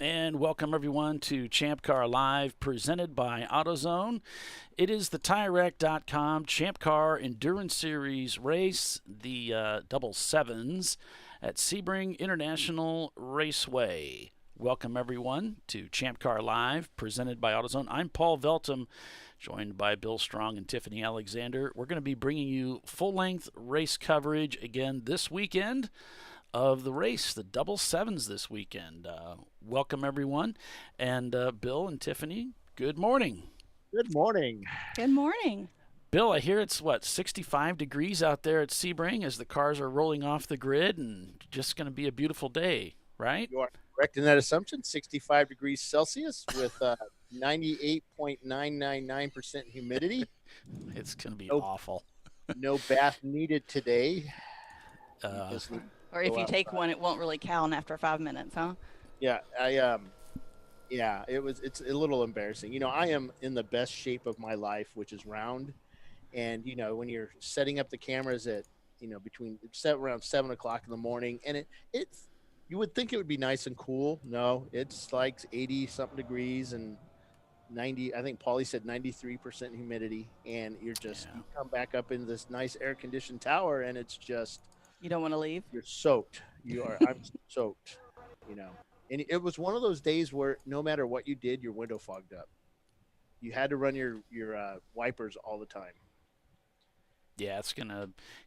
And welcome everyone to ChampCar.Live, presented by AutoZone. It is the TireRack.com Champ Car Endurance Series race, the double sevens at Sebring International Raceway. Welcome everyone to ChampCar.Live, presented by AutoZone. I'm Paul Veltum, joined by Bill Strong and Tiffany Alexander. We're going to be bringing you full-length race coverage again this weekend of the race, the double sevens this weekend. Welcome everyone, and Bill and Tiffany, good morning. Good morning. Good morning. Bill, I hear it's 65 degrees out there at Sebring as the cars are rolling off the grid, and just going to be a beautiful day, right? You are correct in that assumption. 65 degrees Celsius with 98.999% humidity. It's going to be awful. No bath needed today. Or if you take one, it won't really count after 5 minutes, huh? Yeah, it's a little embarrassing. You know, I am in the best shape of my life, which is round. And, you know, when you're setting up the cameras at, around 7 o'clock in the morning, and it's, you would think it would be nice and cool. No, it's like 80 something degrees and 90, I think Paulie said 93% humidity. And you come back up in this nice air conditioned tower, and it's just, you don't want to leave. You're soaked. I'm soaked, and it was one of those days where no matter what you did, your window fogged up. You had to run your wipers all the time. Yeah,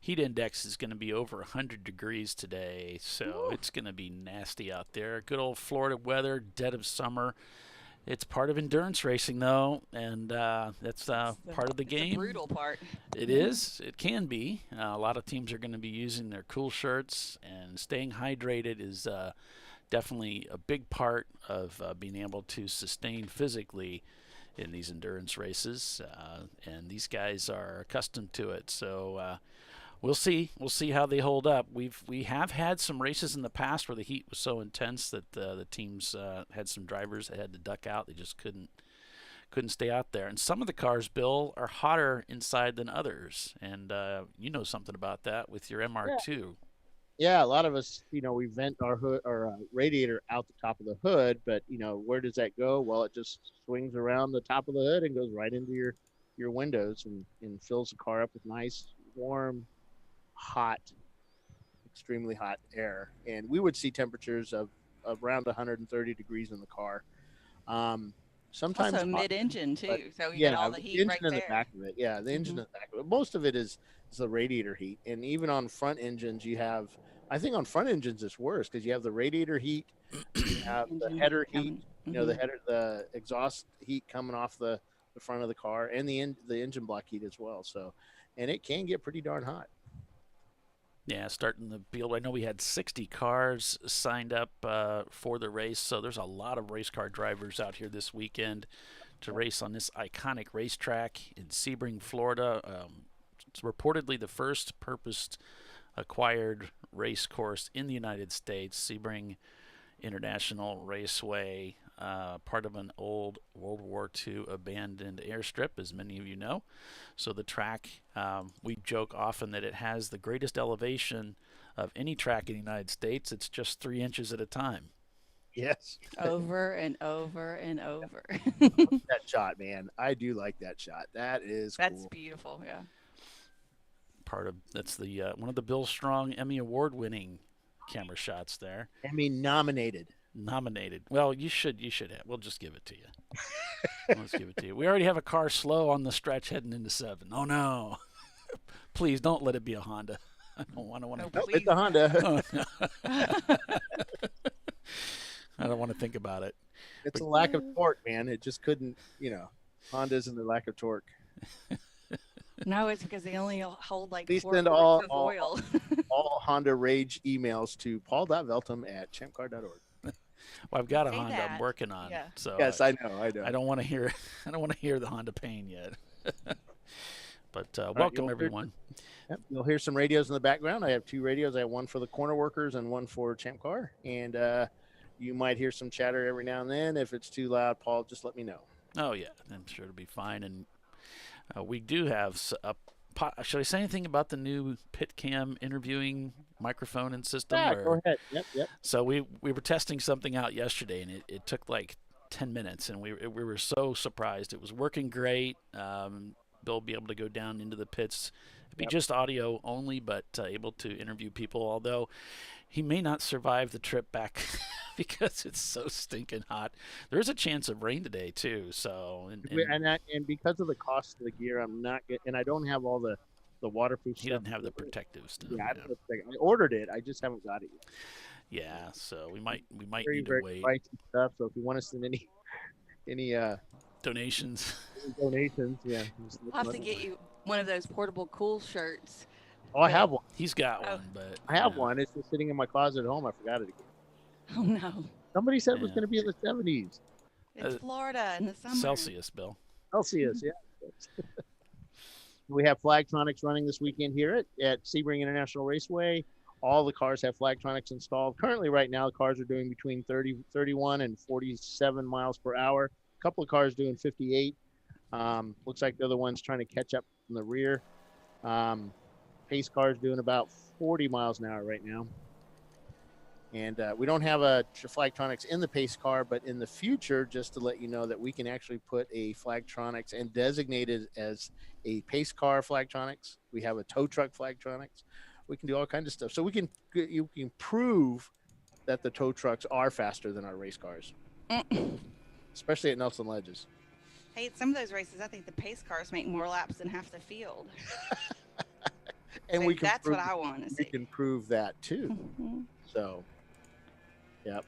heat index is going to be over 100 degrees today, so It's going to be nasty out there. Good old Florida weather, dead of summer. It's part of endurance racing, though, and that's part of the game. The brutal part. It is. It can be. A lot of teams are going to be using their cool shirts, and staying hydrated is definitely a big part of being able to sustain physically in these endurance races, and these guys are accustomed to it. So we'll see. We'll see how they hold up. We have had some races in the past where the heat was so intense that the teams had some drivers that had to duck out. They just couldn't stay out there. And some of the cars, Bill, are hotter inside than others. And you know something about that with your MR2. Yeah, a lot of us, we vent our hood or radiator out the top of the hood, but where does that go? Well, it just swings around the top of the hood and goes right into your windows and fills the car up with nice, warm, hot, extremely hot air. And we would see temperatures of around 130 degrees in the car. Sometimes also mid-engine too, so you get all the heat engine right in there. the back of it. Yeah, the engine in the back of it. Most of it is the radiator heat, and even on front engines, you have. I think on front engines it's worse because you have the radiator heat, you have the header heat, the exhaust heat coming off the front of the car, and the engine block heat as well. So, and it can get pretty darn hot. Yeah, starting the field. I know we had 60 cars signed up for the race, so there's a lot of race car drivers out here this weekend to race on this iconic racetrack in Sebring, Florida. It's reportedly the first purpose-acquired race course in the United States, Sebring International Raceway, part of an old World War II abandoned airstrip, as many of you know. So the track, we joke often that it has the greatest elevation of any track in the United States. It's just 3 inches at a time. Yes. Over and over and over. That shot, man. I do like that shot. That's cool. Beautiful, yeah. That's the one of the Bill Strong Emmy Award-winning camera shots there. Emmy nominated. Well, you should have. We'll just give it to you. Let's give it to you. We already have a car slow on the stretch heading into 7. Oh no! Please don't let it be a Honda. I don't want to. Nope, it's a Honda. Oh, no. I don't want to think about it. It's a lack of torque, man. It just couldn't. Hondas and the lack of torque. No, it's because they only hold like Please 4 send quarts of oil. all Honda Rage emails to paul.veltum@champcar.org. Well, I've got a Honda I'm working on. Yeah. So yes, I know. I don't want to hear. I don't want to hear the Honda pain yet. But welcome everyone. You'll hear some radios in the background. I have 2 radios. I have one for the corner workers and one for Champ Car. And you might hear some chatter every now and then. If it's too loud, Paul, just let me know. Oh yeah, I'm sure it'll be fine. And we do have should I say anything about the new pit cam interviewing microphone and system? Yeah, go Or ahead. Yep. so we were testing something out yesterday, and it took like 10 minutes, and we were so surprised. It was working great. Bill will be able to go down into the pits. It'd be just audio only, but able to interview people. Although he may not survive the trip back because it's so stinking hot. There's a chance of rain today too. So And because of the cost of the gear, I'm not get, and I don't have all the waterproof he stuff. doesn't have the protective stuff. Yeah, I ordered it. I just haven't got it yet. Yeah, so we might Very, need to very wait. pricey stuff. So if you want to send any Donations. donations, yeah, I'll have to get you one of those portable cool shirts. Oh, I have one. He's got one, but I have one. It's just sitting in my closet at home. I forgot it again. Oh no! Somebody said it was going to be in the 70s. It's Florida in the summer. Celsius, Bill. Celsius, yeah. We have Flagtronics running this weekend here at Sebring International Raceway. All the cars have Flagtronics installed. Currently, right now, the cars are doing between 31 and 47 miles per hour. A couple of cars doing 58. Looks like they're the ones trying to catch up from the rear. Pace cars doing about 40 miles an hour right now. And we don't have a Flagtronics in the pace car, but in the future, just to let you know that we can actually put a Flagtronics and designate it as a pace car Flagtronics. We have a tow truck Flagtronics. We can do all kinds of stuff. So you can prove that the tow trucks are faster than our race cars, especially at Nelson Ledges. Hey, at some of those races, I think the pace cars make more laps than half the field. And so that's what I want to see. We can prove that too. So, yep.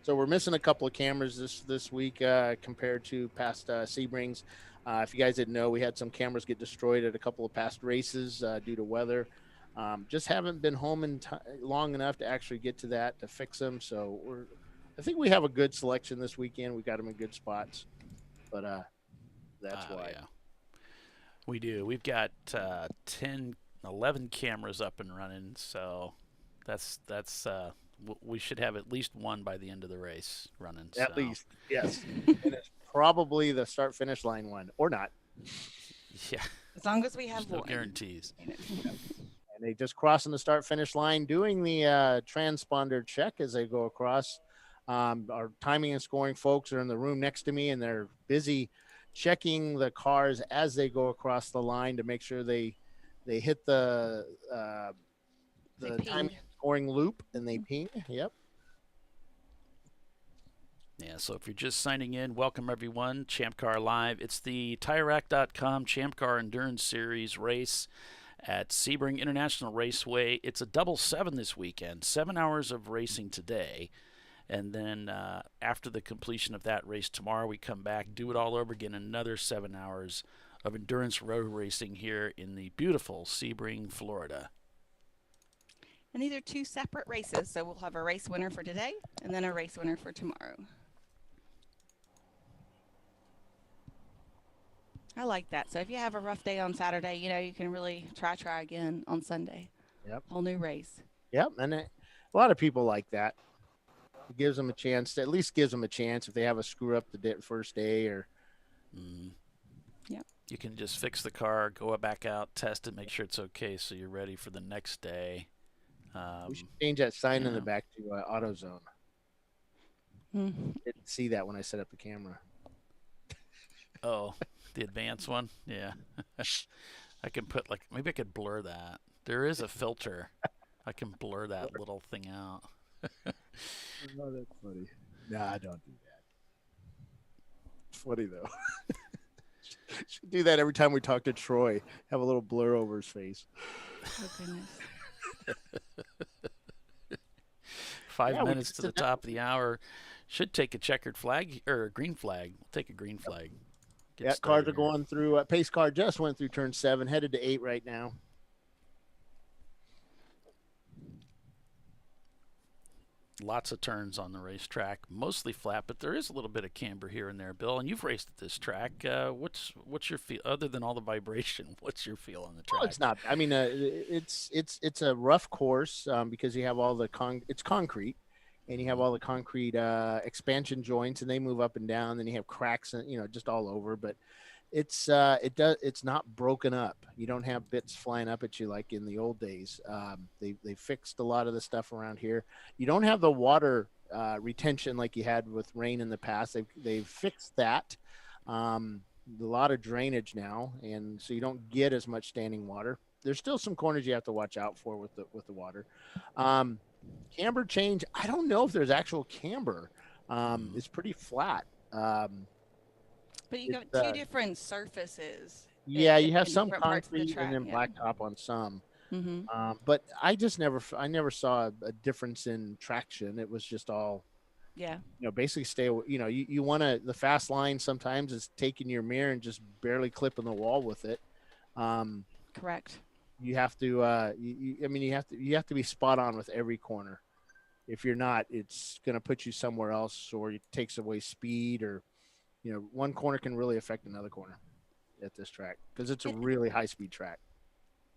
So we're missing a couple of cameras this week compared to past Sebrings. If you guys didn't know, we had some cameras get destroyed at a couple of past races due to weather. Just haven't been home in long enough to actually get to that to fix them. So I think we have a good selection this weekend. We got them in good spots, but that's why. Yeah. We do. We've got 11 cameras up and running. So that's we should have at least one by the end of the race running. At least, yes. And it's probably the start-finish line one, or not. Yeah. As long as we have no one. guarantees. And they just crossing the start-finish line, doing the transponder check as they go across. Our timing and scoring folks are in the room next to me, and they're busy checking the cars as they go across the line to make sure they hit the timing and scoring loop, and they ping. Yep. Yeah, so if you're just signing in, welcome everyone. ChampCar.Live. It's the TireRack.com ChampCar Endurance Series race at Sebring International Raceway. It's a double 7 this weekend, 7 hours of racing today. And then after the completion of that race tomorrow, we come back, do it all over again, another 7 hours of endurance road racing here in the beautiful Sebring, Florida. And these are two separate races, so we'll have a race winner for today and then a race winner for tomorrow. I like that. So if you have a rough day on Saturday, you can really try again on Sunday. Yep. Whole new race. Yep. And a lot of people like that. It gives them a chance, at least gives them a chance if they have a screw up the first day or. Yep. You can just fix the car, go back out, test it, make sure it's okay so you're ready for the next day. We should change that sign in the back to AutoZone. Didn't see that when I set up the camera. Oh, the advanced one? Yeah. I can put maybe I could blur that. There is a filter. I can blur that little thing out. Oh, that's funny. Nah, don't do that. It's funny though. Should do that every time we talk to Troy. Have a little blur over his face. Oh, goodness. 5 minutes to the top of the hour. Should take a checkered flag or a green flag. We'll take a green flag. Cars are going through. Pace car just went through turn 7, headed to 8 right now. Lots of turns on the racetrack, mostly flat, but there is a little bit of camber here and there, Bill. And you've raced at this track. What's your feel other than all the vibration? What's your feel on the track? Oh, it's not. I mean, it's a rough course because you have all the it's concrete, and you have all the concrete expansion joints, and they move up and down. Then you have cracks, and just all over. But It's not broken up. You don't have bits flying up at you like in the old days. They fixed a lot of the stuff around here. You don't have the water retention like you had with rain in the past. They've fixed that. A lot of drainage now, and so you don't get as much standing water. There's still some corners you have to watch out for with the water. Um, Camber change. I don't know if there's actual camber. It's pretty flat. But you It's got two different surfaces Yeah, you have in some different parts of the concrete and track. then Yeah. blacktop on some. Mm-hmm. But I never saw a difference in traction. It was just all, Yeah. basically you want to, the fast line sometimes is taking your mirror and just barely clipping the wall with it. Um, Correct. you have to, I mean, you have to be spot on with every corner. If you're not, it's going to put you somewhere else, or it takes away speed, or, one corner can really affect another corner at this track because it's a And, really high speed track.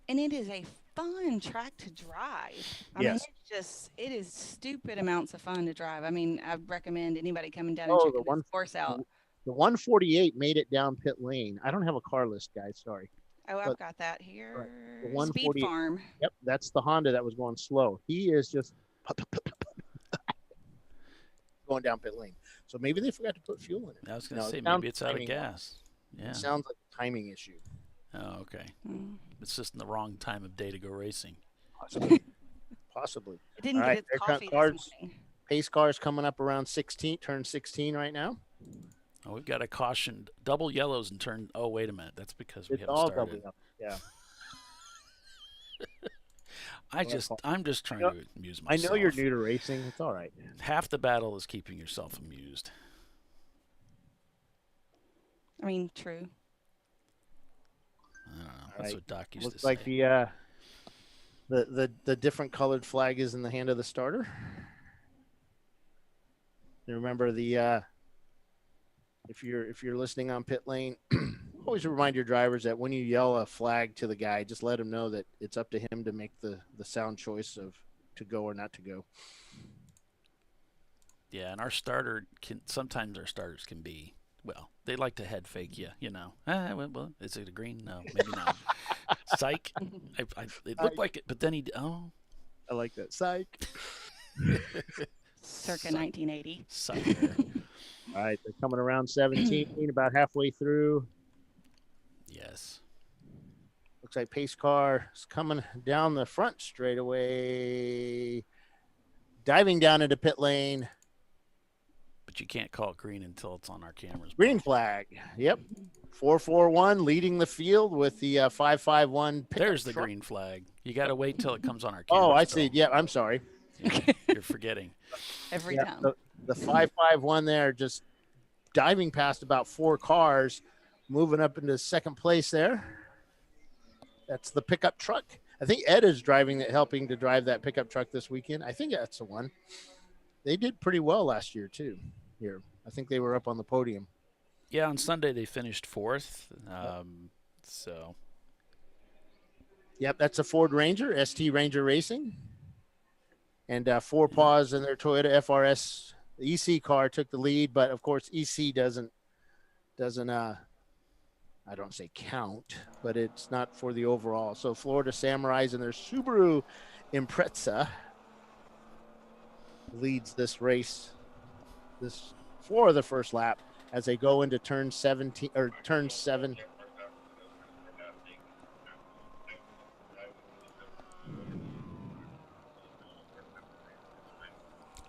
and it is a fun track to drive. I mean, Yes. it is stupid amounts of fun to drive. I mean, I recommend anybody coming down and Oh, checking this course out. the 148 made it down pit lane. I don't have a car list, guys. Sorry, Oh, but I've got that right, here. the Speed 148. Farm. Yep, that's the Honda that was going slow. He is just going down pit lane. So maybe they forgot to put fuel in it. I was going to It say sounds maybe it's out of timing. gas. Yeah. It sounds like a timing issue. Oh, okay. Mm. It's just in the wrong time of day to go racing. Possibly. Possibly. It didn't All get right, its there come coffee cars. this morning. Pace cars coming up around 16, turn 16 right now. Oh, we've got a caution, double yellows and turn. Oh, wait a minute. That's because we It's haven't all started. doubling up. Yeah. I'm just trying know- to amuse I myself. know you're new to racing. It's all right. Half the battle is keeping yourself amused. I mean, true. I don't know. All That's right. what Doc used Looks to like say. the different colored flag is in the hand of the starter. You remember if you're listening on pit lane, always remind your drivers that when you yell a flag to the guy, just let him know that it's up to him to make the sound choice of to go or not to go. Yeah, and sometimes our starters can be, well, they like to head fake you, well, is it a green? No, maybe not. Psych. It looked like it, but then I like that. Psych. Circa 1980. Sucker. All right, they're coming around 17, about halfway through. Yes. Looks like pace car is coming down the front straightaway, diving down into pit lane. But you can't call it green until it's on our cameras. Green flag. Yep. 441 leading the field with the 551. There's the green flag. You got to wait till it comes on our cameras. Oh, I see. Yeah, I'm sorry. Yeah, you're forgetting. Every Yeah, time. the 551 there, just diving past about 4 cars, moving up into second place there. That's the pickup truck. I think Ed is helping to drive that pickup truck this weekend. I think that's the one. They did pretty well last year too. Here, I think they were up on the podium. Yeah, on Sunday they finished 4th. So. Yep, that's a Ford Ranger, ST Ranger Racing. And 4 Paws in their Toyota FRS. The EC car took the lead, but of course EC doesn't I don't say count, but it's not for the overall. So Florida Samurais and their Subaru Impreza leads this race for the first lap as they go into turn 17 or turn 7.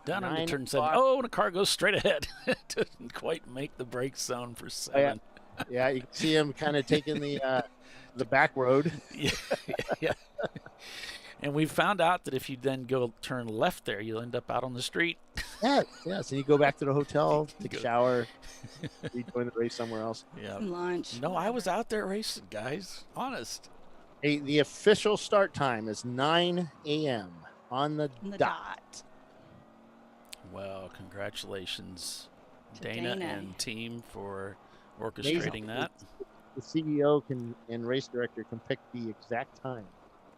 Down into 9 turn 7. o'clock. Oh, and a car goes straight ahead. It doesn't quite make the brake zone for 7. Yeah, you can see him kind of taking the back road. Yeah. And we found out that if you then go turn left there, you'll end up out on the street. Yeah. So you go back to the hotel, take a shower, rejoin the race somewhere else. Yeah. Some lunch. No, I was out there racing, guys. Honest. Hey, the official start time is 9 a.m. on the dot. Well, congratulations, To Dana Dana. and team for orchestrating that. The CEO and race director can pick the exact time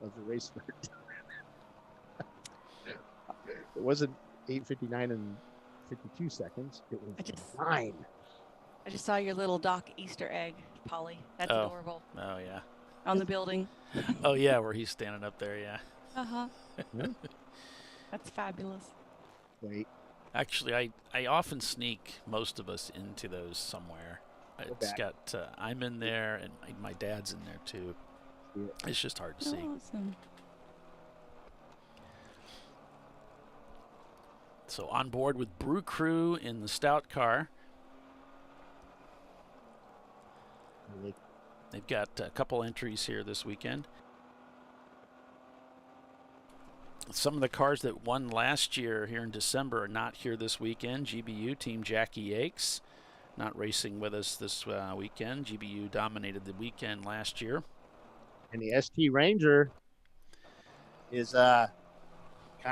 of the race start. It wasn't 8:59 and 52 seconds. It was 9. I just saw your little Doc Easter egg Polly. That's Oh. adorable. Oh, yeah. On the building. Oh, yeah, where he's standing up there, yeah. Uh-huh. Yeah. That's fabulous. Wait. Actually, I often sneak most of us into those somewhere. It's back. got, I'm in there, and my dad's in there, too. Yeah. It's just hard to see. Awesome. So on board with Brew Crew in the Stout car. Really. They've got a couple entries here this weekend. Some of the cars that won last year here in December are not here this weekend. GBU Team Jackie Yakes not racing with us this weekend. GBU dominated the weekend last year. And the ST Ranger is kind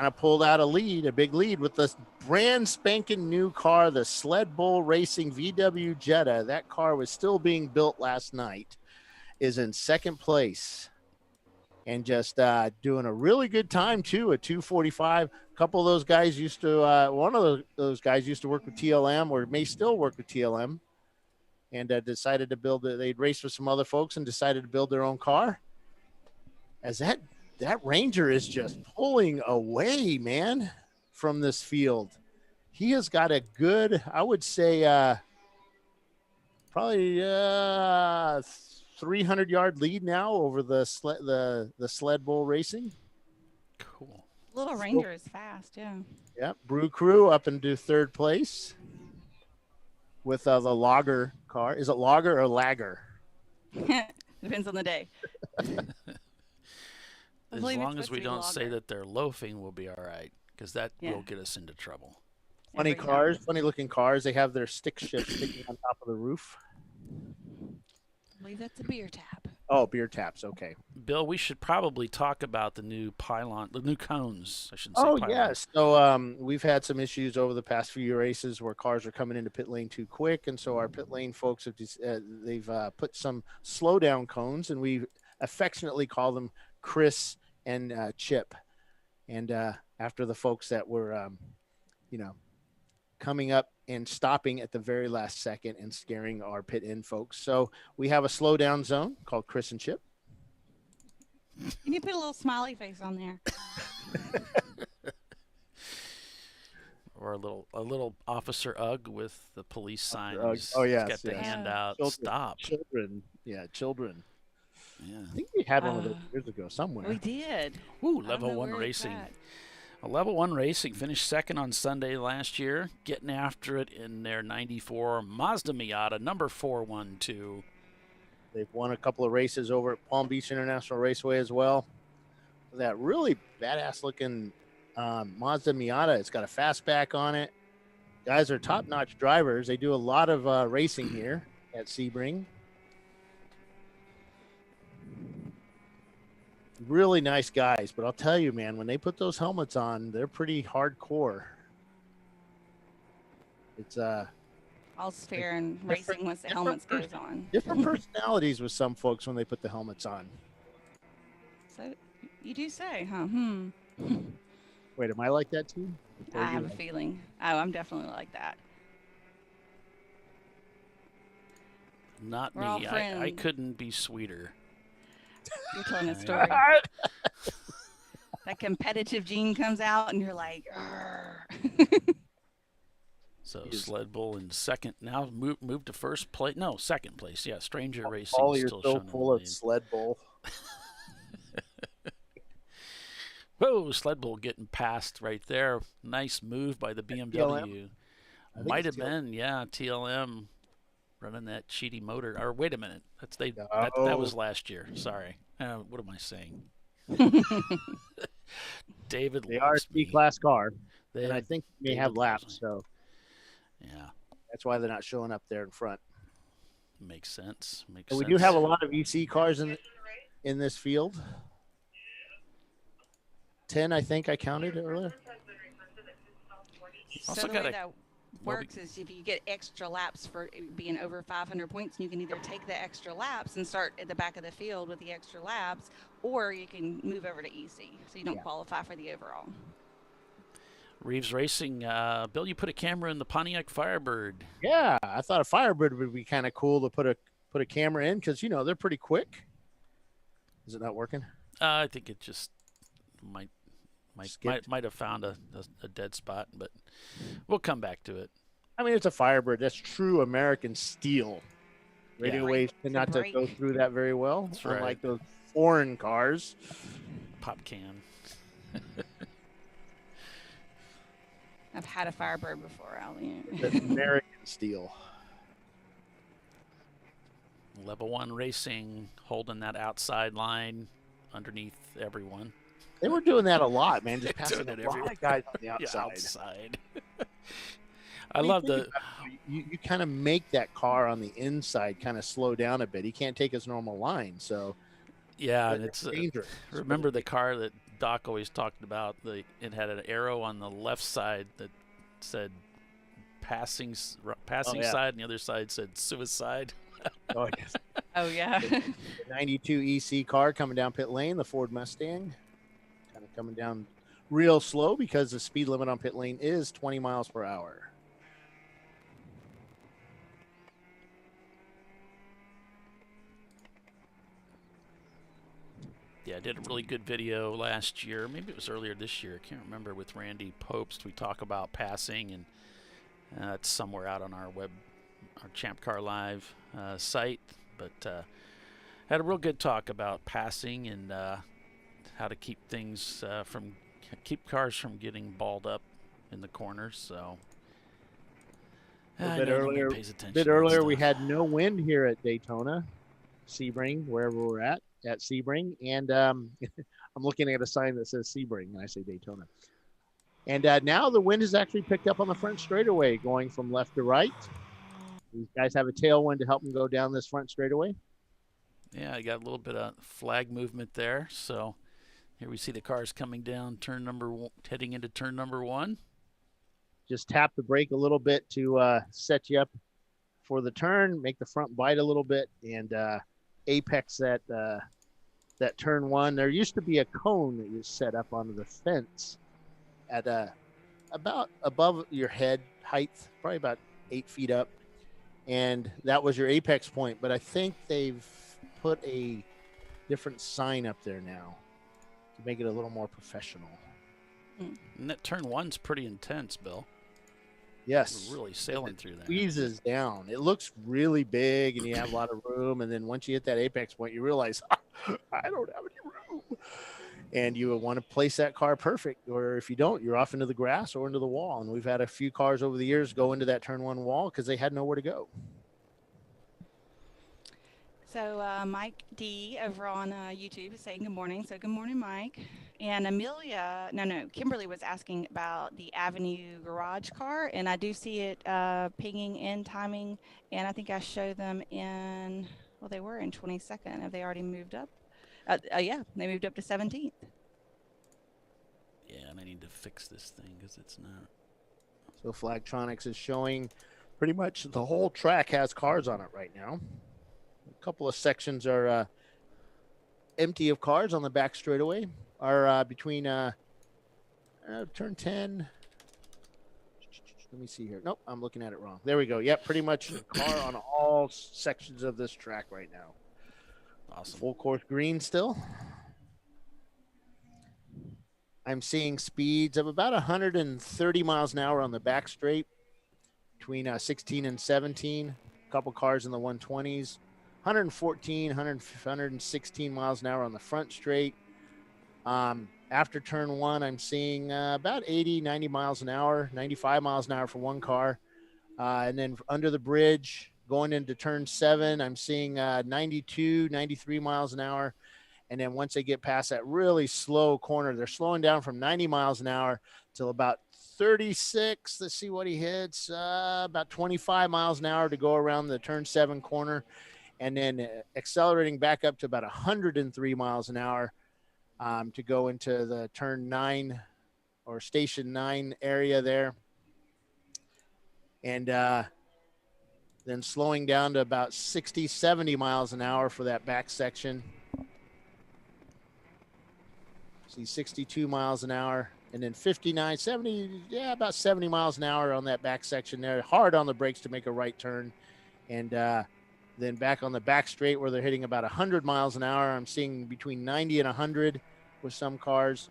of pulled out a big lead with this brand spanking new car, the Sled Bull Racing VW Jetta. That car was still being built last night, is in second place and just doing a really good time too, a 2:45. A couple of those guys used to, one of those guys used to work with TLM or may still work with TLM, and decided to build it. They'd race with some other folks and decided to build their own car. As that Ranger is just pulling away, man, from this field. He has got a good, I would say, probably 300-yard lead now over the Sled Bull Racing. Cool. Little Ranger is fast, yeah. Yeah, Brew Crew up into third place with the Lager car. Is it Lager or Lager? Depends on the day. I As believe it's long as supposed we to be don't say lager. that they're loafing, we'll be all right, because that Yeah. will get us into trouble. Funny Every cars, funny looking cars. They have their stick shift sticking on top of the roof. I believe that's a beer tap. Oh, beer taps. Okay. Bill, we should probably talk about the new cones. I shouldn't say Oh, pylon. yes. So we've had some issues over the past few races where cars are coming into pit lane too quick, and so our pit lane folks have they've put some slowdown cones, and we affectionately call them Chris and Chip. And after the folks that were, coming up and stopping at the very last second and scaring our pit in folks, so we have a slowdown zone called Chris and Chip. You need to put a little smiley face on there. Or a little Officer Ugg with the police sign. Ugg. He's Oh, yes, got the yes. hand out. Children. Stop. Children. Yeah, children. Yeah. I think we had one of those years ago somewhere. We did. Ooh, I don't Level know 1 where it's Racing. at. Level 1 Racing finished second on Sunday last year, getting after it in their 94 Mazda Miata, number 412. They've won a couple of races over at Palm Beach International Raceway as well. That really badass looking Mazda Miata. It's got a fastback on it. Guys are top-notch drivers. They do a lot of racing here at Sebring. Really nice guys, but I'll tell you, man, when they put those helmets on, they're pretty hardcore. It's All's fair in racing once the helmets goes on. different personalities with some folks when they put the helmets on. So you do say, huh? Wait, am I like that too? I have a feeling. Oh, I'm definitely like that. Not We're all me. I friends. couldn't be sweeter. You're telling a story. That competitive gene comes out, and you're like, "Arr." So Sled Bull in second. Now moved to first place. No, second place. Yeah, Stranger Racing Paul, is you're still so showing full the of lead. Sled Bull. Whoa, Sled Bull getting passed right there. Nice move by the BMW. I think Might it's have been, yeah, TLM running that cheaty motor. Or wait a minute, that No. was last year. Sorry, what am I saying? David, They are a loves me. C-class car, They and I have- think they David have loves laps, me. so Yeah, that's why they're not showing up there in front. makes sense. Makes And we sense. do have a lot of EC cars in this field. 10, I think I counted earlier. Also So the got way a- that works is if you get extra laps for being over 500 points, you can either take the extra laps and start at the back of the field with the extra laps, or you can move over to EC, so you don't Yeah. qualify for the overall. Reeves Racing. Bill, you put a camera in the Pontiac Firebird. Yeah, I thought a Firebird would be kind of cool to put put a camera in? Because, they're pretty quick. Is it not working? I think it just might Skipped. might have found a dead spot, but we'll come back to it. I mean, it's a Firebird. That's true American steel. Radio waves tend not to go through that very well, That's right. unlike those foreign cars. Pop can. I've had a Firebird before, Ali. That's American steel. Level 1 Racing holding that outside line underneath everyone. They were doing that a lot, man. Just passing Doing it a lot everywhere. of guys on the Yeah, outside. outside. I love the. You kind of make that car on the inside kind of slow down a bit. He can't take his normal line, so Yeah, and it's dangerous. remember the car that Doc always talked about? It had an arrow on the left side that said passing side, and the other side said suicide. Oh, yes. Oh, yeah. The 92 EC car coming down pit lane, the Ford Mustang, kind of coming down real slow because the speed limit on pit lane is 20 miles per hour. Yeah, I did a really good video last year. Maybe it was earlier this year. I can't remember. With Randy Popst, we talk about passing, and it's somewhere out on our ChampCar.Live site. But had a real good talk about passing and how to keep things keep cars from getting balled up in the corners. So A bit earlier, we had no wind here at Daytona, Sebring, wherever we're at Sebring, and I'm looking at a sign that says Sebring, and I say Daytona. And now the wind has actually picked up on the front straightaway, going from left to right. These guys have a tailwind to help them go down this front straightaway. Yeah, I got a little bit of flag movement there. So here we see the cars coming down turn number one, heading into turn number 1. Just tap the brake a little bit to set you up for the turn, make the front bite a little bit, and apex that turn 1. There used to be a cone that you set up onto the fence at about above your head height, probably about 8 feet up, and that was your apex point. But I think they've put a different sign up there now to make it a little more professional. And that turn 1's pretty intense, Bill. Yes. We're really sailing through that. Squeezes down. It looks really big, and you have a lot of room. And then once you hit that apex point, you realize, I don't have any room. And you would want to place that car perfect. Or if you don't, you're off into the grass or into the wall. And we've had a few cars over the years go into that turn 1 wall because they had nowhere to go. So Mike D over on YouTube is saying good morning. So good morning, Mike. And Kimberly was asking about the Avenue garage car, and I do see it pinging in timing, and I think I show them in, well, they were in 22nd. Have they already moved up? Yeah, they moved up to 17th. Yeah, and I need to fix this thing because it's not. So Flagtronics is showing pretty much the whole track has cars on it right now. A couple of sections are empty of cars on the back straightaway. Are between turn 10. Let me see here. Nope, I'm looking at it wrong. There we go. Yep, pretty much a car on all sections of this track right now. Awesome. Full course green still. I'm seeing speeds of about 130 miles an hour on the back straight, between 16 and 17. A couple cars in the 120s. 116 miles an hour on the front straight. After turn 1, I'm seeing about 80, 90 miles an hour, 95 miles an hour for one car. And then under the bridge, going into turn 7, I'm seeing 92, 93 miles an hour. And then once they get past that really slow corner, they're slowing down from 90 miles an hour till about 36. Let's see what he hits. About 25 miles an hour to go around the turn 7 corner. And then accelerating back up to about 103 miles an hour to go into the turn 9 or station 9 area there. And then slowing down to about 60, 70 miles an hour for that back section. See 62 miles an hour. And then 59, 70, yeah, about 70 miles an hour on that back section there. Hard on the brakes to make a right turn. And Then back on the back straight where they're hitting about 100 miles an hour, I'm seeing between 90 and 100 with some cars,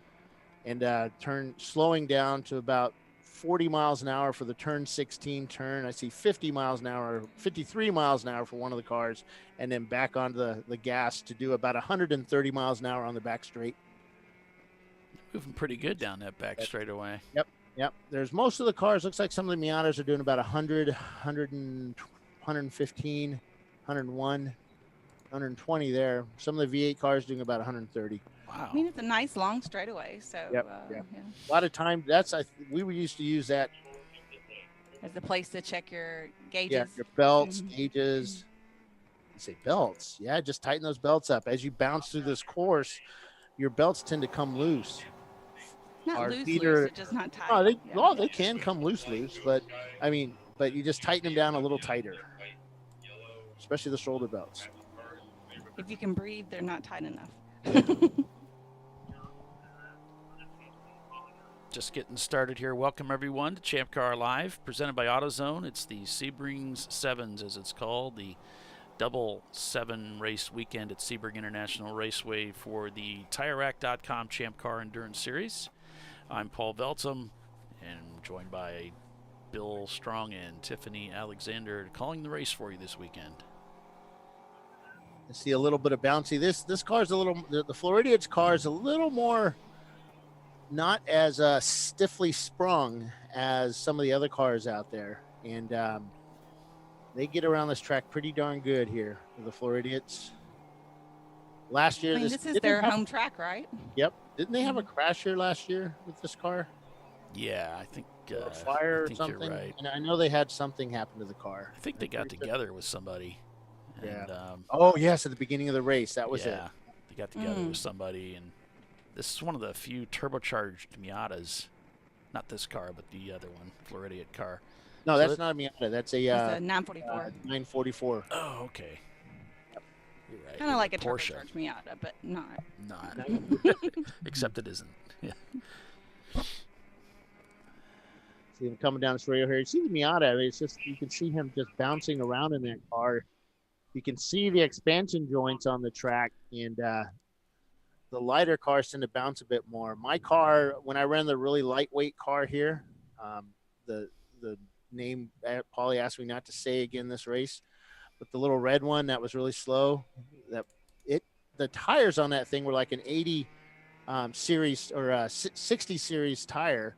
and slowing down to about 40 miles an hour for the turn 16 turn. I see 50 miles an hour, 53 miles an hour for one of the cars, and then back onto the gas to do about 130 miles an hour on the back straight. Moving pretty good down that back straightaway. Yep. There's most of the cars. Looks like some of the Miatas are doing about 100, 115, 101, 120 there. Some of the V8 cars doing about 130. Wow. I mean, it's a nice long straightaway. So Yep. yeah. A lot of time. We were used to use that. As a place to check your gauges. Yeah, your belts, gauges. You say belts. Yeah, just tighten those belts up. As you bounce through this course, your belts tend to come loose. Not loose, it's just not tight. They can come loose, but but you just tighten them down a little tighter, especially the shoulder belts. If you can breathe, they're not tight enough. Just getting started here. Welcome everyone to ChampCar.Live, presented by AutoZone. It's the Sebring's Sevens, as it's called, the double 7 race weekend at Sebring International Raceway for the TireRack.com Champ Car Endurance Series. I'm Paul Veltzum, and I'm joined by Bill Strong and Tiffany Alexander calling the race for you this weekend. I see a little bit of bouncy. This car's a little, the Floridian's car is a little more not as stiffly sprung as some of the other cars out there. And they get around this track pretty darn good here with the Floridians. Last year, this is their home track, right? Yep. Didn't they have a crash here last year with this car? Yeah, I think a fire or something. You're right. And I know they had something happen to the car. I think they got together with somebody. Yeah. And, oh yes, at the beginning of the race, that was it. Yeah, they got together with somebody, and this is one of the few turbocharged Miatas. Not this car, but the other one, Floridian car. No, that's not a Miata. That's a 944. 944. Oh, okay. You're right. Kind of like a Porsche. turbocharged Miata, but not. Except it isn't. Yeah. See him coming down this rail here. You see the Miata. I mean, it's just, you can see him just bouncing around in that car. You can see the expansion joints on the track, and the lighter cars tend to bounce a bit more. My car, when I ran the really lightweight car here, the name Paulie asked me not to say again this race, but the little red one that was really slow, the tires on that thing were like an 80 series or a 60 series tire.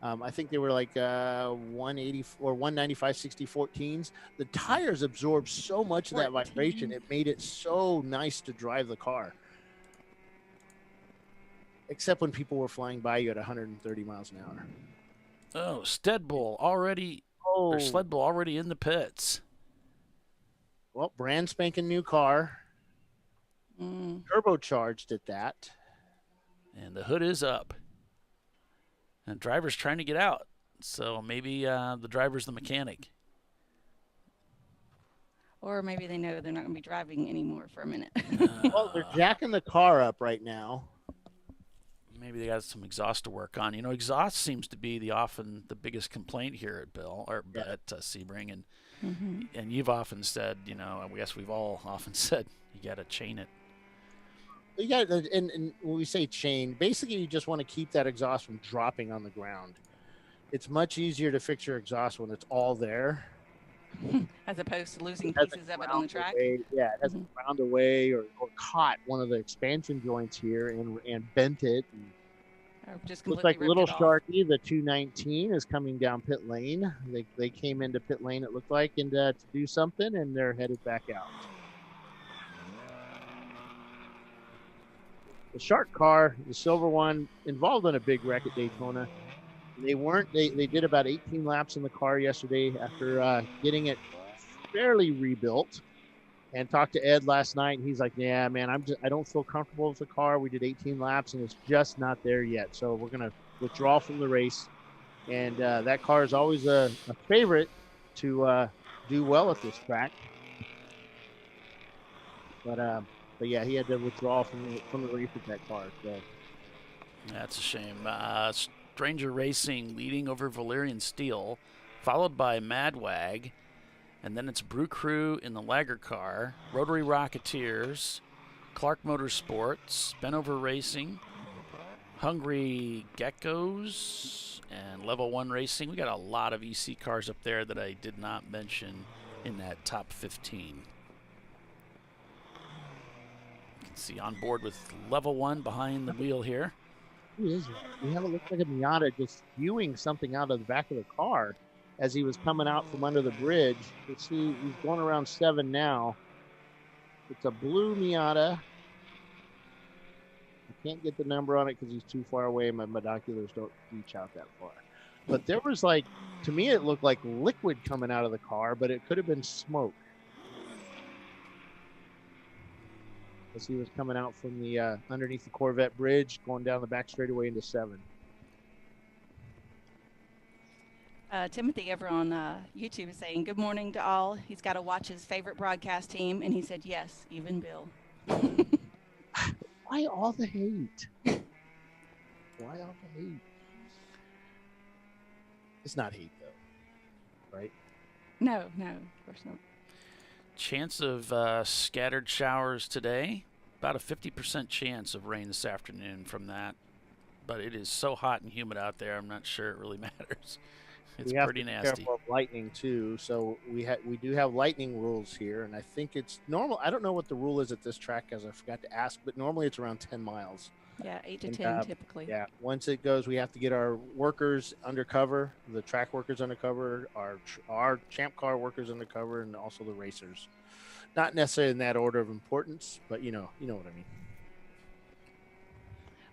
I think they were like 180 or 195 60 14s. The tires absorbed so much of that vibration, it made it so nice to drive the car. Except when people were flying by you at 130 miles an hour. Oh, Stedbull already, or Sledbull already in the pits. Well, brand spanking new car. Turbocharged at that. And the hood is up. And the driver's trying to get out. So maybe the driver's the mechanic. Or maybe they know they're not going to be driving anymore for a minute. Well, they're jacking the car up right now. Maybe they got some exhaust to work on. You know, exhaust seems to be often the biggest complaint here at at Sebring. And and you've often said, you know, I guess we've all often said, you got to chain it. You got, and when we say chain, basically you just want to keep that exhaust from dropping on the ground. It's much easier to fix your exhaust when it's all there, as opposed to losing pieces of it on the track. Yeah, it hasn't ground away or caught one of the expansion joints here and bent it. And or just looks like completely Little ripped it off. Sharky, the 219, is coming down pit lane. They came into pit lane, it looked like, and to do something, and they're headed back out. The Shark car, the silver one, involved in a big wreck at Daytona. They did about 18 laps in the car yesterday after getting it fairly rebuilt, and talked to Ed last night, and he's like, yeah, man, I don't feel comfortable with the car. We did 18 laps and it's just not there yet. So we're going to withdraw from the race. And that car is always a favorite to do well at this track. But yeah, he had to withdraw from the race with that car. So That's a shame. Stranger Racing leading over Valerian Steel, followed by Madwag. And then it's Brew Crew in the Lager car, Rotary Rocketeers, Clark Motorsports, Benover Racing, Hungry Geckos, and Level 1 Racing. We got a lot of EC cars up there that I did not mention in that top 15. You can see on board with Level 1 behind the wheel here. Who is it? We have it looks like a Miata just spewing something out of the back of the car as he was coming out from under the bridge. You see, he's going around 7 now. It's a blue Miata. I can't get the number on it because he's too far away. My binoculars don't reach out that far. But there was like, to me, it looked like liquid coming out of the car, but it could have been smoke. As he was coming out from the underneath the Corvette bridge, going down the back straightaway into 7. Timothy over on YouTube is saying, good morning to all. He's got to watch his favorite broadcast team. And he said, yes, even Bill. Why all the hate? Why all the hate? It's not hate, though, right? No, of course not. Chance of scattered showers today. About a 50% chance of rain this afternoon from that. But it is so hot and humid out there, I'm not sure it really matters. It's pretty nasty. We have to be careful of lightning, too. So we do have lightning rules here, and I think it's normal. I don't know what the rule is at this track, as I forgot to ask, but normally it's around 10 miles. Yeah, 8 to 10 typically. Yeah, once it goes, we have to get our workers undercover, the track workers undercover, our Champ Car workers undercover, and also the racers. Not necessarily in that order of importance, but you know what I mean.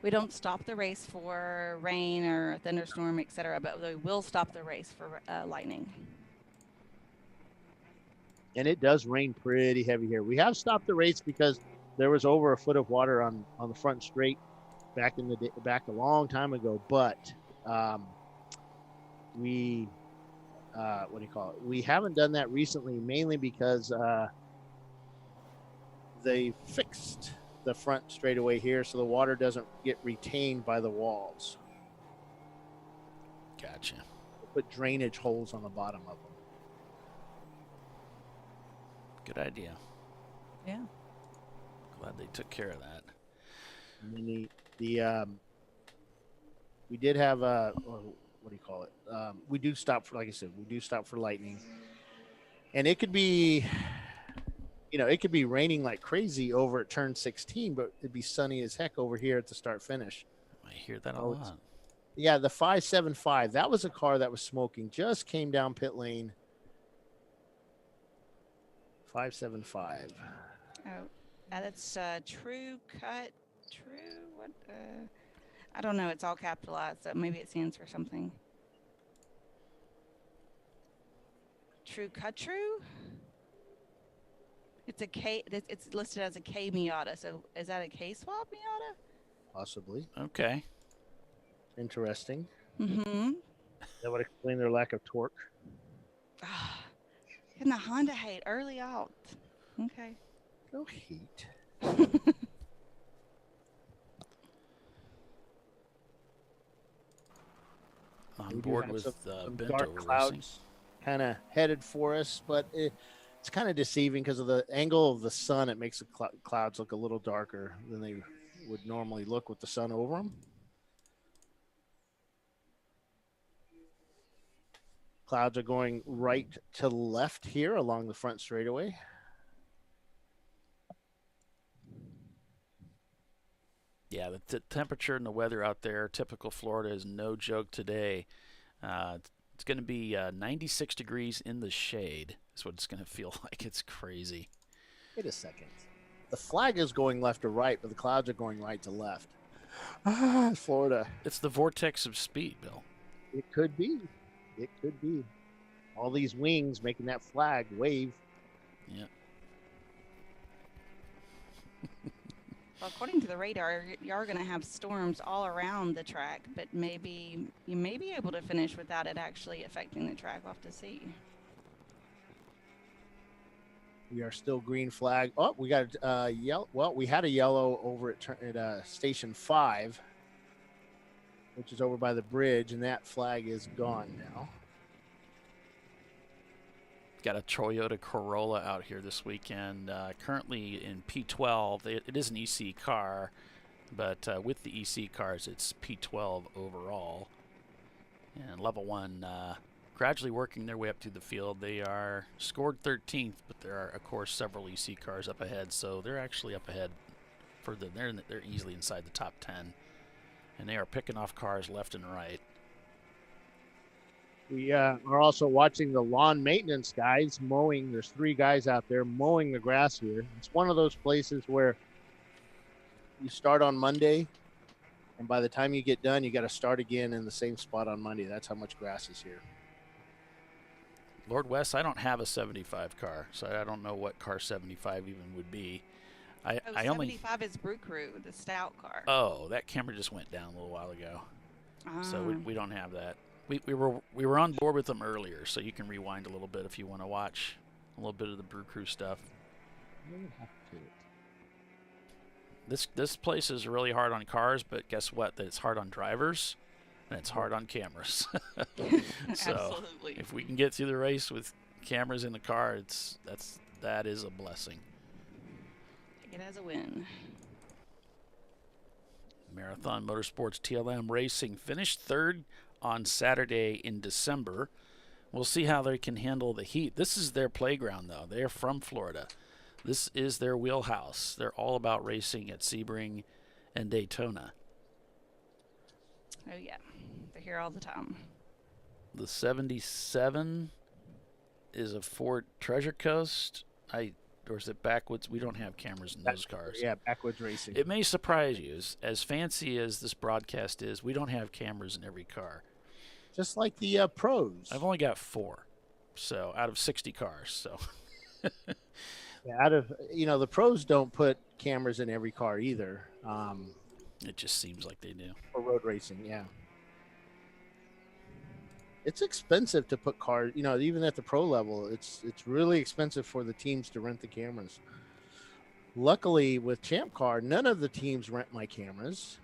We don't stop the race for rain or a thunderstorm, etc., but we will stop the race for lightning. And it does rain pretty heavy here. We have stopped the race because there was over a foot of water on the front straight back a long time ago. But we haven't done that recently, mainly because they fixed the front straightaway here, so the water doesn't get retained by the walls. Gotcha. They put drainage holes on the bottom of them. Good idea. Yeah. Glad they took care of that. And then we did have what do you call it? We do stop for, like I said, lightning, and it could be. It could be raining like crazy over at turn 16, but it'd be sunny as heck over here at the start finish. I hear that a lot. Yeah, the 575. That was a car that was smoking. Just came down pit lane. 575. Oh, that's True Cut. True? What? I don't know. It's all capitalized, so maybe it stands for something. True Cut True? It's a K. It's listed as a K Miata. So is that a K swap Miata? Possibly. Okay. Interesting. Mm-hmm. That would explain their lack of torque. And the Honda hate early out. Okay. No hate. On board with some Bento dark clouds kind of headed for us, but it's kind of deceiving because of the angle of the sun. It makes the clouds look a little darker than they would normally look with the sun over them. Clouds are going right to left here along the front straightaway. Yeah, the temperature and the weather out there, typical Florida, is no joke today. It's going to be 96 degrees in the shade. That's what it's going to feel like. It's crazy. Wait a second. The flag is going left to right, but the clouds are going right to left. Florida. It's the vortex of speed, Bill. It could be. It could be. All these wings making that flag wave. Yeah. Well, according to the radar, you are going to have storms all around the track, but maybe you may be able to finish without it actually affecting the track. We'll have to see. We are still green flag. Oh, we got yellow. Well, we had a yellow over at Station 5, which is over by the bridge, and that flag is gone now. Got a Toyota Corolla out here this weekend. Currently in P12. It is an EC car, but with the EC cars, it's P12 overall. And level 1 gradually working their way up through the field. They are scored 13th, but there are, of course, several EC cars up ahead, so they're actually up ahead further. They're easily inside the top 10, and they are picking off cars left and right. We are also watching the lawn maintenance guys mowing. There's 3 guys out there mowing the grass here. It's one of those places where you start on Monday, and by the time you get done, you got to start again in the same spot on Monday. That's how much grass is here. Lord West, I don't have a 75 car, so I don't know what car 75 even would be. I only 75 is Brew Crew, the stout car. Oh, that camera just went down a little while ago, so Ah. we don't have that. We were on board with them earlier, so you can rewind a little bit if you want to watch a little bit of the Brew Crew stuff. This place is really hard on cars, but guess what? It's hard on drivers, and it's hard on cameras. So Absolutely. if we can get through the race with cameras in the car, that is a blessing. Take it as a win. Marathon Motorsports TLM Racing finished 3rd on Saturday in December. We'll see how they can handle the heat. This is their playground, though. They're from Florida. This is their wheelhouse. They're all about racing at Sebring and Daytona. Oh, yeah. They're here all the time. The 77 is a Ford Treasure Coast. Or is it Backwoods? We don't have cameras in those cars. Yeah, Backwoods Racing. It may surprise you. As fancy as this broadcast is, we don't have cameras in every car. Just like the pros. I've only got 4, so out of 60 cars. So Yeah, the pros don't put cameras in every car either. it just seems like they do. For road racing, yeah. It's expensive to put cars, even at the pro level. It's really expensive for the teams to rent the cameras. Luckily, with Champ Car, none of the teams rent my cameras.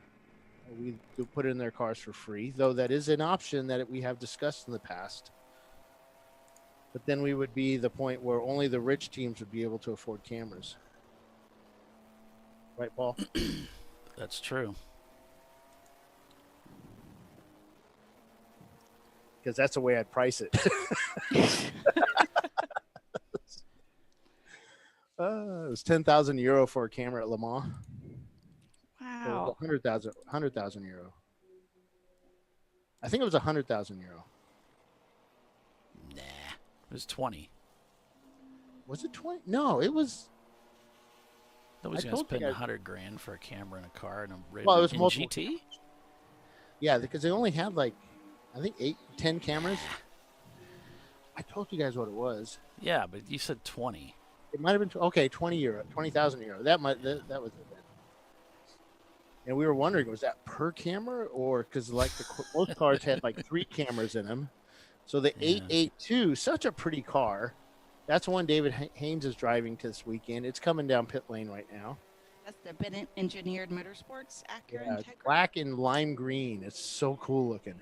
We do put it in their cars for free, though that is an option that we have discussed in the past. But then we would be the point where only the rich teams would be able to afford cameras. Right, Paul? That's true. Because that's the way I'd price it. It was 10,000 euro for a camera at Le Mans. Wow. 100,000 euro. I think it was 100,000 euro. Nah, it was 20. Was it 20? No, it was. Nobody's I gonna told you spend guys- $100,000 for a camera and a car and a Well, it was in multiple GT. Yeah, because they only had I think 10 cameras. I told you guys what it was. Yeah, but you said 20. It might have been 20 euro, 20,000 euro. That was it. Then. And we were wondering, was that per camera or because most cars had 3 cameras in them. So the 882, such a pretty car. That's one David Haynes is driving this weekend. It's coming down pit lane right now. That's the Bennett Engineered Motorsports Acura Yeah, it's Integra. black and lime green. It's so cool looking.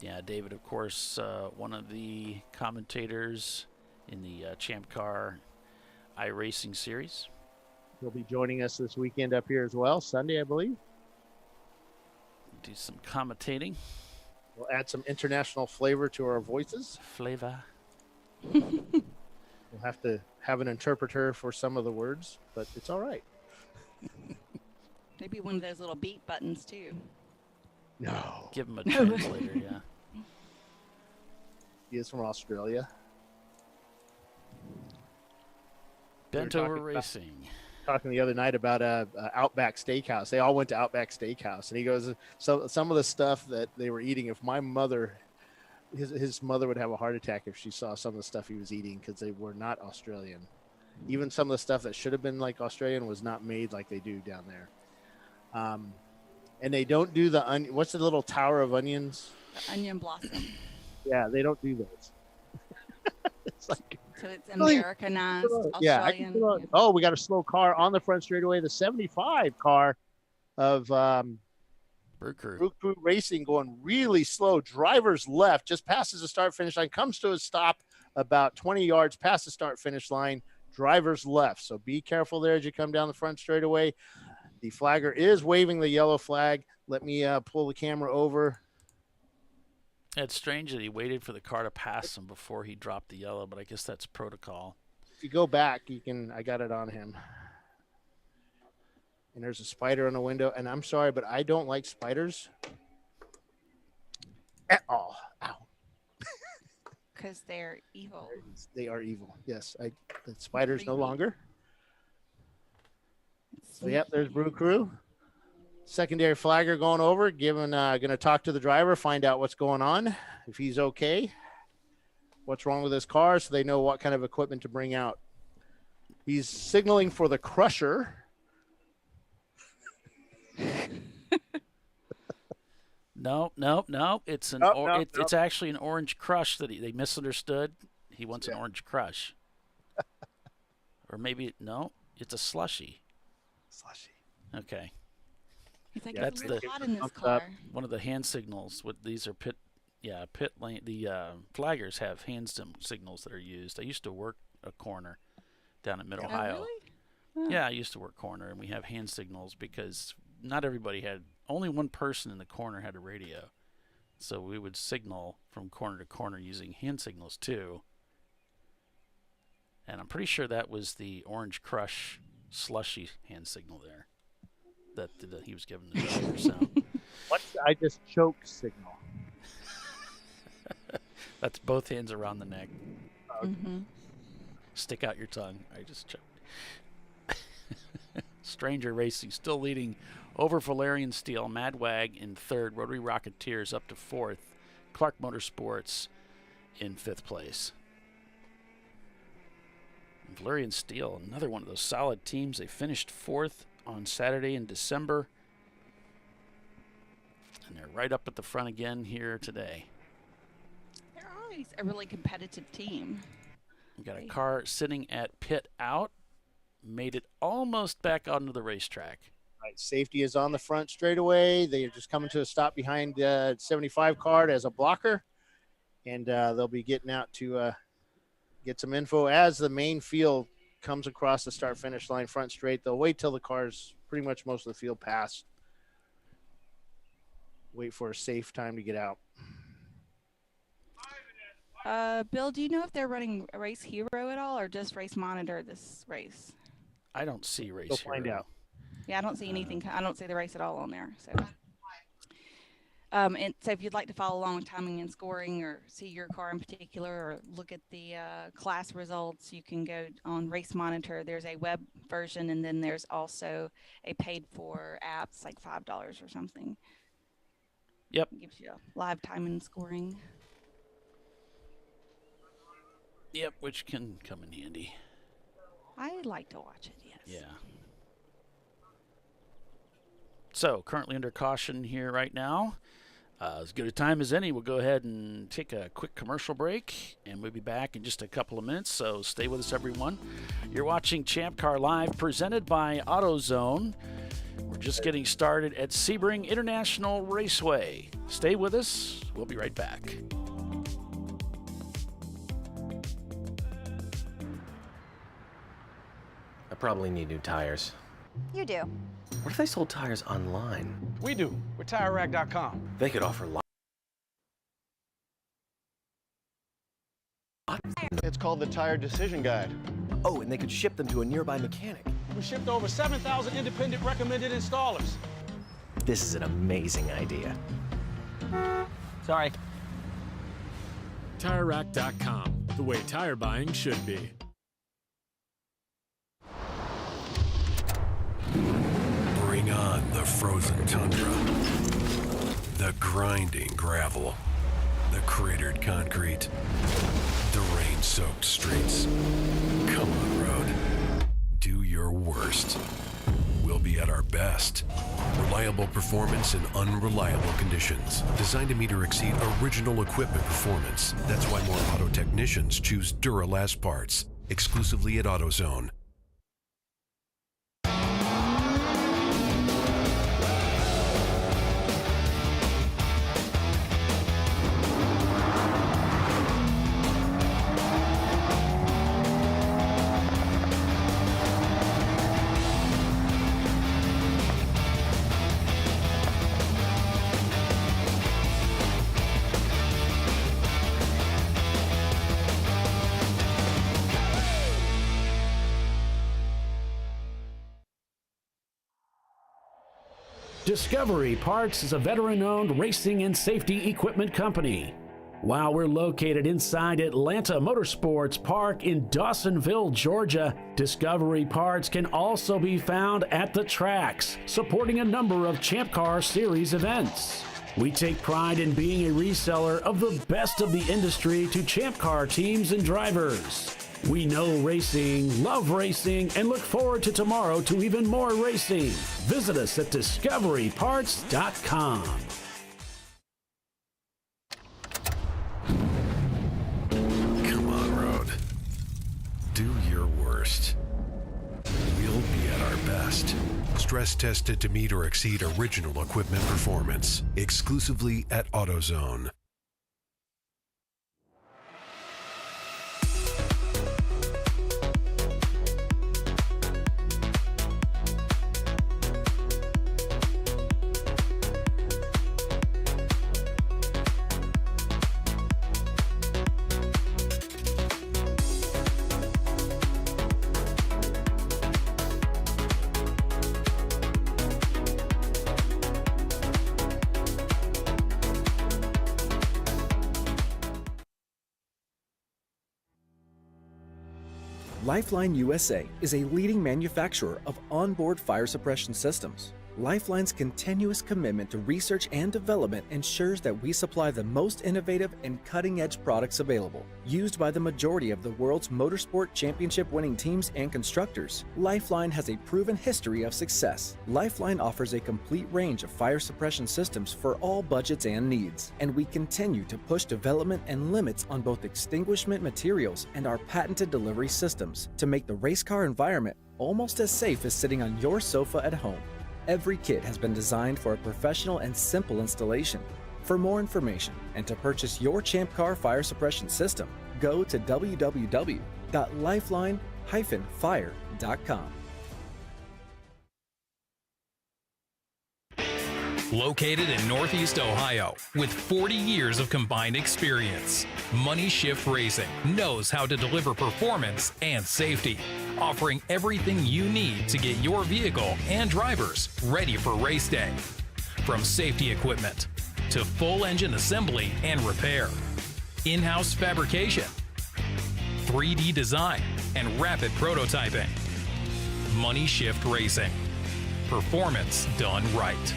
Yeah, David, of course, one of the commentators in the Champ Car iRacing series. He'll be joining us this weekend up here as well, Sunday, I believe. Do some commentating. We'll add some international flavor to our voices. Flavor. We'll have to have an interpreter for some of the words, but it's all right. Maybe one of those little beat buttons, too. No. Give him a translator, yeah. He is from Australia. Bent over racing. Talking the other night about Outback Steakhouse. They all went to Outback Steakhouse, and he goes, "So some of the stuff that they were eating, if my mother, his mother would have a heart attack if she saw some of the stuff he was eating because they were not Australian. Even some of the stuff that should have been like Australian was not made like they do down there. And they don't do the onion. What's the little tower of onions? The onion blossom. Yeah, they don't do those. It's like." So it's Americanized Yeah, Australian. oh, we got a slow car on the front straightaway. The 75 car of Brew Crew. Brew Crew Racing going really slow. Drivers left, just passes the start-finish line, comes to a stop about 20 yards past the start-finish line. Drivers left, so be careful there as you come down the front straightaway. The flagger is waving the yellow flag. Let me pull the camera over. It's strange that he waited for the car to pass him before he dropped the yellow, but I guess that's protocol. If you go back, you can. I got it on him. And there's a spider on the window. And I'm sorry, but I don't like spiders at all. Ow. Because they're evil. They are evil. Yes. The spider's no longer. So, yep, there's Brew Crew. Secondary flagger going over, going to talk to the driver, find out what's going on, if he's okay, what's wrong with his car, so they know what kind of equipment to bring out. He's signaling for the crusher. No. It's it's actually an orange crush that they misunderstood. He wants an orange crush. Or maybe, no, it's a slushy. Okay. He's like, that's it's hot in this car. One of the hand signals. These are pit lane. The flaggers have hand signals that are used. I used to work a corner down in Mid-Ohio. Oh, really? Yeah, I used to work corner, and we have hand signals because not everybody had. Only one person in the corner had a radio, so we would signal from corner to corner using hand signals too. And I'm pretty sure that was the Orange Crush slushy hand signal there that he was giving the driver. So I just choke signal. That's both hands around the neck. Mm-hmm. Stick out your tongue. I just choked. Stranger Racing still leading over Valerian Steel, Mad Wag in third, Rotary Rocketeers up to fourth, Clark Motorsports in fifth place. Valerian Steel, another one of those solid teams. They finished fourth on Saturday in December, and they're right up at the front again here today. They're always a really competitive team. We got a car sitting at pit out, made it almost back onto the racetrack. Right, safety is on the front straightaway. They are just coming to a stop behind 75 car as a blocker, and they'll be getting out to get some info as the main field comes across the start-finish line front straight. They'll wait till the cars, pretty much most of the field, pass. Wait for a safe time to get out. Bill, do you know if they're running Race Hero at all or just Race Monitor this race? I don't see Race We'll Hero. find out. Yeah, I don't see anything. I don't see the race at all on there. And so if you'd like to follow along with timing and scoring or see your car in particular or look at the class results, you can go on Race Monitor. There's a web version, and then there's also a paid-for app. It's like $5 or something. Yep. It gives you live time and scoring. Yep, which can come in handy. I like to watch it, yes. Yeah. So, currently under caution here right now. As good a time as any, we'll go ahead and take a quick commercial break, and we'll be back in just a couple of minutes, so stay with us, everyone. You're watching Champ Car Live, presented by AutoZone. We're just getting started at Sebring International Raceway. Stay with us. We'll be right back. I probably need new tires. You do. What if they sold tires online? We do. We're TireRack.com. They could offer It's called the Tire Decision Guide. Oh, and they could ship them to a nearby mechanic. We shipped over 7,000 independent recommended installers. This is an amazing idea. Sorry. TireRack.com, the way tire buying should be. Bring on the frozen tundra, the grinding gravel, the cratered concrete, the rain-soaked streets. Come on, road. Do your worst. We'll be at our best. Reliable performance in unreliable conditions. Designed to meet or exceed original equipment performance. That's why more auto technicians choose Duralast parts. Exclusively at AutoZone. Discovery Parts is a veteran-owned racing and safety equipment company. While we're located inside Atlanta Motorsports Park in Dawsonville, Georgia, Discovery Parts can also be found at the tracks, supporting a number of Champ Car Series events. We take pride in being a reseller of the best of the industry to Champ Car teams and drivers. We know racing, love racing, and look forward to tomorrow to even more racing. Visit us at discoveryparts.com. Come on, Road. Do your worst. We'll be at our best. Stress tested to meet or exceed original equipment performance. Exclusively at AutoZone. Lifeline USA is a leading manufacturer of onboard fire suppression systems. Lifeline's continuous commitment to research and development ensures that we supply the most innovative and cutting-edge products available, used by the majority of the world's motorsport championship-winning teams and constructors. Lifeline has a proven history of success. Lifeline offers a complete range of fire suppression systems for all budgets and needs, and we continue to push development and limits on both extinguishment materials and our patented delivery systems to make the race car environment almost as safe as sitting on your sofa at home. Every kit has been designed for a professional and simple installation. For more information and to purchase your Champ Car fire suppression system, go to www.lifeline-fire.com. Located in Northeast Ohio with 40 years of combined experience, Money Shift Racing knows how to deliver performance and safety, offering everything you need to get your vehicle and drivers ready for race day. From safety equipment to full engine assembly and repair, in-house fabrication, 3D design, and rapid prototyping. Money Shift Racing. Performance done right.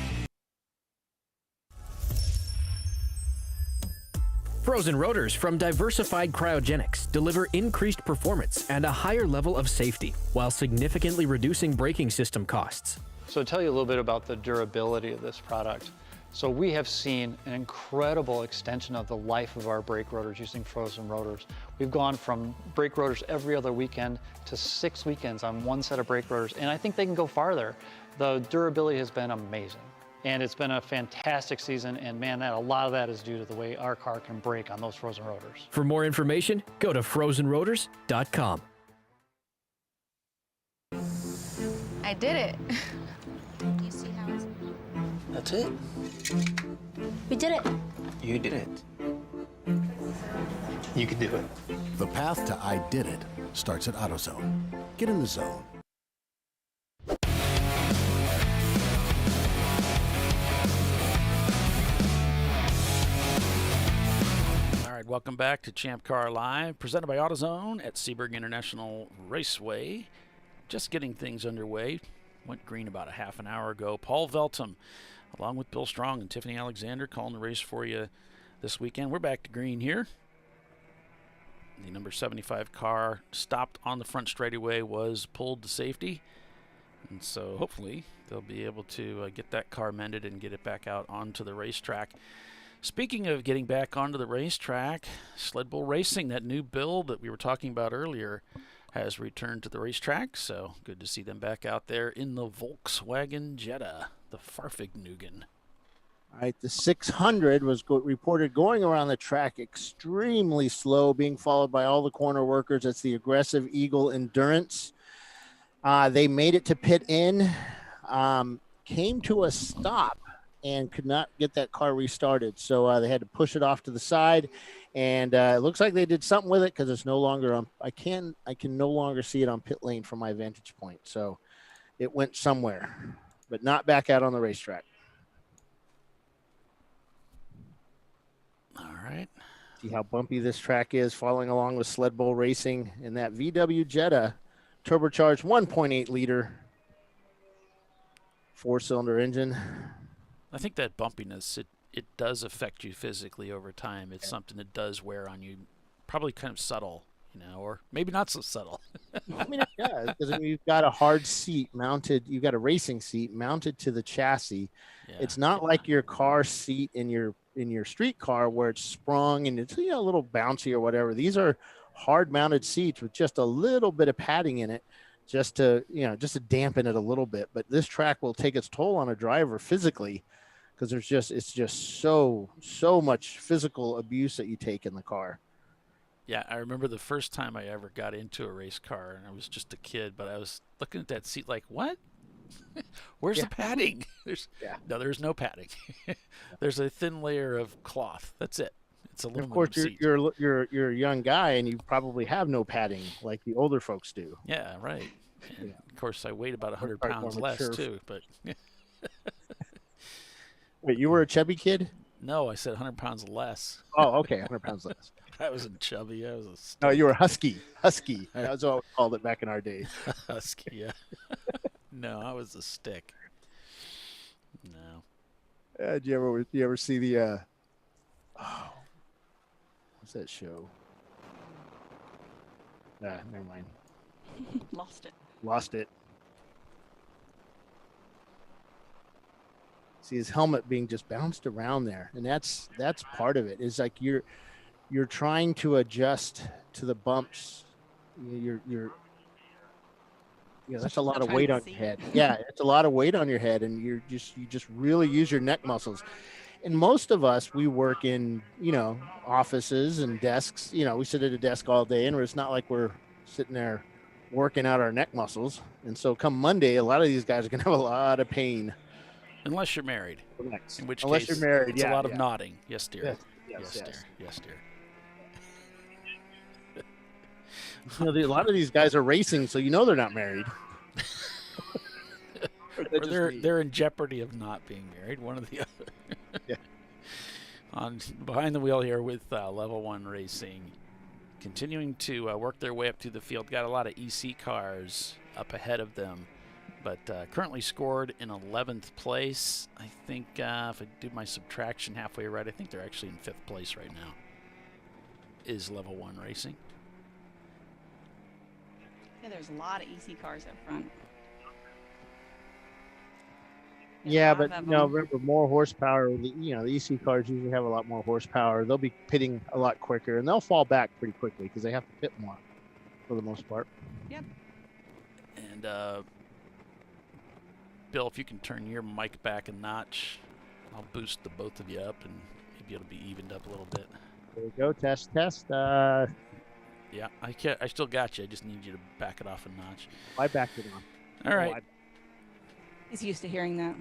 Frozen rotors from Diversified Cryogenics deliver increased performance and a higher level of safety, while significantly reducing braking system costs. So to tell you a little bit about the durability of this product. So we have seen an incredible extension of the life of our brake rotors using frozen rotors. We've gone from brake rotors every other weekend to 6 weekends on one set of brake rotors, and I think they can go farther. The durability has been amazing. And it's been a fantastic season, and man, a lot of that is due to the way our car can brake on those frozen rotors. For more information, go to frozenrotors.com. I did it. You see how it's... That's it. We did it. You did it. You can do it. The path to I did it starts at AutoZone. Get in the zone. Welcome back to ChampCar.Live, presented by AutoZone at Sebring International Raceway. Just getting things underway. Went green about a half an hour ago. Paul Veltum, along with Bill Strong and Tiffany Alexander, calling the race for you this weekend. We're back to green here. The number 75 car stopped on the front straightaway, was pulled to safety. And so hopefully they'll be able to get that car mended and get it back out onto the racetrack. Speaking of getting back onto the racetrack, Sled Bull Racing, that new build that we were talking about earlier, has returned to the racetrack. So good to see them back out there in the Volkswagen Jetta, the Fahrvergnügen. All right, the 600 was reported going around the track extremely slow, being followed by all the corner workers. That's the aggressive Eagle Endurance. They made it to pit in, came to a stop, and could not get that car restarted. So they had to push it off to the side, and it looks like they did something with it because it's no longer on. I can no longer see it on pit lane from my vantage point. So it went somewhere, but not back out on the racetrack. right. See how bumpy this track is, following along with Sled Bowl Racing in that VW Jetta turbocharged 1.8 liter 4-cylinder engine. I think that bumpiness, it does affect you physically over time. It's something that does wear on you, probably kind of subtle, or maybe not so subtle. I mean, it does, because you've got a hard seat mounted. You've got a racing seat mounted to the chassis. It's not like your car seat in your street car where it's sprung and it's a little bouncy or whatever. These are hard mounted seats with just a little bit of padding in it, just to dampen it a little bit. But this track will take its toll on a driver physically, because it's just so much physical abuse that you take in the car. Yeah, I remember the first time I ever got into a race car, and I was just a kid, but I was looking at that seat like, what? Where's the padding? No, there's no padding. There's a thin layer of cloth. That's it. It's a Of course, you're a young guy, and you probably have no padding like the older folks do. Yeah, right. And of course, I weighed about 100 pounds less too. But wait, you were a chubby kid? No, I said 100 pounds less. Oh, okay, 100 pounds less. I wasn't chubby. I was a stick. No, you were husky. Husky. That's what we called it back in our days. Husky, yeah. No, I was a stick. No. Did you ever see the what's that show? Never mind. Lost it. See his helmet being just bounced around there, and that's part of it. Is like you're trying to adjust to the bumps. That's a lot of weight on your head. Yeah, it's a lot of weight on your head, and you just really use your neck muscles. And most of us, we work in offices and desks. We sit at a desk all day, and it's not like we're sitting there working out our neck muscles. And so come Monday, a lot of these guys are going to have a lot of pain. Unless you're married. In which Unless case, you're married, it's a lot of nodding. Yes, dear. Yes, dear. Yes, dear. A lot of these guys are racing, so they're not married. Or they're in jeopardy of not being married, one or the other. Yeah. Behind the wheel here with Level 1 Racing, continuing to work their way up through the field. Got a lot of EC cars up ahead of them, but currently scored in 11th place. I think if I do my subtraction halfway right, I think they're actually in 5th place right now. Is Level 1 Racing. Yeah, there's a lot of EC cars up front. Yeah, but remember, more horsepower. The EC cars usually have a lot more horsepower. They'll be pitting a lot quicker, and they'll fall back pretty quickly because they have to pit more, for the most part. Yep. And Bill, if you can turn your mic back a notch, I'll boost the both of you up, and maybe it'll be evened up a little bit. There we go. Test. Yeah, I still got you. I just need you to back it off a notch. I backed it on. All right. He's used to hearing that.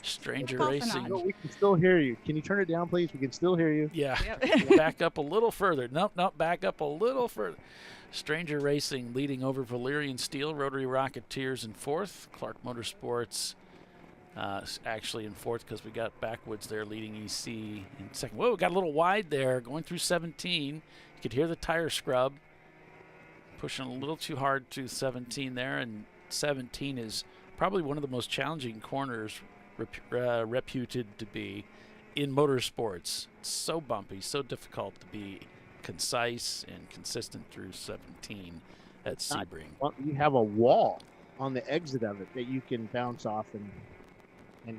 Stranger Racing. No, we can still hear you. Can you turn it down, please? We can still hear you. Yeah. Back up a little further. Nope. Back up a little further. Stranger Racing leading over Valerian Steel, Rotary Rocketeers in 4th. Clark Motorsports actually in 4th because we got Backwoods there leading EC in 2nd. Whoa, got a little wide there going through 17. You could hear the tire scrub. Pushing a little too hard to 17 there, and 17 is probably one of the most challenging corners reputed to be in motorsports. It's so bumpy, so difficult to be concise and consistent through 17 at Sebring. Well, you have a wall on the exit of it that you can bounce off and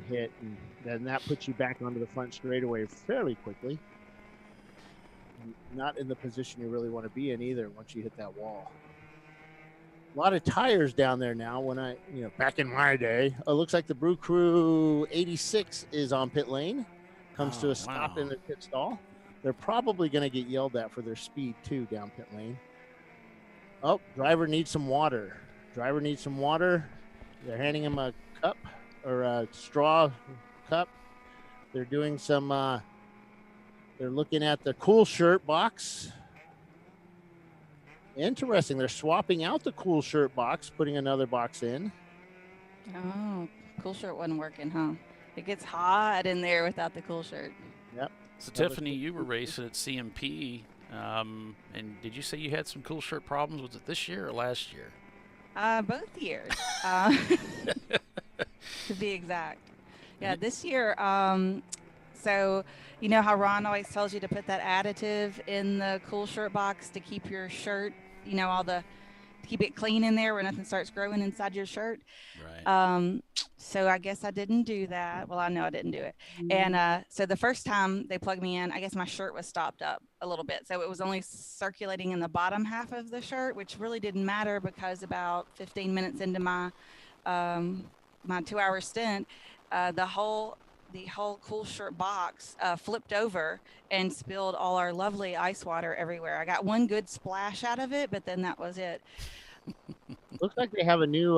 hit, and then that puts you back onto the front straightaway fairly quickly. Not in the position you really want to be in either once you hit that wall. A lot of tires down there now. When back in my day, it looks like the Brew Crew 86 is on pit lane. Comes to a stop in the pit stall. They're probably going to get yelled at for their speed too down pit lane. Oh, driver needs some water. They're handing him a cup or a straw cup. They're doing some. They're looking at the cool shirt box. Interesting. They're swapping out the cool shirt box, putting another box in. Oh, cool shirt wasn't working, huh? It gets hot in there without the cool shirt. Yep. So Tiffany, you were racing at CMP, and did you say you had some cool shirt problems? Was it this year or last year? Both years, to be exact. Yeah, this year. So you know how Ron always tells you to put that additive in the cool shirt box to keep your shirt, you know, to keep it clean in there where nothing starts growing inside your shirt. Right. So I guess I didn't do that. Well, I know I didn't do it. And so the first time they plugged me in, I guess my shirt was stopped up a little bit. So it was only circulating in the bottom half of the shirt, which really didn't matter because about 15 minutes into my 2-hour stint, the whole cool shirt box flipped over and spilled all our lovely ice water everywhere. I got one good splash out of it, but then that was it. Looks like they have a new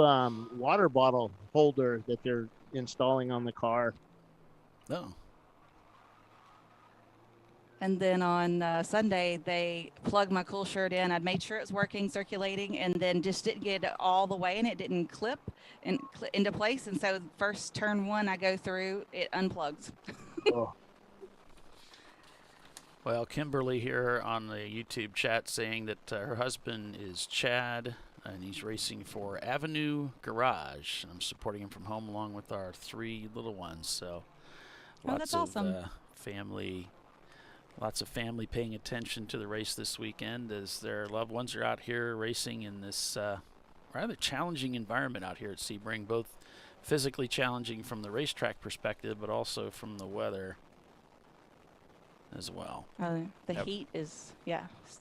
water bottle holder that they're installing on the car. Oh. And then on Sunday, they plugged my cool shirt in. I'd made sure it was working, circulating, and then just didn't get it all the way, and it didn't clip into place. And so first turn one I go through, it unplugs. Oh. Well, Kimberly here on the YouTube chat saying that her husband is Chad, and he's racing for Avenue Garage. And I'm supporting him from home along with our 3 little ones. So that's awesome. Lots of family paying attention to the race this weekend as their loved ones are out here racing in this rather challenging environment out here at Sebring, both physically challenging from the racetrack perspective, but also from the weather as well. The heat is,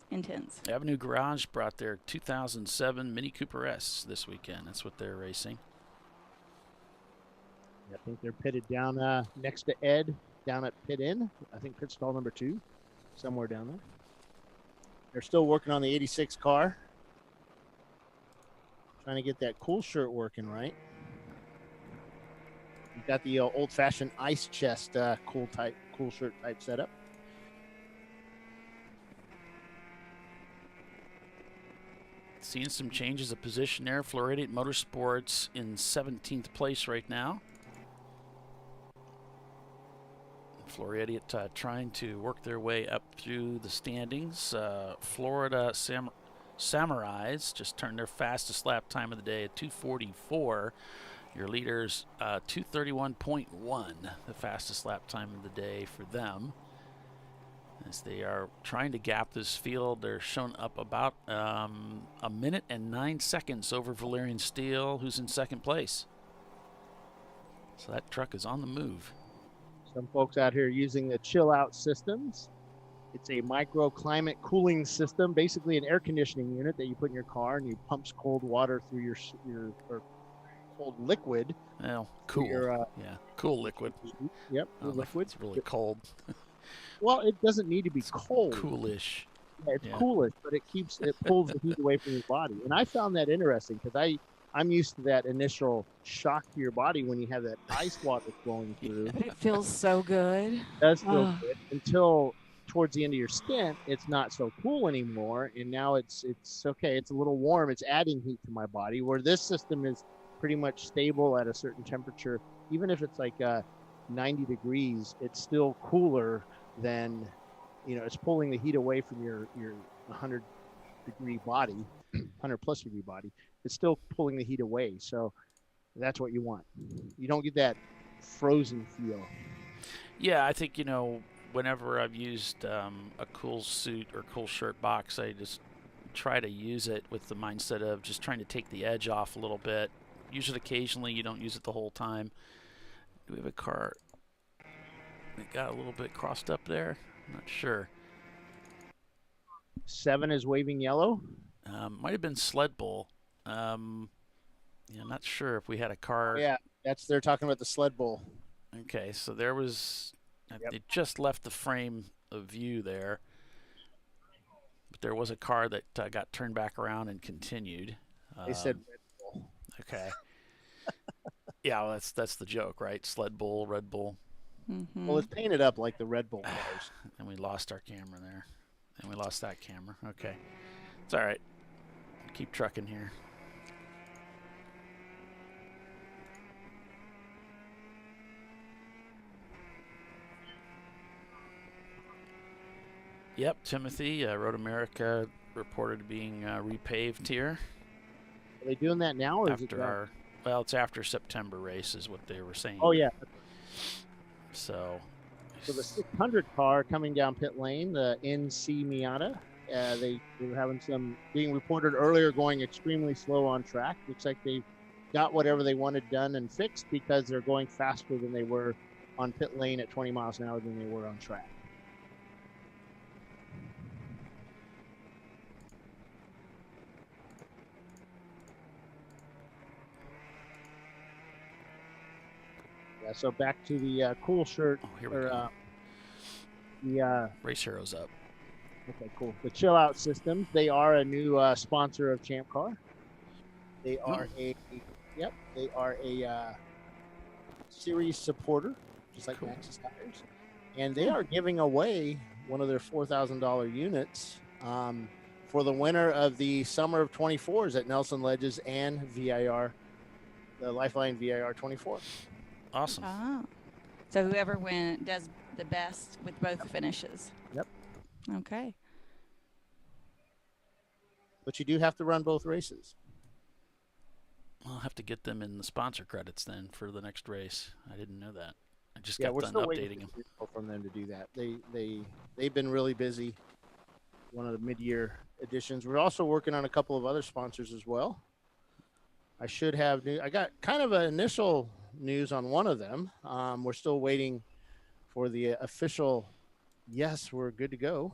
intense. Avenue Garage brought their 2007 Mini Cooper S this weekend. That's what they're racing. I think they're pitted down next to Ed, down at pit in. I think pit stall number 2, somewhere down there. They're still working on the 86 car. Trying to get that cool shirt working right. You've got the old-fashioned ice chest cool shirt type setup. Seeing some changes of position there. Floridian Motorsports in 17th place right now. Floridian trying to work their way up through the standings. Florida Samurais just turned their fastest lap time of the day at 2:44. Your leaders 2:31.1, the fastest lap time of the day for them. As they are trying to gap this field, they're shown up about 1 minute and 9 seconds over Valerian Steele, who's in second place. So that truck is on the move. Some folks out here using the chill out systems. It's a microclimate cooling system, basically an air conditioning unit that you put in your car, and you pumps cold water through your or cold liquid. Well, cool. Cool liquid. Yep, liquid. It's really cold. Well, it doesn't need to be cold. Coolish. Yeah, it's coolish, but it pulls the heat away from your body. And I found that interesting because I'm used to that initial shock to your body when you have that ice water flowing through. It feels so good. It does feel good until towards the end of your stint, it's not so cool anymore. And now it's okay. It's a little warm. It's adding heat to my body, where this system is pretty much stable at a certain temperature. Even if it's like 90 degrees, it's still cooler than, it's pulling the heat away from your 100 degree body, 100 plus degree body. It's still pulling the heat away. So that's what you want. You don't get that frozen feel. Yeah, I think, whenever I've used a cool suit or cool shirt box, I just try to use it with the mindset of just trying to take the edge off a little bit. Use it occasionally. You don't use it the whole time. Do we have a car that got a little bit crossed up there? I'm not sure. 7 is waving yellow. Might have been Sled Bull. I'm not sure if we had a car. Yeah, they're talking about the Sled Bull. Okay, so there was. It just left the frame of view there, but there was a car that got turned back around and continued. They said Red Bull. Okay. Yeah, well, that's the joke, right? Sled Bull, Red Bull. Mm-hmm. Well, it's painted up like the Red Bull cars. And we lost our camera there. And we lost that camera. Okay. It's all right. Keep trucking here. Yep, Timothy, Road America reported being repaved here. Are they doing that now, or is it After done? our, well, it's after September race is what they were saying. Oh, yeah. So the 600 car coming down pit lane, the NC Miata, they were having some being reported earlier going extremely slow on track. Looks like they got whatever they wanted done and fixed because they're going faster than they were on pit lane at 20 miles an hour than they were on track. Yeah, so back to the cool shirt. Oh, here we go. The Race Heroes up. Okay, cool. The Chill Out Systems. They are a new sponsor of Champ Car. They are they are a series supporter, just like Max's Tires, and they are giving away one of their $4,000 units for the winner of the Summer of 24s at Nelson Ledges and VIR, the Lifeline VIR 24. Awesome. Oh. So whoever does the best with both finishes. Yep. Okay. But you do have to run both races. I'll have to get them in the sponsor credits then for the next race. I didn't know that. I just Yeah, got we're done still updating waiting them. from them to do that. They've been really busy. One of the mid-year editions. We're also working on a couple of other sponsors as well. I should have new. I got kind of an initial news on one of them. We're still waiting for the official. Yes, we're good to go.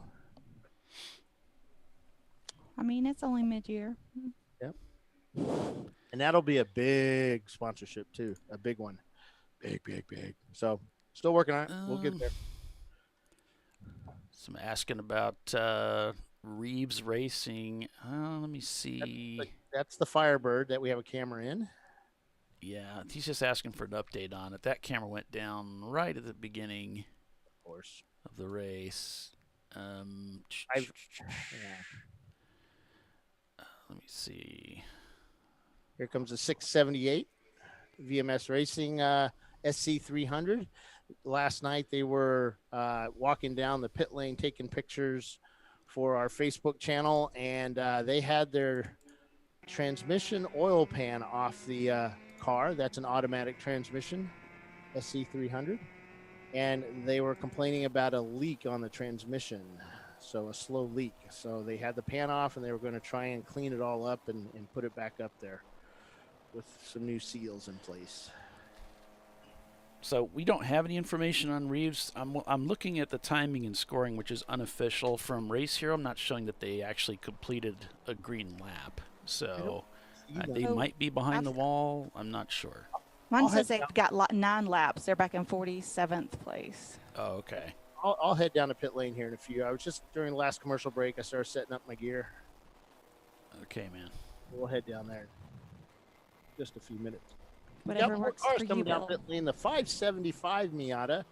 I mean, it's only mid-year. Yep. And that'll be a big sponsorship too. A big one. Big. So still working on it. We'll get there. So I'm asking about Reeves Racing. Let me see. That's the Firebird that we have a camera in. Yeah, he's just asking for an update on it. That camera went down right at the beginning, of course, of the race. Let me see. Here comes the 678 VMS Racing SC300. Last night they were walking down the pit lane taking pictures for our Facebook channel, and they had their transmission oil pan off the car. That's an automatic transmission, SC300. And they were complaining about a leak on the transmission, so a slow leak. So they had the pan off, and they were going to try and clean it all up and put it back up there with some new seals in place. So we don't have any information on Reeves. I'm looking at the timing and scoring, which is unofficial from Race Hero. I'm not showing that they actually completed a green lap. So they might be behind the wall. I'm not sure. Mine says they've got 9 laps. They're back in 47th place. Oh, okay. I'll head down to pit lane here in a few. I was just during the last commercial break. I started setting up my gear. Okay, man. We'll head down there. Just a few minutes. Whatever works cars for you, coming down Bill. pit lane. The 575 Miata,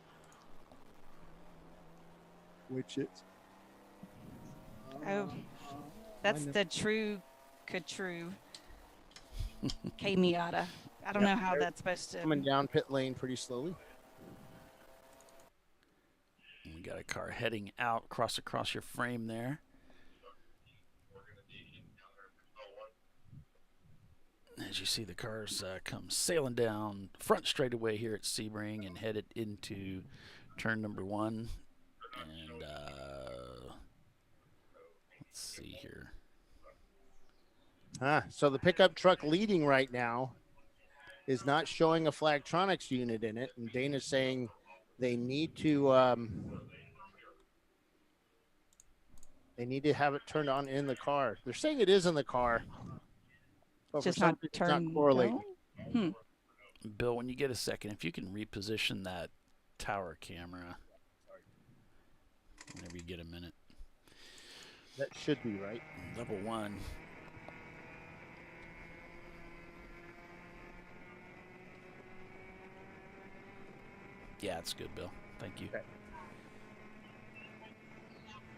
which is That's the true K Miata. I don't know how that's supposed to. Coming down pit lane pretty slowly. We got a car heading out across your frame there. As you see, the cars come sailing down front straightaway here at Sebring and headed into turn number 1. And let's see here. So the pickup truck leading right now is not showing a Flagtronics unit in it, and Dana's saying they need to have it turned on in the car. They're saying it is in the car, but Just for some not reason it's not turned correlating. on? Bill, when you get a second, if you can reposition that tower camera whenever you get a minute. That should be right. Level 1. Yeah, it's good, Bill. Thank you. Okay.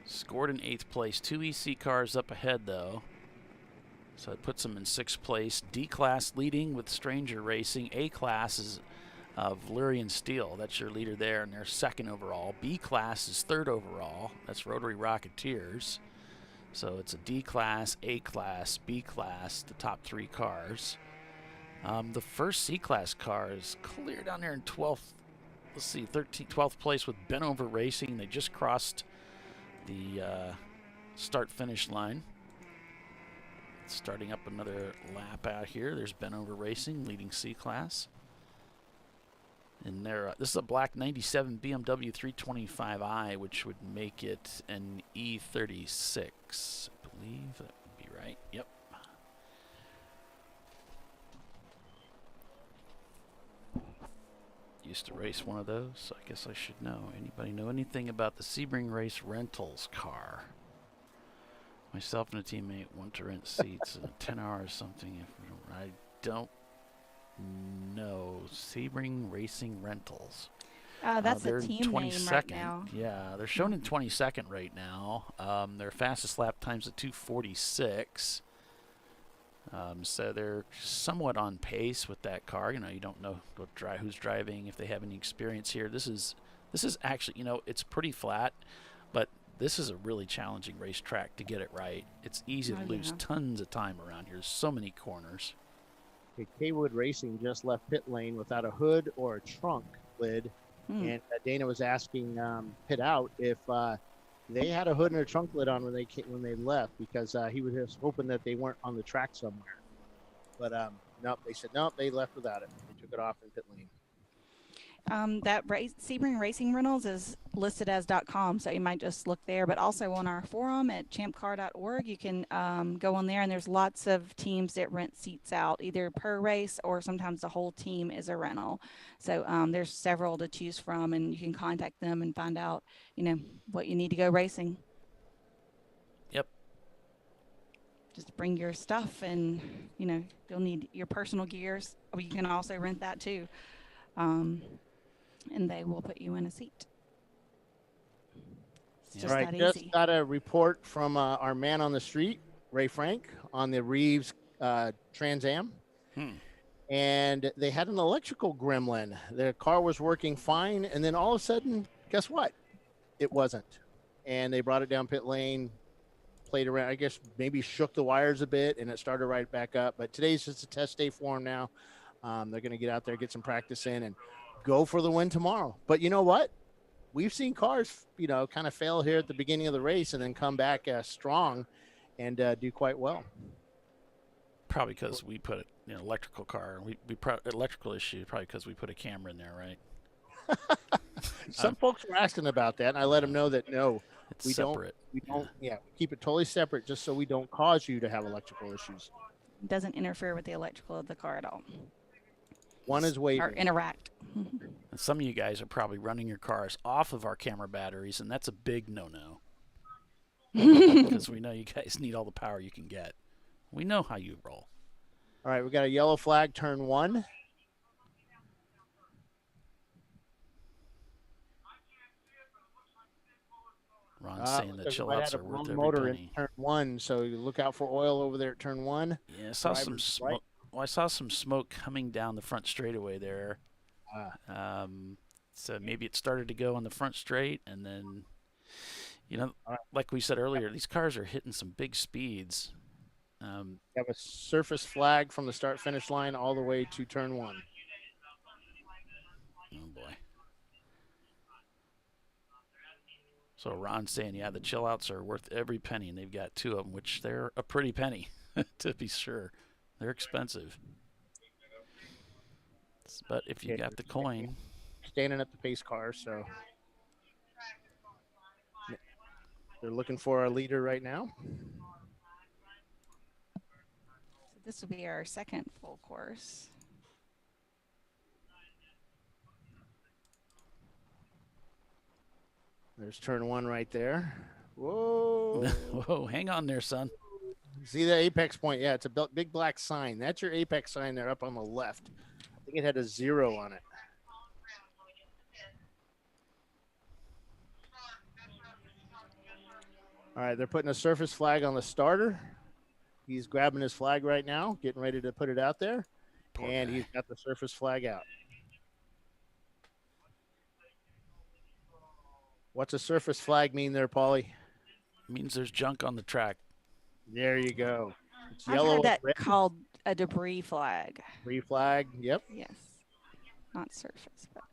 Scored in 8th place. 2 EC cars up ahead, though. So it puts them in 6th place. D-Class leading with Stranger Racing. A-Class is Valyrian Steel, that's your leader there, and they're 2nd overall. B class is 3rd overall. That's Rotary Rocketeers. So it's a D class, A class, B class, the top 3 cars. The first C class car is clear down there in 12th. Let's see, 12th place with Benover Racing. They just crossed the start-finish line. Starting up another lap out here. There's Benover Racing leading C class. And this is a black 97 BMW 325i, which would make it an E36. I believe that would be right. Yep. Used to race one of those, so I guess I should know. Anybody know anything about the Sebring Race Rentals car? Myself and a teammate want to rent seats in 10 hours something. I don't know. Sebring Racing Rentals. That's they're a team in name 22nd. right now. Yeah, they're shown in 22nd right now. Their fastest lap time's at 2:46. So they're somewhat on pace with that car. You know, you don't know who's driving, if they have any experience here. This is actually, you know, it's pretty flat, but this is a really challenging racetrack to get it right. It's easy to lose tons of time around here. There's so many corners. Okay, Kaywood Racing just left pit lane without a hood or a trunk lid. And Dana was asking Pit Out if they had a hood and a trunk lid on when they left, because he was just hoping that they weren't on the track somewhere. But nope, they said nope, they left without it. They took it off in pit lane. Sebring Racing Rentals is listed as .com, so you might just look there. But also on our forum at ChampCar.Org, you can go on there, and there's lots of teams that rent seats out, either per race or sometimes the whole team is a rental. So there's several to choose from, and you can contact them and find out, you know, what you need to go racing. Yep. Just bring your stuff, and you know you'll need your personal gears. You can also rent that too. And they will put you in a seat. It's just that just easy. got a report from our man on the street, Ray Frank, on the Reeves Trans Am. And they had an electrical gremlin. Their car was working fine, and then all of a sudden, guess what? It wasn't. And they brought it down pit lane, played around, I guess maybe shook the wires a bit, and it started right back up. But today's just a test day for them now. They're going to get out there, get some practice in, and go for the win tomorrow. But you know what? We've seen cars, you know, kind of fail here at the beginning of the race and then come back strong and do quite well. Probably because we put it, you know, electrical car. Electrical issue, probably because we put a camera in there, right? Some folks were asking about that, and I let them know that no, it's separate. We don't keep it totally separate, just so we don't cause you to have electrical issues. It doesn't interfere with the electrical of the car at all. One is waving. Or interact. And some of you guys are probably running your cars off of our camera batteries, and that's a big no-no. Because we know you guys need all the power you can get. We know how you roll. All right, we got a yellow flag, turn 1. Ron's saying the chill outs are worth every motor penny. in turn 1, so you look out for oil over there at turn 1. Yeah, I saw some smoke. Well, I saw some smoke coming down the front straightaway there. So maybe it started to go on the front straight, and then, you know, like we said earlier, these cars are hitting some big speeds. You have a surface flag from the start-finish line all the way to turn 1. Oh, boy. So Ron's saying, yeah, the chill outs are worth every penny, and they've got 2 of them, which they're a pretty penny, to be sure. They're expensive. But if you got the coin. Standing at the pace car, so they're looking for our leader right now. So this will be our second full course. There's turn 1 right there. Whoa. Whoa, hang on there, son. See the apex point? Yeah, it's a big black sign. That's your apex sign there up on the left. I think it had a 0 on it. All right, they're putting a surface flag on the starter. He's grabbing his flag right now, getting ready to put it out there. He's got the surface flag out. What's a surface flag mean there, Paulie? Means there's junk on the track. There you go. It's I've yellow had and that red. called a debris flag. Debris flag. Yep. Yes. Not surface, but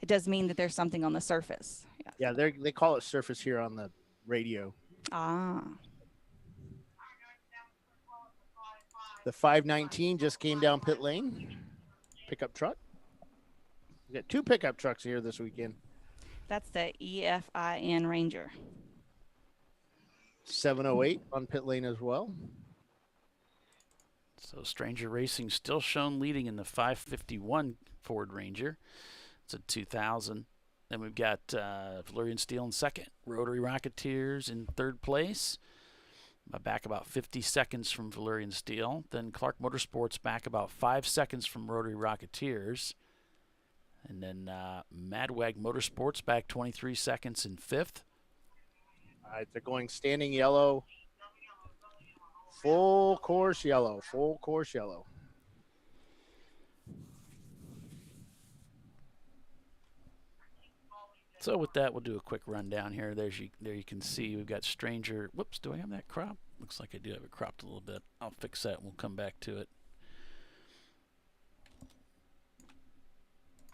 it does mean that there's something on the surface. Yeah, they call it surface here on the radio. Ah. The 519 just came down pit lane. Pickup truck. We got 2 pickup trucks here this weekend. That's the EFIN Ranger. 708 on pit lane as well. So Stranger Racing still shown leading in the 551 Ford Ranger. It's a 2000. Then we've got Valerian Steel in second. Rotary Rocketeers in third place. Back about 50 seconds from Valerian Steel. Then Clark Motorsports back about 5 seconds from Rotary Rocketeers. And then Madwag Motorsports back 23 seconds in fifth. All right, they're going standing yellow. Full course yellow. Full course yellow. So with that, we'll do a quick rundown here. There you can see we've got Stranger. Whoops, do I have that crop? Looks like I do have it cropped a little bit. I'll fix that and we'll come back to it.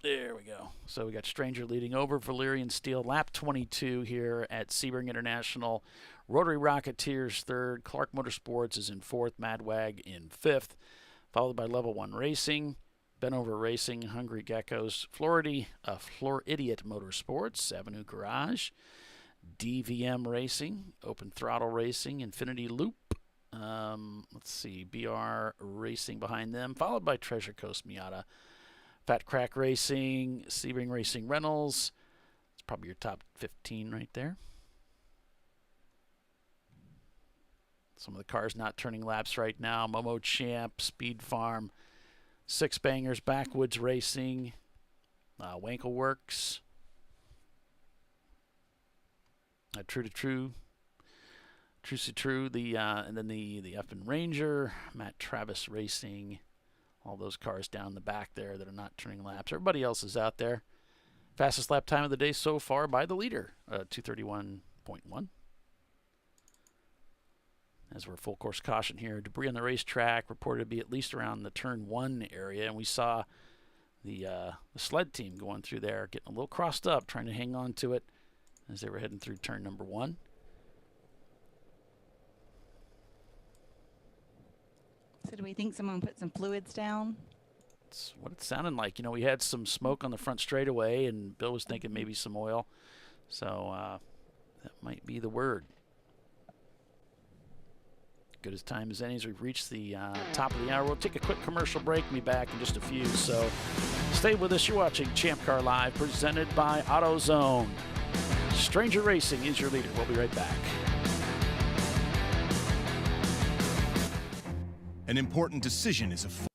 There we go. So we got Stranger leading over Valerian Steel, lap 22 here at Sebring International. Rotary Rocketeers third. Clark Motorsports is in fourth. Madwag in fifth. Followed by Level 1 Racing. Benover Racing, Hungry Geckos, Floridiot Motorsports, Avenue Garage, DVM Racing, Open Throttle Racing, Infinity Loop. Let's see, BR Racing behind them, followed by Treasure Coast Miata, Fat Crack Racing, Sebring Racing Reynolds. It's probably your top 15 right there. Some of the cars not turning laps right now. Momo Champ, Speed Farm, Six Bangers, Backwoods Racing, Wankel Works, True to True, Trucy True, and then the F&N Ranger, Matt Travis Racing, all those cars down the back there that are not turning laps. Everybody else is out there. Fastest lap time of the day so far by the leader, 231.1. As we're full course caution here, debris on the racetrack reported to be at least around the turn 1 area, and we saw the sled team going through there, getting a little crossed up, trying to hang on to it as they were heading through turn number 1. So do we think someone put some fluids down? That's what it sounded like. You know, we had some smoke on the front straightaway, and Bill was thinking maybe some oil. So that might be the word. Good as time as any as we've reached the top of the hour. We'll take a quick commercial break and be back in just a few. So stay with us. You're watching Champ Car Live, presented by AutoZone. Stranger Racing is your leader. We'll be right back. An important decision is afoot.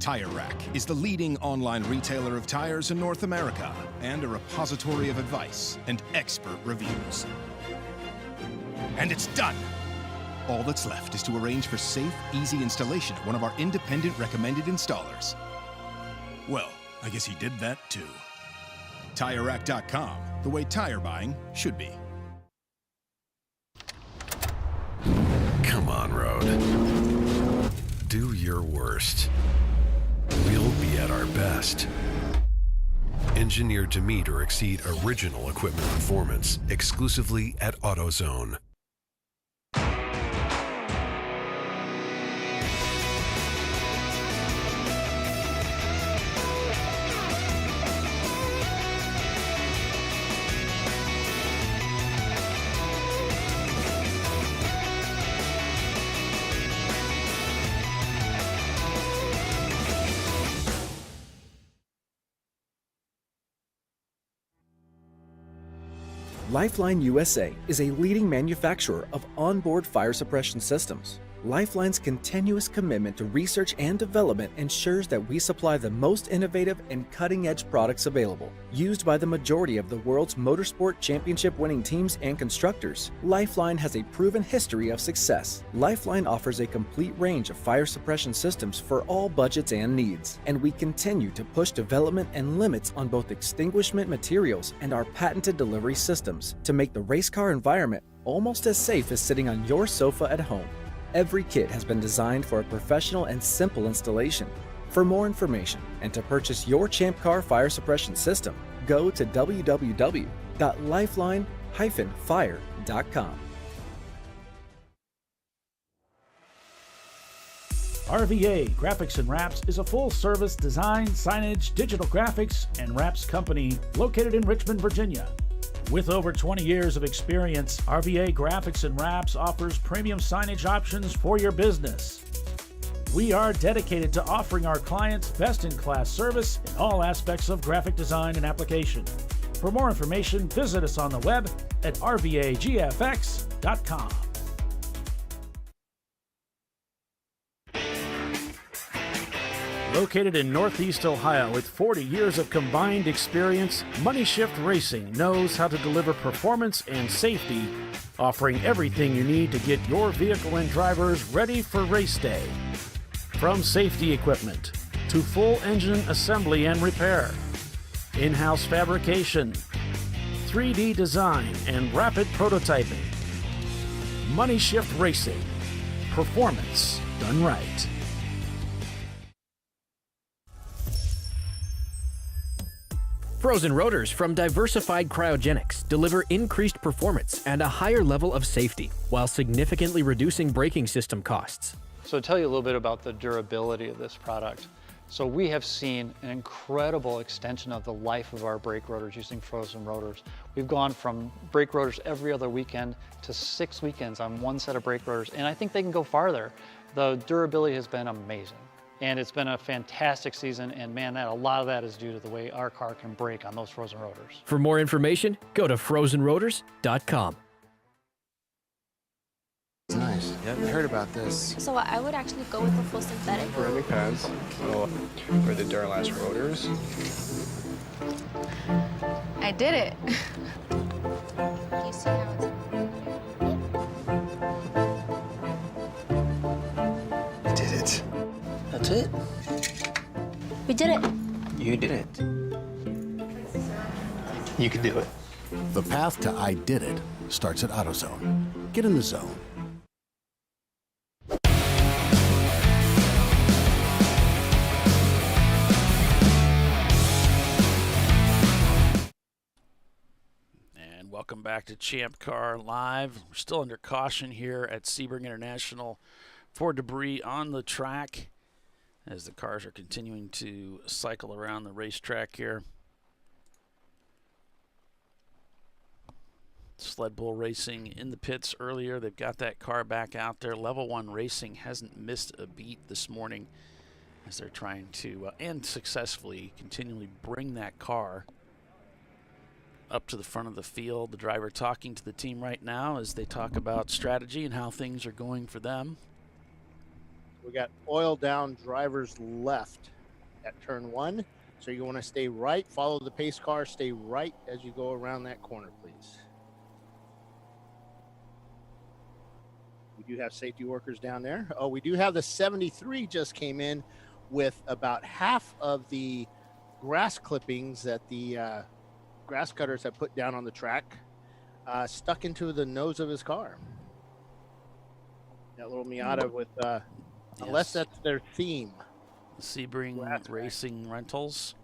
Tire Rack is the leading online retailer of tires in North America and a repository of advice and expert reviews. And it's done! All that's left is to arrange for safe, easy installation at one of our independent recommended installers. Well, I guess he did that too. TireRack.com, the way tire buying should be. Come on, Road. Do your worst. We'll be at our best. Engineered to meet or exceed original equipment performance exclusively at AutoZone. Lifeline USA is a leading manufacturer of onboard fire suppression systems. Lifeline's continuous commitment to research and development ensures that we supply the most innovative and cutting-edge products available. Used by the majority of the world's motorsport championship-winning teams and constructors, Lifeline has a proven history of success. Lifeline offers a complete range of fire suppression systems for all budgets and needs, and we continue to push development and limits on both extinguishment materials and our patented delivery systems to make the race car environment almost as safe as sitting on your sofa at home. Every kit has been designed for a professional and simple installation. For more information and to purchase your ChampCar fire suppression system, go to www.lifeline-fire.com. RVA Graphics and Wraps is a full-service design, signage, digital graphics, and wraps company located in Richmond, Virginia. With over 20 years of experience, RVA Graphics and Wraps offers premium signage options for your business. We are dedicated to offering our clients best-in-class service in all aspects of graphic design and application. For more information, visit us on the web at rvagfx.com. Located in Northeast Ohio with 40 years of combined experience, Money Shift Racing knows how to deliver performance and safety, offering everything you need to get your vehicle and drivers ready for race day. From safety equipment to full engine assembly and repair, in-house fabrication, 3D design, and rapid prototyping. Money Shift Racing. Performance done right. Frozen rotors from Diversified Cryogenics deliver increased performance and a higher level of safety while significantly reducing braking system costs. So to tell you a little bit about the durability of this product. So we have seen an incredible extension of the life of our brake rotors using frozen rotors. We've gone from brake rotors every other weekend to 6 weekends on one set of brake rotors, and I think they can go farther. The durability has been amazing. And it's been a fantastic season, and man, a lot of that is due to the way our car can brake on those frozen rotors. For more information, go to frozenrotors.com. Nice. Yeah, I heard about this. So I would actually go with the full synthetic. Ceramic pads for the Duralast rotors. I did it. You see how it's... You did it. That's it. We did it. You did it. You can do it. The path to I did it starts at AutoZone. Get in the zone. And welcome back to ChampCar.Live. We're still under caution here at Sebring International for debris on the track as the cars are continuing to cycle around the racetrack here. Sled Bull Racing in the pits earlier. They've got that car back out there. Level 1 Racing hasn't missed a beat this morning as they're trying to, and successfully, continually bring that car up to the front of the field. The driver talking to the team right now as they talk about strategy and how things are going for them. We got oil down drivers left at turn 1. So you want to stay right, follow the pace car, stay right as you go around that corner, please. We do have safety workers down there. Oh, we do have the 73 just came in with about half of the grass clippings that the grass cutters have put down on the track stuck into the nose of his car. That little Miata with... unless that's their theme. Sebring Racing Rentals.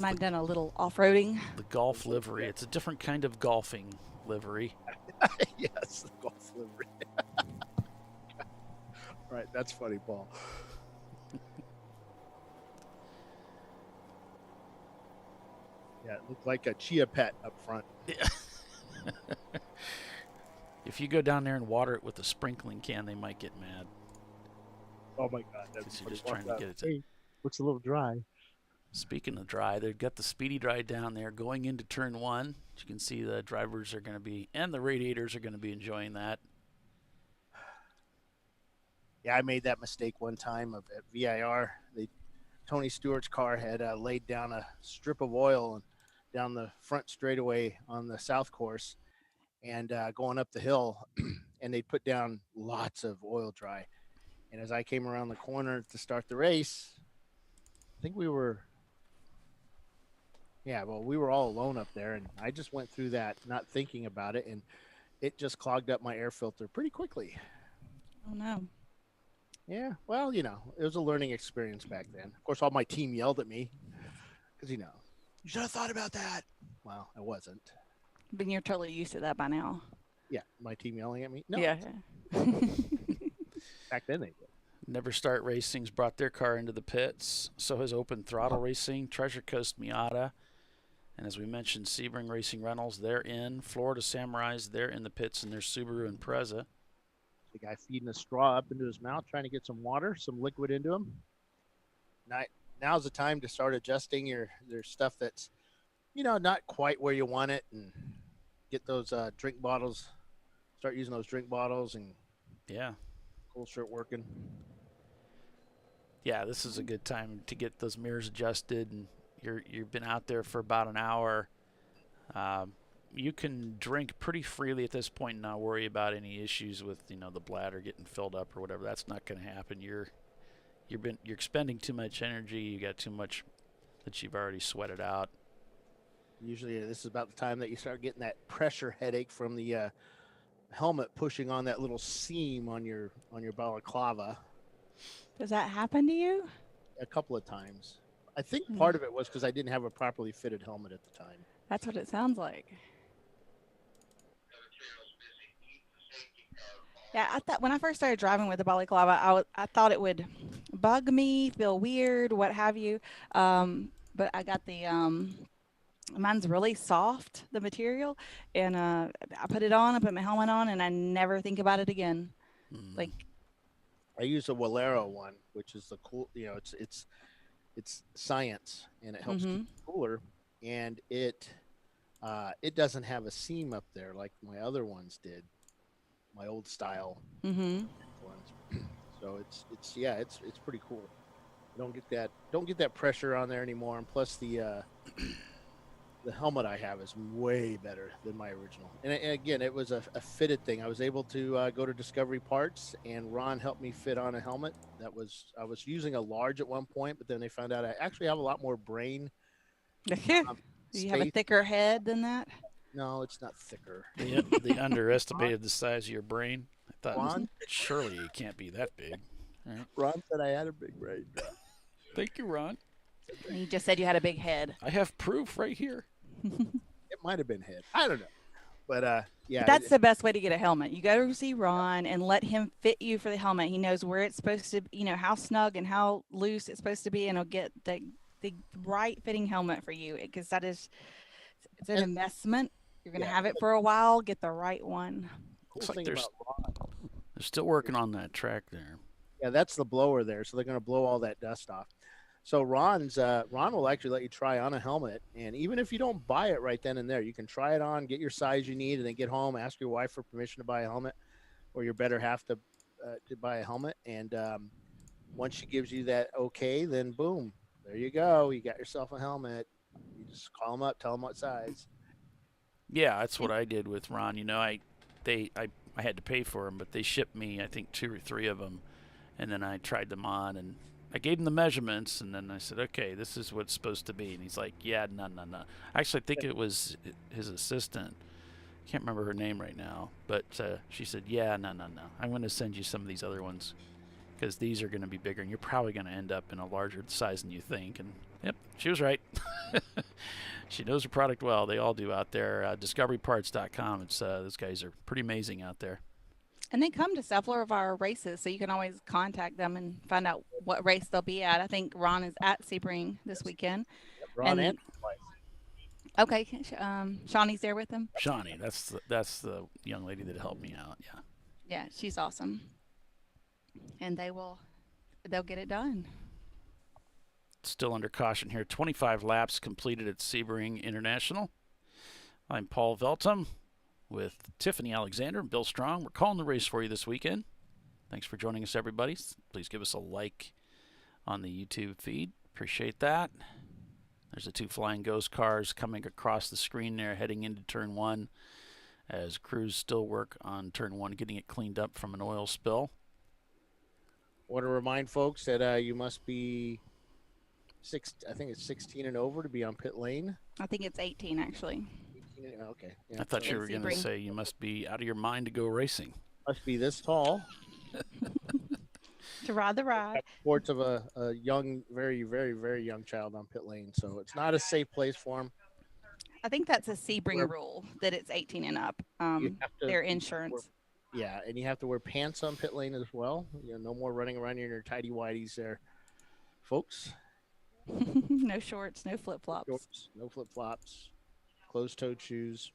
Might have done a little off-roading. The golf livery. It's a different kind of golfing livery. Yes, the golf livery. Right, that's funny, Paul. Yeah, it looked like a chia pet up front. Yeah. If you go down there and water it with a sprinkling can, they might get mad. Oh my God, that's you're just trying to get it to. Hey, looks a little dry. Speaking of dry, they've got the speedy dry down there going into turn 1. As you can see, the drivers are going to be, and the radiators are going to be enjoying that. Yeah, I made that mistake one time at VIR. Tony Stewart's car had laid down a strip of oil and down the front straightaway on the south course and going up the hill, and they put down lots of oil dry. And as I came around the corner to start the race, I think we were all alone up there, and I just went through that not thinking about it, and it just clogged up my air filter pretty quickly. Oh, no. Yeah, well, it was a learning experience back then. Of course, all my team yelled at me because, you should have thought about that. Well, I wasn't. But you're totally used to that by now. Yeah, my team yelling at me? No. Yeah. Back then they did. Never Start Racing's brought their car into the pits. So has Open Throttle Racing, Treasure Coast Miata, and as we mentioned, Sebring Racing Rentals, they're in. Florida Samurais, they're in the pits in their Subaru Impreza. The guy feeding a straw up into his mouth, trying to get some water, some liquid into him. Now's the time to start adjusting your stuff that's, not quite where you want it, and get those drink bottles. Start using those drink bottles and cool shirt working. Yeah, this is a good time to get those mirrors adjusted, and you've been out there for about an hour. You can drink pretty freely at this point and not worry about any issues with the bladder getting filled up or whatever. That's not going to happen. You're expending too much energy. You got too much that you've already sweated out. Usually this is about the time that you start getting that pressure headache from the helmet pushing on that little seam on your balaclava. Does that happen to you? A couple of times. I think part of it was because I didn't have a properly fitted helmet at the time. That's what it sounds like. Yeah, I thought when I first started driving with the balaclava, I thought it would bug me, feel weird, what have you. But I got mine's really soft, the material, and I put it on, I put my helmet on, and I never think about it again. Like, I use a Walero one, which is the cool, it's science, and it helps keep it cooler, and it doesn't have a seam up there like my other ones did, my old style ones. So it's pretty cool. Don't get that pressure on there anymore, and plus the helmet I have is way better than my original. And again, it was a fitted thing. I was able to go to Discovery Parts, and Ron helped me fit on a helmet. I was using a large at one point, but then they found out I actually have a lot more brain. You have a thicker head than that? No, it's not thicker. They underestimated the size of your brain. I thought, Ron? Surely it can't be that big. Right. Ron said I had a big brain. Thank you, Ron. You just said you had a big head. I have proof right here. It might have been head. I don't know. But yeah. But that's the best way to get a helmet. You go to see Ron and let him fit you for the helmet. He knows where it's supposed to, how snug and how loose it's supposed to be, and he'll get the right fitting helmet for you, because it's an investment. You're going to have it for a while. Get the right one. Cool thing about Ron. They're still working on that track there. Yeah, that's the blower there. So they're going to blow all that dust off. So Ron will actually let you try on a helmet, and even if you don't buy it right then and there, you can try it on, get your size you need, and then get home, ask your wife for permission to buy a helmet, or your better half to buy a helmet. And once she gives you that okay, then boom, there you go. You got yourself a helmet. You just call them up, tell them what size. Yeah, that's what I did with Ron. I had to pay for them, but they shipped me, I think, 2 or 3 of them, and then I tried them on, and I gave him the measurements, and then I said, okay, this is what it's supposed to be. And he's like, yeah, no. Actually, I think it was his assistant. I can't remember her name right now, but she said, yeah, no. I'm going to send you some of these other ones, because these are going to be bigger, and you're probably going to end up in a larger size than you think. And yep, she was right. She knows her product well. They all do out there. DiscoveryParts.com. Those guys are pretty amazing out there. And they come to several of our races, so you can always contact them and find out what race they'll be at. I think Ron is at Sebring this weekend. Ron and okay, Shawnee's there with him. Shawnee, that's the young lady that helped me out. Yeah. Yeah, she's awesome. And they'll get it done. Still under caution here. 25 laps completed at Sebring International. I'm Paul Veltum with Tiffany Alexander and Bill Strong. We're calling the race for you this weekend. Thanks for joining us, everybody. Please give us a like on the YouTube feed. Appreciate that. There's the two Flying Ghost cars coming across the screen there, heading into turn 1 as crews still work on turn 1, getting it cleaned up from an oil spill. Want to remind folks that you must be I think it's 16 and over to be on pit lane. I think it's 18 actually. 18, okay. Yeah, I thought so you were going to say you must be out of your mind to go racing. must be this tall. To ride the ride. Reports of a young, very, very, very young child on pit lane, so it's not a safe place for him. I think that's a Sebring rule that it's 18 and up. Their insurance. Yeah, and you have to wear pants on pit lane as well. You know, no more running around in your tidy whities there, folks. No shorts, no flip flops. No flip flops. Closed-toed shoes.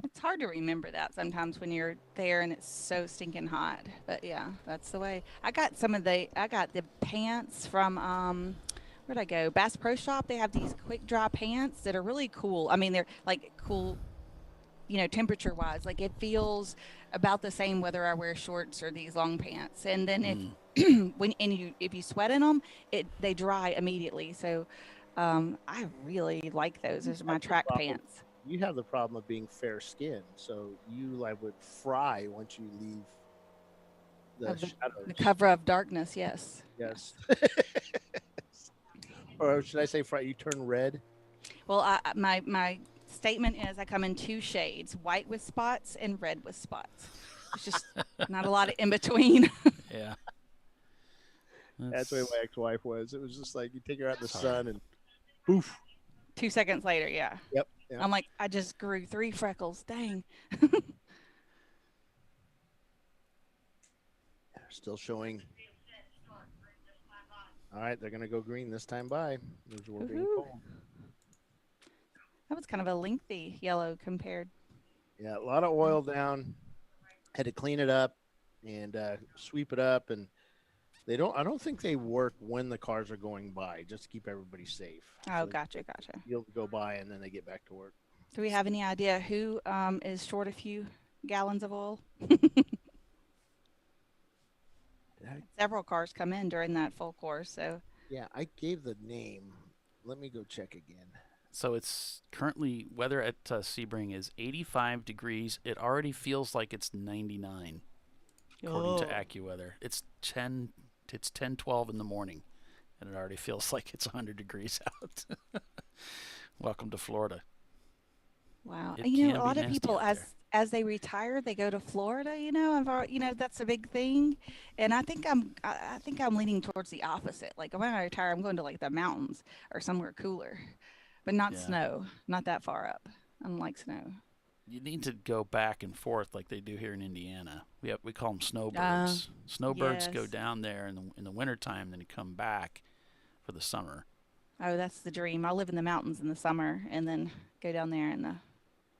It's hard to remember that sometimes when you're there and it's so stinking hot. But yeah, that's the way. I got the pants from where'd I go? Bass Pro Shop. They have these quick dry pants that are really cool. I mean, they're like cool, you know, temperature wise. Like it feels about the same whether I wear shorts or these long pants. And then if you sweat in them, they dry immediately. So I really like those. Those are my track pants. You have the problem of being fair-skinned, so you would fry once you leave the shadows. The cover of darkness, yes. Yes. Or should I say fry? You turn red. Well, my statement is I come in 2 shades: white with spots and red with spots. It's just not a lot of in between. Yeah. That's the way my ex-wife was. It was just like you take her out in the sun and poof. 2 seconds later, yeah. Yep. I'm like, I just grew 3 freckles. Dang. Still showing. All right, they're going to go green this time by. That was kind of a lengthy yellow compared. Yeah, a lot of oil down. Had to clean it up and sweep it up. And I don't think they work when the cars are going by, just to keep everybody safe. Oh, gotcha. You'll go by and then they get back to work. Do we have any idea who is short a few gallons of oil? Several cars come in during that full course, so. Yeah, I gave the name. Let me go check again. So it's currently weather at Sebring is 85 degrees. It already feels like it's 99, according to AccuWeather. It's 10:12 in the morning, and it already feels like it's 100 degrees out. Welcome to Florida. Wow. You know, a lot of people, as they retire, they go to Florida, you know, that's a big thing. And I think I'm leaning towards the opposite. Like when I retire, I'm going to like the mountains or somewhere cooler, but not snow, not that far up. I don't like snow. You need to go back and forth like they do here in Indiana. We call them snowbirds. Snowbirds go down there in the wintertime, then come back for the summer. Oh, that's the dream. I'll live in the mountains in the summer and then go down there in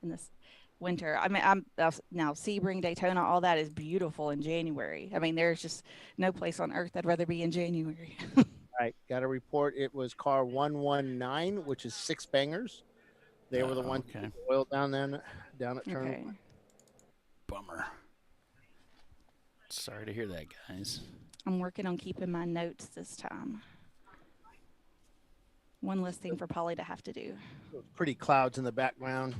this winter. I mean, I'm now Sebring, Daytona, all that is beautiful in January. I mean, there's just no place on earth I'd rather be in January. All right, got a report. It was car 119, which is 6 bangers. They were the ones who put oil down at turn 1. Bummer. Sorry to hear that, guys. I'm working on keeping my notes this time. One less thing for Polly to have to do. Pretty clouds in the background.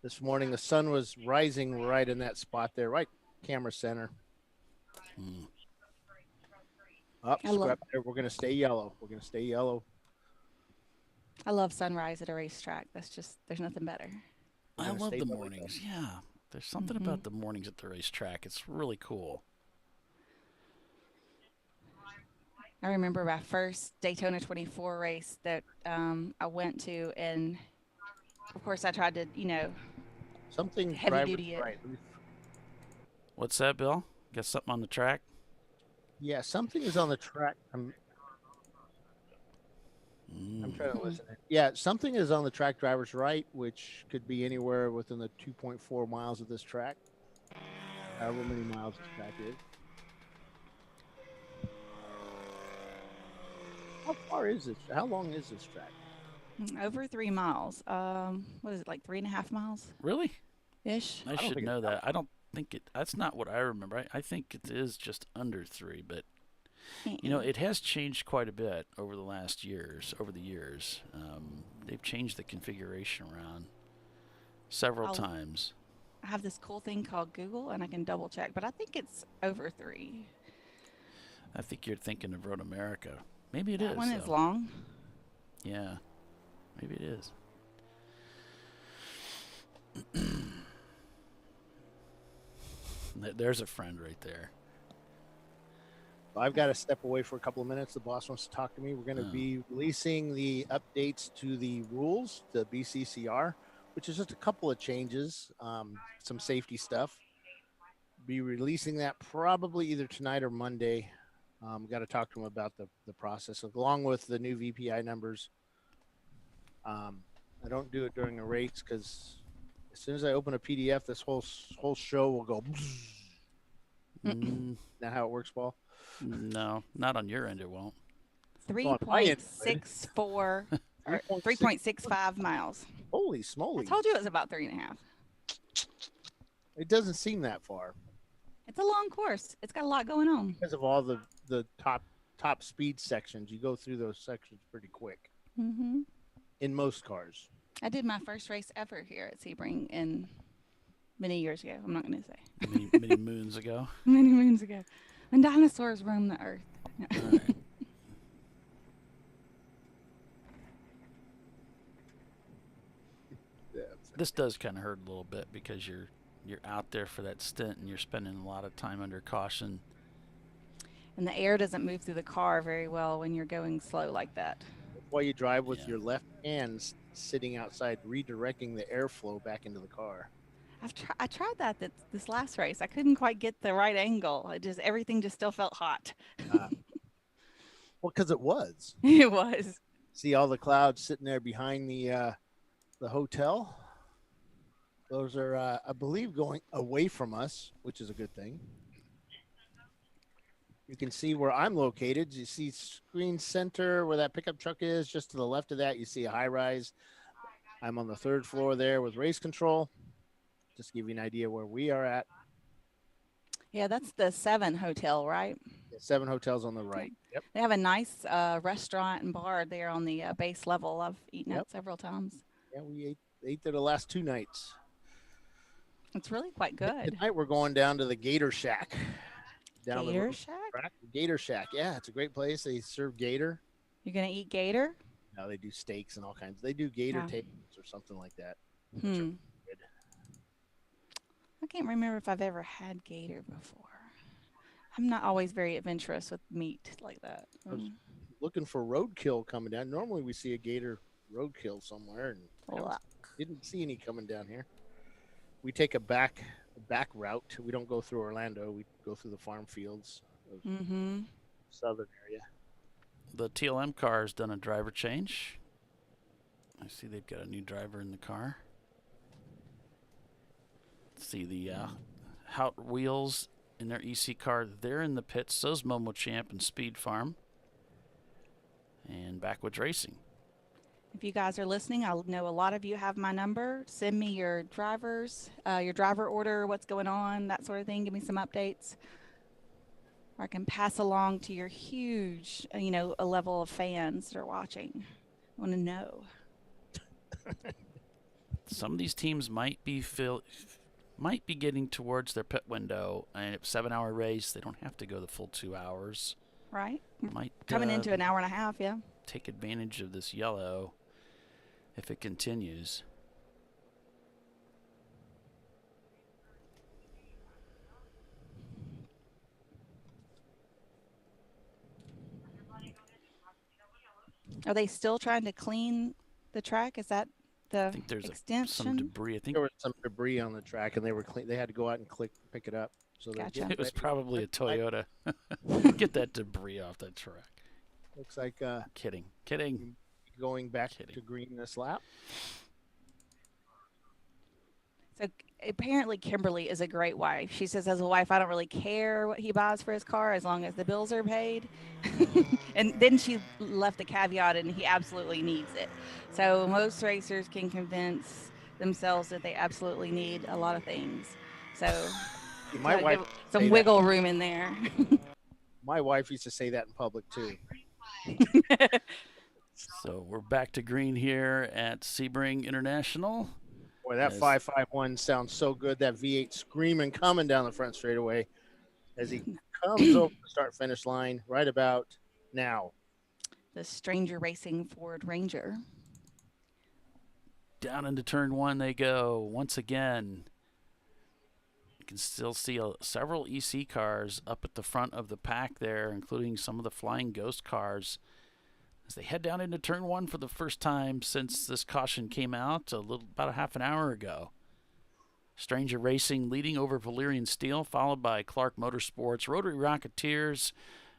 This morning, the sun was rising right in that spot there, right camera center. Up, scrap there. We're going to stay yellow. I love sunrise at a racetrack. There's nothing better. I love the mornings. Yeah. There's something about the mornings at the racetrack. It's really cool. I remember my first Daytona 24 race that I went to, and of course I tried to, something heavy duty it. Right. What's that, Bill? Got something on the track? Yeah, something is on the track. I'm trying to listen. Yeah, something is on the track driver's right, which could be anywhere within the 2.4 miles of this track. However many miles this track is. How far is this? How long is this track? Over 3 miles. What is it, like 3.5 miles? Really? ish. I should know that. I don't think it. That's not what I remember. I think it is just under 3, but you know, it has changed quite a bit over the last years. Over the years, they've changed the configuration around several times. I have this cool thing called Google, and I can double check, but I think it's over 3. I think you're thinking of Road America. Maybe it is. That one is though. long. Yeah, maybe it is. There's a friend right there. I've got to step away for a couple of minutes. The boss wants to talk to me. We're going to be releasing the updates to the rules, the BCCR, which is just a couple of changes, some safety stuff. Be releasing that probably either tonight or Monday. Got to talk to him about the process, along with the new VPI numbers. I don't do it during a race because as soon as I open a PDF, this whole show will go. Isn't that how it works, Paul? No, not on your end. It won't. 3.64 or 3.65 miles. Holy smoly! I told you it was about 3.5. It doesn't seem that far. It's a long course. It's got a lot going on. Because of all the top speed sections, you go through those sections pretty quick. Mm-hmm. In most cars. I did my first race ever here at Sebring in many years ago. I'm not going to say. Many moons ago. Many moons ago. When dinosaurs roamed the earth. All right. This does kind of hurt a little bit because you're out there for that stint and you're spending a lot of time under caution. And the air doesn't move through the car very well when you're going slow like that. That's why you drive with your left hand sitting outside, redirecting the airflow back into the car. I tried that this last race. I couldn't quite get the right angle. Everything just still felt hot. Well, because it was. It was. See all the clouds sitting there behind the hotel. Those are, I believe, going away from us, which is a good thing. You can see where I'm located. You see screen center where that pickup truck is. Just to the left of that, you see a high rise. I'm on the 3rd floor there with race control. Just to give you an idea where we are at. Yeah, that's the 7 hotel, right? Yeah, 7 hotels on the right. Yep. They have a nice restaurant and bar there on the base level. I've eaten at several times. Yeah, we ate there the last 2 nights. It's really quite good. Tonight we're going down to the Gator Shack. Gator Shack? Gator Shack. Yeah, it's a great place. They serve gator. You're going to eat gator? No, they do steaks and all kinds. They do gator tables or something like that. I can't remember if I've ever had gator before. I'm not always very adventurous with meat like that. I was looking for roadkill coming down. Normally we see a gator roadkill somewhere, and didn't see any coming down here. We take a back route. We don't go through Orlando. We go through the farm fields of southern area. The TLM car has done a driver change. I see they've got a new driver in the car. See the Hot Wheels in their EC car. They're in the pits. So's Momo Champ and Speed Farm. And Backwoods Racing. If you guys are listening, I know a lot of you have my number. Send me your driver order, what's going on, that sort of thing. Give me some updates. Or I can pass along to your huge, a level of fans that are watching. I want to know. Some of these teams might be getting towards their pit window, and if 7-hour race, they don't have to go the full 2 hours. Right. Might coming into an hour and a half, yeah. Take advantage of this yellow if it continues. Are they still trying to clean the track? Is that the I think there's extension? some debris. I think there was some debris on the track, and they were clean. They had to go out and pick it up. So gotcha. It was probably a Toyota. Get that debris off that track. Looks like kidding. Going back to green this lap. So apparently Kimberly is a great wife. She says, as a wife, I don't really care what he buys for his car as long as the bills are paid. And then she left the caveat, and he absolutely needs it. So most racers can convince themselves that they absolutely need a lot of things. So My wife give say some that. wiggle room in there. My wife used to say that in public too. So we're back to green here at Sebring International. Boy, that 551 sounds so good. That V8 screaming coming down the front straightaway as he comes over the start finish line right about now. The Stranger Racing Ford Ranger. Down into turn 1 they go once again. You can still see several EC cars up at the front of the pack there, including some of the Flying Ghost cars. As they head down into turn 1 for the first time since this caution came out about a half an hour ago. Stranger Racing leading over Valyrian Steel, followed by Clark Motorsports, Rotary Rocketeers,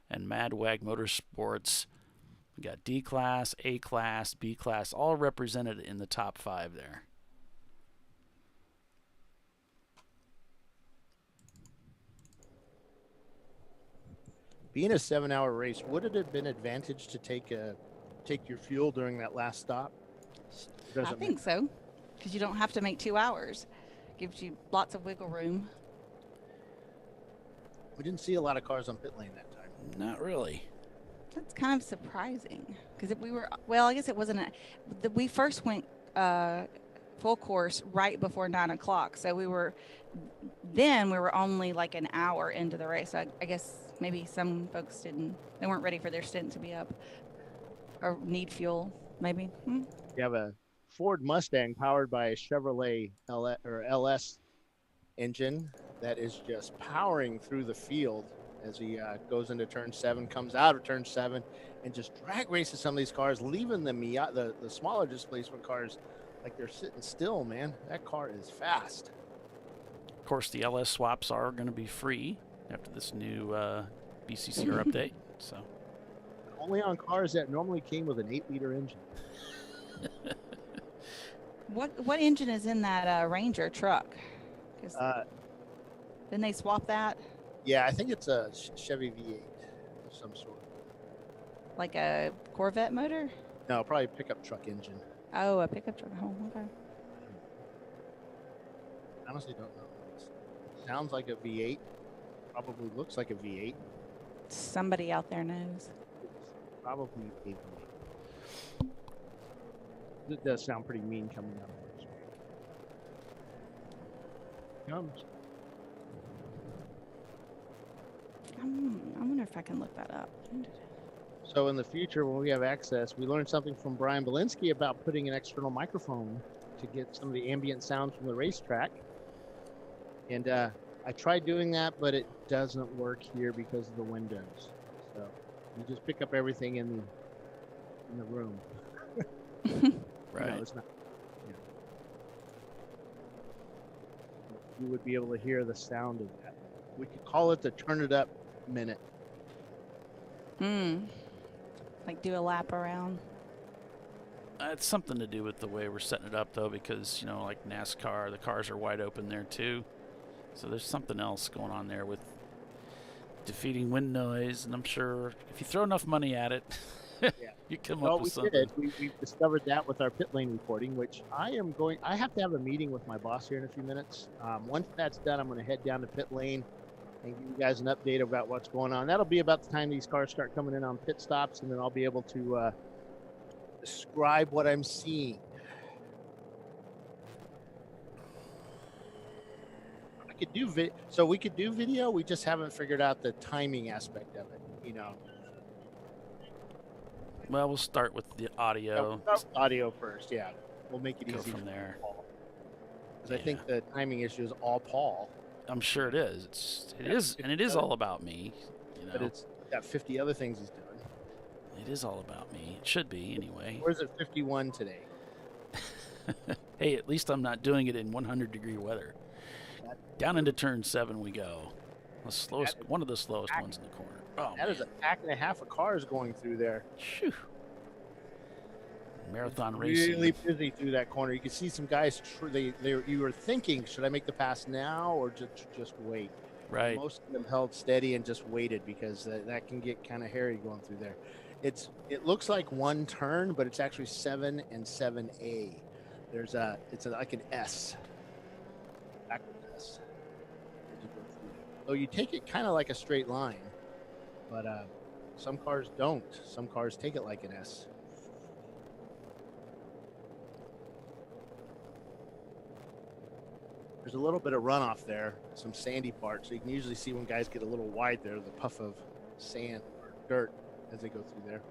and Madwag Motorsports. We got D Class, A Class, B Class, all represented in the top 5 there. Being a 7-hour race, would it have been advantage to take your fuel during that last stop? I think so, because you don't have to make 2 hours. Gives you lots of wiggle room. We didn't see a lot of cars on pit lane that time. Not really. That's kind of surprising, because we were, well, I guess it wasn't, we first went full course right before 9 o'clock. So we were only like an hour into the race. So I guess maybe some folks they weren't ready for their stint to be up or need fuel, maybe. You have a Ford Mustang powered by a Chevrolet LS engine that is just powering through the field as he goes into turn 7, comes out of turn 7, and just drag races some of these cars, leaving the smaller displacement cars like they're sitting still, man. That car is fast. Of course, the LS swaps are going to be free after this new BCCR update. So only on cars that normally came with an 8-liter engine. What engine is in that Ranger truck? Didn't they swap that? Yeah, I think it's a Chevy V8 of some sort. Like a Corvette motor? No, probably a pickup truck engine. Oh, a pickup truck. Oh, okay. Honestly, don't know. It sounds like a V8. Probably looks like a V8. Somebody out there knows. It's probably a V8. It does sound pretty mean coming out of this. Comes. I wonder if I can look that up. So in the future, when we have access, we learned something from Brian Belinsky about putting an external microphone to get some of the ambient sounds from the racetrack. And I tried doing that, but it doesn't work here because of the windows. So you just pick up everything in the room. Right. No, it's not. Yeah. You would be able to hear the sound of that. We could call it the turn it up minute. Like do a lap around. It's something to do with the way we're setting it up, though, because, like NASCAR, the cars are wide open there, too. So there's something else going on there with defeating wind noise, and I'm sure if you throw enough money at it, you come up with something. We discovered that with our pit lane reporting, which I have to have a meeting with my boss here in a few minutes. Once that's done, I'm going to head down to pit lane and give you guys an update about what's going on. That'll be about the time these cars start coming in on pit stops, and then I'll be able to describe what I'm seeing. We could do video. We just haven't figured out the timing aspect of it. Well, we'll start with the audio. We'll start with audio first. Yeah, we'll make it easy from there. Because I think the timing issue is all Paul. I'm sure it is. It is all about me. But it's got 50 other things he's doing. It is all about me. It should be anyway. Where's it 51 today? Hey, at least I'm not doing it in 100-degree weather. Down into turn 7 we go. The slowest, one of the slowest ones in the corner. Oh, that is a pack and a half of cars going through there. Phew. Marathon racing. Really busy through that corner. You can see some guys. You were thinking, should I make the pass now or just wait? Right. Most of them held steady and just waited because that can get kind of hairy going through there. It looks like one turn, but it's actually 7 and 7A. There's it's like an S, backward S. As you go through there. So you take it kind of like a straight line, but some cars don't. Some cars take it like an S. There's a little bit of runoff there, some sandy parts. So you can usually see when guys get a little wide there, the puff of sand or dirt as they go through there.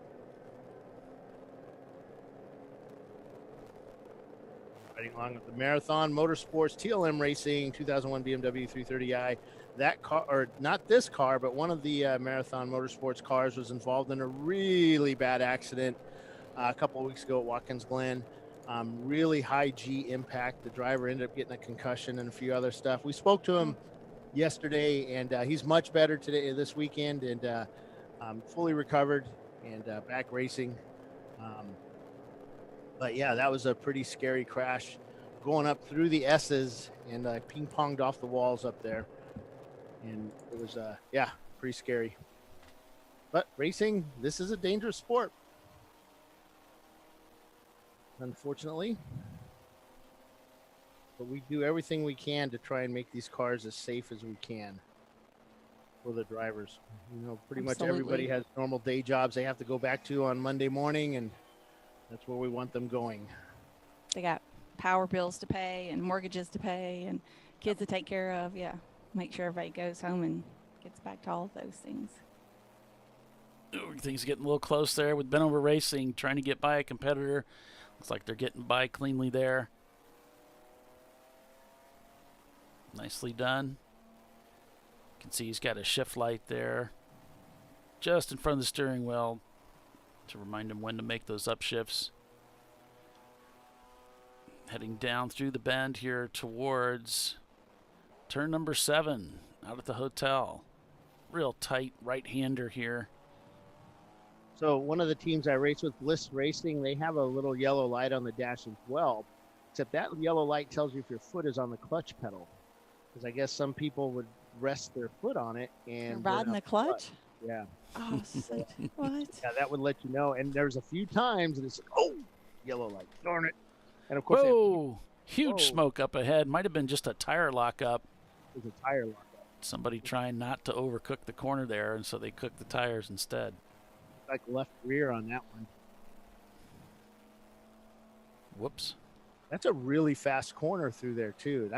Riding along with the Marathon Motorsports TLM Racing 2001 BMW 330i. That car, or not this car, but one of the Marathon Motorsports cars was involved in a really bad accident a couple of weeks ago at Watkins Glen. Really high G impact. The driver ended up getting a concussion and a few other stuff. We spoke to him yesterday, and he's much better today, this weekend, and fully recovered and back racing. But yeah, that was a pretty scary crash, going up through the S's and ping-ponged off the walls up there. And it was, yeah, pretty scary. But racing, this is a dangerous sport, unfortunately. But we do everything we can to try and make these cars as safe as we can for the drivers. You know, pretty much everybody has normal day jobs they have to go back to on Monday morning, and that's where we want them going. They got power bills to pay and mortgages to pay and kids to take care of. Yeah. Make sure everybody goes home and gets back to all of those things. Everything's getting a little close there with Benover Racing, trying to get by a competitor. Looks like they're getting by cleanly there. Nicely done. You can see he's got a shift light there just in front of the steering wheel to remind him when to make those upshifts. Heading down through the bend here towards turn number 7 out at the hotel. Real tight right-hander here. So one of the teams I race with, Bliss Racing, they have a little yellow light on the dash as well, except that yellow light tells you if your foot is on the clutch pedal, because I guess some people would rest their foot on it and riding the clutch. Yeah. Oh, what? Yeah, that would let you know. And there's a few times and it's oh, yellow light, darn it. And of course, whoa, huge smoke up ahead. Might have been just a tire lockup. It was a tire lockup. Somebody trying not to overcook the corner there, and so they cooked the tires instead. Like left rear on that one. Whoops. That's a really fast corner through there too.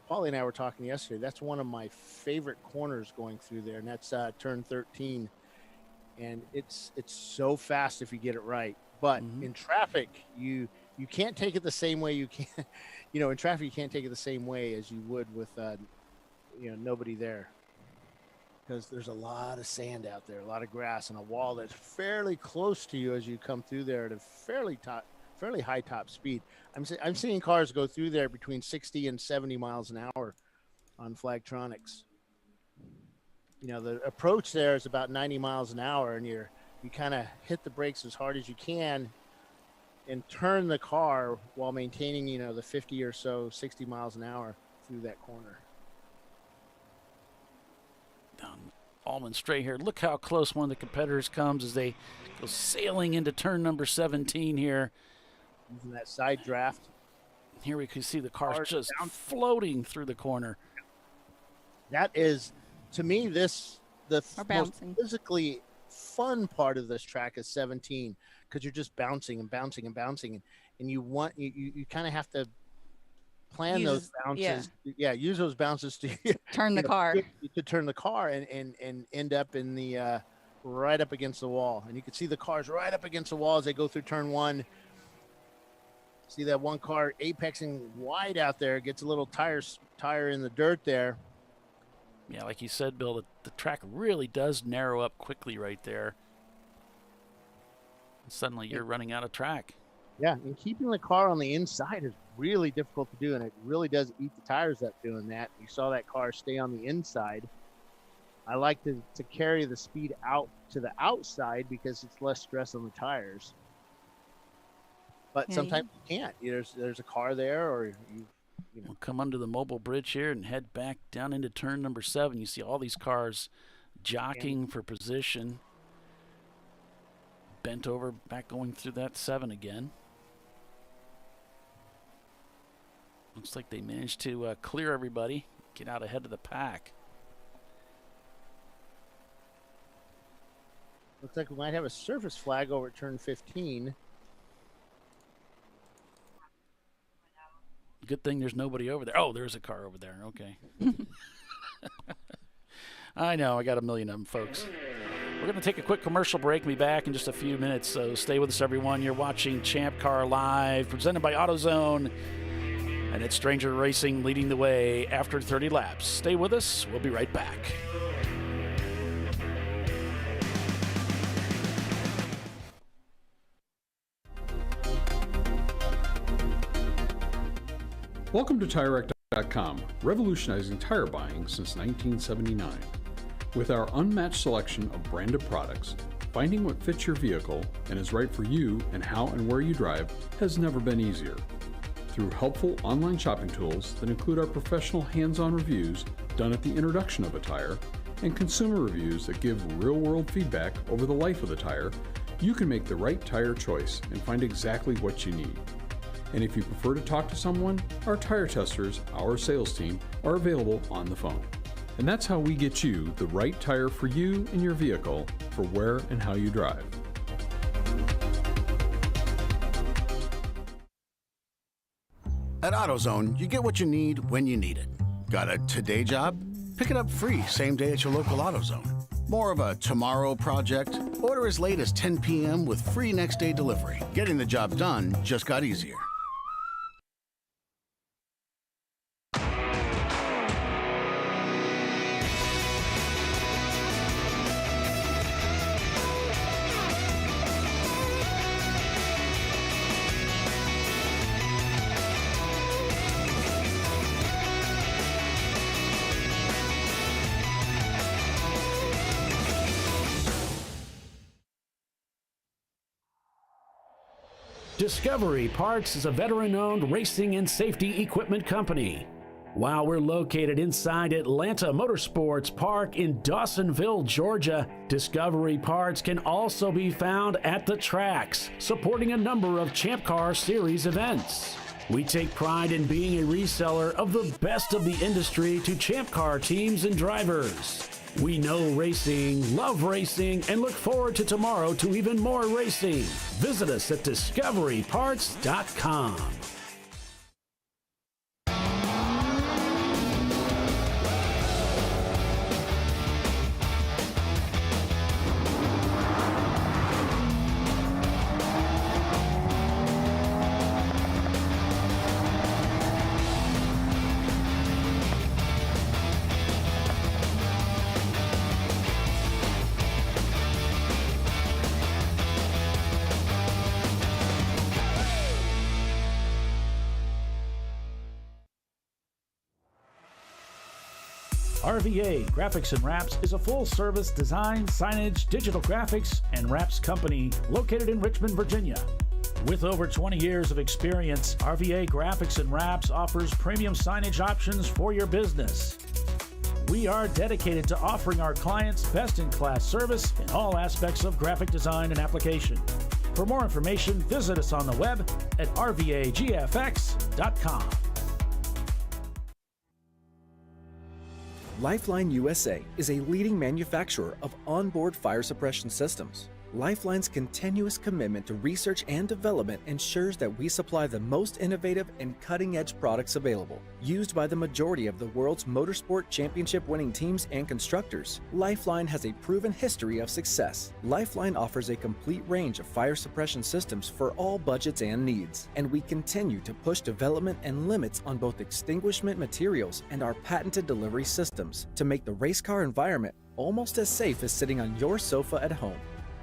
Paulie and I were talking yesterday. That's one of my favorite corners going through there, and that's turn 13. And it's so fast if you get it right. But in traffic, you can't take it the same way you can. You know, in traffic, you can't take it the same way as you would with nobody there, because there's a lot of sand out there, a lot of grass, and a wall that's fairly close to you as you come through there at a fairly high top speed. I'm seeing cars go through there between 60 and 70 miles an hour on Flagtronics. You know, the approach there is about 90 miles an hour, and you kind of hit the brakes as hard as you can and turn the car while maintaining, the 50 or so, 60 miles an hour through that corner. Down Allman straight here. Look how close one of the competitors comes as they go sailing into turn number 17 here. Using that side draft. Here we can see the car just floating through the corner. That is, to me, the most physically fun part of this track is 17, because you're just bouncing and bouncing and bouncing, and you kind of have to plan those bounces. Yeah, use those bounces to turn the car and end up in the right up against the wall. And you can see the cars right up against the wall as they go through turn 1. See that one car apexing wide out there, gets a little tire in the dirt there. Yeah, like you said, Bill, the track really does narrow up quickly right there. And suddenly you're running out of track. Yeah, and keeping the car on the inside is really difficult to do, and it really does eat the tires up doing that. You saw that car stay on the inside. I like to carry the speed out to the outside because it's less stress on the tires. But sometimes you can't. There's a car there, or We'll come under the mobile bridge here and head back down into turn number 7. You see all these cars jockeying for position. Bent over, back going through that 7 again. Looks like they managed to clear everybody, get out ahead of the pack. Looks like we might have a surface flag over at turn 15. Good thing there's nobody over there. Oh, there's a car over there. Okay. I know. I got a million of them, folks. We're going to take a quick commercial break and be back in just a few minutes, so stay with us, everyone. You're watching Champ Car Live, presented by AutoZone, and it's Stranger Racing leading the way after 30 laps. Stay with us. We'll be right back. Welcome to TireRack.com, revolutionizing tire buying since 1979. With our unmatched selection of branded products, finding what fits your vehicle and is right for you and how and where you drive has never been easier. Through helpful online shopping tools that include our professional hands-on reviews done at the introduction of a tire and consumer reviews that give real-world feedback over the life of the tire, you can make the right tire choice and find exactly what you need. And if you prefer to talk to someone, our tire testers, our sales team, are available on the phone. And that's how we get you the right tire for you and your vehicle for where and how you drive. At AutoZone, you get what you need when you need it. Got a today job? Pick it up free same day at your local AutoZone. More of a tomorrow project? Order as late as 10 p.m. with free next day delivery. Getting the job done just got easier. Discovery Parts is a veteran-owned racing and safety equipment company. While we're located inside Atlanta Motorsports Park in Dawsonville, Georgia, Discovery Parts can also be found at the tracks, supporting a number of Champ Car Series events. We take pride in being a reseller of the best of the industry to Champ Car teams and drivers. We know racing, love racing, and look forward to tomorrow to even more racing. Visit us at discoveryparts.com. RVA Graphics and Wraps is a full-service design, signage, digital graphics, and wraps company located in Richmond, Virginia. With over 20 years of experience, RVA Graphics and Wraps offers premium signage options for your business. We are dedicated to offering our clients best-in-class service in all aspects of graphic design and application. For more information, visit us on the web at rvagfx.com. Lifeline USA is a leading manufacturer of onboard fire suppression systems. Lifeline's continuous commitment to research and development ensures that we supply the most innovative and cutting-edge products available. Used by the majority of the world's motorsport championship-winning teams and constructors, Lifeline has a proven history of success. Lifeline offers a complete range of fire suppression systems for all budgets and needs, and we continue to push development and limits on both extinguishment materials and our patented delivery systems to make the race car environment almost as safe as sitting on your sofa at home.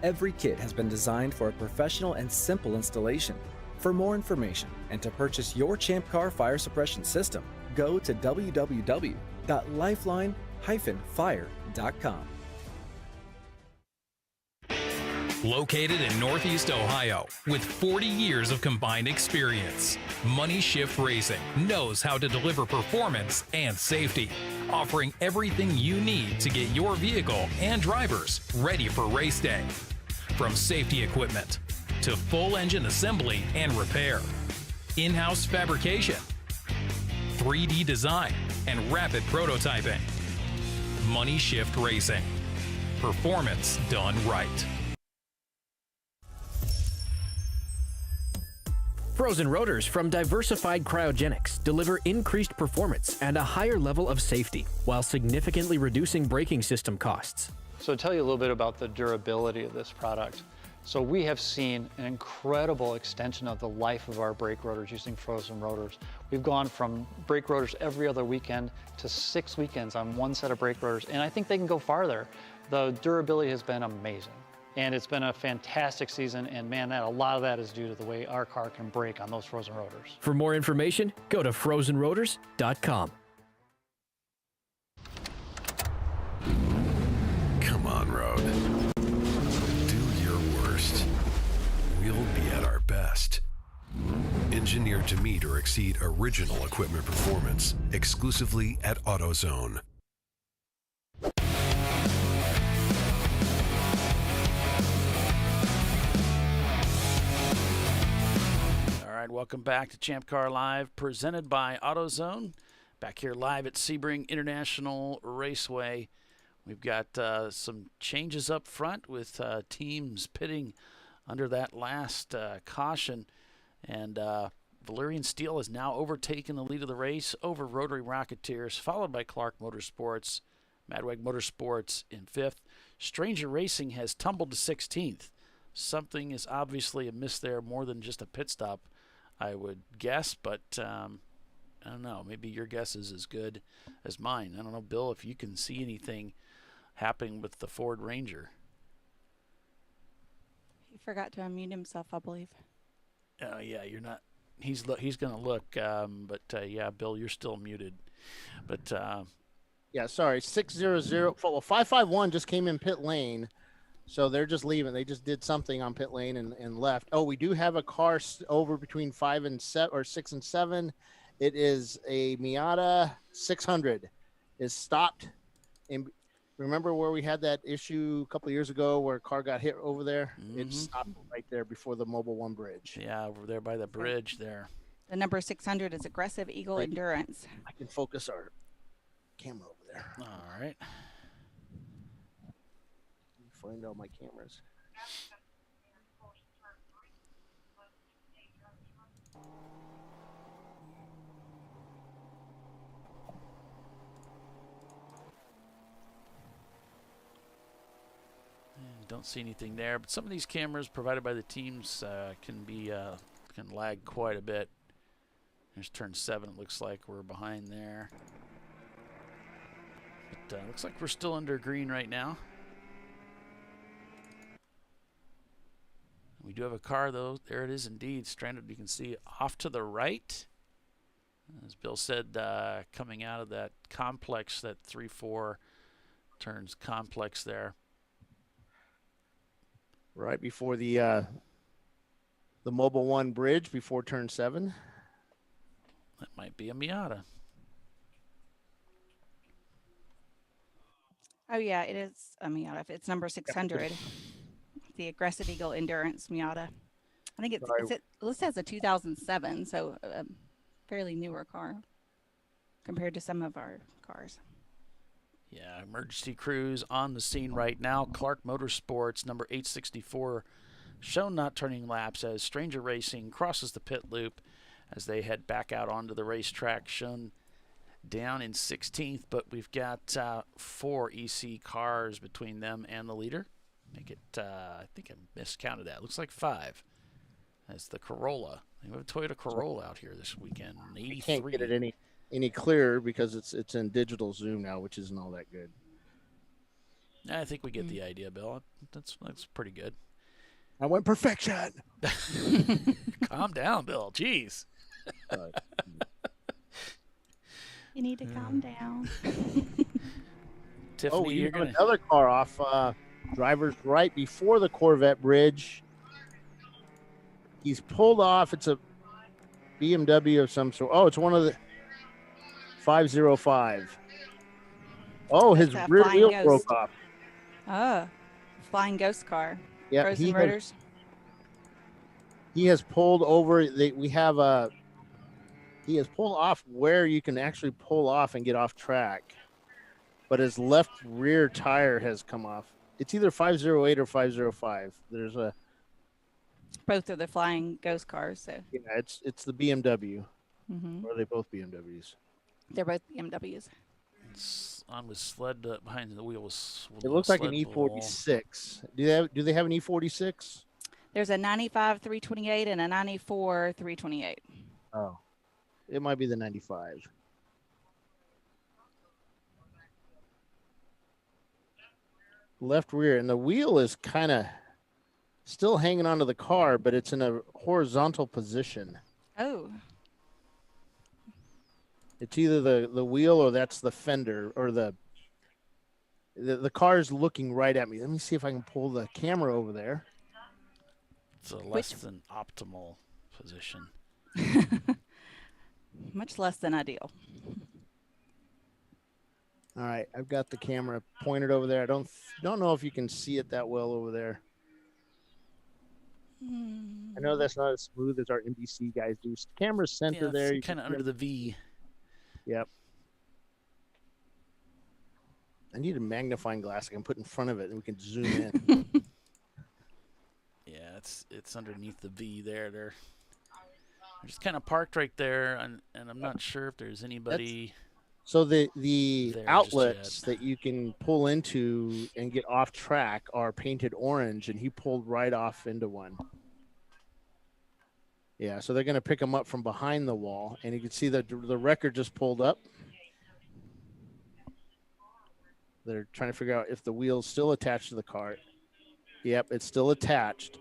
Every kit has been designed for a professional and simple installation. For more information and to purchase your Champ Car fire suppression system, go to www.lifeline-fire.com. Located in Northeast Ohio, with 40 years of combined experience, Money Shift Racing knows how to deliver performance and safety, offering everything you need to get your vehicle and drivers ready for race day. From safety equipment to full engine assembly and repair, in-house fabrication, 3D design, and rapid prototyping. Money Shift Racing. Performance done right. Frozen rotors from Diversified Cryogenics deliver increased performance and a higher level of safety while significantly reducing braking system costs. So to tell you a little bit about the durability of this product. So we have seen an incredible extension of the life of our brake rotors using frozen rotors. We've gone from brake rotors every other weekend to 6 weekends on one set of brake rotors, and I think they can go farther. The durability has been amazing. And it's been a fantastic season, and man, a lot of that is due to the way our car can brake on those frozen rotors. For more information, go to frozenrotors.com. Come on, road. Do your worst. We'll be at our best. Engineered to meet or exceed original equipment performance, exclusively at AutoZone. Welcome back to Champ Car Live, presented by AutoZone. Back here live at Sebring International Raceway. We've got some changes up front with teams pitting under that last caution. And Valerian Steel has now overtaken the lead of the race over Rotary Rocketeers, followed by Clark Motorsports, Madwag Motorsports in 5th. Stranger Racing has tumbled to 16th. Something is obviously amiss there, more than just a pit stop, I would guess, but I don't know. Maybe your guess is as good as mine. I don't know, Bill, if you can see anything happening with the Ford Ranger. He forgot to unmute himself, I believe. Yeah, you're not. He's going to look, but yeah, Bill, you're still muted. But yeah, sorry, 600. Well, 551 just came in pit lane. So they're just leaving. They just did something on pit lane and left. Oh, we do have a car over between 5 and 7 or 6 and 7. It is a Miata 600. Is stopped. And remember where we had that issue a couple of years ago where a car got hit over there? Mm-hmm. It stopped right there before the Mobile One bridge. Yeah, over there by the bridge there. The number 600 is Aggressive Eagle Endurance. I can focus our camera over there. All right. Find all my cameras. Don't see anything there, but some of these cameras provided by the teams can lag quite a bit. There's turn 7. It looks like we're behind there, but looks like we're still under green right now. We do have a car, though. There it is indeed, stranded. You can see off to the right. As Bill said, coming out of that complex, that 3-4 turns complex there. Right before the Mobile One bridge, before turn 7. That might be a Miata. Oh, yeah, it is a Miata. It's number 600. The Aggressive Eagle Endurance Miata. I think it lists as a 2007, so a fairly newer car compared to some of our cars. Yeah, emergency crews on the scene right now. Clark Motorsports, number 864, shown not turning laps as Stranger Racing crosses the pit loop as they head back out onto the racetrack, shown down in 16th, but we've got 4 EC cars between them and the leader. Make it, I think I miscounted that. Looks like 5. That's the Corolla. We have a Toyota Corolla out here this weekend. 83. You can't get it any clearer because it's in digital zoom now, which isn't all that good. I think we get the idea, Bill. That's pretty good. I want perfection. Calm down, Bill. Jeez. You need to calm down. Tiffany, you got another car off driver's right before the Corvette bridge. He's pulled off. It's a BMW of some sort. Oh, it's one of the 505. Oh, his rear wheel broke off. Oh, flying ghost car. Yeah, Frozen rotors. He has pulled over. We have He has pulled off where you can actually pull off and get off track, but his left rear tire has come off. It's either 508 or 505. There's a Both of the flying ghost cars, so it's the BMW. Mhm. Or are they both BMWs? They're both BMWs. It's on with sled behind the wheel was. It looks like an sled ball. E46. Do they have an E46? There's a 95 328 and a 94 328. Oh, it might be the 95. Left rear, and the wheel is kind of still hanging onto the car, but it's in a horizontal position. Oh. It's either the wheel or that's the fender, or the car is looking right at me. Let me see if I can pull the camera over there. It's a less than optimal position. Much less than ideal. All right, I've got the camera pointed over there. I don't know if you can see it that well over there. I know that's not as smooth as our NBC guys do. Camera center there. It's kind of under the V. Yep. I need a magnifying glass I can put in front of it and we can zoom in. Yeah, it's underneath the V there. They're just kind of parked right there, and I'm not sure if there's anybody. So the there outlets that you can pull into and get off track are painted orange, and he pulled right off into one. Yeah, so they're going to pick him up from behind the wall, and you can see that the wrecker just pulled up. They're trying to figure out if the wheel's still attached to the cart. Yep, it's still attached.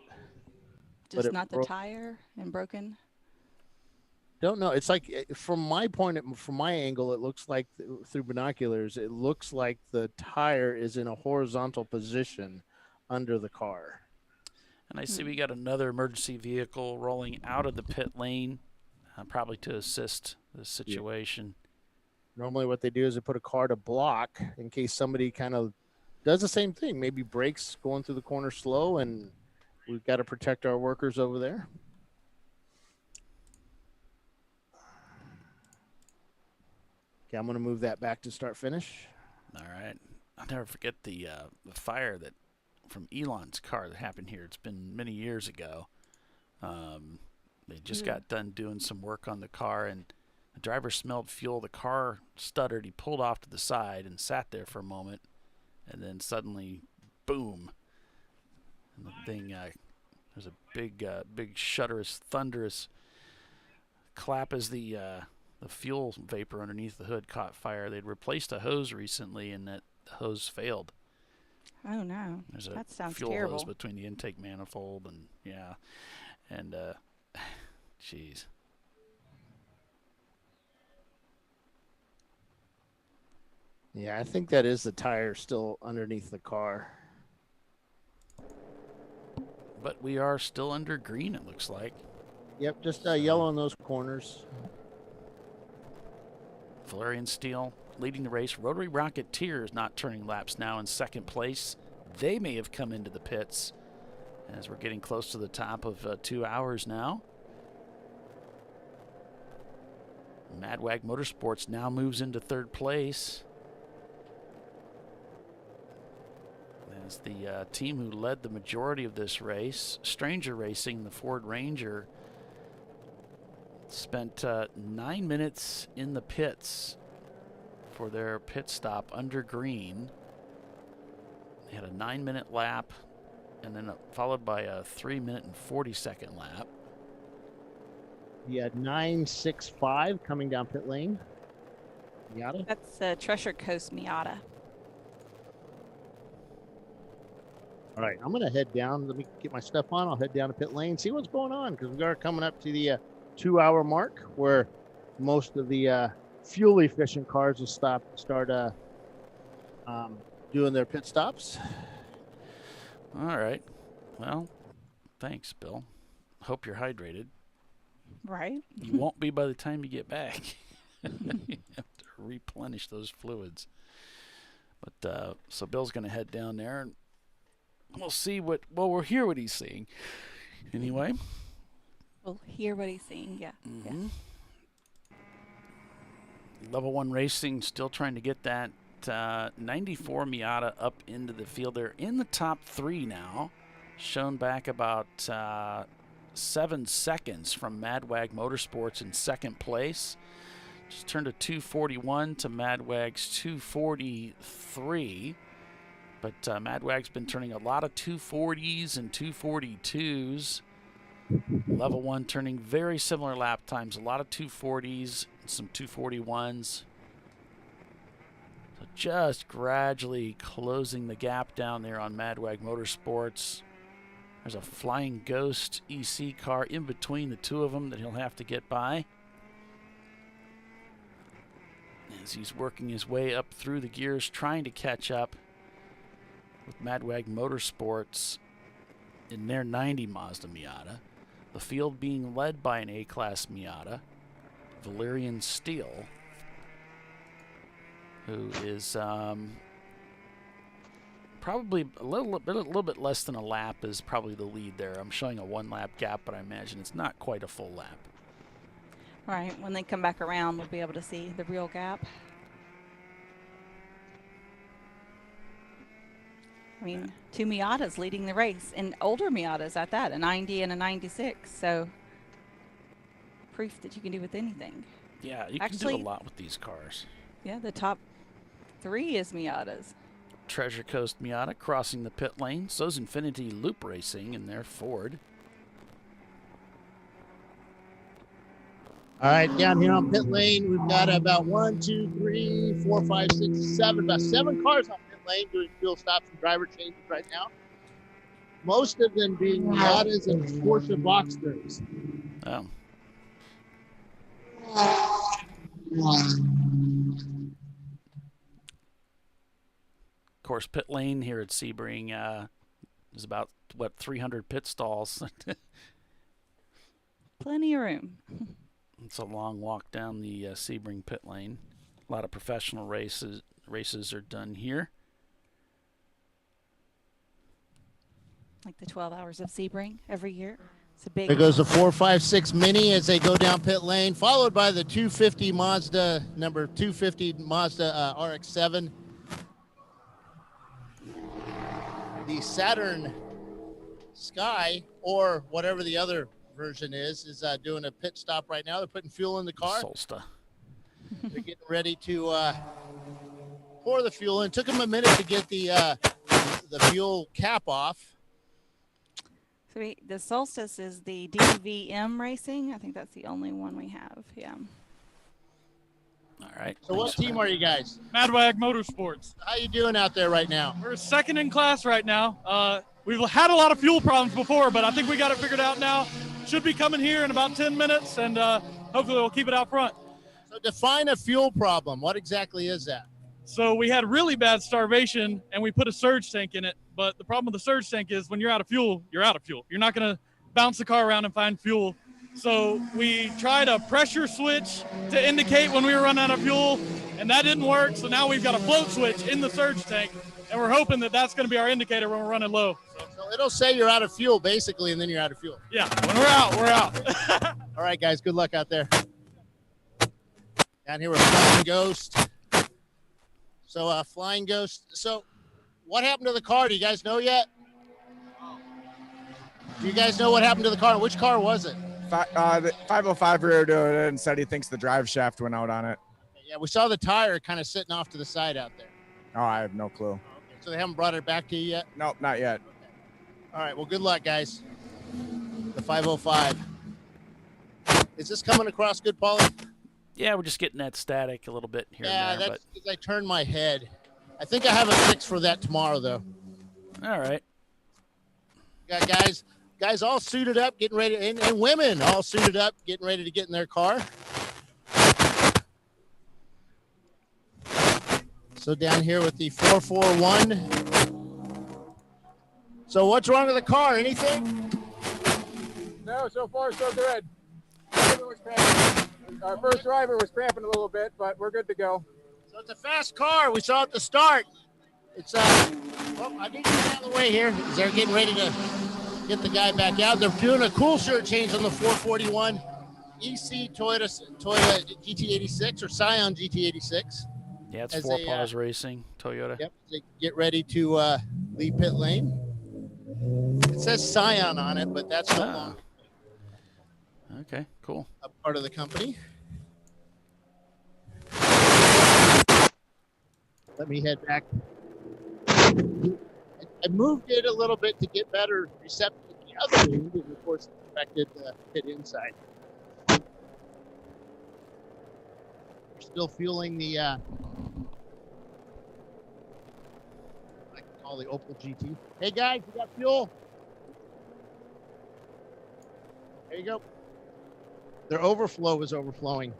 Just not the tire and broken? Don't know. It's like, from my angle, it looks like through binoculars, it looks like the tire is in a horizontal position under the car. And I see we got another emergency vehicle rolling out of the pit lane, probably to assist the situation. Normally what they do is they put a car to block in case somebody kind of does the same thing, maybe brakes going through the corner slow, and we've got to protect our workers over there. Okay, I'm going to move that back to start finish. All right. I'll never forget the fire that from Elon's car that happened here. It's been many years ago. They just got done doing some work on the car, and the driver smelled fuel. The car stuttered. He pulled off to the side and sat there for a moment, and then suddenly, boom! And the thing, there's a big shudderous, thunderous clap as the fuel vapor underneath the hood caught fire. They'd replaced a hose recently, and that hose failed. Oh no, There's a that sounds fuel terrible. hose between the intake manifold and jeez. Yeah, I think that is the tire still underneath the car. But we are still under green, it looks like. Yep, just yellow in those corners. Valerian Steel leading the race. Rotary Rocketeers not turning laps now in second place. They may have come into the pits as we're getting close to the top of 2 hours now. Madwag Motorsports now moves into third place. As the team who led the majority of this race, Stranger Racing, the Ford Ranger, spent 9 minutes in the pits for their pit stop under green. They had a 9-minute lap, and then followed by a 3-minute and 40-second lap. You had 9.65 coming down pit lane. Miata? That's Treasure Coast Miata. All right, I'm going to head down. Let me get my stuff on. I'll head down to pit lane, see what's going on, because we are coming up to the 2-hour mark where most of the fuel-efficient cars will start doing their pit stops. All right. Well, thanks, Bill. Hope you're hydrated. Right. You won't be by the time you get back. You have to replenish those fluids. But so Bill's going to head down there, and we'll see we'll hear what he's seeing. Anyway. We'll hear what he's seeing, yeah. Mm-hmm. Level 1 Racing still trying to get that 94 Miata up into the field. They're in the top 3 now, shown back about 7 seconds from Madwag Motorsports in second place. Just turned a 241 to Madwag's 243. But Madwag's been turning a lot of 240s and 242s. Level 1 turning very similar lap times, a lot of 240s, some 241s. So just gradually closing the gap down there on Madwag Motorsports. There's a Flying Ghost EC car in between the two of them that he'll have to get by as he's working his way up through the gears, trying to catch up with Madwag Motorsports in their 90 Mazda Miata. The field being led by an A-Class Miata, Valerian Steele, who is probably a little bit less than a lap is probably the lead there. I'm showing a 1-lap gap, but I imagine it's not quite a full lap. Right, when they come back around, we'll be able to see the real gap. I mean, 2 Miatas leading the race, and older Miatas at that, a 90 and a 96. So, proof that you can do with anything. Yeah, you can do a lot with these cars. Yeah, the top 3 is Miatas. Treasure Coast Miata crossing the pit lane. So's Infinity Loop Racing in their Ford. All right, down here on pit lane, we've got about 1, 2, 3, 4, 5, 6, 7, about 7 cars on pit lane doing fuel stops and driver changes right now. Most of them being Miatas and Porsche Boxsters. Oh. Of course, pit lane here at Sebring is about, 300 pit stalls. Plenty of room. It's a long walk down the Sebring pit lane. A lot of professional races are done here. Like the 12 Hours of Sebring every year. It's a big. There goes the 456 Mini as they go down pit lane, followed by the 250 Mazda, number 250 Mazda RX-7. The Saturn Sky, or whatever the other version is doing a pit stop right now. They're putting fuel in the car. Solsta. They're getting ready to pour the fuel in. Took them a minute to get the fuel cap off. So the Solstice is the DVM Racing. I think that's the only one we have. Yeah. All right. So what team are you guys? Madwag Motorsports. How you doing out there right now? We're second in class right now. We've had a lot of fuel problems before, but I think we got it figured out now. Should be coming here in about 10 minutes, and hopefully we'll keep it out front. So define a fuel problem. What exactly is that? So we had really bad starvation, and we put a surge tank in it. But the problem with the surge tank is when you're out of fuel, you're out of fuel. You're not going to bounce the car around and find fuel. So we tried a pressure switch to indicate when we were running out of fuel, and that didn't work. So now we've got a float switch in the surge tank, and we're hoping that that's going to be our indicator when we're running low. So it'll say you're out of fuel, basically, and then you're out of fuel. Yeah, when we're out, we're out. All right, guys, good luck out there. Down here with Flying Ghost. So, Flying Ghost. So, what happened to the car? Do you guys know yet? Do you guys know what happened to the car? Which car was it? The 505 rear doing it and said he thinks the drive shaft went out on it. Yeah, we saw the tire kind of sitting off to the side out there. Oh, I have no clue. Okay, so they haven't brought it back to you yet? Nope, not yet. All right, well, good luck, guys. The 505. Is this coming across good, Paulie? Yeah, we're just getting that static a little bit here and there. That's because I turned my head. I think I have a fix for that tomorrow, though. All right. Got guys all suited up, getting ready, and women all suited up, getting ready to get in their car. So down here with the 441. So what's wrong with the car? Anything? No, so far so good. Our first driver was cramping a little bit, but we're good to go. So it's a fast car. We saw at the start. It's well, I need to get out of the way here. They're getting ready to get the guy back out. They're doing a cool shirt change on the 441. EC Toyota GT86 or Scion GT86. Yeah, it's As Four a, Paws Racing, Toyota. Yep, they get ready to leave pit lane. It says Scion on it, but that's no longer Okay, cool. a part of the company. Let me head back. I moved it a little bit to get better reception at the other end, and of course, it affected the pit inside. We're still fueling the I can call the Opel GT. Hey guys, you got fuel? There you go. Their overflow is overflowing.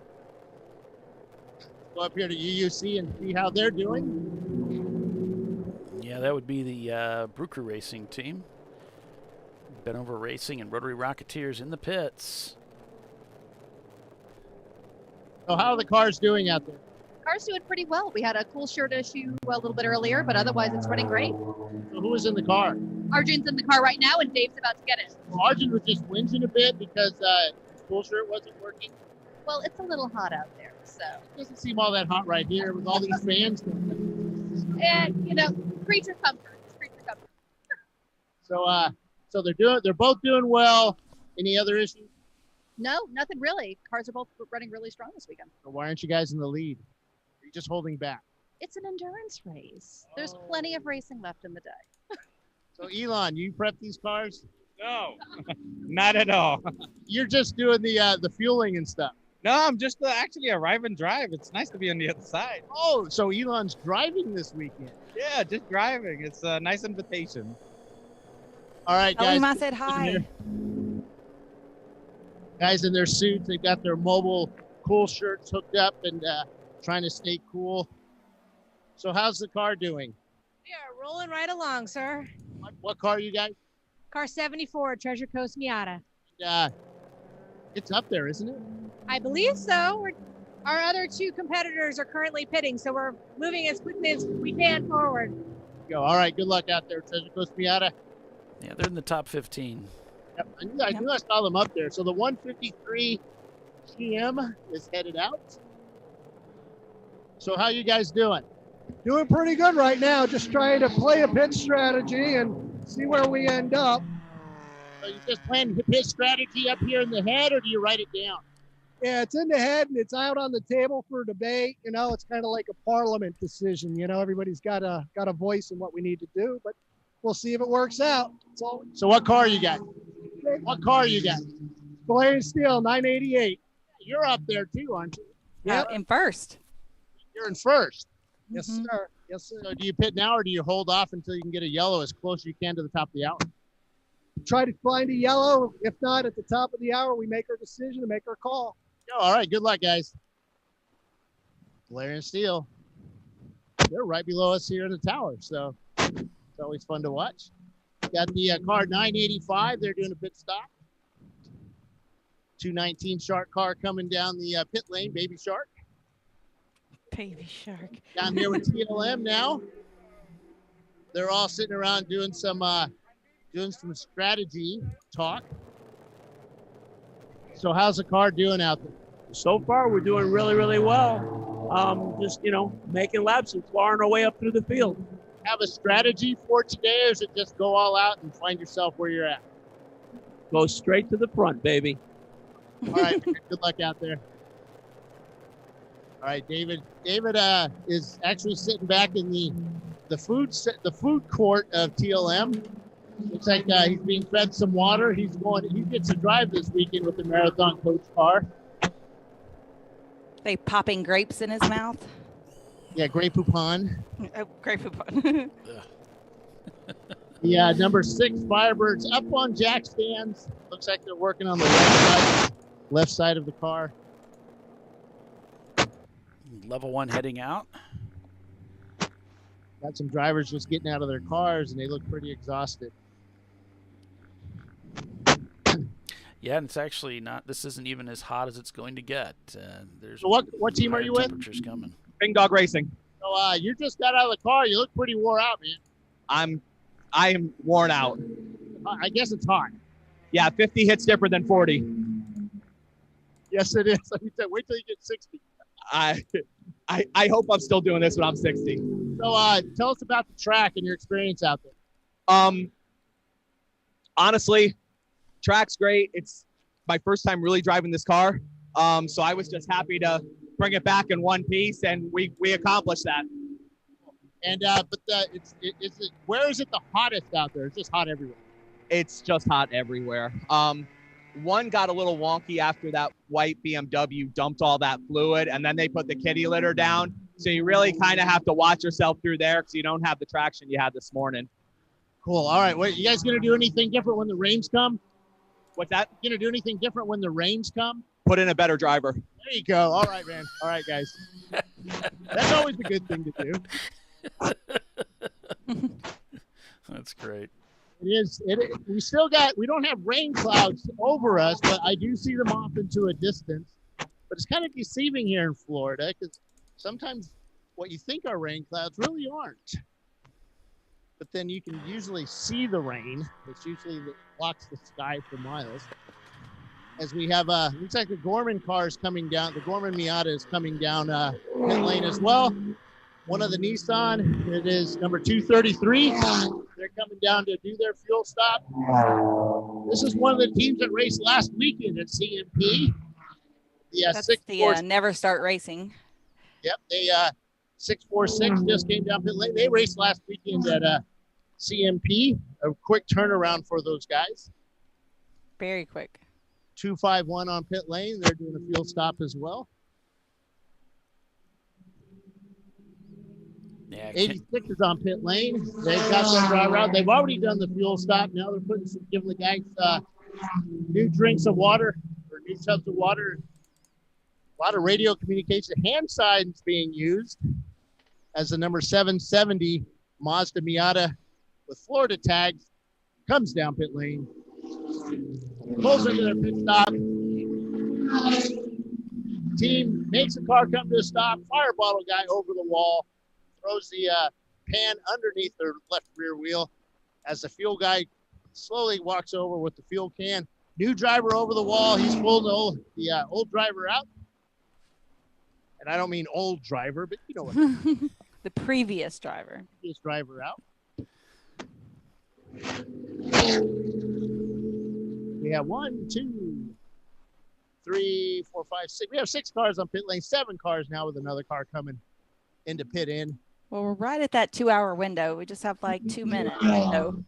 Go up here to UUC and see how they're doing. Yeah, that would be the Bruker Racing team. Benover Racing and Rotary Rocketeers in the pits. So how are the cars doing out there? Car's doing pretty well. We had a cool shirt issue a little bit earlier, but otherwise it's running great. So who was in the car? Arjun's in the car right now, and Dave's about to get it. Well, Arjun was just whinging a bit because his cool shirt wasn't working. Well, it's a little hot out there, so. It doesn't seem all that hot right here with all these fans. And, creature comfort. It's creature comfort. So they're both doing well. Any other issues? No, nothing really. Cars are both running really strong this weekend. So why aren't you guys in the lead? Are you just holding back? It's an endurance race. There's plenty of racing left in the day. So Elon, you prep these cars? No, not at all. You're just doing the fueling and stuff. No, I'm just actually arrive and drive. It's nice to be on the other side. Oh, so Elon's driving this weekend. Yeah, just driving. It's a nice invitation. All right, Tell guys. him I said hi. Guys in their suits, they've got their mobile cool shirts hooked up and trying to stay cool. So how's the car doing? We are rolling right along, sir. What car you got? Car 74, Treasure Coast Miata. It's up there, isn't it? I believe so. Our other two competitors are currently pitting, so we're moving as quickly as we can forward. Go. All right, good luck out there, Treasure Coast Miata. Yeah, they're in the top 15. Yep, I knew I saw them up there. So the 153 GM is headed out. So how you guys doing? Doing pretty good right now. Just trying to play a pit strategy and see where we end up. So you just playing pit strategy up here in the head, or do you write it down? Yeah, it's in the head and it's out on the table for debate. It's kind of like a parliament decision. Everybody's got a voice in what we need to do, but we'll see if it works out. So what car you got? What car you got? Blaine Steel 988. You're up there too, aren't you? Yeah, in first. You're in first. Yes, sir. Yes, sir. So do you pit now, or do you hold off until you can get a yellow as close as you can to the top of the hour? Try to find a yellow. If not, at the top of the hour, we make our decision and make our call. All right. Good luck, guys. Blair and Steel. They're right below us here in the tower, so it's always fun to watch. Got the car 985. They're doing a pit stop. 219 Shark car coming down the pit lane. Baby Shark. Baby Shark. Down here with TLM now. They're all sitting around doing some strategy talk. So how's the car doing out there? So far, we're doing really, really well. Just, making laps and clawing our way up through the field. Have a strategy for today, or is it just go all out and find yourself where you're at? Go straight to the front, baby. All right, good luck out there. All right, David. David is actually sitting back in the food court of TLM. Looks like he's being fed some water. He gets to drive this weekend with the Marathon Coach car. They popping grapes in his mouth. Yeah, Grey Poupon. Oh, Grey Poupon. Yeah, number 6 Firebirds up on jack stands. Looks like they're working on the left side of the car. Level 1 heading out. Got some drivers just getting out of their cars, and they look pretty exhausted. Yeah, and it's actually not. This isn't even as hot as it's going to get. There's So what team are you with? temperatures coming. Bing Dog Racing. So you just got out of the car. You look pretty wore out, man. I am worn out. I guess it's hot. Yeah, 50 hits different than 40. Yes, it is. Wait till you get 60. I hope I'm still doing this when I'm 60. So tell us about the track and your experience out there. Honestly, track's great. It's my first time really driving this car. So I was just happy to bring it back in one piece, and we accomplished that. And where is it the hottest out there? It's just hot everywhere. It's just hot everywhere. One got a little wonky after that white BMW dumped all that fluid, and then they put the kitty litter down. So you really kind of have to watch yourself through there because you don't have the traction you had this morning. Cool. All right. You guys going to do anything different when the rains come? What's that? Going to do anything different when the rains come? Put in a better driver. There you go. All right, man. All right, guys. That's always a good thing to do. That's great. It is. We don't have rain clouds over us, but I do see them off into a distance. But it's kind of deceiving here in Florida because sometimes what you think are rain clouds really aren't. But then you can usually see the rain. It's usually that blocks the sky for miles. As we have, looks like the Gorman car is coming down. The Gorman Miata is coming down pit lane as well. One of the Nissan, it is number 233. They're coming down to do their fuel stop. This is one of the teams that raced last weekend at CMP. That's the Never Start Racing. Yep, they 646 just came down pit lane. They raced last weekend at CMP. A quick turnaround for those guys. Very quick. 251 on pit lane. They're doing a fuel stop as well. Yeah, 86 is on pit lane. They've got their driver out. They've already done the fuel stop. Now they're giving the guys new drinks of water or new tubs of water. A lot of radio communication. Hand signs being used as the number 770 Mazda Miata with Florida tags comes down pit lane. Pulls into their pit stop. Team makes the car come to a stop. Fire bottle guy over the wall. Throws the pan underneath their left rear wheel as the fuel guy slowly walks over with the fuel can. New driver over the wall. He's pulled the old driver out. And I don't mean old driver, but you know what I mean. The previous driver. Previous driver out. We have 1, 2, 3, 4, 5, 6. We have 6 cars on pit lane, 7 cars now with another car coming into pit in. Well, we're right at that 2-hour window. We just have like 2 minutes. So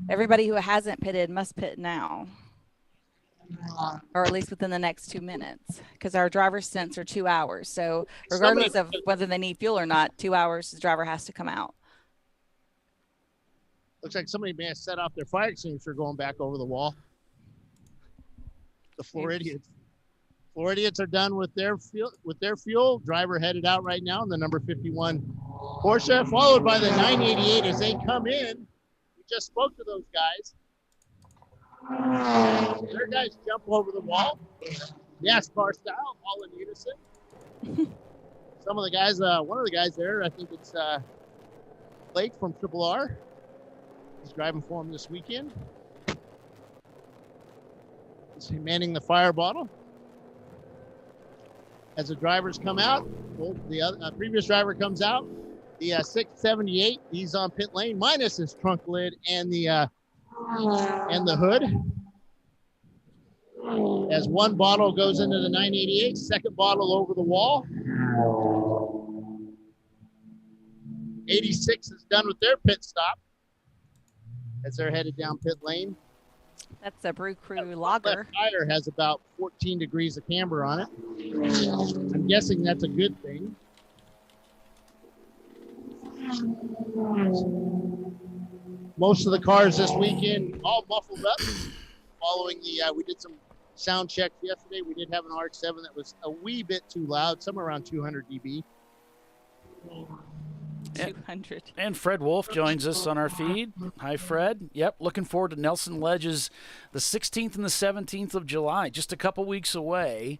everybody who hasn't pitted must pit now. Or at least within the next 2 minutes. Because our driver's stints are 2 hours. So regardless of whether they need fuel or not, 2 hours, the driver has to come out. Looks like somebody may have set off their fire extinguisher going back over the wall. The Floridians. Floridians are done with their fuel. Driver headed out right now in the number 51 Porsche, followed by the 988 as they come in. We just spoke to those guys. Their guys jump over the wall. NASCAR style, all in unison. Some of the guys, one of the guys there, I think it's Blake from Triple R. He's driving for him this weekend. He's manning the fire bottle. As the drivers come out, the previous driver comes out. The 678, he's on pit lane, minus his trunk lid and the hood. As one bottle goes into the 988, second bottle over the wall. 86 is done with their pit stop as they're headed down pit lane. That's a Brew Crew lager. Left tire has about 14 degrees of camber on it. I'm guessing that's a good thing. Most of the cars this weekend all muffled up. Following we did some sound checks yesterday. We did have an RX-7 that was a wee bit too loud, somewhere around 200 dB. 200. And Fred Wolf joins us on our feed. Hi, Fred. Yep, looking forward to Nelson Ledges the 16th and the 17th of July, just a couple weeks away.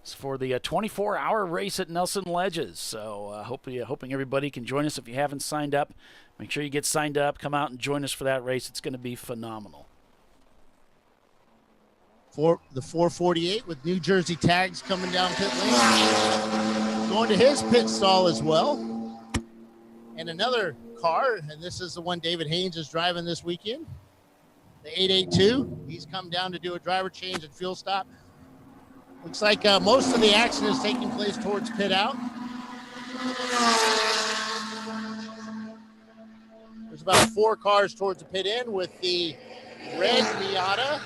It's for the 24-hour race at Nelson Ledges. So hoping everybody can join us. If you haven't signed up, make sure you get signed up. Come out and join us for that race. It's going to be phenomenal. For the 448 with New Jersey tags coming down pit lane. Going to his pit stall as well. And another car, and this is the one David Haynes is driving this weekend. The 882. He's come down to do a driver change and fuel stop. Looks like most of the action is taking place towards pit out. There's about 4 cars towards the pit in with the red Miata.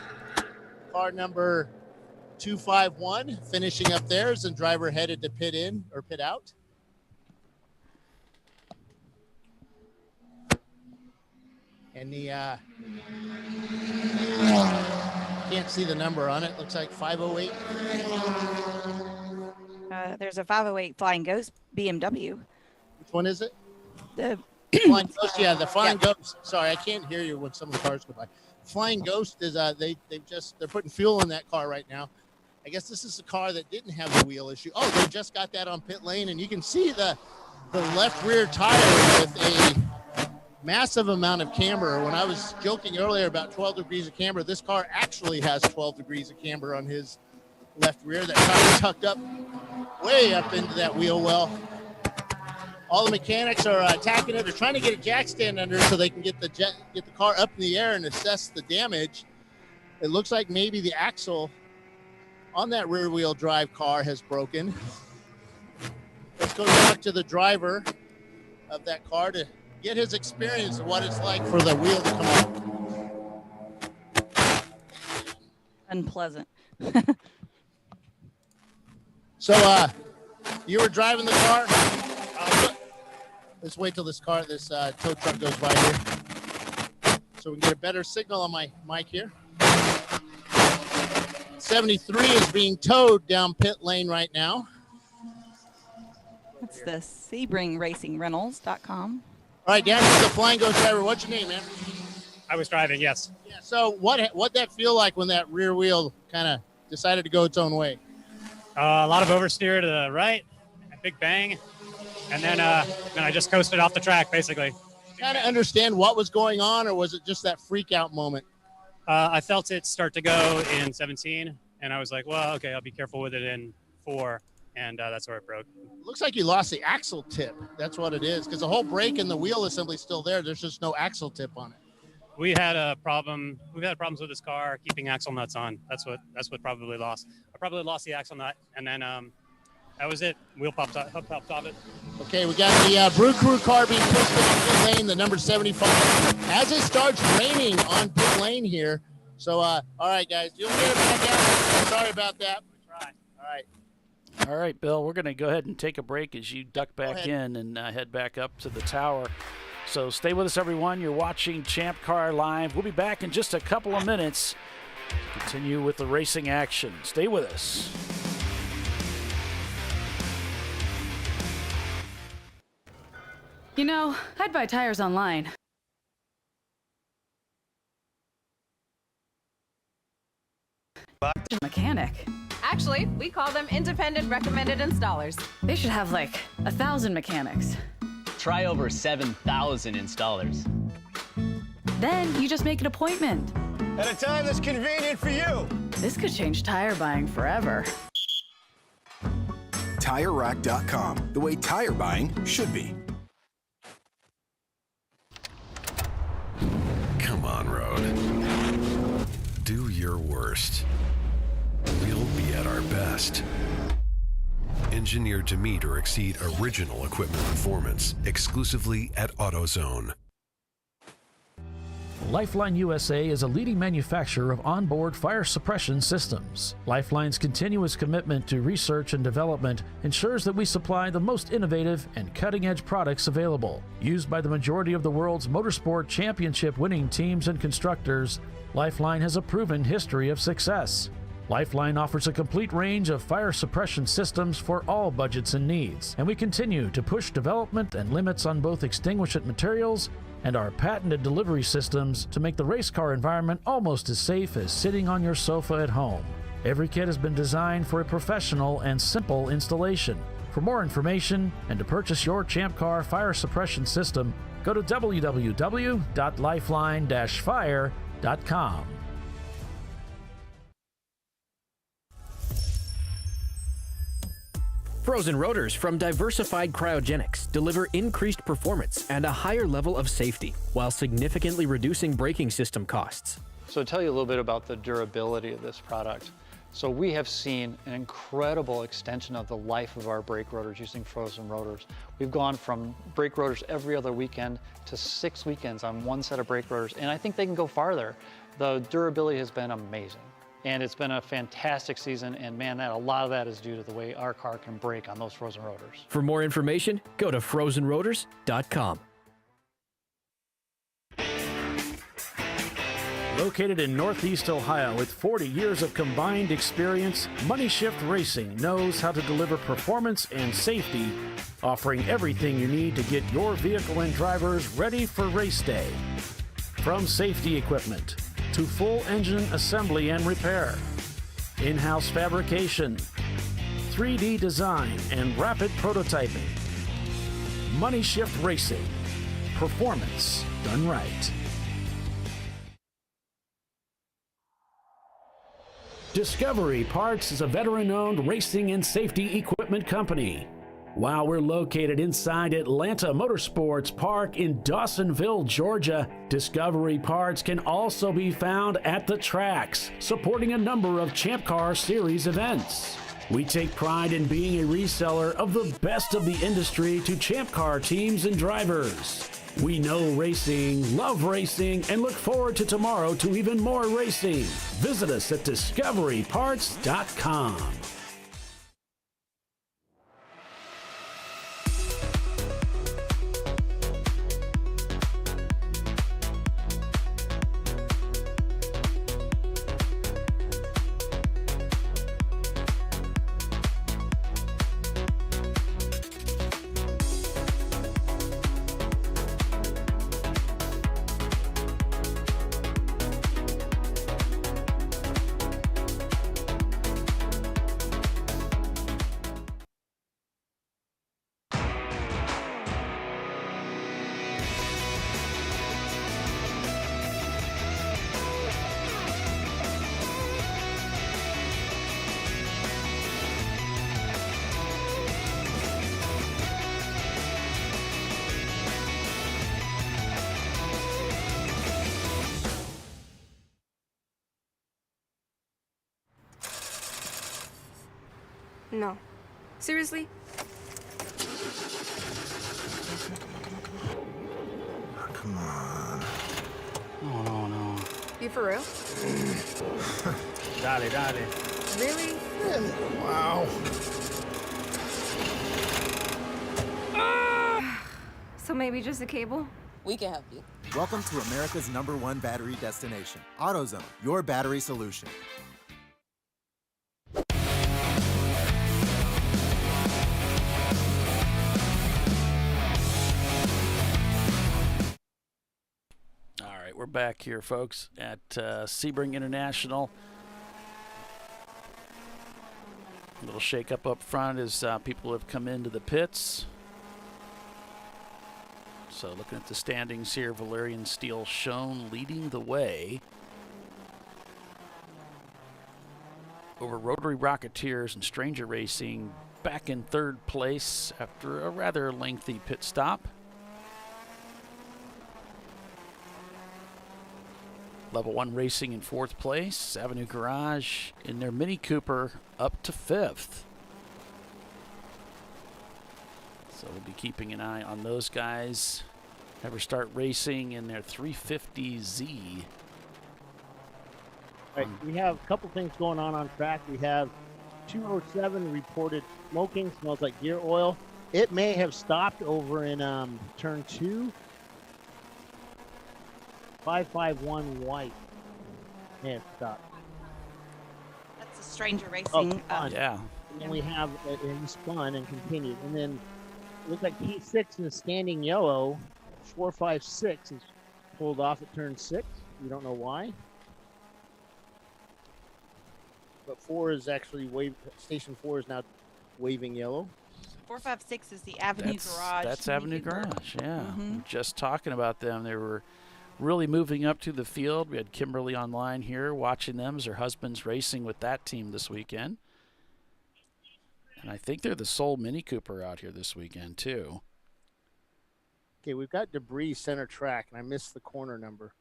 Car number 251 finishing up theirs, and driver headed to pit in or pit out. And the can't see the number on it. Looks like 508. There's a 508 Flying Ghost BMW. Which one is it? The Flying Ghost. Yeah, the Flying Ghost. Sorry, I can't hear you when some of the cars go by. Flying Ghost is they're putting fuel in that car right now. I guess this is the car that didn't have the wheel issue. Oh, they just got that on pit lane, and you can see the left rear tire with a massive amount of camber. When I was joking earlier about 12 degrees of camber, this car actually has 12 degrees of camber on his left rear. That tire tucked up way up into that wheel well. All the mechanics are attacking it. They're trying to get a jack stand under so they can get the car up in the air and assess the damage. It looks like maybe the axle on that rear wheel drive car has broken. Let's go talk to the driver of that car to get his experience of what it's like for the wheel to come up. Unpleasant. So you were driving the car. Let's wait till this tow truck goes by here so we can get a better signal on my mic here. 73 is being towed down pit lane right now. That's the Sebring Racing Rentals.com. All right, down to the Flying Ghost driver. What's your name, man? I was driving, yes. Yeah, so what that feel like when that rear wheel kind of decided to go its own way? A lot of oversteer to the right, a big bang, and then I just coasted off the track, basically. Kind of understand what was going on, or was it just that freak out moment? I felt it start to go in 17, and I was like, well, okay, I'll be careful with it in 4, and that's where it broke. Looks like you lost the axle tip. That's what it is, because the whole brake and the wheel assembly is still there. There's just no axle tip on it. We had a problem. We've had problems with this car keeping axle nuts on. That's what probably lost. I probably lost the axle nut, and then that was it. Wheel popped off it. Okay, we got the Brew Crew car being pushed into pit lane, the number 75. As it starts raining on pit lane here. So, all right, guys, you'll get it back out. Sorry about that. Try. All right. All right, Bill, we're going to go ahead and take a break as you duck back in and head back up to the tower. So stay with us, everyone. You're watching Champ Car Live. We'll be back in just a couple of minutes to continue with the racing action. Stay with us. You know, I'd buy tires online. Mechanic. Actually, we call them independent recommended installers. They should have like 1,000 mechanics. Try over 7,000 installers. Then you just make an appointment. At a time that's convenient for you. This could change tire buying forever. TireRack.com, the way tire buying should be. Come on, Road. Do your worst. We'll be at our best. Engineered to meet or exceed original equipment performance, exclusively at AutoZone. Lifeline USA is a leading manufacturer of onboard fire suppression systems. Lifeline's continuous commitment to research and development ensures that we supply the most innovative and cutting-edge products available. Used by the majority of the world's motorsport championship-winning teams and constructors, Lifeline has a proven history of success. Lifeline offers a complete range of fire suppression systems for all budgets and needs, and we continue to push development and limits on both extinguishant materials and our patented delivery systems to make the race car environment almost as safe as sitting on your sofa at home. Every kit has been designed for a professional and simple installation. For more information and to purchase your Champ Car fire suppression system, go to www.lifeline-fire.com. Frozen rotors from Diversified Cryogenics deliver increased performance and a higher level of safety while significantly reducing braking system costs. So to tell you a little bit about the durability of this product. So we have seen an incredible extension of the life of our brake rotors using frozen rotors. We've gone from brake rotors every other weekend to 6 weekends on one set of brake rotors, and I think they can go farther. The durability has been amazing. And it's been a fantastic season, and man, a lot of that is due to the way our car can brake on those frozen rotors. For more information, go to frozenrotors.com. Located in Northeast Ohio with 40 years of combined experience, Money Shift Racing knows how to deliver performance and safety, offering everything you need to get your vehicle and drivers ready for race day. From safety equipment to full engine assembly and repair, in-house fabrication, 3D design, and rapid prototyping. Money Shift Racing. Performance done right. Discovery Parts is a veteran-owned racing and safety equipment company. While we're located inside Atlanta Motorsports Park in Dawsonville, Georgia, Discovery Parts can also be found at the tracks, supporting a number of Champ Car Series events. We take pride in being a reseller of the best of the industry to Champ Car teams and drivers. We know racing, love racing, and look forward to tomorrow to even more racing. Visit us at discoveryparts.com. No. Seriously? Oh, come on. Oh, no. You for real? Dale. Really? Wow. So maybe just a cable? We can help you. Welcome to America's #1 battery destination, AutoZone, your battery solution. All right, we're back here, folks, at Sebring International. A little shake-up up front as people have come into the pits. So looking at the standings here, Valerian Steele Schoen leading the way over Rotary Rocketeers and Stranger Racing back in third place after a rather lengthy pit stop. Level 1 Racing in fourth place. Avenue Garage in their Mini Cooper up to fifth. So we'll be keeping an eye on those guys. Ever Start Racing in their 350Z. All right, we have a couple things going on track. We have 207 reported smoking, smells like gear oil. It may have stopped over in turn 2. 551 white may have stopped. That's a Stranger Racing. Oh, yeah. And then we have it spun and continued. And then it looks like P6 is standing yellow. 456 is pulled off at turn 6. We don't know why. But 4 is actually station 4 is now waving yellow. 456 is the Avenue Garage. That's Avenue Garage, yeah. Just talking about them. They were really moving up to the field. We had Kimberly online here watching them as her husband's racing with that team this weekend. And I think they're the sole Mini Cooper out here this weekend, too. Okay, we've got debris center track, and I missed the corner number.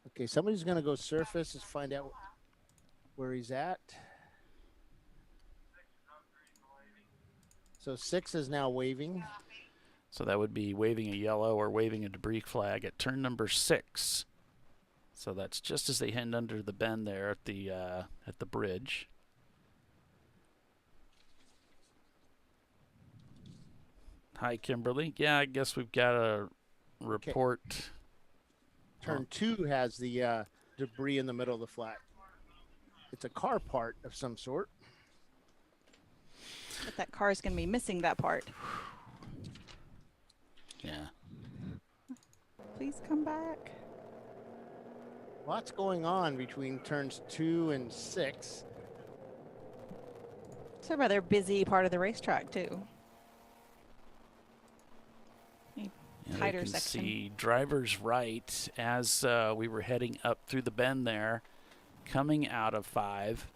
Okay, somebody's going to go surface and find out where he's at. So 6 is now waving. So that would be waving a yellow or waving a debris flag at turn number 6. So that's just as they head under the bend there at the bridge. Hi, Kimberly. Yeah, I guess we've got a report. Okay. Turn 2 has the debris in the middle of the flat. It's a car part of some sort. But that car is going to be missing that part. Yeah. Please come back. Lots going on between turns 2 and 6. It's a rather busy part of the racetrack, too. Tighter you can section. see drivers right as we were heading up through the bend there, coming out of 5.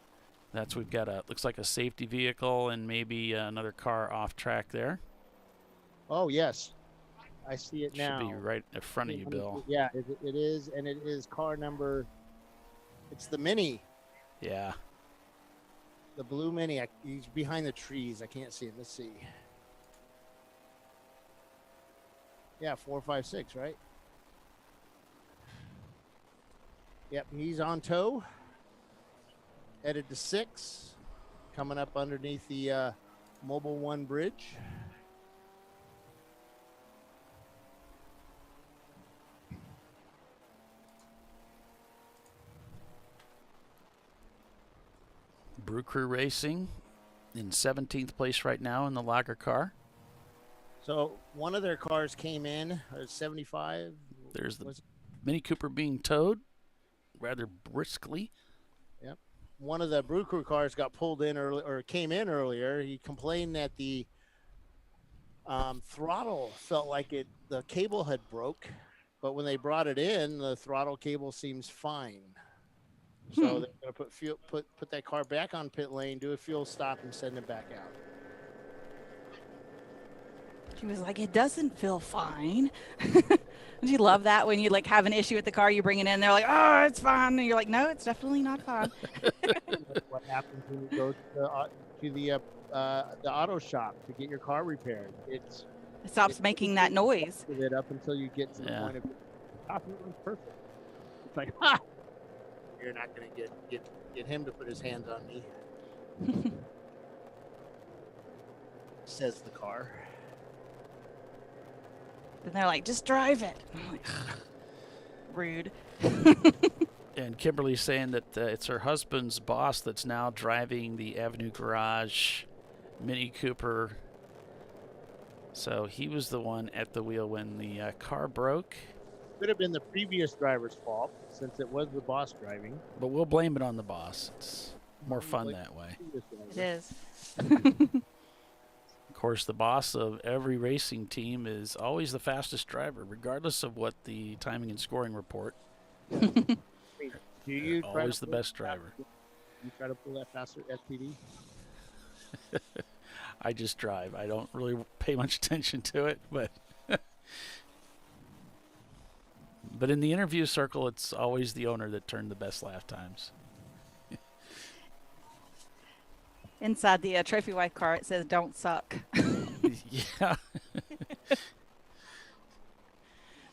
We've got looks like a safety vehicle and maybe another car off track there. Oh, yes. I see it now. Should be right in front of you, Bill. Yeah, it is, and it is car number. It's the Mini. Yeah. The blue Mini. He's behind the trees. I can't see him. Let's see. Yeah, 4, 5, 6, right? Yep, he's on tow. Headed to 6. Coming up underneath the Mobile One bridge. Brew Crew Racing in 17th place right now in the lager car. So one of their cars came in, 75. There's the Mini Cooper being towed rather briskly. Yep. One of the Brew Crew cars got pulled in or came in earlier. He complained that the throttle felt like the cable had broke, but when they brought it in, the throttle cable seems fine. So they're going to put that car back on pit lane, do a fuel stop, and send it back out. She was like, it doesn't feel fine. Don't you love that when you like have an issue with the car, you bring it in, they're like, oh, it's fine. And you're like, no, it's definitely not fine. What happens when you go to the auto shop to get your car repaired? It stops making that noise. With it up until you get to the point of perfect. It's like, you're not going to get him to put his hands on me. Says the car. And they're like, just drive it. I'm like, rude. And Kimberly's saying that it's her husband's boss that's now driving the Avenue Garage Mini Cooper. So he was the one at the wheel when the car broke. Could have been the previous driver's fault since it was the boss driving. But we'll blame it on the boss. It's more fun that way. It is. Of course, the boss of every racing team is always the fastest driver, regardless of what the timing and scoring report. Do you always the best driver? You try to pull that faster SPD? I just drive. I don't really pay much attention to it, but but in the interview circle, it's always the owner that turned the best lap times. Inside the trophy wife car, it says, don't suck. Yeah.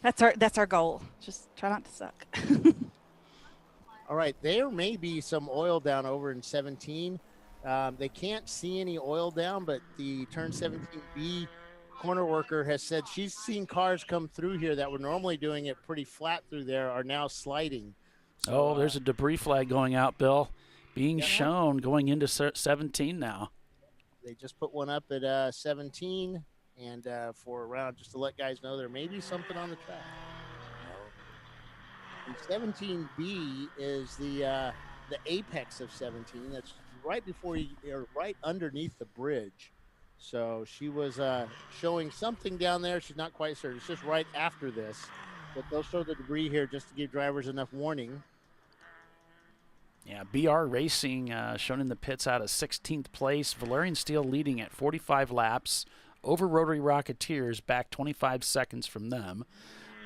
That's our goal. Just try not to suck. All right, there may be some oil down over in 17. They can't see any oil down, but the turn 17B corner worker has said she's seen cars come through here that were normally doing it pretty flat through there are now sliding. So, there's a debris flag going out, Bill. Being shown going into 17 now. They just put one up at 17 and for a round just to let guys know there may be something on the track. And 17B is the apex of 17. That's right before or right underneath the bridge. So she was showing something down there. She's not quite certain. It's just right after this. But they'll show the debris here just to give drivers enough warning. Yeah, BR Racing shown in the pits out of 16th place. Valerian Steel leading at 45 laps. Over Rotary Rocketeers, back 25 seconds from them.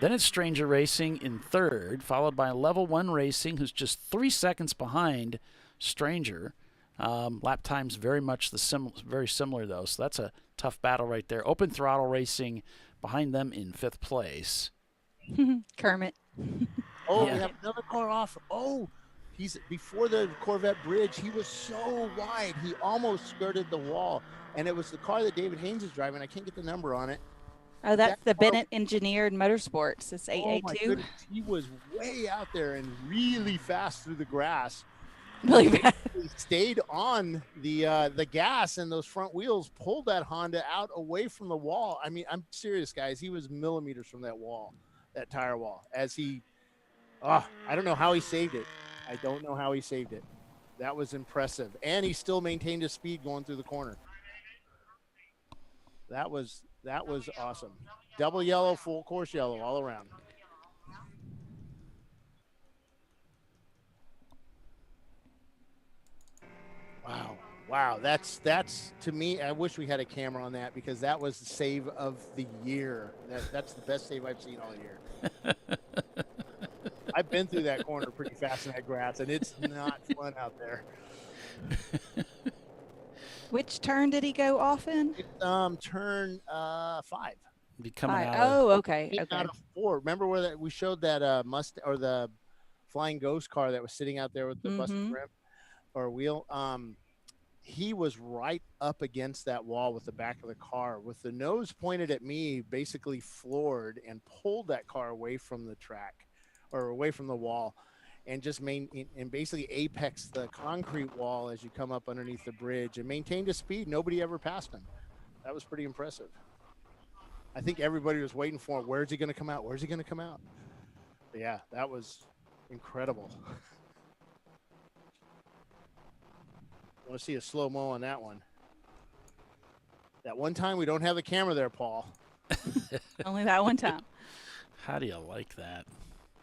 Then it's Stranger Racing in third, followed by Level 1 Racing, who's just 3 seconds behind Stranger. Lap times very much very similar, though, so that's a tough battle right there. Open Throttle Racing behind them in 5th place. Kermit. Oh, we have another car off. Oh, he's before the Corvette bridge. He was so wide. He almost skirted the wall. And it was the car that David Haynes is driving. I can't get the number on it. Oh, that's the Bennett Engineered Motorsports. It's 882. Oh, my goodness. He was way out there and really fast through the grass. Really fast. He stayed on the gas, and those front wheels pulled that Honda out away from the wall. I mean, I'm serious, guys. He was millimeters from that wall, that tire wall. I don't know how he saved it. I don't know how he saved it. That was impressive. And he still maintained his speed going through the corner. That was awesome. Double yellow, full course yellow all around. Wow. That's to me, I wish we had a camera on that, because that was the save of the year. That's the best save I've seen all year. I've been through that corner pretty fast in that grass, and it's not fun out there. Which turn did he go off in? Turn 5. Be coming out. Oh, okay. Out of 4. Remember where we showed that Mustang, or the Flying Ghost car that was sitting out there with the busted rim or wheel? He was right up against that wall with the back of the car, with the nose pointed at me, basically floored, and pulled that car away from the track, or away from the wall, and just basically apex the concrete wall as you come up underneath the bridge, and maintained his speed. Nobody ever passed him. That was pretty impressive. I think everybody was waiting for him. Where's he going to come out? Where's he going to come out? But yeah, that was incredible. I want to see a slow-mo on that one. That one time we don't have the camera there, Paul. Only that one time. How do you like that?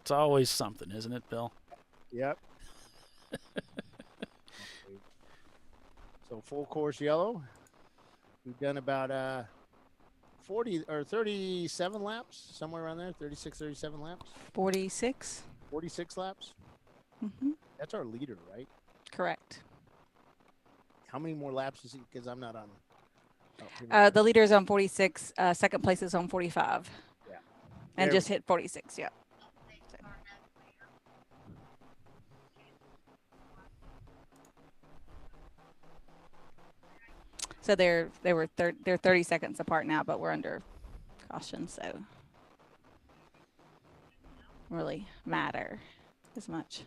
It's always something, isn't it, Bill? Yep. So full course yellow. We've done about 40 or 37 laps, somewhere around there, 36, 37 laps. 46. 46 laps. That's our leader, right? Correct. How many more laps is he? Because I'm not on. The leader is on 46. Second place is on 45. Yeah. And just hit 46. Yeah. So they're 30 seconds apart now, but we're under caution, so really matter as much.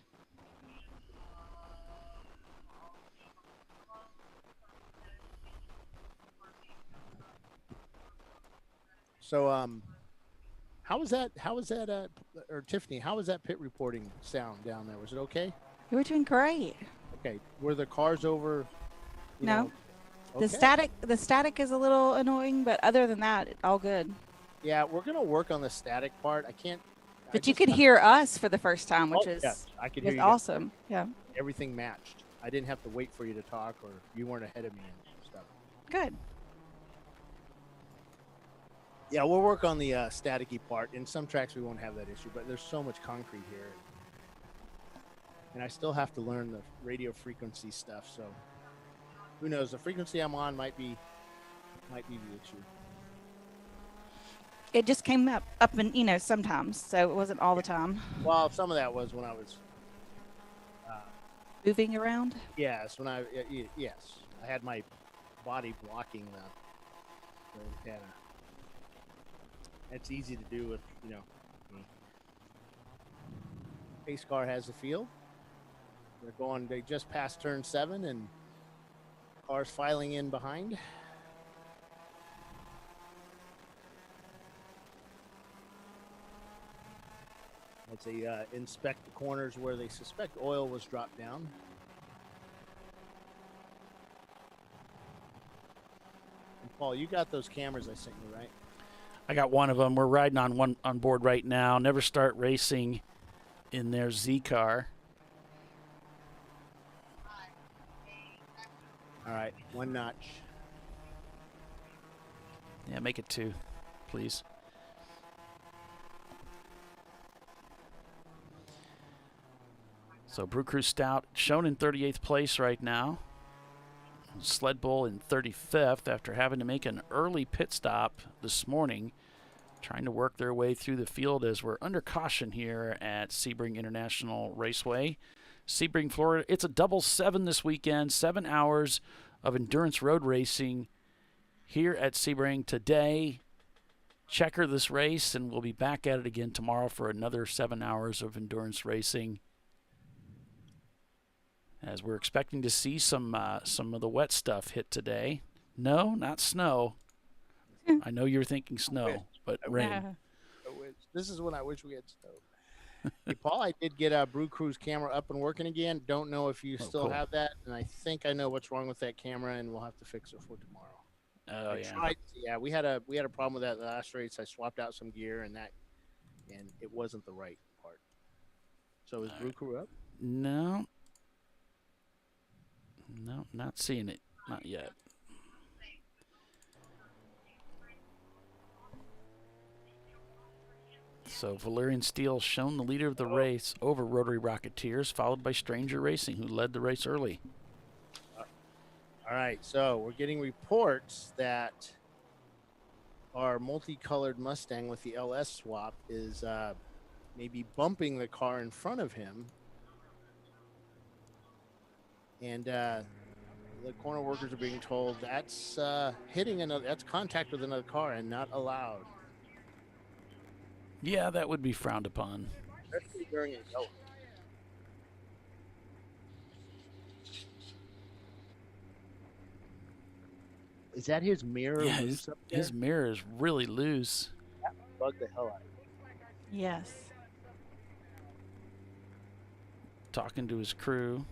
So, how was that? Or Tiffany, how was that pit reporting sound down there? Was it okay? You were doing great. Okay. Were the cars over? No. Okay. The static is a little annoying, but other than that, all good. Yeah, we're gonna work on the static part. But you could hear us for the first time, which I could hear you awesome. Yeah. Everything matched. I didn't have to wait for you to talk, or you weren't ahead of me and stuff. Good. Yeah, we'll work on the staticky part. In some tracks, we won't have that issue, but there's so much concrete here. And I still have to learn the radio frequency stuff, so who knows? The frequency I'm on might be the issue. It just came up and sometimes, so it wasn't all the time. Well, some of that was when I was moving around. Yes, yes, I had my body blocking the antenna. It's easy to do with me. Pace car has the field. They just passed turn 7, and cars filing in behind. As they inspect the corners where they suspect oil was dropped down. And Paul, you got those cameras I sent you, right? I got one of them. We're riding on one on board right now. Never Start Racing in their Z car. All right, 1 notch. Yeah, make it 2, please. So Brew Crew Stout shown in 38th place right now. Sled Bull in 35th after having to make an early pit stop this morning, trying to work their way through the field as we're under caution here at Sebring International Raceway. Sebring, Florida. It's a double 7 this weekend, 7 hours of endurance road racing here at Sebring today. Checker this race, and we'll be back at it again tomorrow for another 7 hours of endurance racing, as we're expecting to see some of the wet stuff hit today. No, not snow. I know you're thinking snow, but rain. This is when I wish we had snow. Hey, Paul, I did get Brew Crew's camera up and working again. Don't know if you still cool. have that, and I think I know what's wrong with that camera, and we'll have to fix it for tomorrow. Oh, Yeah, we had a problem with that last race. I swapped out some gear, and it wasn't the right part. So is Brew Crew up? No, not seeing it. Not yet. So Valerian Steele shown the leader of the race over Rotary Rocketeers, followed by Stranger Racing, who led the race early. All right, so we're getting reports that our multicolored Mustang with the LS swap is maybe bumping the car in front of him. And the corner workers are being told that's that's contact with another car and not allowed. Yeah, that would be frowned upon. Especially during a yellow. Is that his mirror loose up there? His mirror is really loose. That bugged the hell out of me. Yes. Talking to his crew.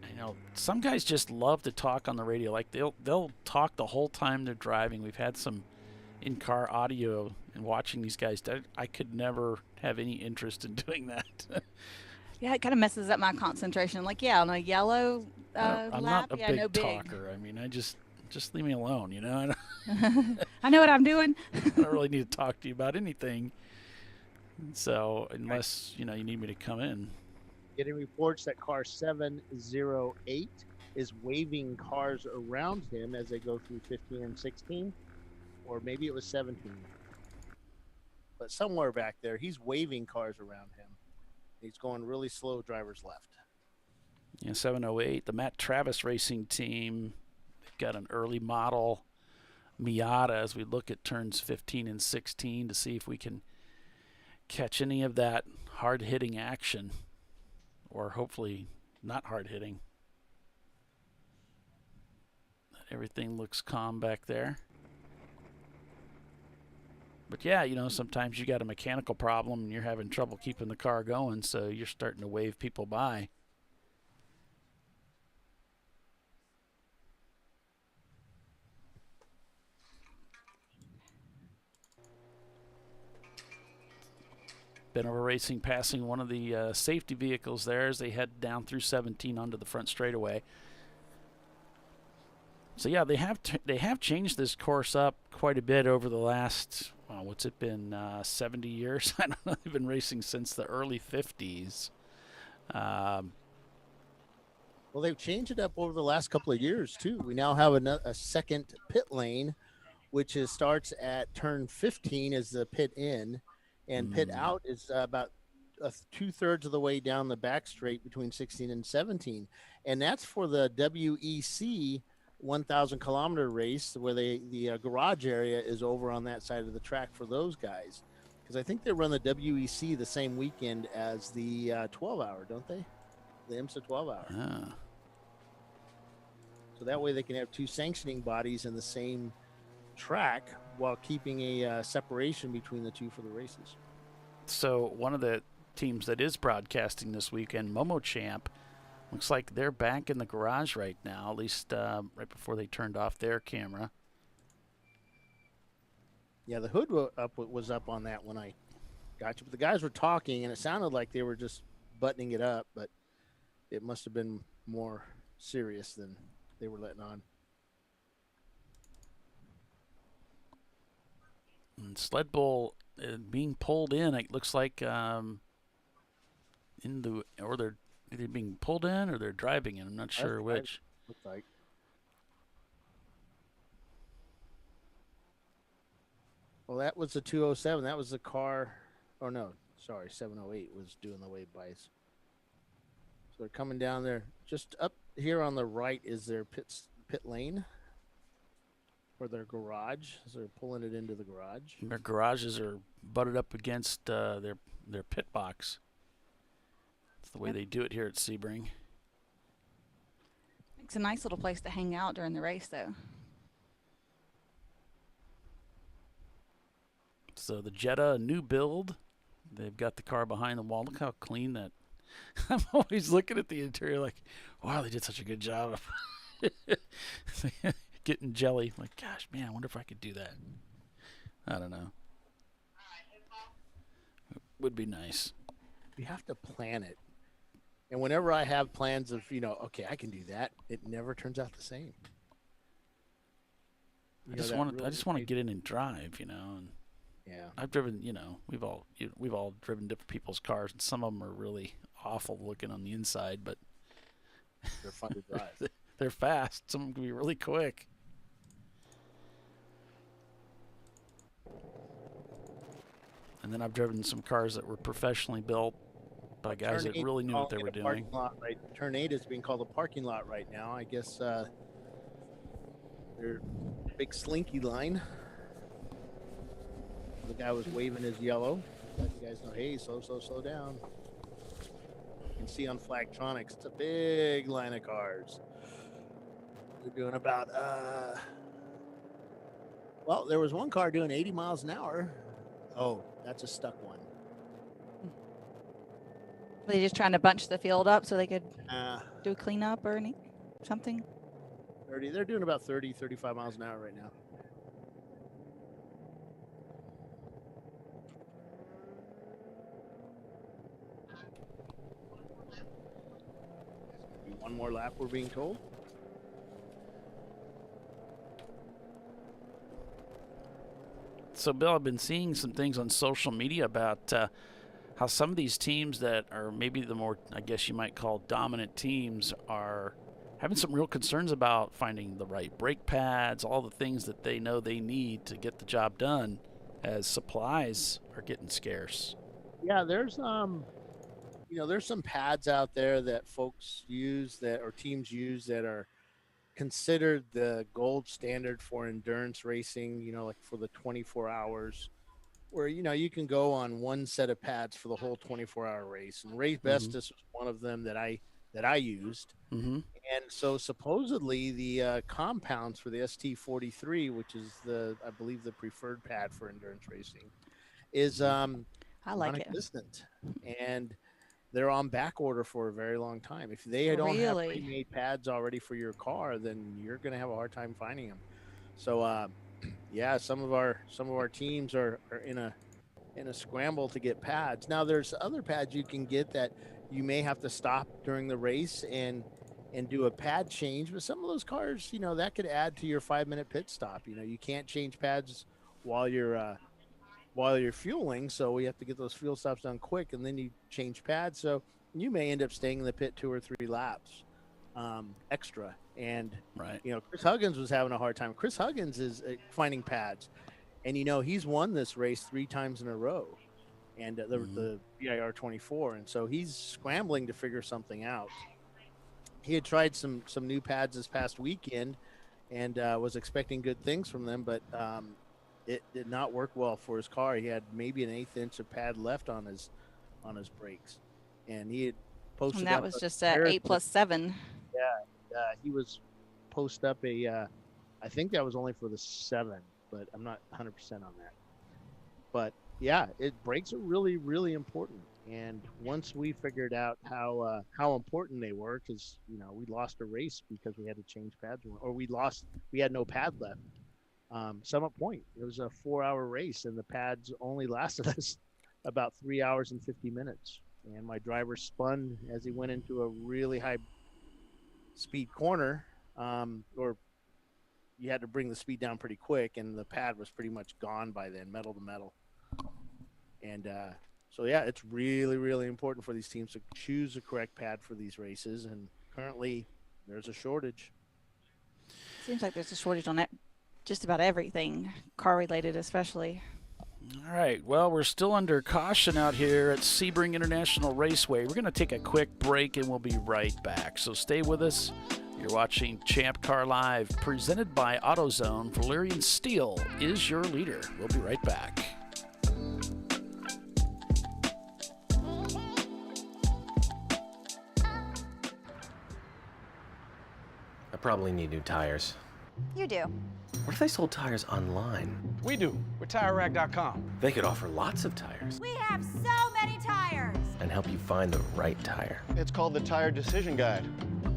You know, some guys just love to talk on the radio. Like they'll talk the whole time they're driving. We've had some in-car audio and watching these guys. I could never have any interest in doing that. Yeah, it kind of messes up my concentration. Like, yeah, on a yellow I'm lap, not a yeah, big no big. talker. I mean, I just leave me alone, you know? I know what I'm doing. I don't really need to talk to you about anything. So unless, you need me to come in. Getting reports that car 708 is waving cars around him as they go through 15 and 16, or maybe it was 17. But somewhere back there, he's waving cars around him. He's going really slow, driver's left. Yeah, 708, the Matt Travis Racing Team. They've got an early model Miata as we look at turns 15 and 16 to see if we can catch any of that hard-hitting action, or hopefully not hard-hitting. Everything looks calm back there. But yeah, sometimes you got a mechanical problem and you're having trouble keeping the car going, so you're starting to wave people by. Benova Racing passing one of the safety vehicles there as they head down through 17 onto the front straightaway. So yeah, they have changed this course up quite a bit over the last, what's it been, 70 years? I don't know. They've been racing since the early 50s. Well, they've changed it up over the last couple of years too. We now have a second pit lane, which starts at turn 15 as the pit in, and pit out is about 2/3 of the way down the back straight between 16 and 17, and that's for the WEC 1,000 kilometer race, where the garage area is over on that side of the track for those guys, because I think they run the WEC the same weekend as the 12-hour, don't they? The IMSA 12-hour. Ah. So that way they can have two sanctioning bodies in the same track while keeping a separation between the two for the races. So one of the teams that is broadcasting this weekend, Momo Champ, looks like they're back in the garage right now, at least right before they turned off their camera. Yeah, the hood was up on that when I got you. But the guys were talking, and it sounded like they were just buttoning it up, but it must have been more serious than they were letting on. And Sled Bull being pulled in, it looks like they're either being pulled in or they're driving in. I'm not sure which. Looks like. Well, that was the 207. That was the car. Oh no, sorry, 708 was doing the wave bites. So they're coming down there. Just up here on the right is their pit lane or their garage. So they're pulling it into the garage. And their garages are butted up against their pit box. That's the way they do it here at Sebring. It's a nice little place to hang out during the race, though. So the Jetta, new build. They've got the car behind the wall. Look how clean that. I'm always looking at the interior like, wow, they did such a good job of getting jelly. Like, gosh, man, I wonder if I could do that. I don't know. It would be nice. You have to plan it. And whenever I have plans of, okay, I can do that, it never turns out the same. I just want to get in and drive, and yeah. I've driven, we've all driven different people's cars, and some of them are really awful looking on the inside, but they're fun to drive. They're fast. Some of them can be really quick. And then I've driven some cars that were professionally built by guys that really knew what they were doing. Turn 8 is being called a parking lot right now. I guess their big slinky line. The guy was waving his yellow. Let you guys know, hey, slow down. You can see on Flagtronics, it's a big line of cars. They're doing about, well, there was one car doing 80 miles an hour. Oh, that's a stuck one. Were they just trying to bunch the field up so they could do a cleanup or something? 30. They're doing about 30, 35 miles an hour right now. One more lap, we're being told. So, Bill, I've been seeing some things on social media about how some of these teams that are maybe the more, I guess you might call, dominant teams are having some real concerns about finding the right brake pads, all the things that they know they need to get the job done, as supplies are getting scarce. Yeah, there's there's some pads out there that folks use or teams use that are considered the gold standard for endurance racing, like for the 24 hours where, you can go on one set of pads for the whole 24-hour race. And Ray Bestis was one of them that I used. Mm-hmm. And so supposedly the compounds for the ST43, which is I believe the preferred pad for endurance racing, is I like non-existent. And they're on back order for a very long time. If they don't have pre-made pads already for your car, then you're going to have a hard time finding them. So, yeah, some of our teams are in a scramble to get pads. Now, there's other pads you can get that you may have to stop during the race and do a pad change. But some of those cars, that could add to your 5-minute pit stop. You can't change pads while you're fueling, so we have to get those fuel stops done quick, and then you change pads. So you may end up staying in the pit 2 or 3 laps extra. And, right. Chris Huggins was having a hard time. Chris Huggins is finding pads. And, he's won this race 3 times in a row. And the BIR 24. And so he's scrambling to figure something out. He had tried some new pads this past weekend and was expecting good things from them, but it did not work well for his car. He had maybe an 1/8 inch of pad left on his brakes, and he had posted. And that was just a 8+7. Yeah, he was post up a. I think that was only for the 7, but I'm not 100% on that. But yeah, brakes are really, really important. And once we figured out how important they were, because we lost a race because we had to change pads, or we had no pad left. Summit Point, it was a 4-hour race, and the pads only lasted us about 3 hours and 50 minutes. And my driver spun as he went into a really high speed corner, or you had to bring the speed down pretty quick, and the pad was pretty much gone by then, metal to metal. And so, yeah, it's really, really important for these teams to choose the correct pad for these races, and currently there's a shortage. Seems like there's a shortage on that, just about everything, car-related especially. All right, well, we're still under caution out here at Sebring International Raceway. We're going to take a quick break, and we'll be right back. So stay with us. You're watching ChampCar.Live, presented by AutoZone. Valyrian Steel is your leader. We'll be right back. I probably need new tires. You do. What if they sold tires online? We do. We're TireRack.com. They could offer lots of tires We have so many tires. and help you find the right tire. It's called the Tire Decision Guide.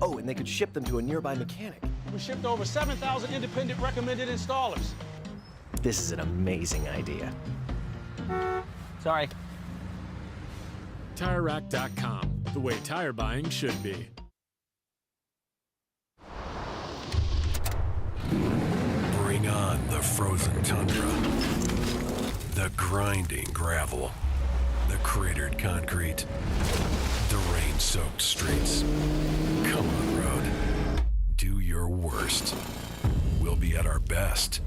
Oh, and they could ship them to a nearby mechanic. We shipped over 7,000 independent recommended installers. This is an amazing idea. Sorry. TireRack.com, the way tire buying should be. Bring on the frozen tundra, the grinding gravel, the cratered concrete, the rain-soaked streets. Come on, road. Do your worst. We'll be at our best.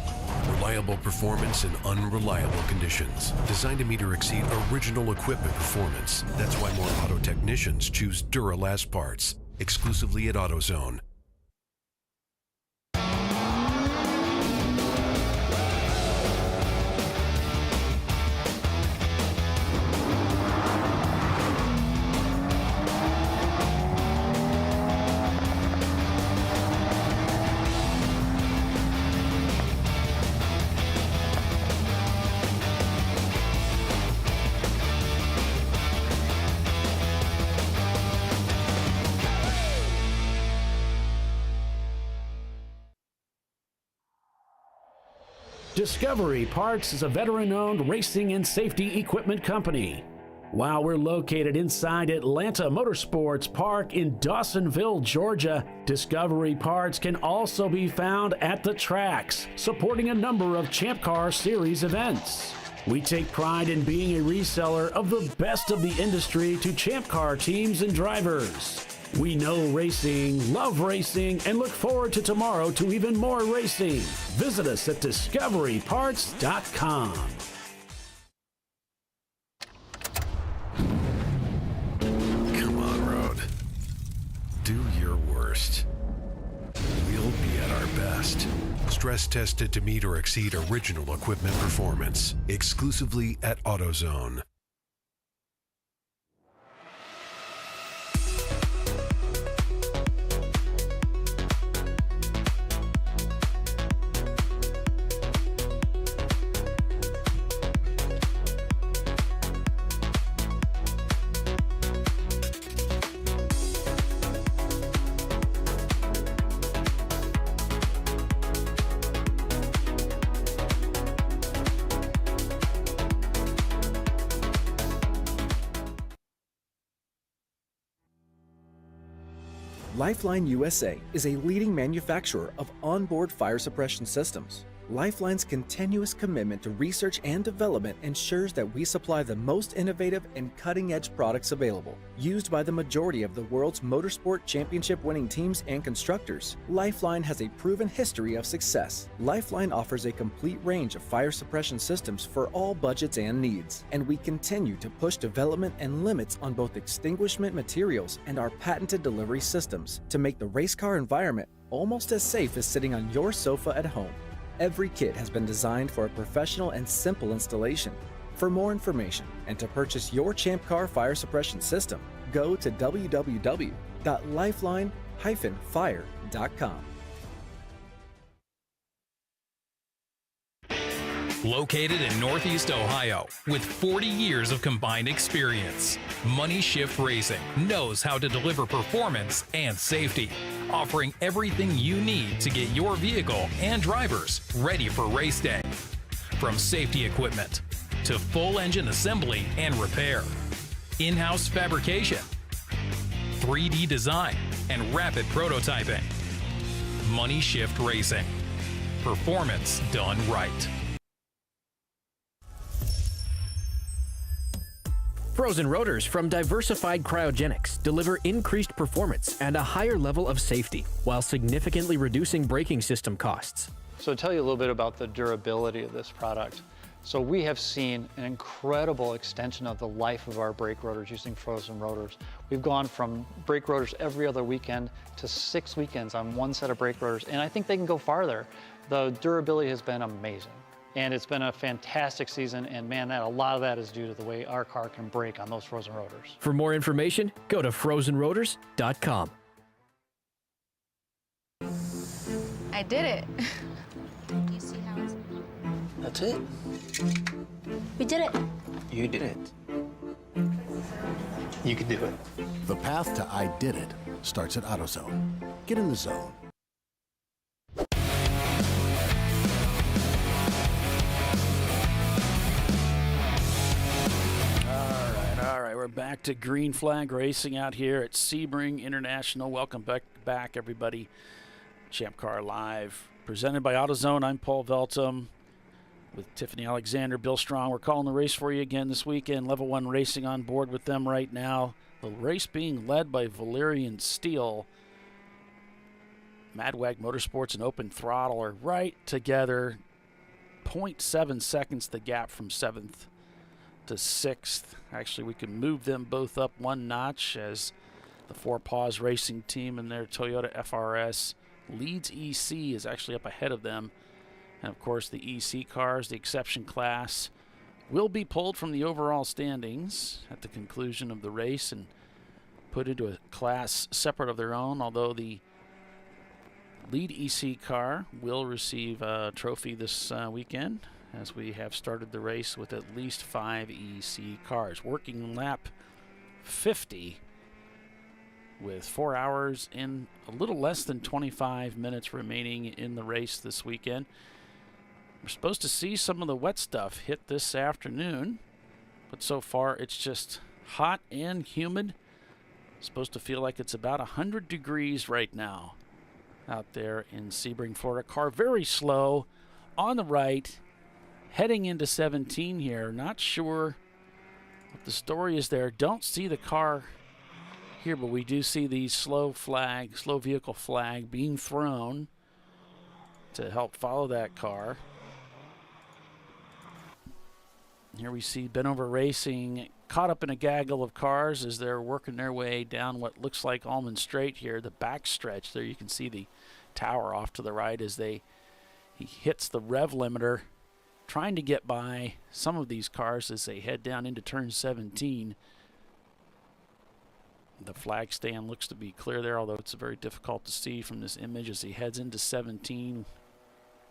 Reliable performance in unreliable conditions. Designed to meet or exceed original equipment performance. That's why more auto technicians choose Duralast parts. Exclusively at AutoZone. Discovery Parts is a veteran-owned racing and safety equipment company. While we're located inside Atlanta Motorsports Park in Dawsonville, Georgia, Discovery Parts can also be found at the tracks, supporting a number of Champ Car Series events. We take pride in being a reseller of the best of the industry to Champ Car teams and drivers. We know racing, love racing, and look forward to tomorrow to even more racing. Visit us at discoveryparts.com. Come on, road. Do your worst. We'll be at our best. Stress tested to meet or exceed original equipment performance. Exclusively at AutoZone. Lifeline USA is a leading manufacturer of onboard fire suppression systems. Lifeline's continuous commitment to research and development ensures that we supply the most innovative and cutting-edge products available. Used by the majority of the world's motorsport championship-winning teams and constructors, Lifeline has a proven history of success. Lifeline offers a complete range of fire suppression systems for all budgets and needs, and we continue to push development and limits on both extinguishment materials and our patented delivery systems to make the race car environment almost as safe as sitting on your sofa at home. Every kit has been designed for a professional and simple installation. For more information and to purchase your Champ Car fire suppression system, go to www.lifeline-fire.com. Located in Northeast Ohio, with 40 years of combined experience, Money Shift Racing knows how to deliver performance and safety, offering everything you need to get your vehicle and drivers ready for race day. From safety equipment to full engine assembly and repair, in-house fabrication, 3D design, and rapid prototyping. Money Shift Racing. Performance done right. Frozen rotors from Diversified Cryogenics deliver increased performance and a higher level of safety while significantly reducing braking system costs. So to tell you a little bit about the durability of this product. So we have seen an incredible extension of the life of our brake rotors using frozen rotors. We've gone from brake rotors every other weekend to 6 weekends on one set of brake rotors, and I think they can go farther. The durability has been amazing. And it's been a fantastic season, and man, a lot of that is due to the way our car can brake on those frozen rotors. For more information, go to frozenrotors.com. I did it. You see how it's... That's it. We did it. You did it. You can do it. The path to I did it starts at AutoZone. Get in the zone. All right, we're back to Green Flag Racing out here at Sebring International. Welcome back, everybody. ChampCar.Live, presented by AutoZone. I'm Paul Veltum with Tiffany Alexander, Bill Strong. We're calling the race for you again this weekend. Level 1 Racing on board with them right now. The race being led by Valerian Steele. Madwag Motorsports and Open Throttle are right together. 0.7 seconds the gap from 7th to 6th. Actually, we can move them both up one notch as the Four Paws Racing team and their Toyota FRS Leeds EC is actually up ahead of them. And of course, the EC cars, the exception class, will be pulled from the overall standings at the conclusion of the race and put into a class separate of their own, although the lead EC car will receive a trophy this weekend, as we have started the race with at least 5 EC cars. Working lap 50 with 4 hours and a little less than 25 minutes remaining in the race this weekend. We're supposed to see some of the wet stuff hit this afternoon, but so far it's just hot and humid. Supposed to feel like it's about 100 degrees right now out there in Sebring, Florida. Car very slow on the right, heading into 17 here. Not sure what the story is there. Don't see the car here, but we do see the slow vehicle flag being thrown to help follow that car. Here we see Benover Racing caught up in a gaggle of cars as they're working their way down what looks like Almond Straight here, the back stretch. There you can see the tower off to the right as he hits the rev limiter, trying to get by some of these cars as they head down into turn 17. The flag stand looks to be clear there, although it's very difficult to see from this image as he heads into 17.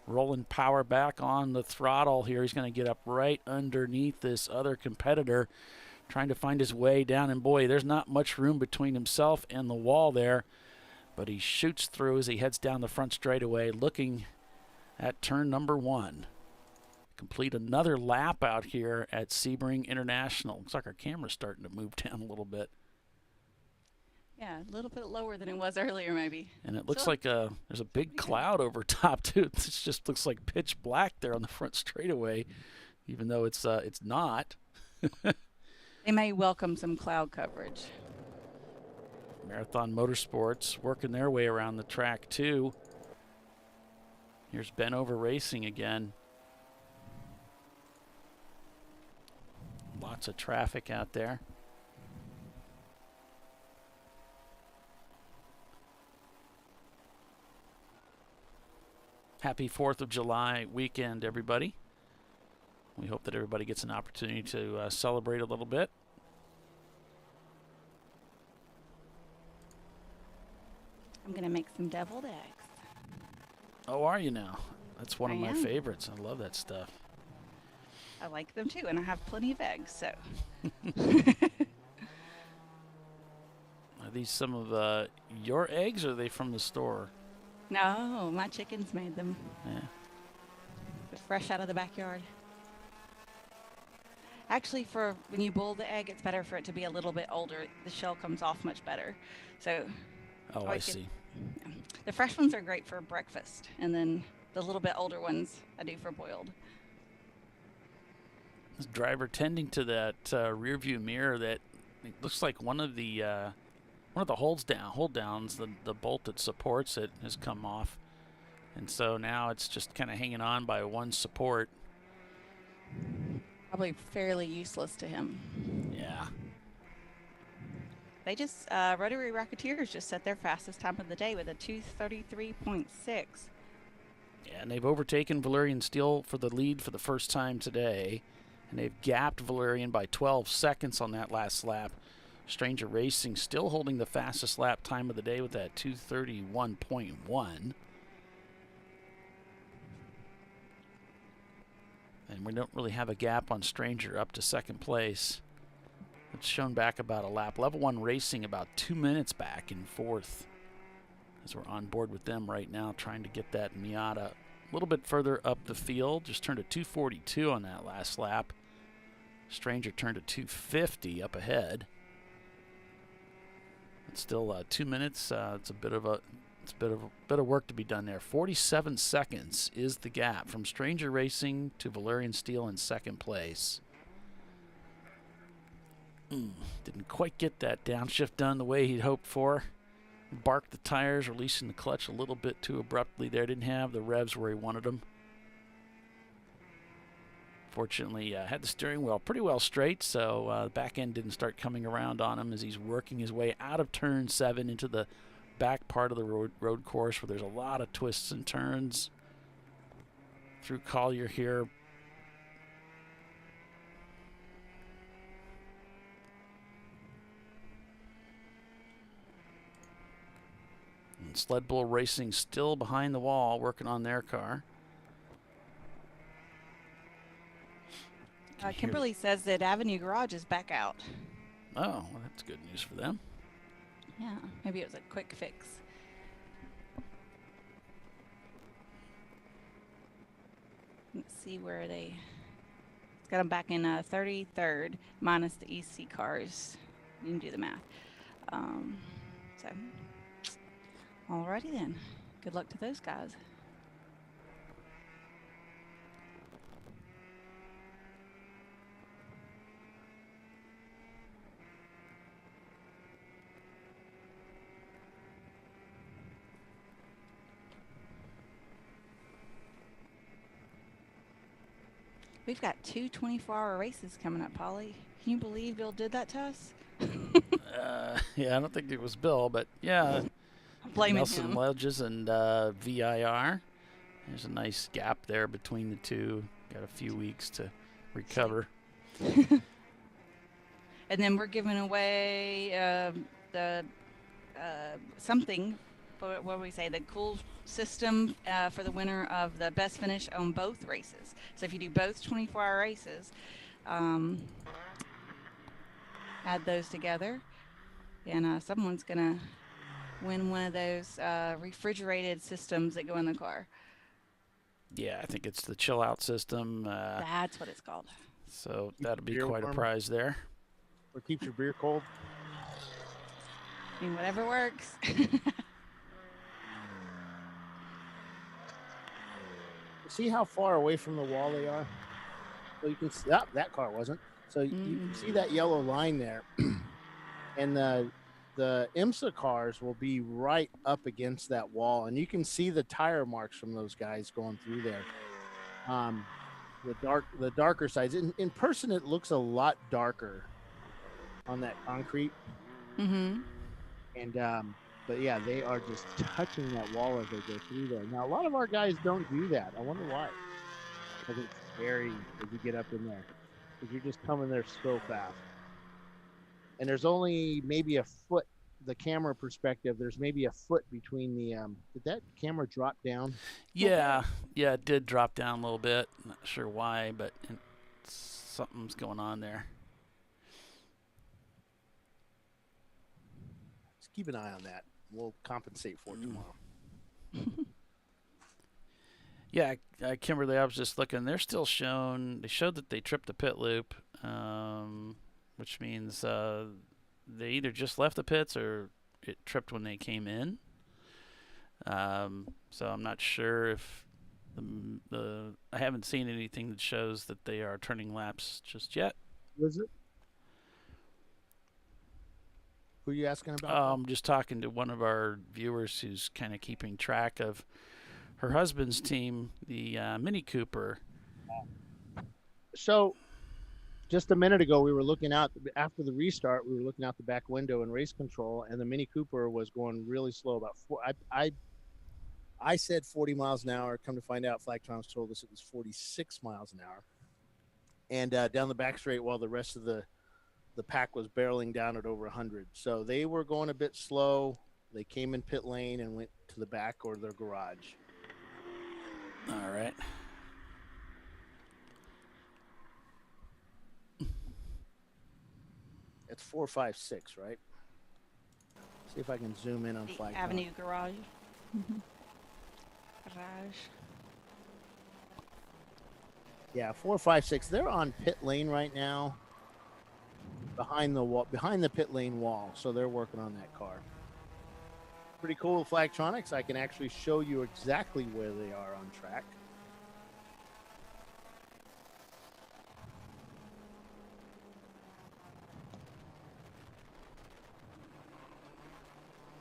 Rolling power back on the throttle here. He's going to get up right underneath this other competitor, trying to find his way down. And boy, there's not much room between himself and the wall there, but he shoots through as he heads down the front straightaway, looking at turn number 1. Complete another lap out here at Sebring International. Looks like our camera's starting to move down a little bit. Yeah, a little bit lower than it was earlier, maybe. And it looks like there's a big cloud over top, too. It just looks like pitch black there on the front straightaway, even though it's not. They may welcome some cloud coverage. Marathon Motorsports working their way around the track, too. Here's Benover Racing again. Lots of traffic out there. Happy 4th of July weekend, everybody. We hope that everybody gets an opportunity to celebrate a little bit. I'm going to make some deviled eggs. Oh, are you now? That's one of my favorites. I love that stuff. I like them too, and I have plenty of eggs, so. Are these some of your eggs, or are they from the store? No, my chickens made them. Yeah. They're fresh out of the backyard. Actually, for when you boil the egg, it's better for it to be a little bit older. The shell comes off much better. So Oh, I see. Yeah. The fresh ones are great for breakfast, and then the little bit older ones I do for boiled. This driver tending to that rear view mirror that it looks like one of the hold downs, the bolt that supports it has come off, and so now it's just kind of hanging on by one support. Probably fairly useless to him. Yeah. They just Rotary Racketeers just set their fastest time of the day with a 2:33.6. Yeah, and they've overtaken Valerian Steel for the lead for the first time today, and they've gapped Valerian by 12 seconds on that last lap. Stranger Racing still holding the fastest lap time of the day with that 2:31.1. And we don't really have a gap on Stranger up to second place. It's shown back about a lap. Level 1 Racing about 2 minutes back in fourth, as we're on board with them right now, trying to get that Miata a little bit further up the field. Just turned a 2:42 on that last lap. Stranger turned a 2:50 up ahead. It's still 2 minutes. It's a bit of work to be done there. 47 seconds is the gap from Stranger Racing to Valerian Steel in second place. Didn't quite get that downshift done the way he'd hoped for. Barked the tires, releasing the clutch a little bit too abruptly there. Didn't have the revs where he wanted them. Fortunately, had the steering wheel pretty well straight, so the back end didn't start coming around on him as he's working his way out of turn 7 into the back part of the road course, where there's a lot of twists and turns through Collier here. And Sled Bull Racing still behind the wall, working on their car. Kimberly says that Avenue Garage is back out. Oh, well, that's good news for them. Yeah, maybe it was a quick fix. Let's see where they... It's got them back in 33rd, minus the EC cars. You can do the math. So, alrighty then. Good luck to those guys. We've got two 24-hour races coming up, Polly. Can you believe Bill did that to us? Yeah, I don't think it was Bill, but yeah. Blaming Nelson him. Ledges and VIR. There's a nice gap there between the two. Got a few weeks to recover. And then we're giving away the something, what do we say, the cool system for the winner of the best finish on both races. So if you do both 24-hour races, add those together, and someone's going to win one of those refrigerated systems that go in the car. Yeah, I think it's the chill out system. That's what it's called. So that'll be beer quite a warm. prize there. Or keeps your beer cold. I mean, whatever works. See how far away from the wall they are? So you can see, that car wasn't. So you can see that yellow line there. And the IMSA cars will be right up against that wall. And you can see the tire marks from those guys going through there. The darker sides. In person, it looks a lot darker on that concrete. Mm-hmm. And but yeah, they are just touching that wall as they go through there. Now, a lot of our guys don't do that. I wonder why. Because it's scary as you get up in there. Because you're just coming there so fast. And there's only maybe a foot, the camera perspective, there's maybe a foot between the, did that camera drop down? Yeah, it did drop down a little bit. Not sure why, but something's going on there. Just keep an eye on that. We'll compensate for it tomorrow. Yeah, Kimberly, I was just looking. They're still shown. They showed that they tripped the pit loop, which means they either just left the pits or it tripped when they came in. So I'm not sure if I haven't seen anything that shows that they are turning laps just yet. Was it? Who are you asking about? I'm just talking to one of our viewers who's kind of keeping track of her husband's team, the Mini Cooper. So, just a minute ago, we were looking out after the restart. We were looking out the back window in race control, and the Mini Cooper was going really slow. About I said 40 miles an hour. Come to find out, Flagtronics told us it was 46 miles an hour. And down the back straight, while the rest of the pack was barreling down at over 100. So they were going a bit slow. They came in pit lane and went to the back or their garage. All right. It's 456, right? See if I can zoom in on The Flag Avenue Garage. Garage. Yeah, 456. They're on pit lane right now, behind the wall, behind the pit lane wall. So they're working on that car. Pretty cool with Flagtronics. I can actually show you exactly where they are on track.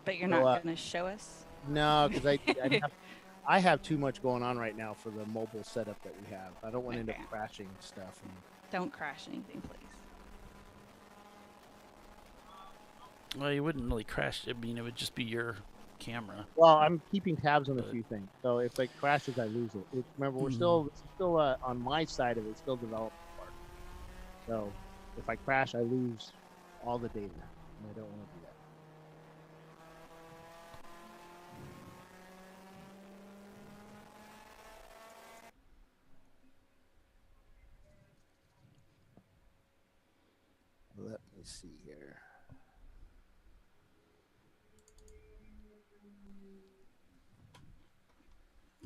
But you're not going to show us? No, because I have too much going on right now for the mobile setup that we have. I don't want to end up crashing stuff. Don't crash anything, please. Well, you wouldn't really crash. I mean, it would just be your camera. Well, I'm keeping tabs on a few things. So if it crashes, I lose it. Remember, we're still on my side of it, still developing part. So if I crash, I lose all the data. And I don't want to do that. Let me see here.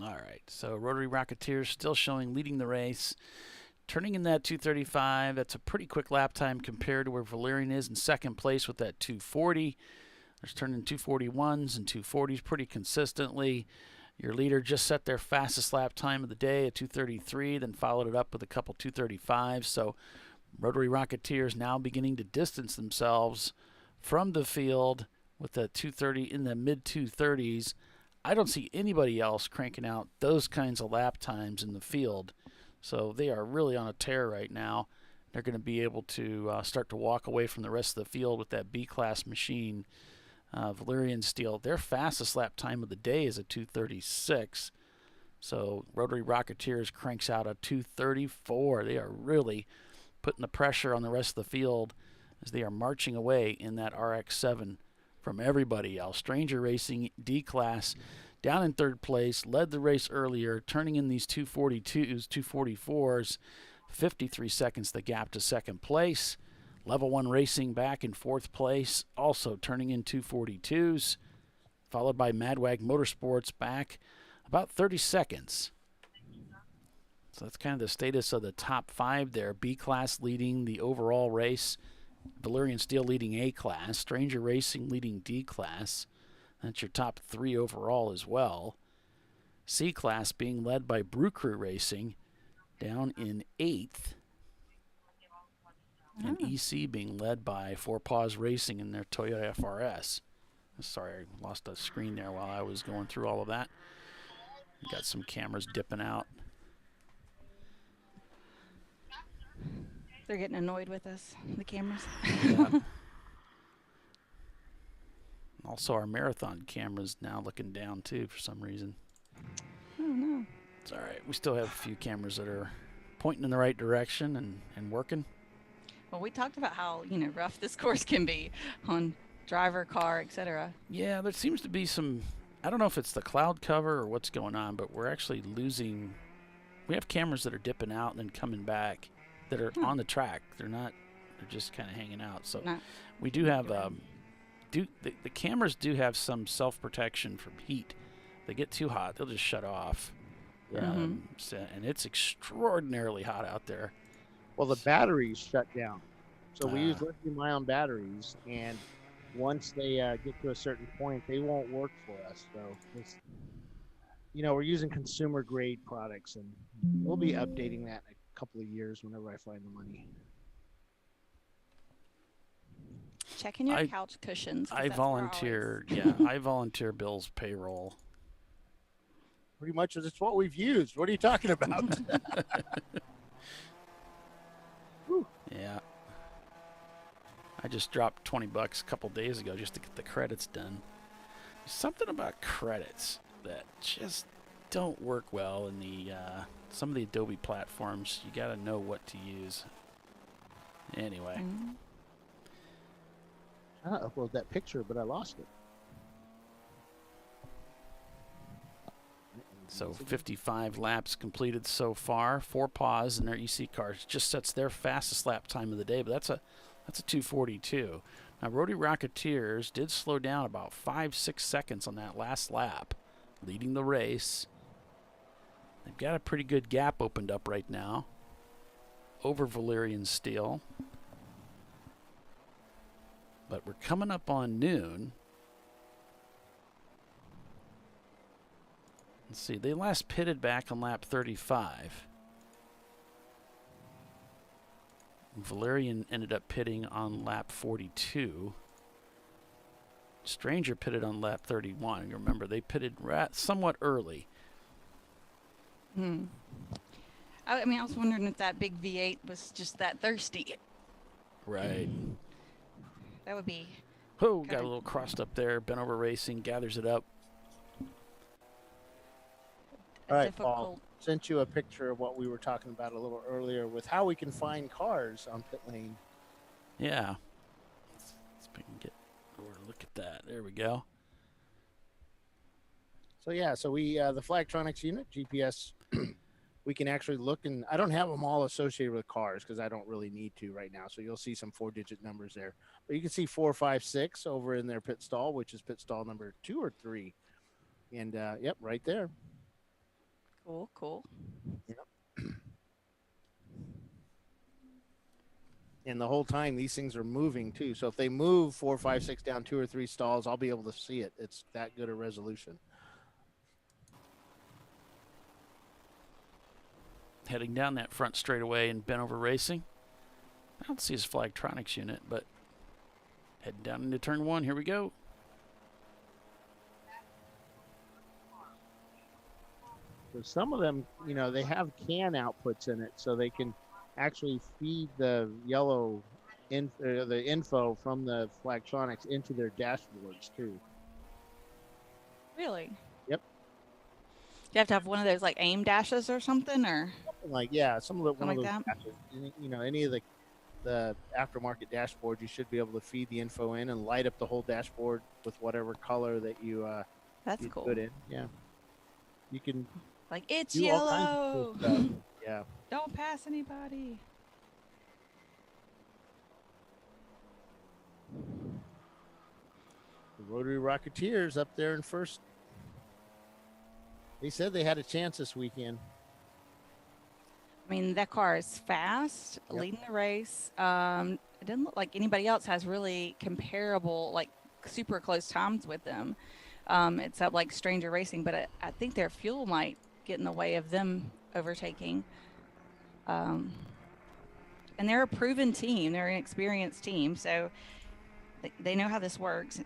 All right, so Rotary Rocketeers still showing leading the race. Turning in that 235, that's a pretty quick lap time compared to where Valerian is in second place with that 240. There's turning 241s and 240s pretty consistently. Your leader just set their fastest lap time of the day at 233, then followed it up with a couple 235s. So Rotary Rocketeers now beginning to distance themselves from the field with the 230 in the mid 230s. I don't see anybody else cranking out those kinds of lap times in the field. So they are really on a tear right now. They're going to be able to start to walk away from the rest of the field with that B-class machine. Valerian Steel, their fastest lap time of the day is a 236. So Rotary Rocketeers cranks out a 234. They are really putting the pressure on the rest of the field as they are marching away in that RX-7 from everybody else. Stranger Racing D-Class down in third place, led the race earlier, turning in these 242s, 244s, 53 seconds the gap to second place. Level 1 Racing back in fourth place, also turning in 242s, followed by Madwag Motorsports back about 30 seconds. So that's kind of the status of the top 5 there. B-Class leading the overall race. Valerian Steel leading A-Class. Stranger Racing leading D-Class. That's your top 3 overall as well. C-Class being led by Brew Crew Racing down in 8th. And EC being led by Four Paws Racing in their Toyota FRS. Sorry, I lost the screen there while I was going through all of that. Got some cameras dipping out. They're getting annoyed with us, the cameras. Yeah. Also, our marathon camera's now looking down, too, for some reason. Oh, no. It's all right. We still have a few cameras that are pointing in the right direction and working. Well, we talked about how, rough this course can be on driver, car, etc. Yeah, there seems to be some, I don't know if it's the cloud cover or what's going on, but we're actually losing. We have cameras that are dipping out and then coming back that are on the track. They're just kind of hanging out. So we do have, the cameras do have some self-protection from heat. They get too hot, they'll just shut off. And it's extraordinarily hot out there. Well, the batteries shut down. So we use lithium-ion batteries, and once they get to a certain point, they won't work for us. So, we're using consumer grade products, and we'll be updating that in a couple of years whenever I find the money. Checking your couch cushions. 'Cause I that's where volunteer. always... Yeah, I volunteer Bill's payroll. Pretty much, it's what we've used. What are you talking about? Yeah. I just dropped $20 a couple days ago just to get the credits done. There's something about credits that just don't work well in the some of the Adobe platforms. You got to know what to use. Anyway. I uploaded that picture, but I lost it. So 55 laps completed so far. 4 pause, and their EC car just sets their fastest lap time of the day, but that's a 2:42. Now, Rotary Rocketeers did slow down about 5-6 seconds on that last lap, leading the race. They've got a pretty good gap opened up right now over Valerian Steel. But we're coming up on noon. Let's see, they last pitted back on lap 35. Valerian ended up pitting on lap 42. Stranger pitted on lap 31. You remember, they pitted somewhat early. I mean, I was wondering if that big V8 was just that thirsty. Right. That would be... Oh, got a little crossed up there. Bent over racing, gathers it up. All right, Paul, sent you a picture of what we were talking about a little earlier with how we can find cars on pit lane. Yeah. Let's get over to look at that. There we go. So, yeah, so we, the Flagtronics unit, GPS, we can actually look, and I don't have them all associated with cars because I don't really need to right now. So you'll see some 4-digit numbers there. But you can see 4, 5, 6 over in their pit stall, which is pit stall number 2 or 3. And, yep, right there. Cool. Yep. And the whole time these things are moving too. So if they move 4, 5, 6 down 2 or 3 stalls, I'll be able to see it. It's that good a resolution. Heading down that front straightaway and bent over racing. I don't see his Flagtronics unit, but heading down into turn 1. Here we go. So some of them, they have CAN outputs in it, so they can actually feed the yellow the info from the Flagtronics into their dashboards too. Really? Yep. You have to have one of those like aim dashes or something, or something like some of the one of those like dashes. Any of the aftermarket dashboard, you should be able to feed the info in and light up the whole dashboard with whatever color that you that's cool. Put in. Yeah. You can. Like, it's yellow. Cool yeah. Don't pass anybody. The Rotary Rocketeers up there in first. They said they had a chance this weekend. I mean, that car is fast, leading the race. It didn't look like anybody else has really comparable, like super close times with them. Except like Stranger Racing, but I think their fuel might get in the way of them overtaking. And they're a proven team. They're an experienced team, so they know how this works.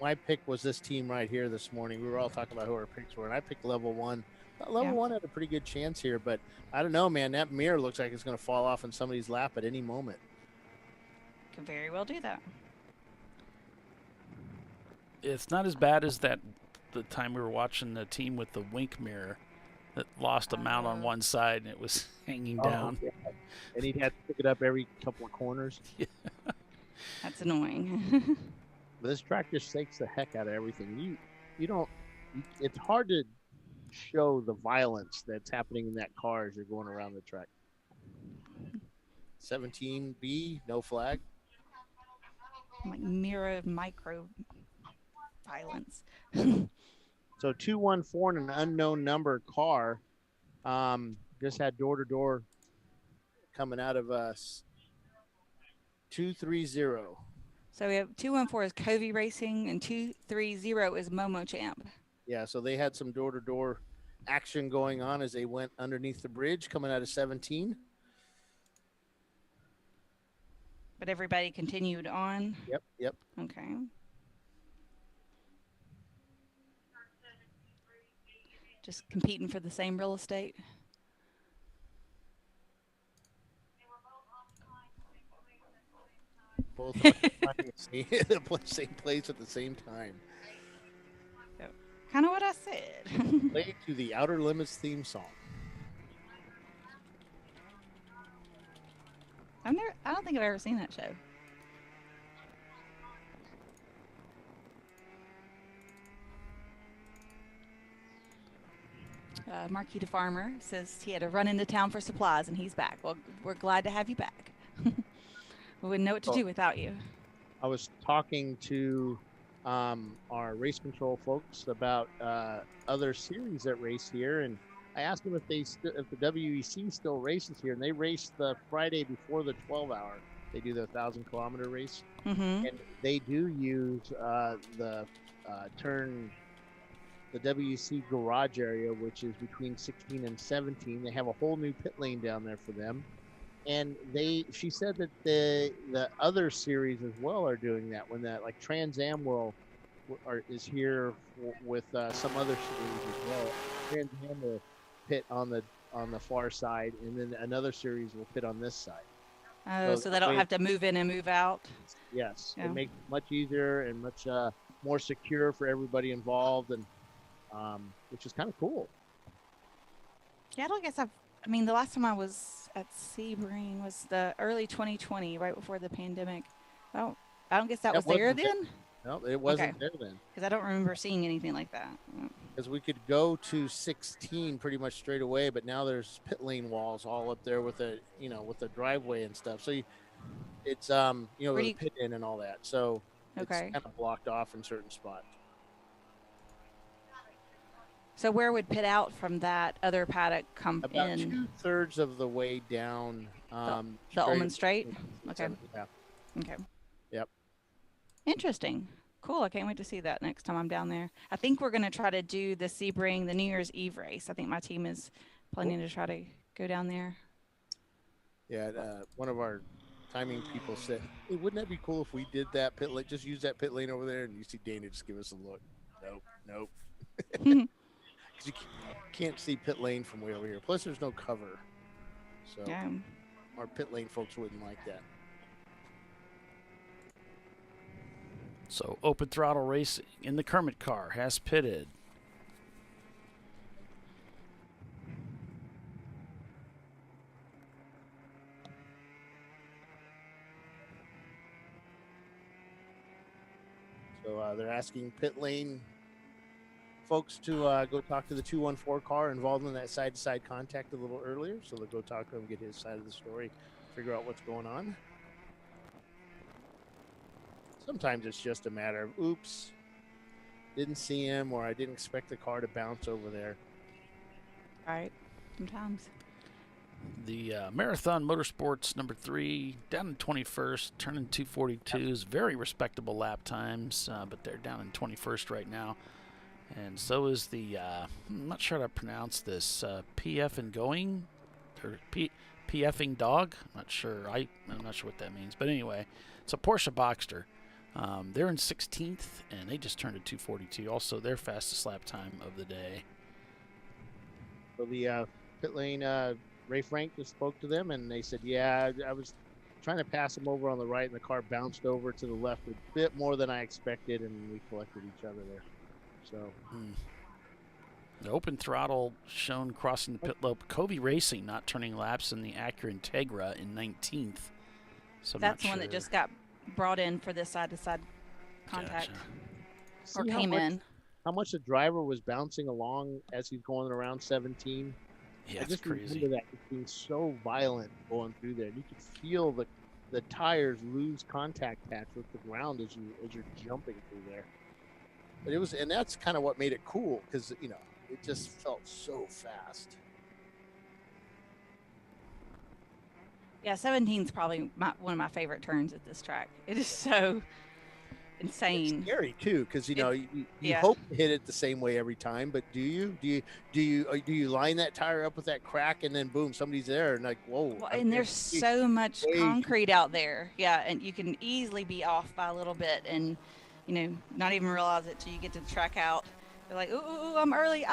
My pick was this team right here this morning. We were all talking about who our picks were, and I picked Level 1. Level 1 had a pretty good chance here, but I don't know, man. That mirror looks like it's going to fall off in somebody's lap at any moment. Could very well do that. It's not as bad as the time we were watching the team with the wink mirror that lost a mount on one side and it was hanging down. Yeah. And he'd have to pick it up every couple of corners. Yeah. That's annoying. But this track just shakes the heck out of everything. You don't. It's hard to show the violence that's happening in that car as you're going around the track. 17B, no flag. Like mirror micro violence. So 214 and an unknown number car just had door-to-door coming out of us. 230. So we have 214 is Covey Racing and 230 is Momo Champ. Yeah, so they had some door-to-door action going on as they went underneath the bridge coming out of 17. But everybody continued on. Yep. Okay. Just competing for the same real estate. Both occupying the same place at the same time. Kind of what I said. Play to the Outer Limits theme song. I don't think I've ever seen that show. Marquis the Farmer says he had to run into town for supplies and he's back. Well, we're glad to have you back. We wouldn't know what to do without you. I was talking to our race control folks about other series that race here, and I asked them if the WEC still races here, and they race the Friday before the 12-hour. They do the 1,000-kilometer race, and they do use the WEC garage area, which is between 16 and 17. They have a whole new pit lane down there for them. And she said that the other series as well are doing that. When that, like Trans Am is here with some other series as well. Trans Am will pit on the far side, and then another series will pit on this side. Oh, so they don't have to move in and move out. Yes, it makes it much easier and much more secure for everybody involved, and which is kind of cool. Yeah, I don't guess I mean, the last time I was at Sebring was the early 2020, right before the pandemic. I don't guess that was there then? No, it wasn't there then. Because I don't remember seeing anything like that. Because we could go to 16 pretty much straight away, but now there's pit lane walls all up there with the driveway and stuff. So it's the pit in and all that. So it's kind of blocked off in certain spots. So where would pit out from that other paddock come About in? 2/3 of the way down. The Ullman Straight? Okay. Yeah. Okay. Yep. Interesting. Cool. I can't wait to see that next time I'm down there. I think we're going to try to do the Sebring, the New Year's Eve race. I think my team is planning to try to go down there. Yeah. One of our timing people said, "Hey, wouldn't that be cool if we did that pit lane? Just use that pit lane over there." And you see Dana just give us a look. Nope. Because you can't see pit lane from way over here. Plus, there's no cover. So our pit lane folks wouldn't like that. So Open Throttle Racing in the Kermit car has pitted. So they're asking pit lane folks to go talk to the 214 car involved in that side-to-side contact a little earlier. So they'll go talk to him, get his side of the story, figure out what's going on. Sometimes it's just a matter of, oops, didn't see him, or I didn't expect the car to bounce over there. Right. Sometimes. The Marathon Motorsports number 3 down in 21st, turning 242s. Very respectable lap times, but they're down in 21st right now. And so is the, I'm not sure how to pronounce this, PF and Going, or PFing Dog. I'm not sure what that means. But anyway, it's a Porsche Boxster. They're in 16th, and they just turned to 242. Also, their fastest lap time of the day. So the pit lane, Ray Frank just spoke to them, and they said, yeah, I was trying to pass him over on the right, and the car bounced over to the left a bit more than I expected, and we collected each other there. So the Open Throttle shown crossing the pit loop. Covey Racing not turning laps in the Acura Integra in 19th. So that's the one that just got brought in for this side-to-side contact. Gotcha. Or came in. How much the driver was bouncing along as he's going around 17. Yeah, I just crazy. remember that just being so violent going through there. You could feel the tires lose contact patch with the ground as you're jumping through there. But it was, and that's kind of what made it cool, because it just felt so fast. Yeah, 17 is probably one of my favorite turns at this track. It is so insane. It's scary too, because you yeah. hope to hit it the same way every time, but do you line that tire up with that crack and then boom, somebody's there and like, whoa. Well, and there's so much concrete out there. Yeah, and you can easily be off by a little bit and not even realize it till you get to the track out. They're like, ooh, I'm early.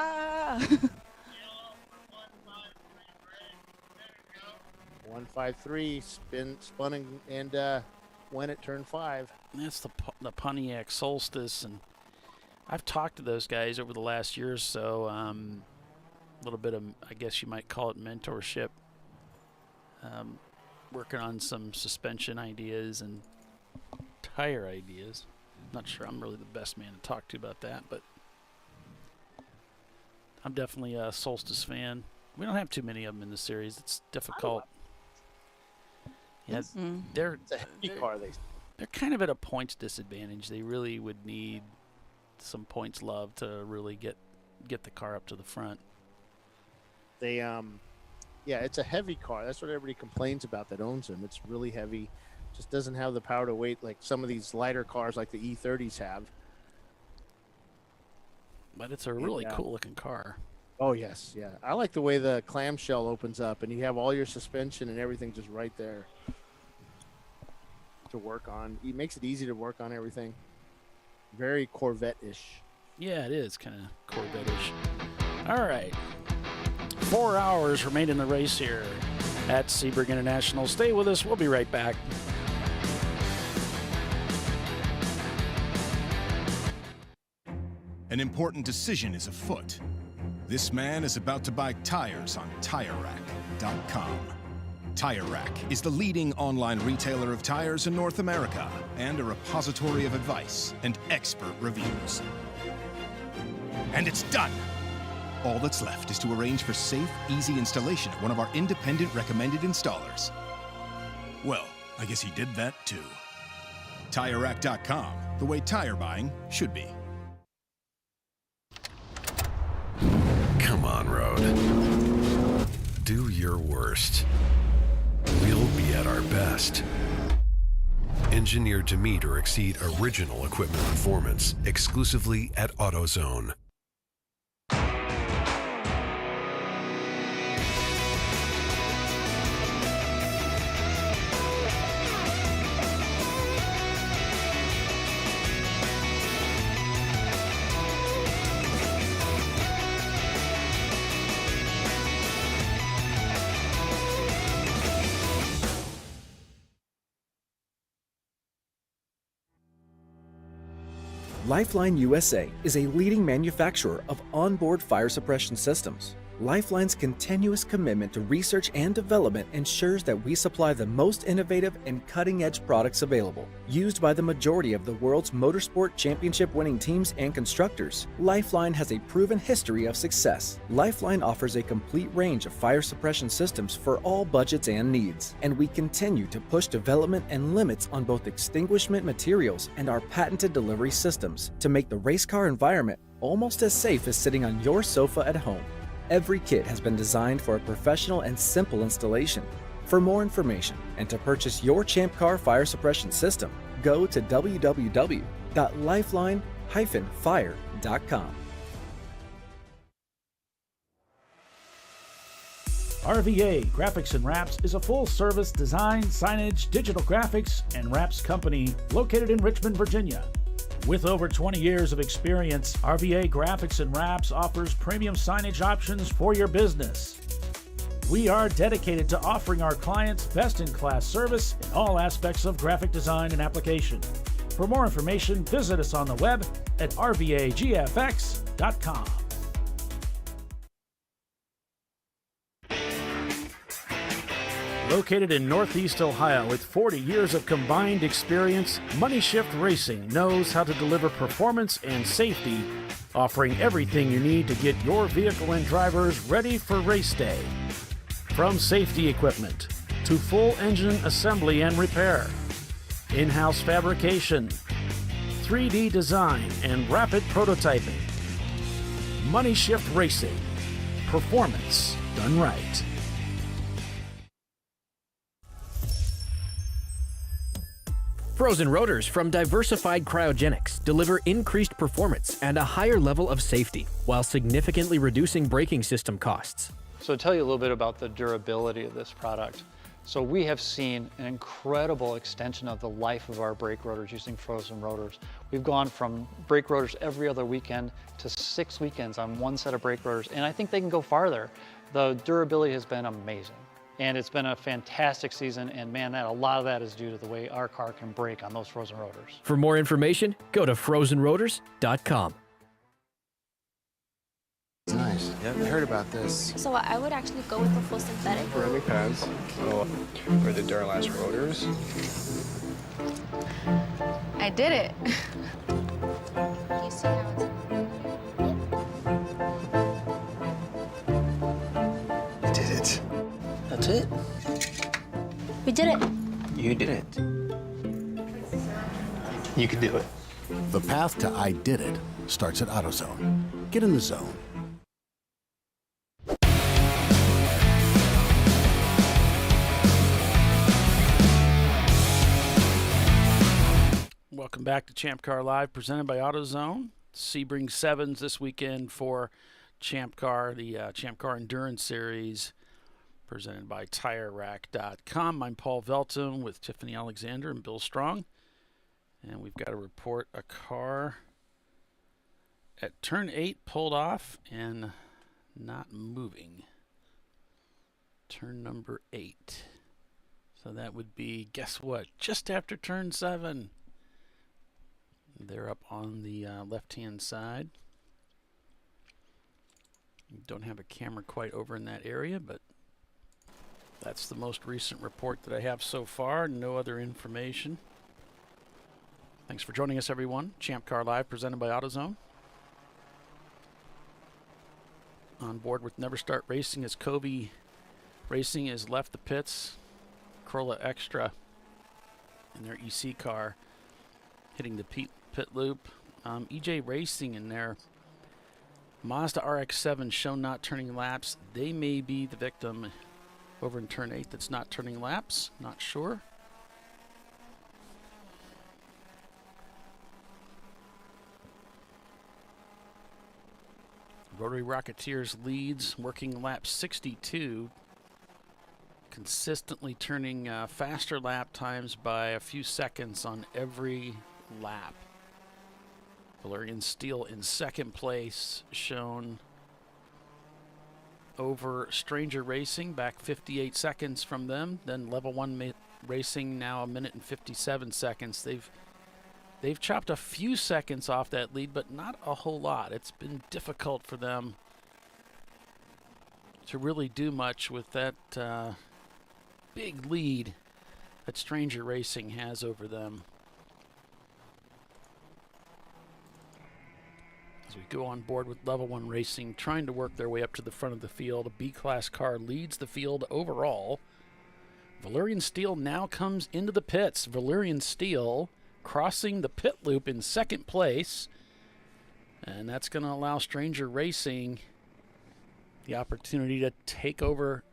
153 spun and went at turn 5. That's the Pontiac Solstice, and I've talked to those guys over the last year or so. A little bit of, I guess you might call it mentorship. Working on some suspension ideas and tire ideas. Not sure I'm really the best man to talk to about that, but I'm definitely a Solstice fan. We don't have too many of them in the series. It's difficult. Yeah, they're it's a heavy car. They're kind of at a points disadvantage. They really would need some points love to really get the car up to the front. They yeah, it's a heavy car. That's what everybody complains about that owns them. It's really heavy. Just doesn't have the power to weight like some of these lighter cars like the E30s have. But it's a really cool looking car. Oh yes, yeah. I like the way the clamshell opens up and you have all your suspension and everything just right there to work on. It makes it easy to work on everything. Very Corvette-ish. Yeah, it is kind of Corvette-ish. All right. 4 hours remain in the race here at Sebring International. Stay with us. We'll be right back. An important decision is afoot. This man is about to buy tires on TireRack.com. Tire Rack is the leading online retailer of tires in North America and a repository of advice and expert reviews. And it's done! All that's left is to arrange for safe, easy installation at one of our independent recommended installers. Well, I guess he did that too. TireRack.com, the way tire buying should be. Come on, Road. Do your worst. We'll be at our best. Engineered to meet or exceed original equipment performance exclusively at AutoZone. Lifeline USA is a leading manufacturer of onboard fire suppression systems. Lifeline's continuous commitment to research and development ensures that we supply the most innovative and cutting-edge products available. Used by the majority of the world's motorsport championship-winning teams and constructors, Lifeline has a proven history of success. Lifeline offers a complete range of fire suppression systems for all budgets and needs, and we continue to push development and limits on both extinguishment materials and our patented delivery systems to make the race car environment almost as safe as sitting on your sofa at home. Every kit has been designed for a professional and simple installation. For more information and to purchase your ChampCar fire suppression system, go to www.lifeline-fire.com. RVA Graphics and Wraps is a full-service design, signage, digital graphics, and wraps company located in Richmond, Virginia. With over 20 years of experience, RVA Graphics and Wraps offers premium signage options for your business. We are dedicated to offering our clients best-in-class service in all aspects of graphic design and application. For more information, visit us on the web at rvagfx.com. Located in Northeast Ohio with 40 years of combined experience, Money Shift Racing knows how to deliver performance and safety, offering everything you need to get your vehicle and drivers ready for race day. From safety equipment to full engine assembly and repair, in-house fabrication, 3D design, and rapid prototyping. Money Shift Racing. Performance done right. Frozen rotors from Diversified Cryogenics deliver increased performance and a higher level of safety, while significantly reducing braking system costs. So to tell you a little bit about the durability of this product. So we have seen an incredible extension of the life of our brake rotors using frozen rotors. We've gone from brake rotors every other weekend to 6 weekends on one set of brake rotors, and I think they can go farther. The durability has been amazing. And it's been a fantastic season, and man, a lot of that is due to the way our car can brake on those frozen rotors. For more information, go to frozenrotors.com. Nice. Yeah, I heard about this. So I would actually go with the full synthetic. Ceramic pads, or the Duralast rotors. I did it. You see how it's... I did it. That's it. We did it. You did it. You can do it. The path to I did it starts at AutoZone. Get in the zone. Welcome back to ChampCar.Live, presented by AutoZone. Sebring 7s this weekend for Champ Car, the Champ Car Endurance Series, presented by TireRack.com. I'm Paul Velton with Tiffany Alexander and Bill Strong. And we've got to report a car at turn 8 pulled off and not moving. Turn number 8. So that would be, guess what, just after turn 7. They're up on the left-hand side. Don't have a camera quite over in that area, but that's the most recent report that I have so far. No other information. Thanks for joining us, everyone. ChampCar.Live, presented by AutoZone. On board with Never Start Racing as Kobe Racing has left the pits. Corolla Extra in their EC car hitting the pit loop. EJ Racing in their Mazda RX-7 shown not turning laps. They may be the victim over in turn 8 that's not turning laps. Not sure. Rotary Rocketeers leads, working lap 62. Consistently turning faster lap times by a few seconds on every lap. Valerian Steel in second place, shown over Stranger Racing, back 58 seconds from them. Then Level 1 Racing now 1 minute and 57 seconds. They've chopped a few seconds off that lead, but not a whole lot. It's been difficult for them to really do much with that big lead that Stranger Racing has over them. As we go on board with Level 1 Racing, trying to work their way up to the front of the field. A B-Class car leads the field overall. Valerian Steel now comes into the pits. Valerian Steel crossing the pit loop in second place. And that's going to allow Stranger Racing the opportunity to take over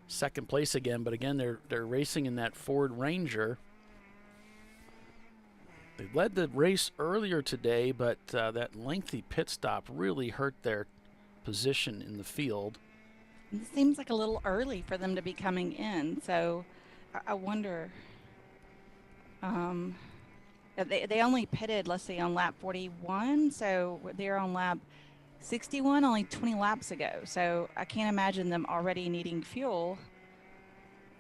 second place again. But again, they're racing in that Ford Ranger. They led the race earlier today, but that lengthy pit stop really hurt their position in the field. It seems like a little early for them to be coming in, so I wonder. They only pitted, let's see, on lap 41, so they're on lap 61 only 20 laps ago. So I can't imagine them already needing fuel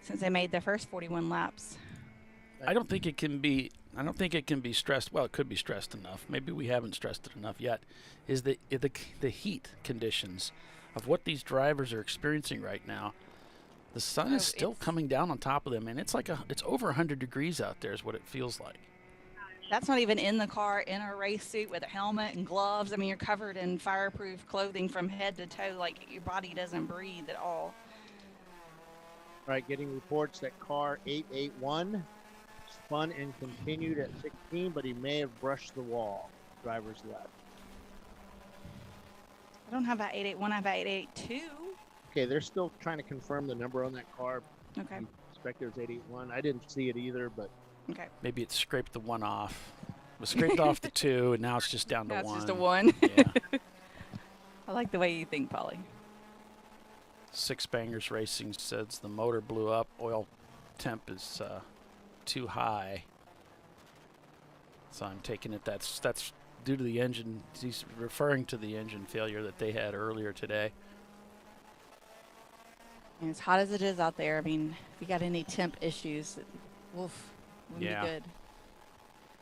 since they made their first 41 laps. I don't think it can be stressed. Well, it could be stressed enough. Maybe we haven't stressed it enough yet. Is the heat conditions of what these drivers are experiencing right now? The sun is still coming down on top of them, and it's over 100 degrees out there is what it feels like. That's not even in the car in a race suit with a helmet and gloves. I mean, you're covered in fireproof clothing from head to toe, like your body doesn't breathe at all. All right, getting reports that car 881 spun and continued at 16, but he may have brushed the wall. Driver's left. I don't have that 881, I have that 882. Okay, they're still trying to confirm the number on that car. Okay. I suspect there's 881. I didn't see it either, but Okay. Maybe it scraped the 1 off. It was scraped off the 2, and now it's just down to Now 1. it's just a 1. Yeah. I like the way you think, Polly. Six Bangers Racing says the motor blew up. Oil temp is too high. So I'm taking it that's due to the engine. He's referring to the engine failure that they had earlier today. And as hot as it is out there, I mean, if you got any temp issues, woof, wouldn't be good.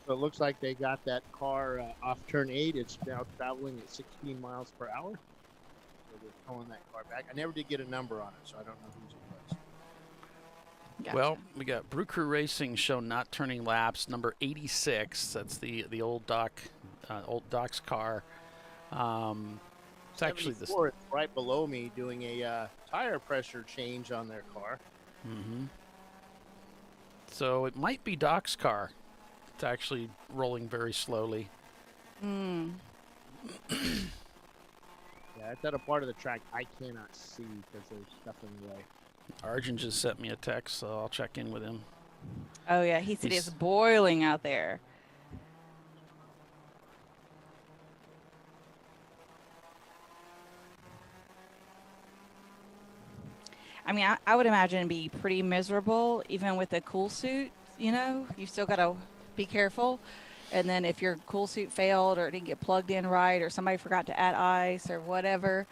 So it looks like they got that car off turn 8. It's now traveling at 16 miles per hour. So they're pulling that car back. I never did get a number on it, so I don't know whose it was. Gotcha. Well, we got Brew Crew Racing show not turning laps, number 86. That's the old Doc's car. It's actually the It's right below me doing a tire pressure change on their car. Mm-hmm. So it might be Doc's car. It's actually rolling very slowly. Hmm. Yeah, it's at a part of the track I cannot see because there's stuff in the way. Arjun just sent me a text, so I'll check in with him. Oh, yeah. He said it's boiling out there. I mean, I would imagine it'd be pretty miserable, even with a cool suit. You know, you still got to be careful. And then if your cool suit failed or it didn't get plugged in right or somebody forgot to add ice or whatever,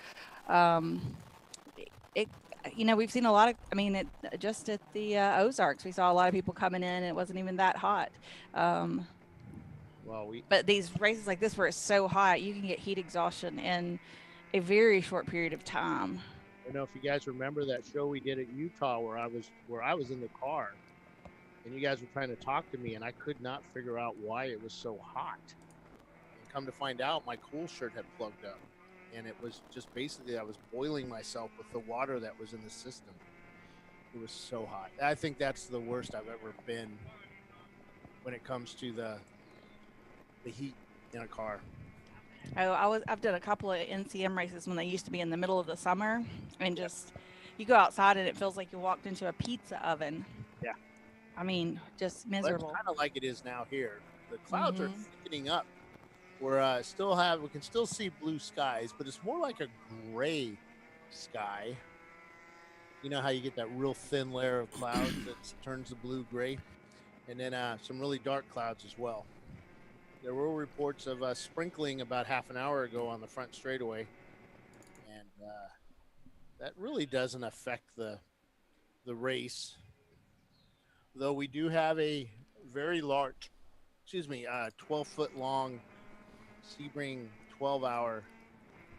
you know, we've seen a lot of, I mean, just at the Ozarks, we saw a lot of people coming in and it wasn't even that hot. But these races like this where it's so hot, you can get heat exhaustion in a very short period of time. I don't know if you guys remember that show we did at Utah where I was in the car and you guys were trying to talk to me and I could not figure out why it was so hot. And come to find out, my cool shirt had plugged up. And it was just basically I was boiling myself with the water that was in the system. It was so hot. I think that's the worst I've ever been when it comes to the heat in a car. I've done a couple of NCM races when they used to be in the middle of the summer, and just you go outside and it feels like you walked into a pizza oven. Yeah. I mean, just miserable. Well, kind of like it is now here. The clouds are thickening up. We can still see blue skies, but it's more like a gray sky. You know how you get that real thin layer of clouds that turns the blue gray, and then some really dark clouds as well. There were reports of sprinkling about half an hour ago on the front straightaway, and that really doesn't affect the race. Though we do have a very large, 12-foot long Sebring 12-hour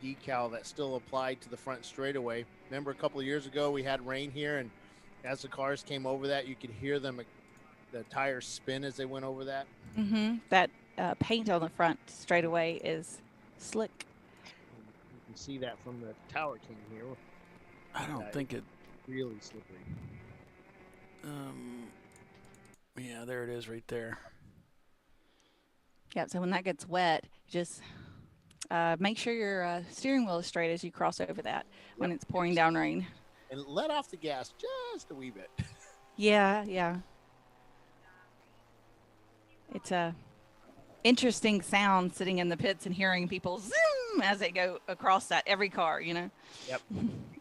decal that's still applied to the front straightaway. Remember a couple of years ago we had rain here, and as the cars came over that, you could hear the tires spin as they went over that. Mm-hmm. That paint on the front straightaway is slick. You can see that from the tower king here. I don't think it really slippery. Yeah, there it is right there. Yeah, so when that gets wet, just make sure your steering wheel is straight as you cross over that when it's pouring down rain. And let off the gas just a wee bit. Yeah. It's a interesting sound sitting in the pits and hearing people zoom as they go across that every car, you know. Yep.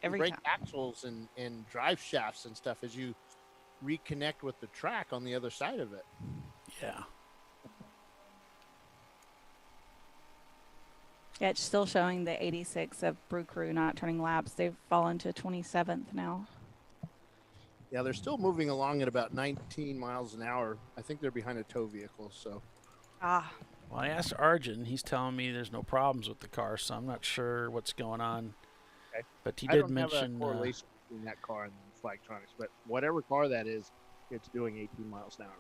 Every break time. axles and drive shafts and stuff as you reconnect with the track on the other side of it. Yeah. Yeah, it's still showing the 86 of Brew Crew not turning laps. They've fallen to 27th now. Yeah, they're still moving along at about 19 miles an hour. I think they're behind a tow vehicle, so. Well, I asked Arjun. He's telling me there's no problems with the car, so I'm not sure what's going on. Okay. But he I did don't mention have a correlation between that car and the Flagtronics, but whatever car that is, it's doing 18 miles an hour.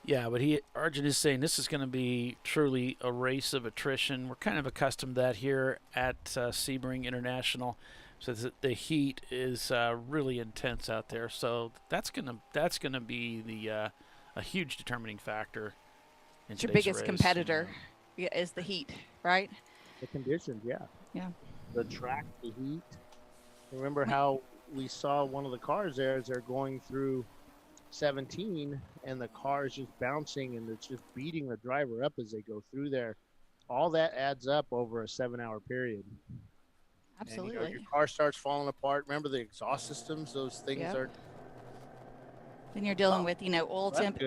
Yeah, but Arjun is saying this is going to be truly a race of attrition. We're kind of accustomed to that here at Sebring International, so the heat is really intense out there. So that's gonna be a huge determining factor. It's your biggest competitor is the heat, right? The conditions, yeah. Yeah. The track, the heat. Remember how we saw one of the cars there as they're going through 17, and the car is just bouncing and it's just beating the driver up as they go through there. All that adds up over a 7-hour period. Absolutely. And, your car starts falling apart. Remember the exhaust systems? Those things are. Then you're dealing with, oil temp,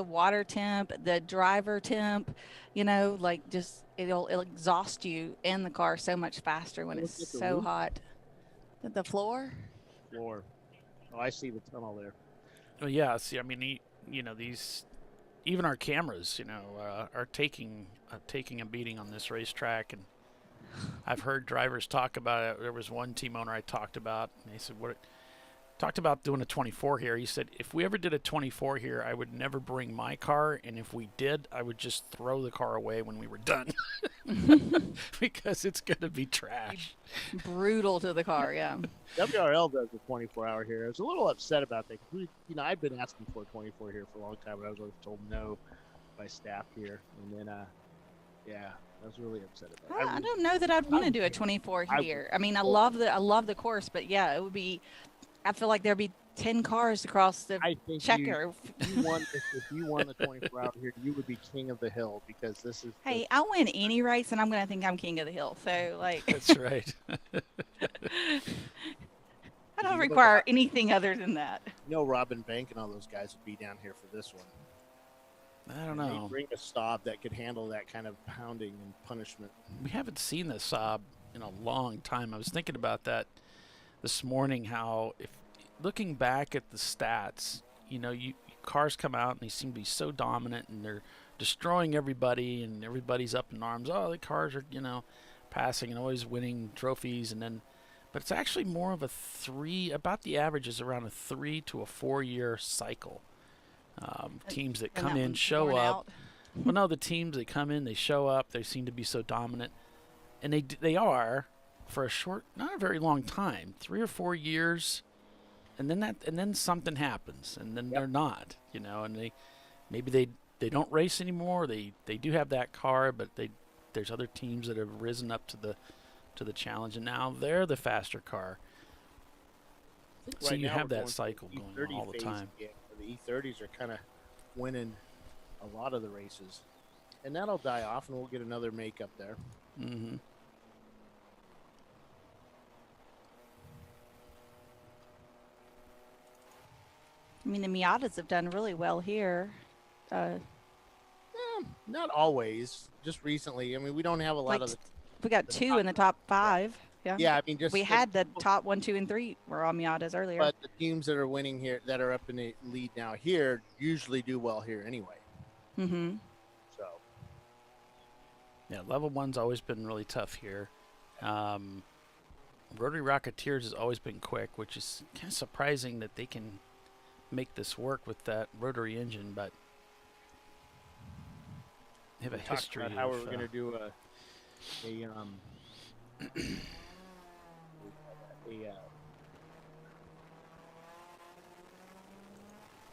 water temp, the driver temp, like just it'll exhaust you and the car so much faster when it's so hot. The floor? Floor. Oh, I see the tunnel there. Well, yeah. See, I mean, these, even our cameras, are taking a beating on this racetrack, and I've heard drivers talk about it. There was one team owner I talked about, and they said, talked about doing a 24 here. He said, if we ever did a 24 here, I would never bring my car, and if we did, I would just throw the car away when we were done because it's going to be trash. Brutal to the car, yeah. WRL does a 24-hour here. I was a little upset about that. I've been asking for a 24 here for a long time, but I was always told no by staff here. And then, I was really upset about it. I don't know that I'd want to do a 24 here. I mean, I love the course, but yeah, it would be. I feel like there'd be 10 cars across the checker. If you won the 24-hour here, you would be king of the hill because this is. Hey, I'll win any race, and I'm going to think I'm king of the hill. So, like. That's right. I don't require anything other than that. Robin Bank and all those guys would be down here for this one. I don't know. They bring a Saab that could handle that kind of pounding and punishment. We haven't seen the Saab in a long time. I was thinking about that this morning, how if looking back at the stats, cars come out and they seem to be so dominant and they're destroying everybody and everybody's up in arms. Oh, the cars are, passing and always winning trophies. But it's actually more of about the average is around a 3 to a 4 year cycle. Teams that come in, show up. Well, no, the teams that come in, they show up, they seem to be so dominant. And they are, for not a very long time, 3 or 4 years, and then something happens, and then they're not, and maybe they don't race anymore. They do have that car, but there's other teams that have risen up to the challenge, and now they're the faster car. So you have that cycle going on all the time. Yeah, the E30s are kind of winning a lot of the races, and that'll die off, and we'll get another make up there. Mm-hmm. I mean, the Miatas have done really well here. Not always. Just recently. I mean, we don't have a lot of. We got 2 in the top 5. Yeah. Yeah, I mean, we had the top 1, 2, and 3 were all Miatas earlier. But the teams that are winning here, that are up in the lead now here, usually do well here anyway. Mm-hmm. So. Yeah, level 1's always been really tough here. Rotary Rocketeers has always been quick, which is kind of surprising that they can make this work with that rotary engine, but they have a history about of how we're going to do a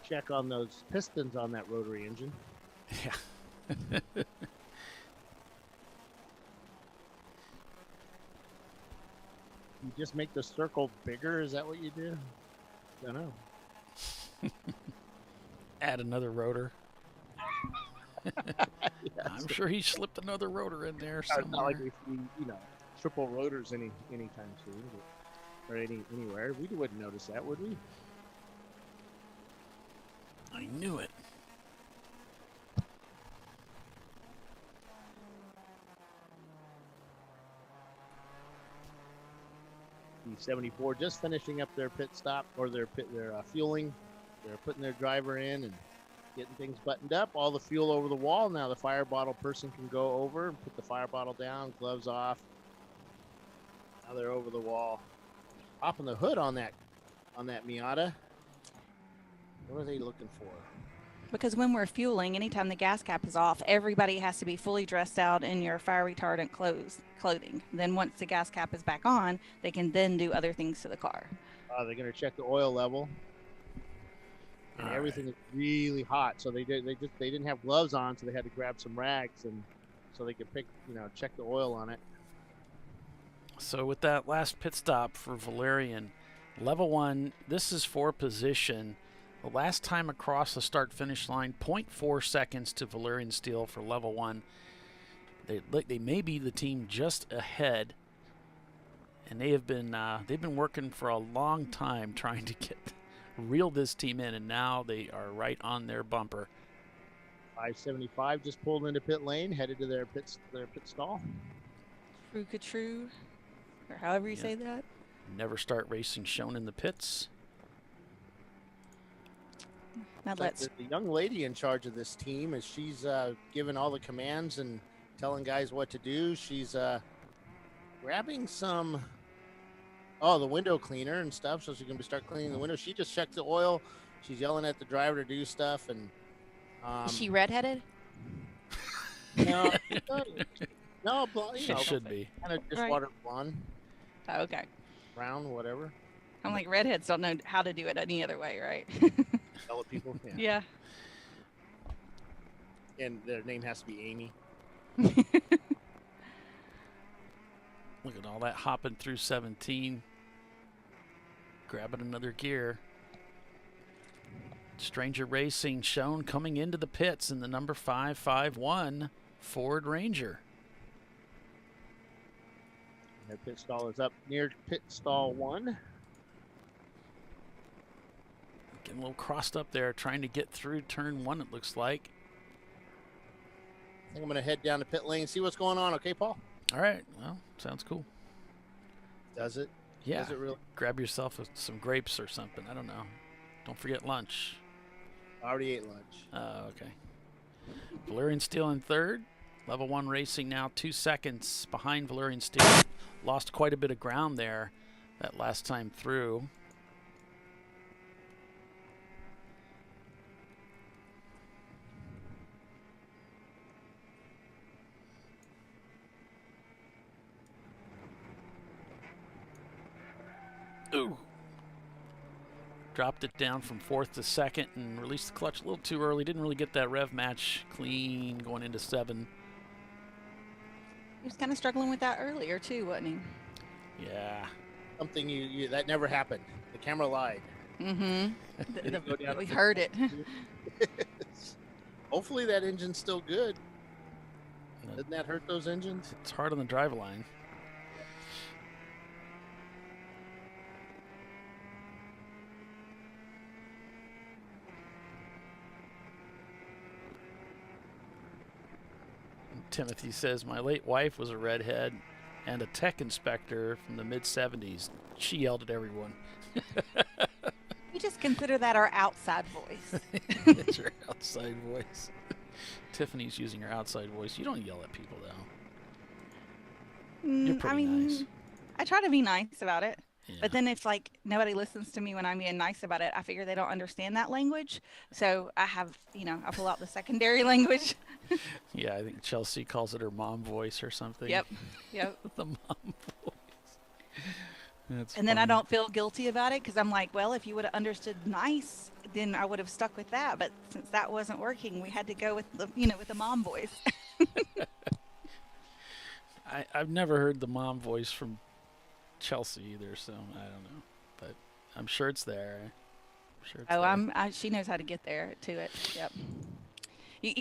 check on those pistons on that rotary engine. Yeah. You just make the circle bigger? Is that what you do? I don't know. Add another rotor. I'm sure he slipped another rotor in there somewhere. It's not like we see, triple rotors anytime soon, or anywhere. We wouldn't notice that, would we? I knew it. E74 just finishing up their pit stop or their fueling. They're putting their driver in and getting things buttoned up. All the fuel over the wall. Now the fire bottle person can go over and put the fire bottle down, gloves off. Now they're over the wall. Popping the hood on that Miata. What are they looking for? Because when we're fueling, anytime the gas cap is off, everybody has to be fully dressed out in your fire retardant clothing. Then once the gas cap is back on, they can then do other things to the car. They're going to check the oil level. And everything is really hot, so they didn't have gloves on, so they had to grab some rags and so they could check the oil on it. So with that last pit stop for Valerian, level 1, this is for position. The last time across the start-finish line, 0.4 seconds to Valerian Steel for level 1. They may be the team just ahead, and they've been working for a long time trying to reel this team in, and now they are right on their bumper. 575 just pulled into pit lane, headed to their pit stall. True, or however you say that. Never Start Racing shown in the pits. Now let's. The young lady in charge of this team, as she's giving all the commands and telling guys what to do. She's grabbing some, the window cleaner and stuff, so she can start cleaning the window. She just checked the oil. She's yelling at the driver to do stuff. And is she redheaded? No, no, she should be. Kind of dishwater blonde. Oh, okay. Brown, whatever. I'm like, redheads don't know how to do it any other way, right? Yellow people. Yeah. And their name has to be Amy. Look at all that hopping through 17. Grabbing another gear. Stranger Racing shown coming into the pits in the number 551 Ford Ranger. Their pit stall is up near pit stall 1. Getting a little crossed up there, trying to get through turn 1, it looks like. I think I'm going to head down to pit lane and see what's going on. Okay, Paul? All right. Well, sounds cool. Does it? Yeah. Does it really? Grab yourself some grapes or something. I don't know. Don't forget lunch. I already ate lunch. Oh, okay. Valerian Steel in third. Level 1 Racing now 2 seconds behind Valerian Steel. Lost quite a bit of ground there that last time through. Ooh. Dropped it down from 4th to 2nd and released the clutch a little too early. Didn't really get that rev match clean going into 7. He was kind of struggling with that earlier too, wasn't he? Yeah. Something you that never happened. The camera lied. Mm-hmm. We heard it. Hopefully that engine's still good. Doesn't that hurt those engines? It's hard on the driveline. Timothy says, my late wife was a redhead and a tech inspector from the mid-70s. She yelled at everyone. We just consider that our outside voice. It's your outside voice. Tiffany's using her outside voice. You don't yell at people, though. You're pretty nice. I try to be nice about it. Yeah. But then if like nobody listens to me when I'm being nice about it, I figure they don't understand that language. So I have, I pull out the secondary language. Yeah, I think Chelsea calls it her mom voice or something. Yep. The mom voice. That's and then I don't feel guilty about it because I'm like, well, if you would have understood nice, then I would have stuck with that. But since that wasn't working, we had to go with the, with the mom voice. I've never heard the mom voice from Chelsea either, so I don't know, but I'm sure it's there. I'm sure it's there. She knows how to get there to it. Yep.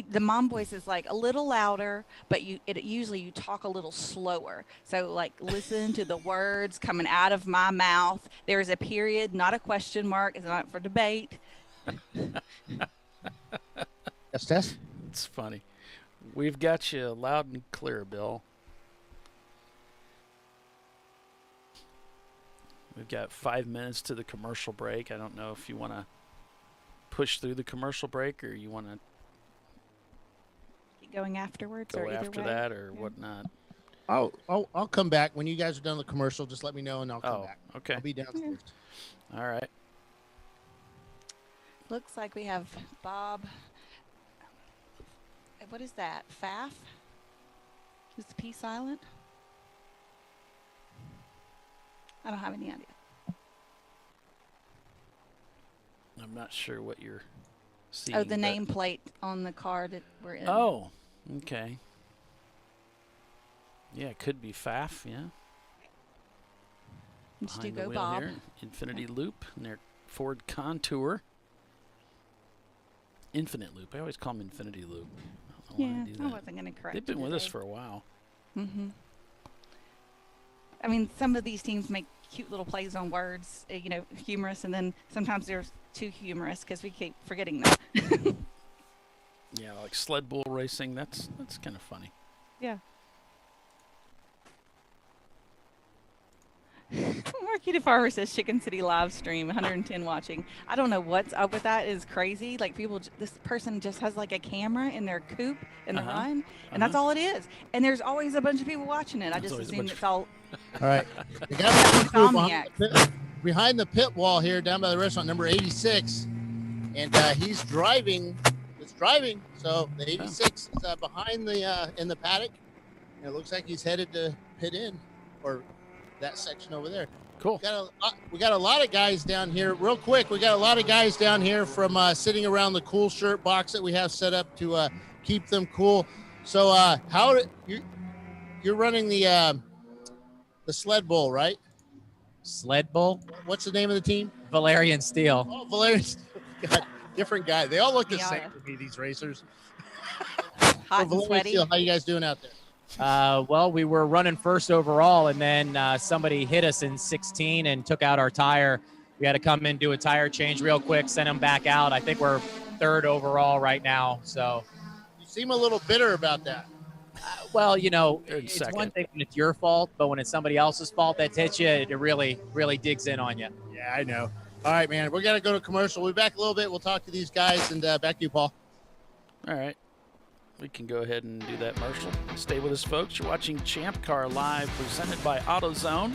The mom voice is like a little louder, but usually you talk a little slower. So like listen to the words coming out of my mouth. There is a period, not a question mark. It's not for debate. Test. It's funny. We've got you loud and clear, Bill. We've got 5 minutes to the commercial break. I don't know if you want to push through the commercial break or you want to keep going afterwards go or either after way. that or whatnot. I'll come back when you guys are done the commercial. Just let me know and I'll come back. Okay. I'll be downstairs. All right. Looks like we have Bob. What is that? Pfaff? Is the P silent? I don't have any idea. I'm not sure what you're seeing. Oh, the nameplate on the car that we're in. Oh, okay. Yeah, it could be Pfaff, yeah. Just do Behind the go wheel Bob. here, Infinity Loop and their Ford Contour. Infinite Loop. I always call them Infinity Loop. I don't know why I do that. I wasn't going to correct. They've been you with us today. for a while. Mm-hmm. I mean, some of these teams make cute little plays on words, humorous, and then sometimes they're too humorous because we keep forgetting them. Yeah, like sled bull racing. That's kind of funny. Yeah. Marquita Farmer says Chicken City live stream, 110 watching. I don't know what's up with that. Is crazy. Like this person just has like a camera in their coupe in the run, and that's all it is. And there's always a bunch of people watching it. I just assume it's all. All right. The guy behind the pit wall here down by the restaurant, number 86. And he's driving. It's driving. So the 86 is behind the in the paddock. And it looks like he's headed to pit in or that section over there. Cool. We got a lot of guys down here. Real quick, we got a lot of guys down here from sitting around the cool shirt box that we have set up to keep them cool. So how you're running the sled bull, right? Sled bull. What's the name of the team? Valerian Steel. Oh, Valerian. God, different guy. They all look the same to me. These racers. Hot and sweaty. Steel, how you guys doing out there? Well, we were running first overall, and then somebody hit us in 16 and took out our tire. We had to come in, do a tire change real quick, send them back out. I think we're third overall right now. So you seem a little bitter about that. Well, it's one thing when it's your fault, but when it's somebody else's fault that hits you, it really, really digs in on you. Yeah, I know. All right, man. We're going to go to commercial. We'll be back a little bit. We'll talk to these guys, and back to you, Paul. All right. We can go ahead and do that, Marshall. Stay with us, folks. You're watching Champ Car Live, presented by AutoZone.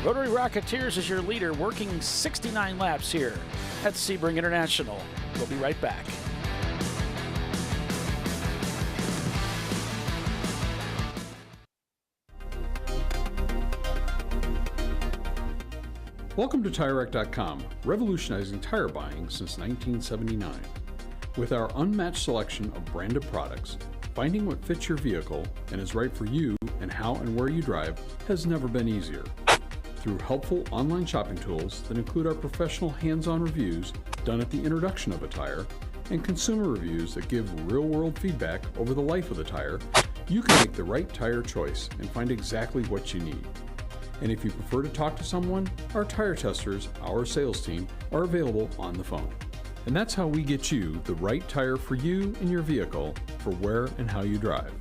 Rotary Rocketeers is your leader, working 69 laps here at Sebring International. We'll be right back. Welcome to TireRack.com, revolutionizing tire buying since 1979. With our unmatched selection of branded products, finding what fits your vehicle and is right for you and how and where you drive has never been easier. Through helpful online shopping tools that include our professional hands-on reviews done at the introduction of a tire and consumer reviews that give real-world feedback over the life of the tire, you can make the right tire choice and find exactly what you need. And if you prefer to talk to someone, our tire testers, our sales team, are available on the phone. And that's how we get you the right tire for you and your vehicle for where and how you drive.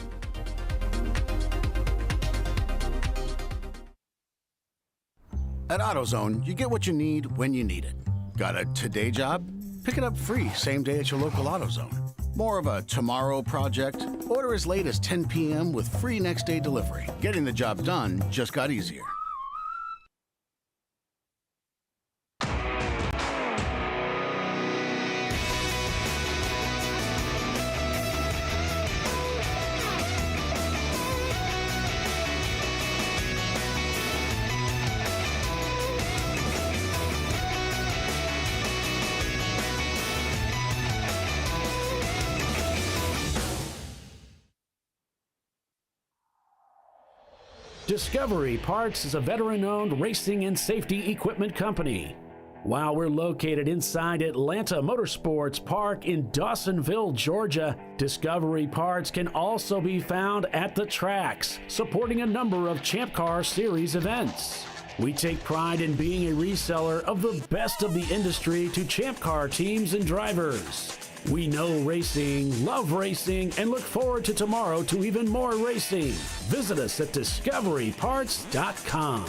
At AutoZone, you get what you need when you need it. Got a today job? Pick it up free same day at your local AutoZone. More of a tomorrow project? Order as late as 10 p.m. with free next day delivery. Getting the job done just got easier. Discovery Parts is a veteran-owned racing and safety equipment company. While we're located inside Atlanta Motorsports Park in Dawsonville, Georgia, Discovery Parts can also be found at the tracks, supporting a number of Champ Car Series events. We take pride in being a reseller of the best of the industry to Champ Car teams and drivers. We know racing, love racing, and look forward to tomorrow to even more racing. Visit us at discoveryparts.com.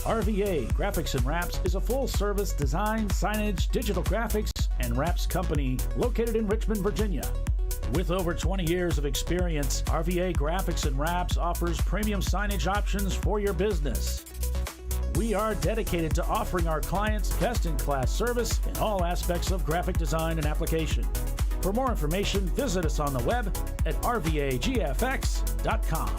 RVA Graphics and Wraps is a full-service design, signage, digital graphics, and wraps company located in Richmond, Virginia. With over 20 years of experience, RVA Graphics and Wraps offers premium signage options for your business. We are dedicated to offering our clients best-in-class service in all aspects of graphic design and application. For more information, visit us on the web at rvagfx.com.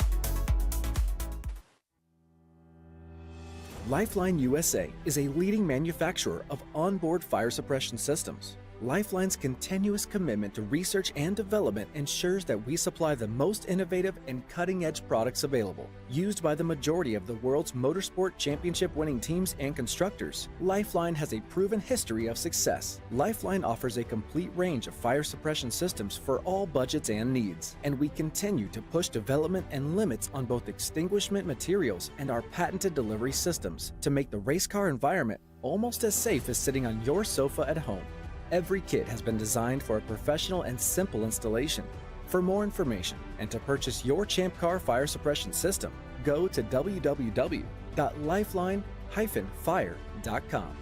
Lifeline USA is a leading manufacturer of onboard fire suppression systems. Lifeline's continuous commitment to research and development ensures that we supply the most innovative and cutting-edge products available. Used by the majority of the world's motorsport championship-winning teams and constructors, Lifeline has a proven history of success. Lifeline offers a complete range of fire suppression systems for all budgets and needs, and we continue to push development and limits on both extinguishment materials and our patented delivery systems to make the race car environment almost as safe as sitting on your sofa at home. Every kit has been designed for a professional and simple installation. For more information and to purchase your ChampCar fire suppression system, go to www.lifeline-fire.com.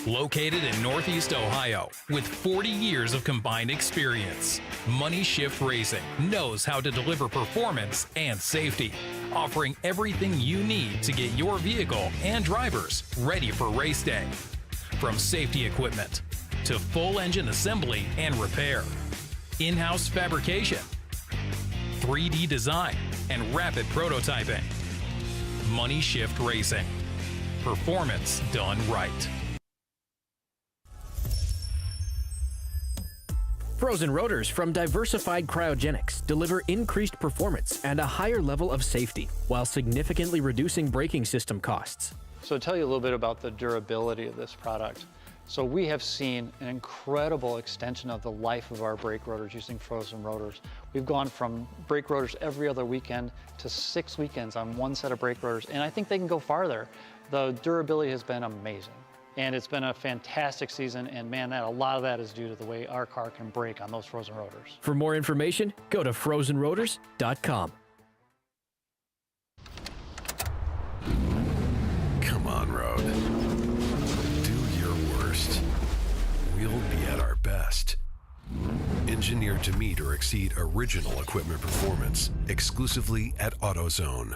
Located in Northeast Ohio, with 40 years of combined experience, Money Shift Racing knows how to deliver performance and safety, offering everything you need to get your vehicle and drivers ready for race day. From safety equipment to full engine assembly and repair, in-house fabrication, 3D design, and rapid prototyping. Money Shift Racing. Performance done right. Frozen rotors from Diversified Cryogenics deliver increased performance and a higher level of safety, while significantly reducing braking system costs. So to tell you a little bit about the durability of this product. So we have seen an incredible extension of the life of our brake rotors using frozen rotors. We've gone from brake rotors every other weekend to 6 weekends on one set of brake rotors, and I think they can go farther. The durability has been amazing. And it's been a fantastic season, and man, a lot of that is due to the way our car can brake on those frozen rotors. For more information, go to frozenrotors.com. Come on, Road. Do your worst. We'll be at our best. Engineered to meet or exceed original equipment performance, exclusively at AutoZone.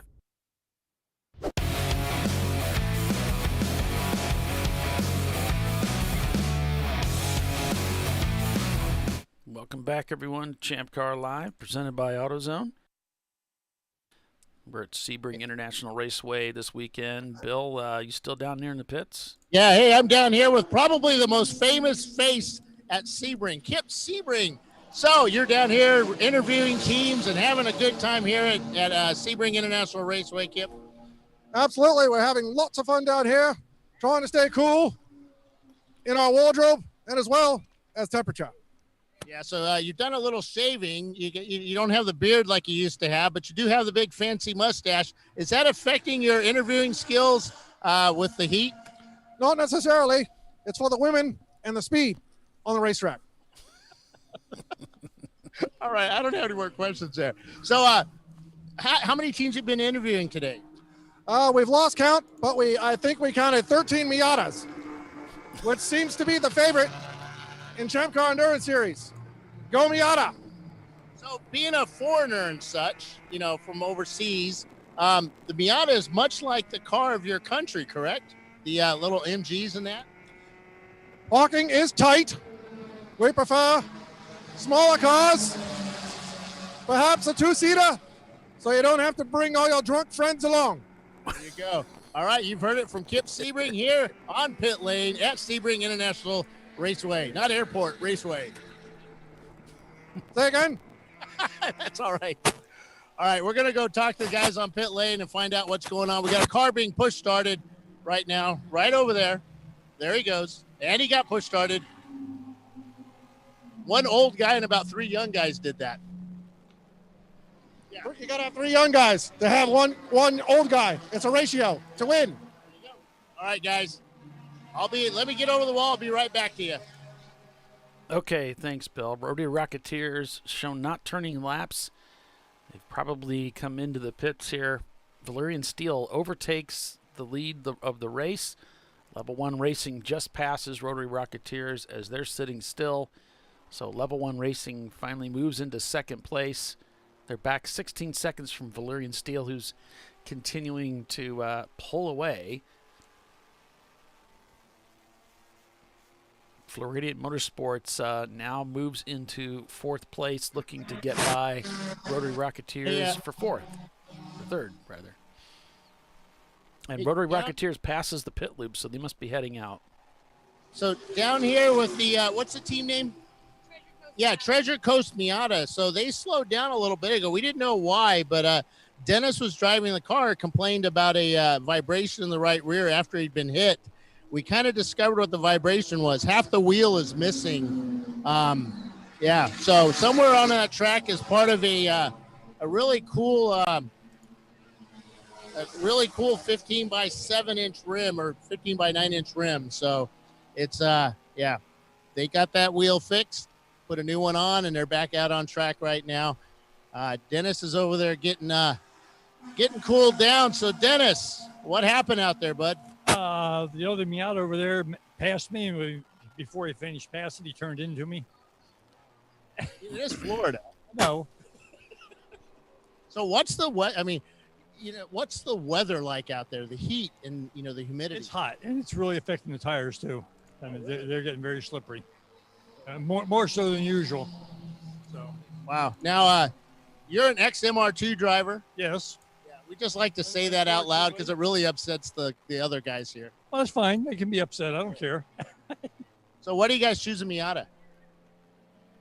Welcome back, everyone. ChampCar.Live, presented by AutoZone. We're at Sebring International Raceway this weekend. Bill, you still down there in the pits? Yeah, hey, I'm down here with probably the most famous face at Sebring, Kip Sebring. So you're down here interviewing teams and having a good time here at Sebring International Raceway, Kip? Absolutely. We're having lots of fun down here, trying to stay cool in our wardrobe and as well as temperature. Yeah, so you've done a little shaving. You don't have the beard like you used to have, but you do have the big fancy mustache. Is that affecting your interviewing skills with the heat? Not necessarily. It's for the women and the speed on the racetrack. All right, I don't have any more questions there. So how many teams have you been interviewing today? We've lost count, but I think we counted 13 Miatas, which seems to be the favorite in ChampCar Endurance Series. Go Miata! So being a foreigner and such, from overseas, the Miata is much like the car of your country, correct? The little MGs and that? Parking is tight. We prefer smaller cars, perhaps a two-seater, so you don't have to bring all your drunk friends along. There you go. All right, you've heard it from Kip Sebring here on Pit Lane at Sebring International Raceway, not airport, Raceway. Say again? That's all right. All right, we're going to go talk to the guys on Pit Lane and find out what's going on. We got a car being push started right now, right over there. There he goes. And he got push started. One old guy and about 3 young guys did that. Yeah. You got to have 3 young guys to have one old guy. It's a ratio to win. All right, guys. Let me get over the wall. I'll be right back to you. Okay, thanks, Bill. Rotary Rocketeers shown not turning laps. They've probably come into the pits here. Valerian Steele overtakes the lead of the race. Level 1 Racing just passes Rotary Rocketeers as they're sitting still. So Level 1 Racing finally moves into second place. They're back 16 seconds from Valerian Steele, who's continuing to pull away. Floridian Motorsports now moves into 4th place, looking to get by Rotary Rocketeers for 4th, or 3rd, rather. And Rotary Rocketeers passes the pit loop, so they must be heading out. So down here with the, what's the team name? Yeah, Treasure Coast Miata. So they slowed down a little bit ago. We didn't know why, but Dennis was driving the car, complained about a vibration in the right rear after he'd been hit. We kind of discovered what the vibration was. Half the wheel is missing. Yeah, so somewhere on that track is part of a really cool 15 by 7 inch rim or 15 by 9 inch rim. So it's yeah, they got that wheel fixed, put a new one on, and they're back out on track right now. Dennis is over there getting cooled down. So Dennis, what happened out there, bud? The other Miata over there passed me, and before he finished passing, he turned into me. It is Florida. No. So what's the what's the weather like out there? The heat and the humidity. It's hot, and it's really affecting the tires too. I mean, they're getting very slippery, more so than usual. So. Wow. Now, you're an ex-MR2 driver. Yes. We just like to say that out loud because it really upsets the other guys here. Well, that's fine. They can be upset. I don't care. So what do you guys choose a Miata?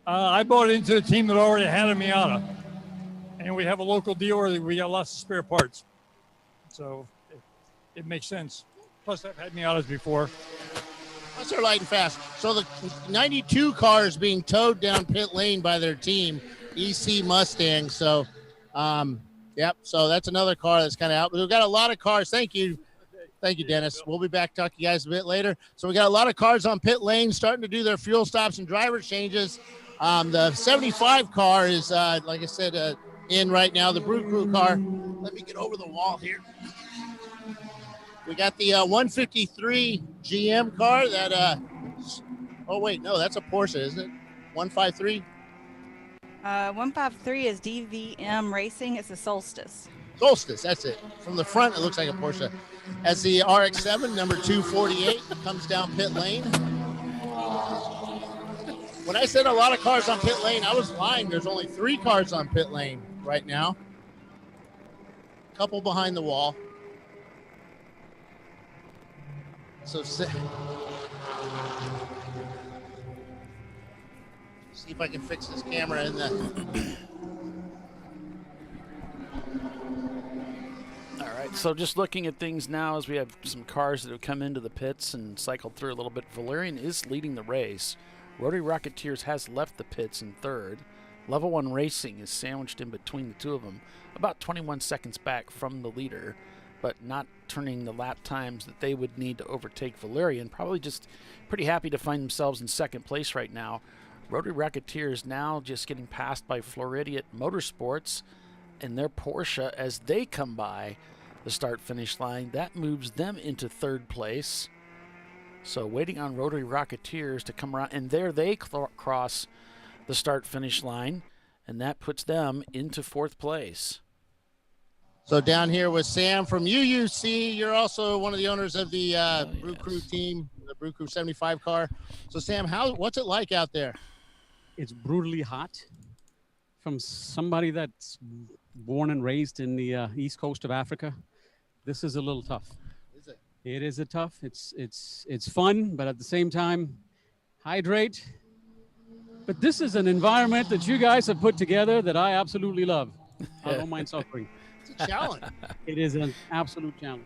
I bought into a team that already had a Miata. And we have a local dealer. We got lots of spare parts. So it makes sense. Plus, I've had Miatas before. Plus, they're light and fast. So the 92 car is being towed down pit lane by their team, EC Mustang. So, yep. So that's another car that's kind of out. We've got a lot of cars. Thank you. Thank you, Dennis. We'll be back to talk to you guys a bit later. So we got a lot of cars on pit lane starting to do their fuel stops and driver changes. The 75 car is, like I said, in right now, the Brew Crew car. Let me get over the wall here. We got the 153 GM car that, oh, wait, no, that's a Porsche, isn't it? 153? 153 is DVM Racing. It's a Solstice. Solstice, that's it. From the front, it looks like a Porsche. As the RX-7, number 248, comes down pit lane. When I said a lot of cars on pit lane, I was lying. There's only 3 cars on pit lane right now. A couple behind the wall. So see if I can fix this camera in the... All right, so just looking at things now as we have some cars that have come into the pits and cycled through a little bit. Valerian is leading the race. Rotary Rocketeers has left the pits in 3rd. Level 1 Racing is sandwiched in between the two of them, about 21 seconds back from the leader, but not turning the lap times that they would need to overtake Valerian. Probably just pretty happy to find themselves in 2nd place right now. Rotary Rocketeers now just getting passed by Floridian Motorsports and their Porsche as they come by the start-finish line. That moves them into 3rd place. So waiting on Rotary Rocketeers to come around, and there they cross the start-finish line, and that puts them into 4th place. So down here with Sam from UUC, you're also one of the owners of the Brew Crew team, the Brew Crew 75 car. So Sam, what's it like out there? It's brutally hot. From somebody that's born and raised in the east coast of Africa, this is a little tough. Is it? It is a tough. It's fun, but at the same time, hydrate. But this is an environment that you guys have put together that I absolutely love. I don't mind suffering. It's a challenge. It is an absolute challenge.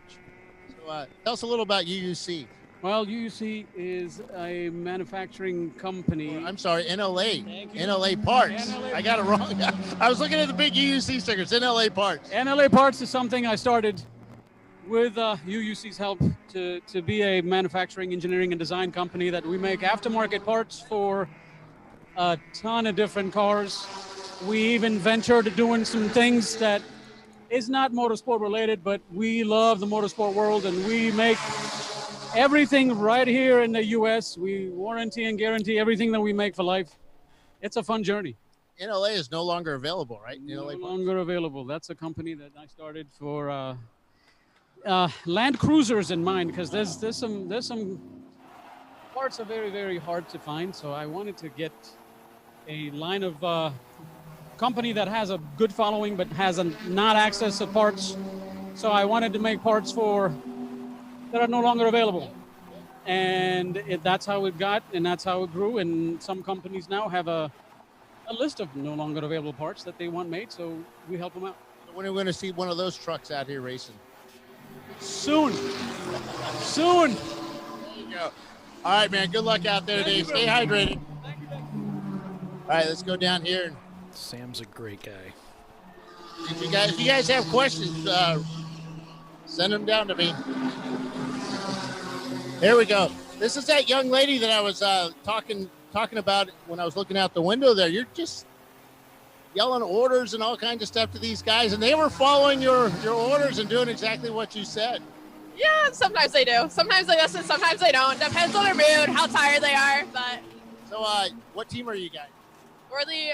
So tell us a little about UUC. Well, UUC is a manufacturing company. I'm sorry, NLA. NLA Parts. I got it wrong. I was looking at the big UUC stickers. NLA Parts. NLA Parts is something I started with UUC's help to be a manufacturing, engineering, and design company that we make aftermarket parts for a ton of different cars. We even ventured to doing some things that is not motorsport related, but we love the motorsport world, and we make everything right here in the U.S. We warranty and guarantee everything that we make for life. It's a fun journey. NLA is no longer available, right? No NLA longer available. That's a company that I started for Land Cruisers in mind, because there's some parts are very, very hard to find. So I wanted to get a line of company that has a good following but has not access to parts. So I wanted to make parts that are no longer available. And that's how it got, and that's how it grew. And some companies now have a list of no longer available parts that they want made, so we help them out. When are we going to see one of those trucks out here racing? Soon. Soon. There you go. All right, man. Good luck out there today. Stay hydrated. All right, let's go down here. Sam's a great guy. If you guys have questions, send them down to me. There we go. This is that young lady that I was talking about when I was looking out the window there. You're just yelling orders and all kinds of stuff to these guys, and they were following your orders and doing exactly what you said. Yeah, sometimes they do. Sometimes they listen, sometimes they don't. Depends on their mood, how tired they are. But so, what team are you guys? we're the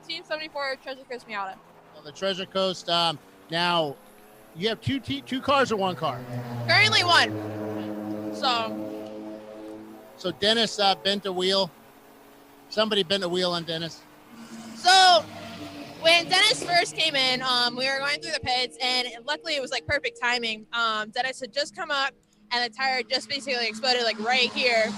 Team 74 Treasure Coast Miata. On the Treasure Coast. Now, you have two cars or one car? Currently one. So Dennis bent a wheel. Somebody bent a wheel on Dennis. So when Dennis first came in, we were going through the pits, and luckily it was like perfect timing. Dennis had just come up, and the tire just basically exploded like right here.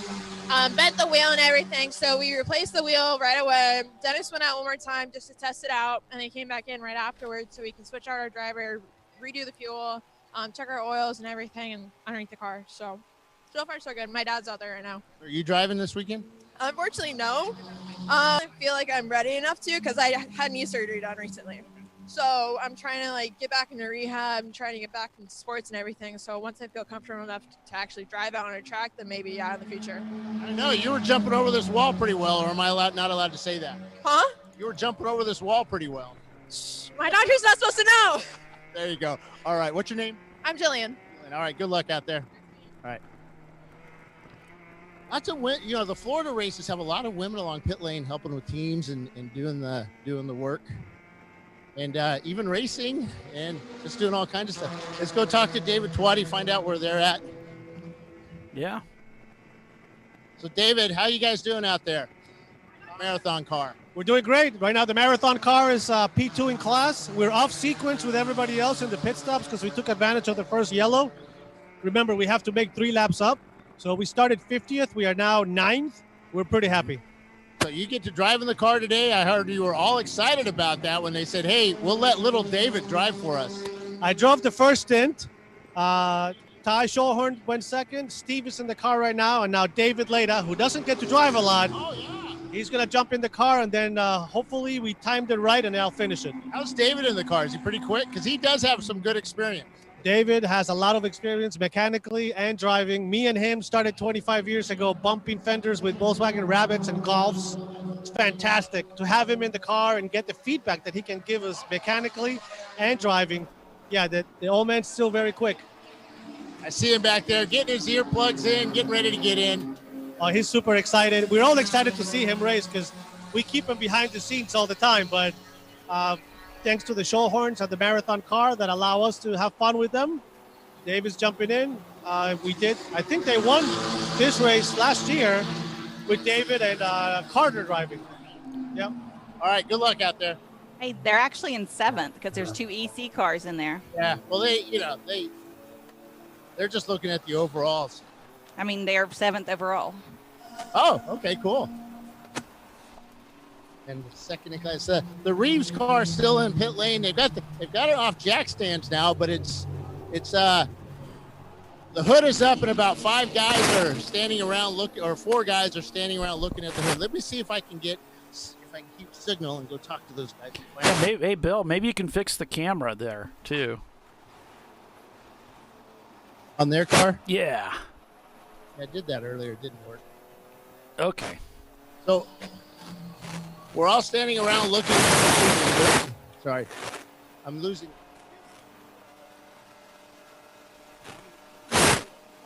Bent the wheel and everything, so we replaced the wheel right away. Dennis went out one more time just to test it out, and he came back in right afterwards so we can switch out our driver, redo the fuel, check our oils and everything, and underneath the car. So far so good. My dad's out there right now. Are you driving this weekend? Unfortunately, no. I feel like I'm ready enough to, because I had knee surgery done recently. So I'm trying to get back into rehab and trying to get back into sports and everything. So once I feel comfortable enough to actually drive out on a track, then maybe in the future. I know you were jumping over this wall pretty well, or am I not allowed to say that? Huh? You were jumping over this wall pretty well. My doctor's not supposed to know. There you go. All right, what's your name? I'm Jillian. All right, good luck out there. All right. Lots of the Florida races have a lot of women along pit lane helping with teams and doing the work. And even racing and just doing all kinds of stuff. Let's go talk to David Twatty, find out where they're at. Yeah. So, David, how you guys doing out there? Marathon car. We're doing great. Right now, the marathon car is P2 in class. We're off sequence with everybody else in the pit stops because we took advantage of the first yellow. Remember, we have to make 3 laps up. So we started 50th. We are now 9th. We're pretty happy. So you get to drive in the car today. I heard you were all excited about that when they said, hey, we'll let little David drive for us. I drove the first stint. Ty Schulhorn went second. Steve is in the car right now. And now David Leda, who doesn't get to drive a lot. Oh, yeah. He's going to jump in the car, and then hopefully we timed it right, and I'll finish it. How's David in the car? Is he pretty quick? Because he does have some good experience. David has a lot of experience mechanically and driving. Me and him started 25 years ago bumping fenders with Volkswagen Rabbits and Golfs. It's fantastic to have him in the car and get the feedback that he can give us mechanically and driving. Yeah, the old man's still very quick. I see him back there getting his earplugs in, getting ready to get in. Oh, he's super excited. We're all excited to see him race because we keep him behind the scenes all the time. But thanks to the Schulhorns and the marathon car that allow us to have fun with them. David's jumping in. I think they won this race last year with David and Carter driving. Yep. All right, good luck out there. Hey, they're actually in 7th because there's 2 EC cars in there. Yeah, well, they're just looking at the overalls. I mean, they're 7th overall. Oh, okay, cool. And the second in class, the Reeves car still in pit lane. They've got it off jack stands now, but it's the hood is up and about 5 guys are standing around or 4 guys are standing around looking at the hood. Let me see if I can keep signal and go talk to those guys. Yeah, hey, Bill, maybe you can fix the camera there too. On their car? Yeah. I did that earlier. It didn't work. Okay. So we're all standing around looking. Sorry, I'm losing.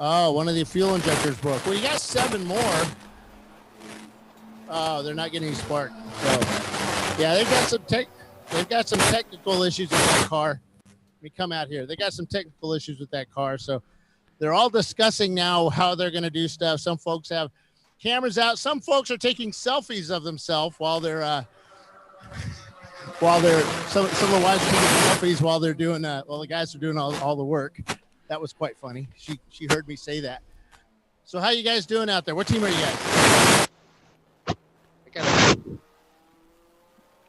Oh, one of the fuel injectors broke. Well, you got 7 more. Oh, they're not getting any spark. So Yeah, they've got some technical issues with that car. Let me come out here. They got some technical issues with that car, so they're all discussing now how they're going to do stuff. Some folks have cameras out. Some folks are taking selfies of themselves while they're some of the wives are taking selfies while they're doing while the guys are doing all the work. That was quite funny. She heard me say that. So how you guys doing out there? What team are you guys?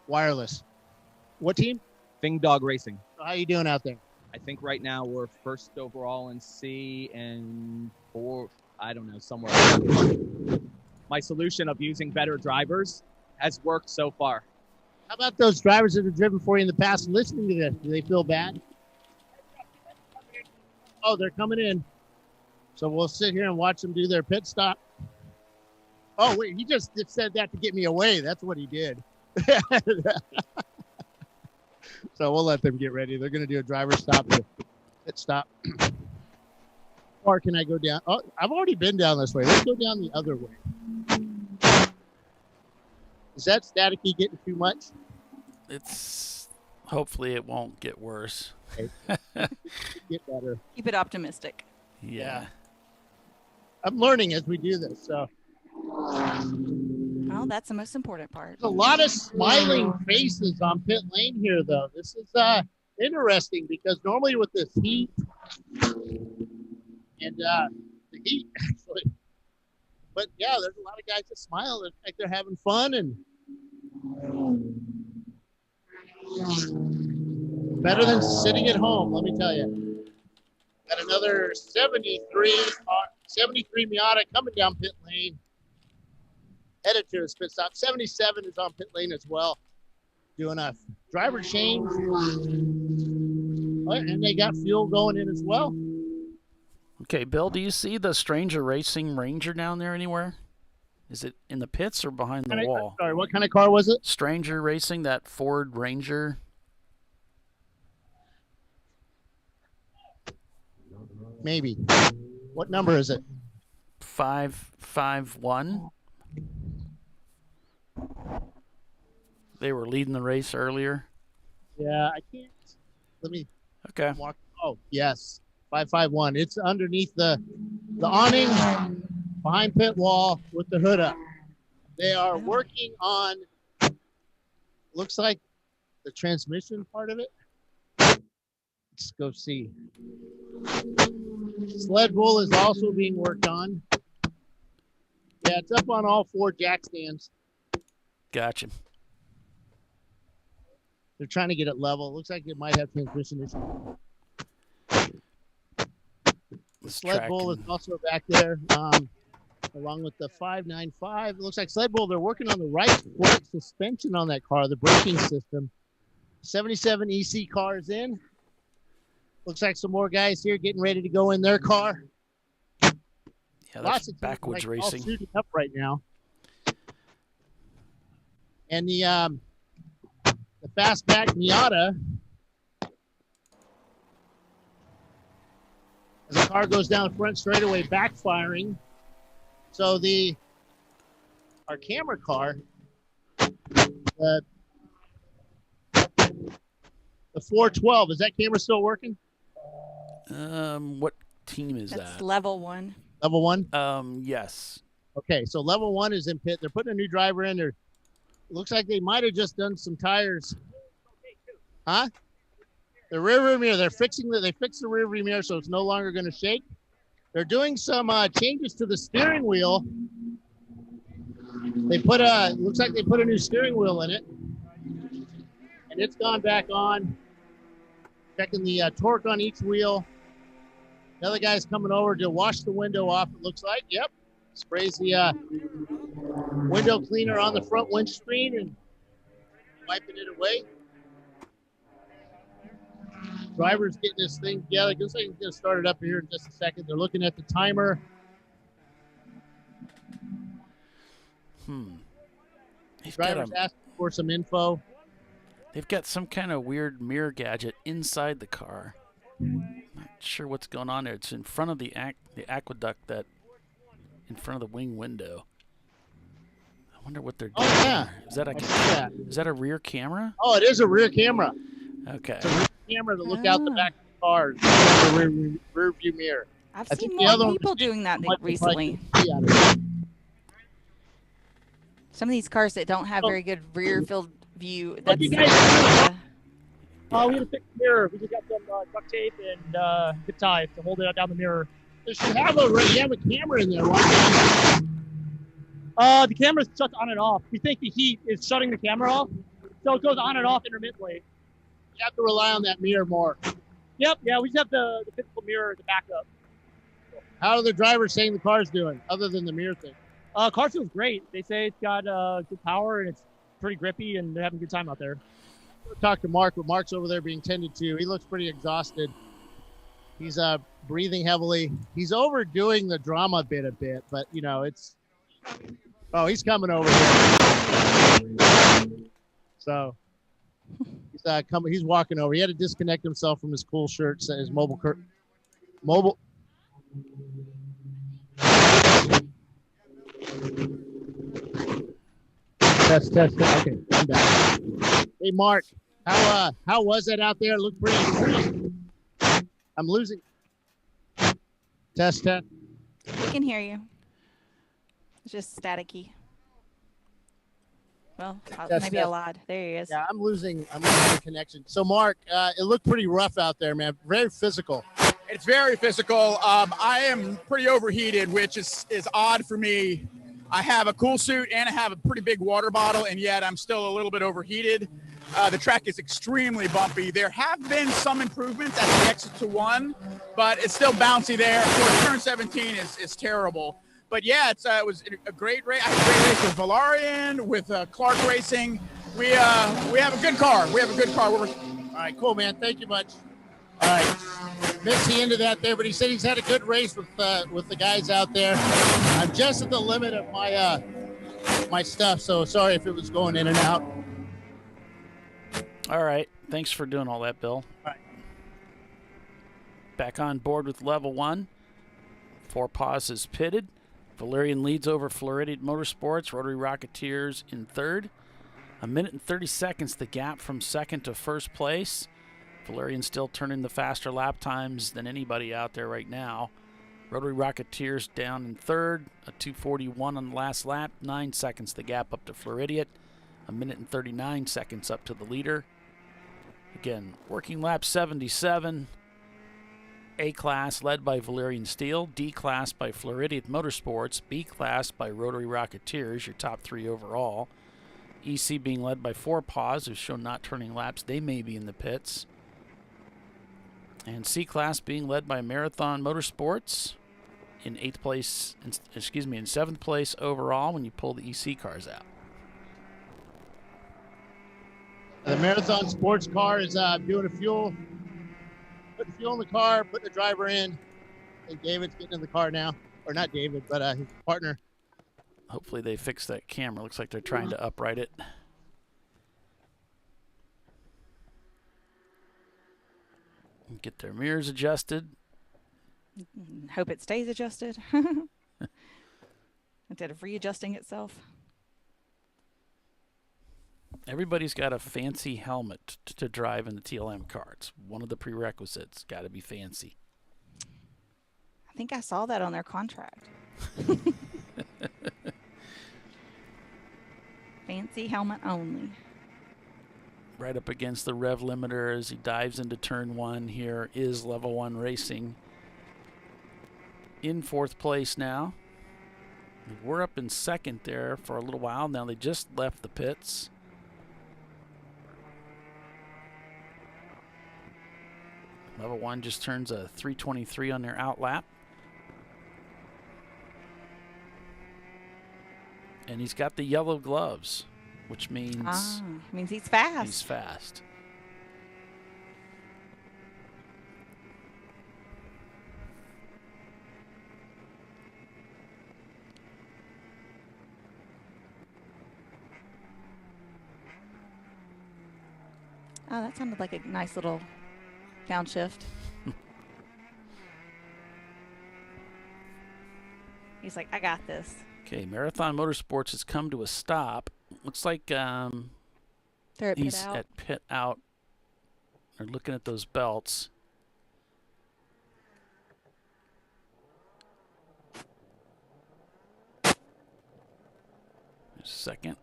Wireless. What team? Thing Dog Racing. So how you doing out there? I think right now we're first overall in C and somewhere. My solution of using better drivers has worked so far. How about those drivers that have driven for you in the past listening to this? Do they feel bad? Oh, they're coming in. So we'll sit here and watch them do their pit stop. Oh, wait, he just said that to get me away. That's what he did. So we'll let them get ready. They're going to do a driver stop, pit stop. Or can I go down? Oh, I've already been down this way. Let's go down the other way. Is that staticky getting too much? Hopefully it won't get worse. Okay. Get better. Keep it optimistic. Yeah. I'm learning as we do this. So. Well, that's the most important part. There's a lot of smiling faces on pit lane here, though. This is interesting because normally with this heat and the heat, actually. But yeah, there's a lot of guys that smile. It's like they're having fun and better than sitting at home, let me tell you. Got another 73 Miata coming down pit lane. Headed to his pit stop. 77 is on pit lane as well. Doing a driver change. And they got fuel going in as well. Okay, Bill, do you see the Stranger Racing Ranger down there anywhere? Is it in the pits or behind the wall? Sorry, what kind of car was it? Stranger Racing, that Ford Ranger. Maybe. What number is it? 551. They were leading the race earlier. Yeah, I can't. Let me. Okay. Walk. Oh, yes. 551. It's underneath the awning behind pit wall with the hood up. They are working on, looks like the transmission part of it. Let's go see. Sled bull is also being worked on. Yeah, it's up on all 4 jack stands. Gotcha. They're trying to get it level. Looks like it might have transmission issues. The sled bull is also back there, along with the 595. It looks like sled bull. They're working on the right fork suspension on that car, the braking system. 77 EC cars in. Looks like some more guys here getting ready to go in their car. Yeah, that's lots of backwards all racing. suited up right now. And the fastback Miata, as the car goes down the front straightaway, backfiring. So our camera car, the 412, is that camera still working? What team is That's that? level 1. Level 1? Yes. Okay, so level 1 is in pit. They're putting a new driver in there. Looks like they might have just done some tires. Huh? The rear view mirror. They fixed the rear view mirror so it's no longer going to shake. They're doing some changes to the steering wheel. They looks like they put a new steering wheel in it. And it's gone back on. Checking the torque on each wheel. Another guy's coming over to wash the window off, it looks like. Yep. Sprays the window cleaner on the front windscreen and wiping it away. Driver's getting this thing together. Looks like he's going to start it up here in just a second. They're looking at the timer. Driver's asking for some info. They've got some kind of weird mirror gadget inside the car. Not sure what's going on there. It's in front of the aqueduct that in front of the wing window. wonder what they're doing. Oh, yeah. Is that is that a rear camera? Oh, it is a rear camera. Okay. It's a rear camera to look out the back of the car. The rear view mirror. I've I seen think the more other one people doing that might be recently. like- Some of these cars that don't have very good rear field view. What That's do you guys do? We had to fix the mirror. We just got some duct tape and zip tie to hold it down the mirror. You have a camera in there. The camera's shut on and off. We think the heat is shutting the camera off, so it goes on and off intermittently. You have to rely on that mirror more. Yep, yeah, we just have the physical mirror as a backup. How are the drivers saying the car's doing, other than the mirror thing? Car feels great. They say it's got good power and it's pretty grippy, and they're having a good time out there. Talk to Mark, but Mark's over there being tended to. He looks pretty exhausted. He's breathing heavily. He's overdoing the drama bit a bit, but you know it's. Oh, he's coming over here. So he's coming. He's walking over. He had to disconnect himself from his cool shirt, his mobile. Test. Okay, I'm back. Hey, Mark, how was it out there? It looked pretty. I'm losing. Test. We can hear you. It's just staticky. Well, maybe a lot. There he is. Yeah, I'm losing the connection. So, Mark, it looked pretty rough out there, man. Very physical. It's very physical. I am pretty overheated, which is odd for me. I have a cool suit and I have a pretty big water bottle, and yet I'm still a little bit overheated. The track is extremely bumpy. There have been some improvements at the exit to 1, but it's still bouncy there. Of course, turn 17 is terrible. But yeah, it was a great race. I had a great race with Valarian, with Clark Racing. We have a good car. All right, cool, man. Thank you much. All right, missed the end of that there, but he said he's had a good race with the guys out there. I'm just at the limit of my stuff, so sorry if it was going in and out. All right. Thanks for doing all that, Bill. All right. Back on board with level 1. 4 Paws is pitted. Valerian leads over Floridian Motorsports. Rotary Rocketeers in 3rd. 1 minute and 30 seconds the gap from 2nd to 1st place. Valerian still turning the faster lap times than anybody out there right now. Rotary Rocketeers down in 3rd. A 2:41 on the last lap. 9 seconds the gap up to Floridian. 1 minute and 39 seconds up to the leader. Again, working lap 77. A class led by Valerian Steel, D class by Floridian Motorsports, B class by Rotary Rocketeers, your top 3 overall. EC being led by 4 Paws, who's shown not turning laps. They may be in the pits. And C class being led by Marathon Motorsports in 8th place, in 7th place overall when you pull the EC cars out. The Marathon sports car is doing putting fuel in the car, putting the driver in. I think David's getting in the car now. Or not David, but his partner. Hopefully they fix that camera. Looks like they're trying to upright it. Get their mirrors adjusted. Hope it stays adjusted. Instead of readjusting itself. Everybody's got a fancy helmet to drive in the TLM car. It's one of the prerequisites. Got to be fancy. I think I saw that on their contract. Fancy helmet only. Right up against the rev limiter as he dives into turn 1. Here is level 1 racing. In 4th place now. We're up in 2nd there for a little while. Now they just left the pits. Level 1 just turns a 3:23 on their out lap. And he's got the yellow gloves, which means he's fast. He's fast. Oh, that sounded like a nice little downshift. He's like, I got this. Okay, Marathon Motorsports has come to a stop. Looks like They're at he's pit out. at pit out. They're looking at those belts. Just a second.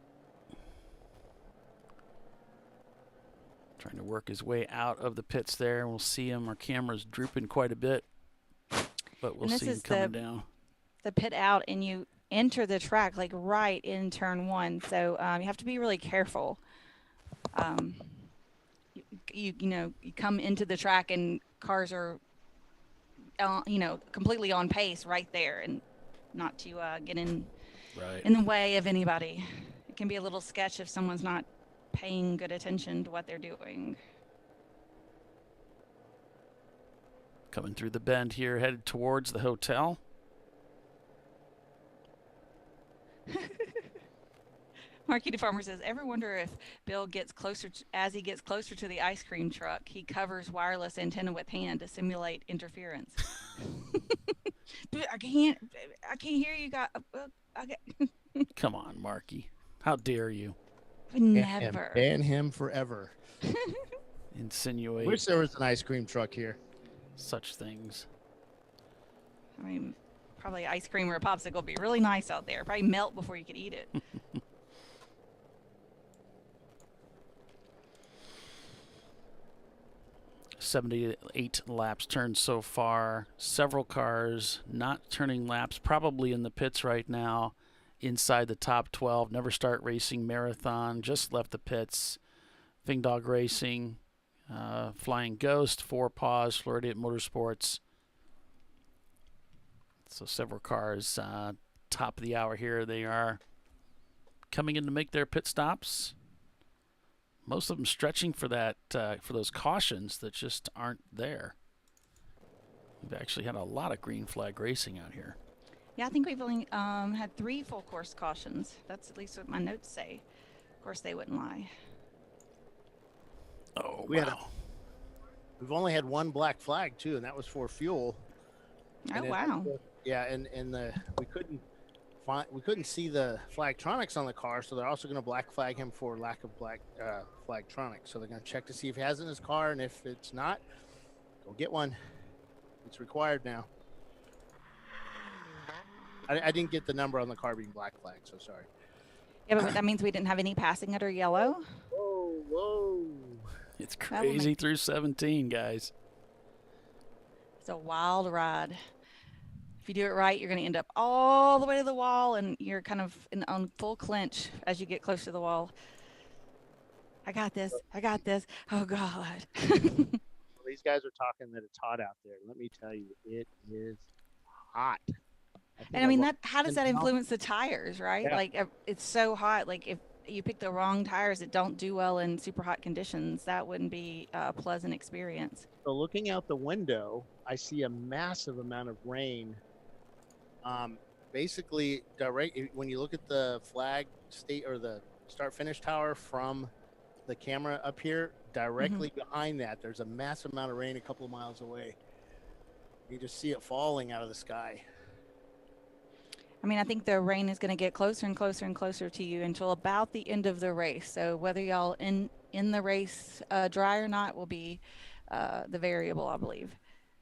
Trying to work his way out of the pits there. We'll see him. Our camera's drooping quite a bit, but we'll see him coming down. The pit out, and you enter the track like right in turn 1. So you have to be really careful. You come into the track and cars are, completely on pace right there, and not to get in the way of anybody. It can be a little sketch if someone's not paying good attention to what they're doing. Coming through the bend here, headed towards the hotel. Marky the Farmer says, ever wonder if Bill gets closer as he gets closer to the ice cream truck, he covers wireless antenna with hand to simulate interference. I can't hear you guys. Okay. Come on, Marky. How dare you? Never. Ban him forever. Insinuate. Wish there was an ice cream truck here. Such things. I mean, probably ice cream or a popsicle would be really nice out there. Probably melt before you could eat it. 78 laps turned so far. Several cars not turning laps, probably in the pits right now, inside the top 12. Never Start Racing Marathon just left the pits. Fing Dog Racing, Flying Ghost, Four Paws, Florida Motorsports. So several cars, top of the hour here. They are coming in to make their pit stops. Most of them stretching for that, for those cautions that just aren't there. We've actually had a lot of green flag racing out here. Yeah, I think we've only had 3 full course cautions. That's at least what my notes say. Of course, they wouldn't lie. Oh, we've only had 1 black flag too, and that was for fuel. Oh, wow. Yeah, and we couldn't see the flagtronics on the car, so they're also going to black flag him for lack of black flagtronics. So they're going to check to see if he has it in his car, and if it's not, go get one. It's required now. I didn't get the number on the car being black flag, so sorry. Yeah, but that means we didn't have any passing it or yellow. Whoa. It's crazy through 17, guys. It's a wild ride. If you do it right, you're going to end up all the way to the wall, and you're kind of on full clinch as you get close to the wall. I got this. Oh, God. These guys are talking that it's hot out there. Let me tell you, it is hot. And I mean, how does that influence the tires, right? Yeah. Like, it's so hot. Like, if you pick the wrong tires that don't do well in super hot conditions, that wouldn't be a pleasant experience. So looking out the window, I see a massive amount of rain. Basically, direct when you look at the flag state or the start finish tower from the camera up here, directly behind that, there's a massive amount of rain a couple of miles away. You just see it falling out of the sky. I mean, I think the rain is going to get closer and closer and closer to you until about the end of the race. So whether y'all in the race dry or not will be the variable, I believe.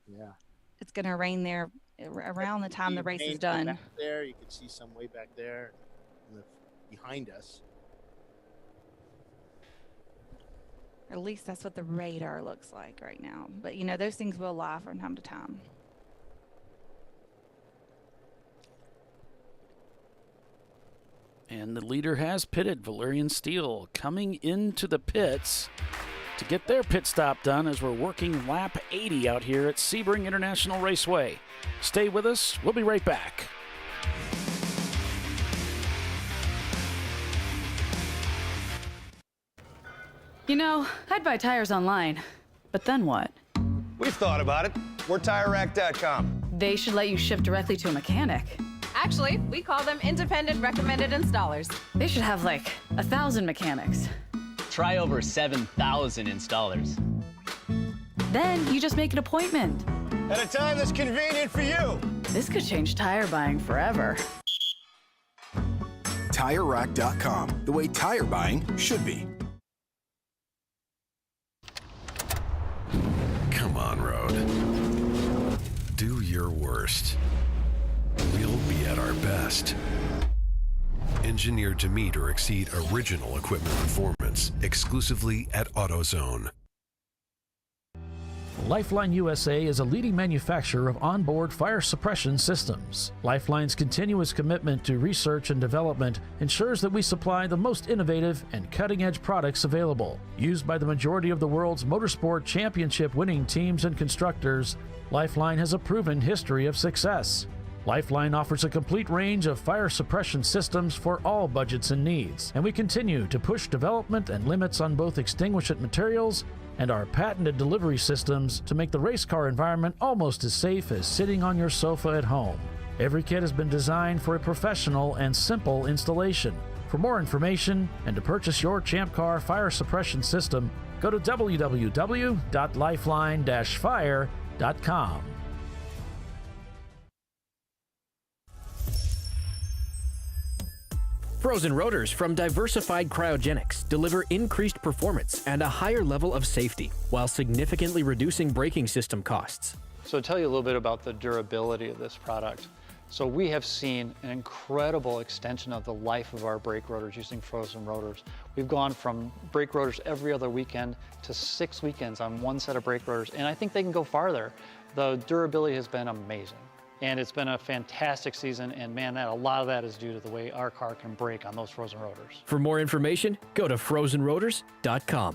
Yeah. It's going to rain there around the time the race is done. Back there, you can see some way back there behind us. Or at least that's what the radar looks like right now. But, you know, those things will lie from time to time. And the leader has pitted. Valerian Steel coming into the pits to get their pit stop done as we're working lap 80 out here at Sebring International Raceway. Stay with us. We'll be right back. You know, I'd buy tires online, but then what? We've thought about it. We're TireRack.com. They should let you ship directly to a mechanic. Actually, we call them independent recommended installers. They should have like 1,000 mechanics. Try over 7,000 installers. Then you just make an appointment. At a time that's convenient for you. This could change tire buying forever. TireRack.com, the way tire buying should be. Come on, road. Do your worst. We'll be at our best. Engineered to meet or exceed original equipment performance, exclusively at AutoZone. Lifeline USA is a leading manufacturer of onboard fire suppression systems. Lifeline's continuous commitment to research and development ensures that we supply the most innovative and cutting-edge products available. Used by the majority of the world's motorsport championship-winning teams and constructors, Lifeline has a proven history of success. Lifeline offers a complete range of fire suppression systems for all budgets and needs, and we continue to push development and limits on both extinguishant materials and our patented delivery systems to make the race car environment almost as safe as sitting on your sofa at home. Every kit has been designed for a professional and simple installation. For more information and to purchase your Champ Car fire suppression system, go to www.lifeline-fire.com. Frozen rotors from Diversified Cryogenics deliver increased performance and a higher level of safety, while significantly reducing braking system costs. So to tell you a little bit about the durability of this product. So we have seen an incredible extension of the life of our brake rotors using frozen rotors. We've gone from brake rotors every other weekend to 6 weekends on one set of brake rotors, and I think they can go farther. The durability has been amazing. And it's been a fantastic season, and man, a lot of that is due to the way our car can brake on those frozen rotors. For more information, go to frozenrotors.com.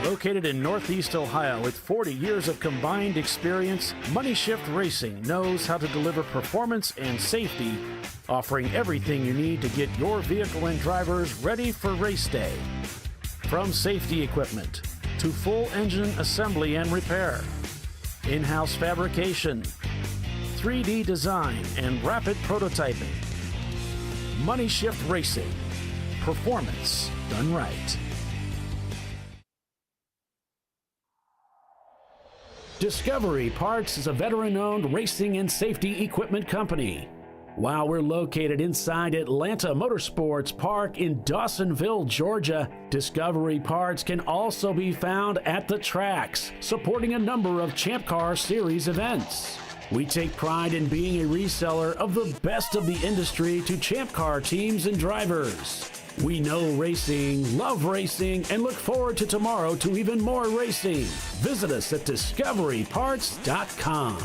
Located in Northeast Ohio with 40 years of combined experience, Money Shift Racing knows how to deliver performance and safety, offering everything you need to get your vehicle and drivers ready for race day. From safety equipment to full engine assembly and repair, in-house fabrication, 3D design, and rapid prototyping. Money Shift Racing. Performance done right. Discovery Parts is a veteran-owned racing and safety equipment company. While we're located inside Atlanta Motorsports Park in Dawsonville, Georgia, Discovery Parts can also be found at the tracks, supporting a number of Champ Car Series events. We take pride in being a reseller of the best of the industry to Champ Car teams and drivers. We know racing, love racing, and look forward to tomorrow to even more racing. Visit us at discoveryparts.com.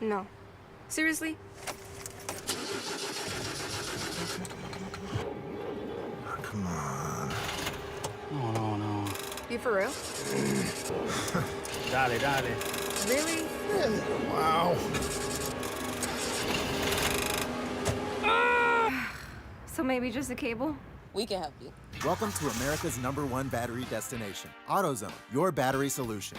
No. Seriously? Come on. Oh, no. You for real? Dale. Really? Wow. So maybe just a cable? We can help you. Welcome to America's #1 battery destination, AutoZone, your battery solution.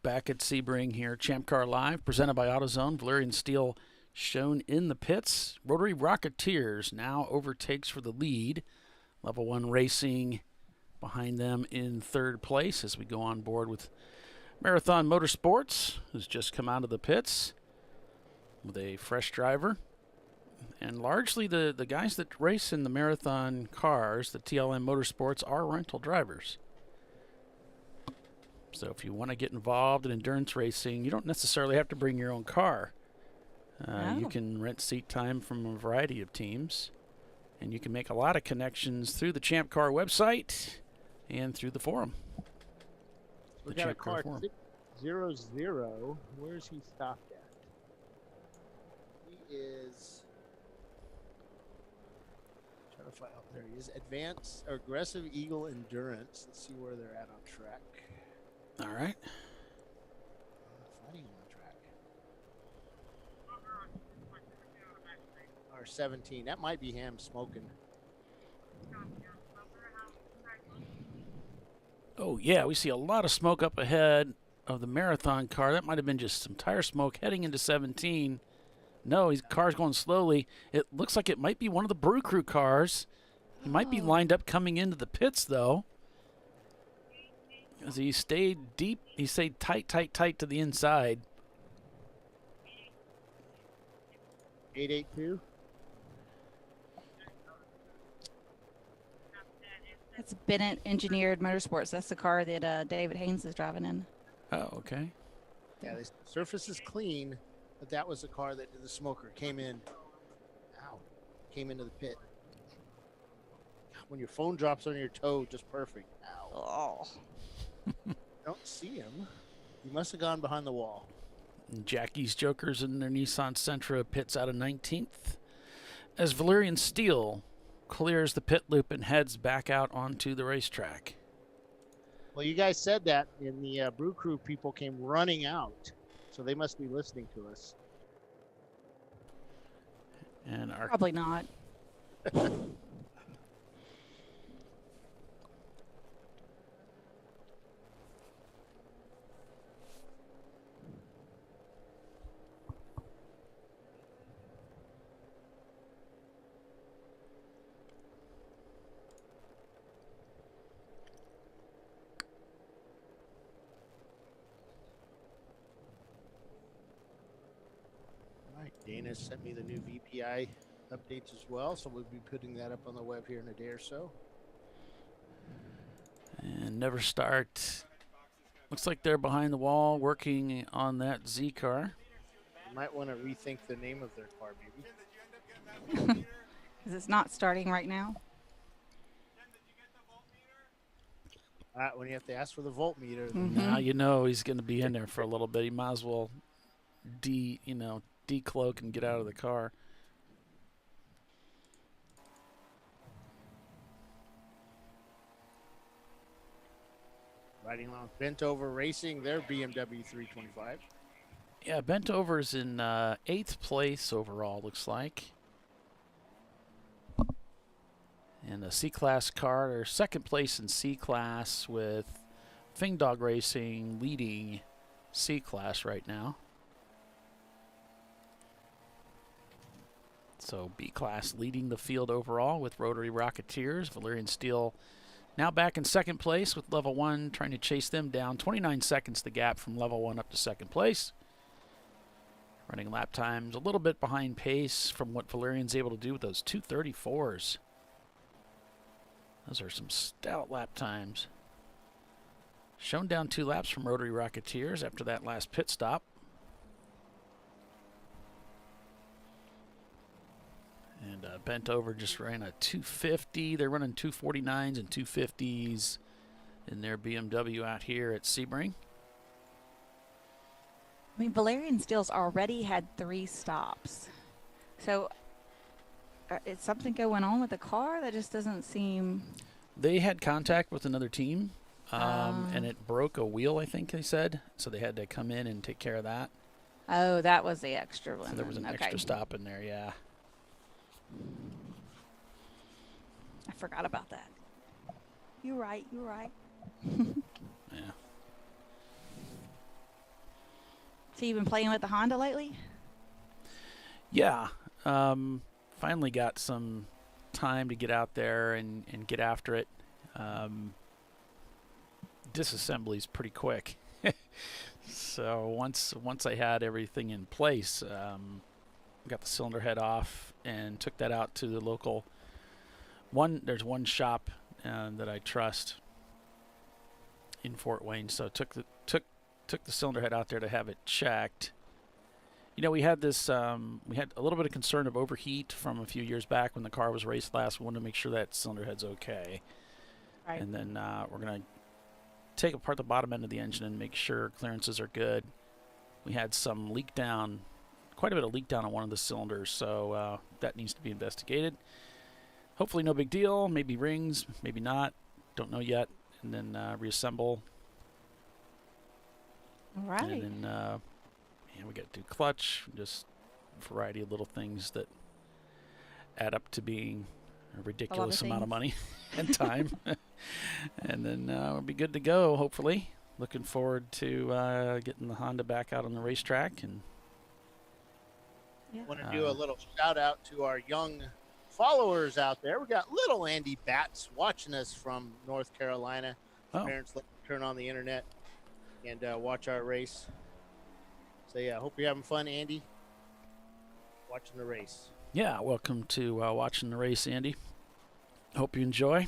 Back at Sebring here, ChampCar.Live, presented by AutoZone. Valerian Steel shown in the pits. Rotary Rocketeers now overtakes for the lead. Level 1 Racing behind them in third place as we go on board with Marathon Motorsports, who's just come out of the pits with a fresh driver. And largely the guys that race in the marathon cars, the TLM Motorsports, are rental drivers. So if you want to get involved in endurance racing, you don't necessarily have to bring your own car. You can rent seat time from a variety of teams. And you can make a lot of connections through the Champ Car website and through the forum. We got a car 600. Where is he stopped at? He is trying to find. Oh, there he is. Advanced or Aggressive Eagle Endurance. Let's see where they're at on track. All right. Finding him on track. R17. That might be him smoking. Oh, yeah, we see a lot of smoke up ahead of the marathon car. That might have been just some tire smoke heading into 17. No, his car's going slowly. It looks like it might be one of the Brew Crew cars. He might be lined up coming into the pits, though. As he stayed deep, he stayed tight to the inside. 882. That's Bennett Engineered Motorsports. That's the car that David Haynes is driving in. Oh, okay. Yeah, the surface is clean, but that was the car that the smoker came in. Ow. Came into the pit. When your phone drops on your toe, just perfect. Ow. Don't see him. He must have gone behind the wall. And Jackie's Jokers in their Nissan Sentra pits out of 19th. As Valerian Steel clears the pit loop and heads back out onto the racetrack. Well, you guys said that, and the Brew Crew people came running out, so they must be listening to us. And our Probably not. Dana sent me the new VPI updates as well, so we'll be putting that up on the web here in a day or so. And Never Start. Looks like they're behind the wall working on that Z car. You might want to rethink the name of their car, maybe. Because it's not starting right now. When you have to ask for the voltmeter. Now you know he's going to be in there for a little bit. He might as well decloak and get out of the car. Riding along Bent Over Racing, their BMW 325. Yeah, Bent Over's in 8th place overall, looks like. And a C-Class car, or 2nd place in C-Class, with Fing Dog Racing leading C-Class right now. So B-Class leading the field overall with Rotary Rocketeers. Valerian Steel now back in 2nd place with Level 1 trying to chase them down. 29 seconds the gap from Level 1 up to 2nd place. Running lap times a little bit behind pace from what Valerian's able to do with those 2:34s. Those are some stout lap times. Shown down 2 laps from Rotary Rocketeers after that last pit stop. And Bent Over just ran a 250. They're running 249s and 250s in their BMW out here at Sebring. I mean, Valerian Steel's already had 3 stops. So is something going on with the car? That just doesn't seem... They had contact with another team, and it broke a wheel, I think they said. So they had to come in and take care of that. Oh, that was the extra one. So there was an extra stop in there, yeah. I forgot about that. You're right. Yeah. So you've been playing with the Honda lately? Yeah. Finally got some time to get out there and get after it. Disassembly is pretty quick. So once I had everything in place, got the cylinder head off and took that out to the local one. There's one shop that I trust in Fort Wayne, so took the cylinder head out there to have it checked. You know, we had this, we had a little bit of concern of overheat from a few years back when the car was raced last. We wanted to make sure that cylinder head's okay. Right. And then we're going to take apart the bottom end of the engine and make sure clearances are good. We had some leak down, quite a bit of leak down on one of the cylinders, so that needs to be investigated. Hopefully no big deal, maybe rings, maybe not, don't know yet. And then reassemble. All right. And then we got to do clutch, just a variety of little things that add up to being a ridiculous amount of money and time. And then we'll be good to go, hopefully. Looking forward to getting the Honda back out on the racetrack. And want to do a little shout out to our young followers out there. We got little Andy Batts watching us from North Carolina. Parents let him turn on the internet and watch our race. So yeah, I hope you're having fun, Andy, watching the race. Yeah, welcome to watching the race, Andy. Hope you enjoy.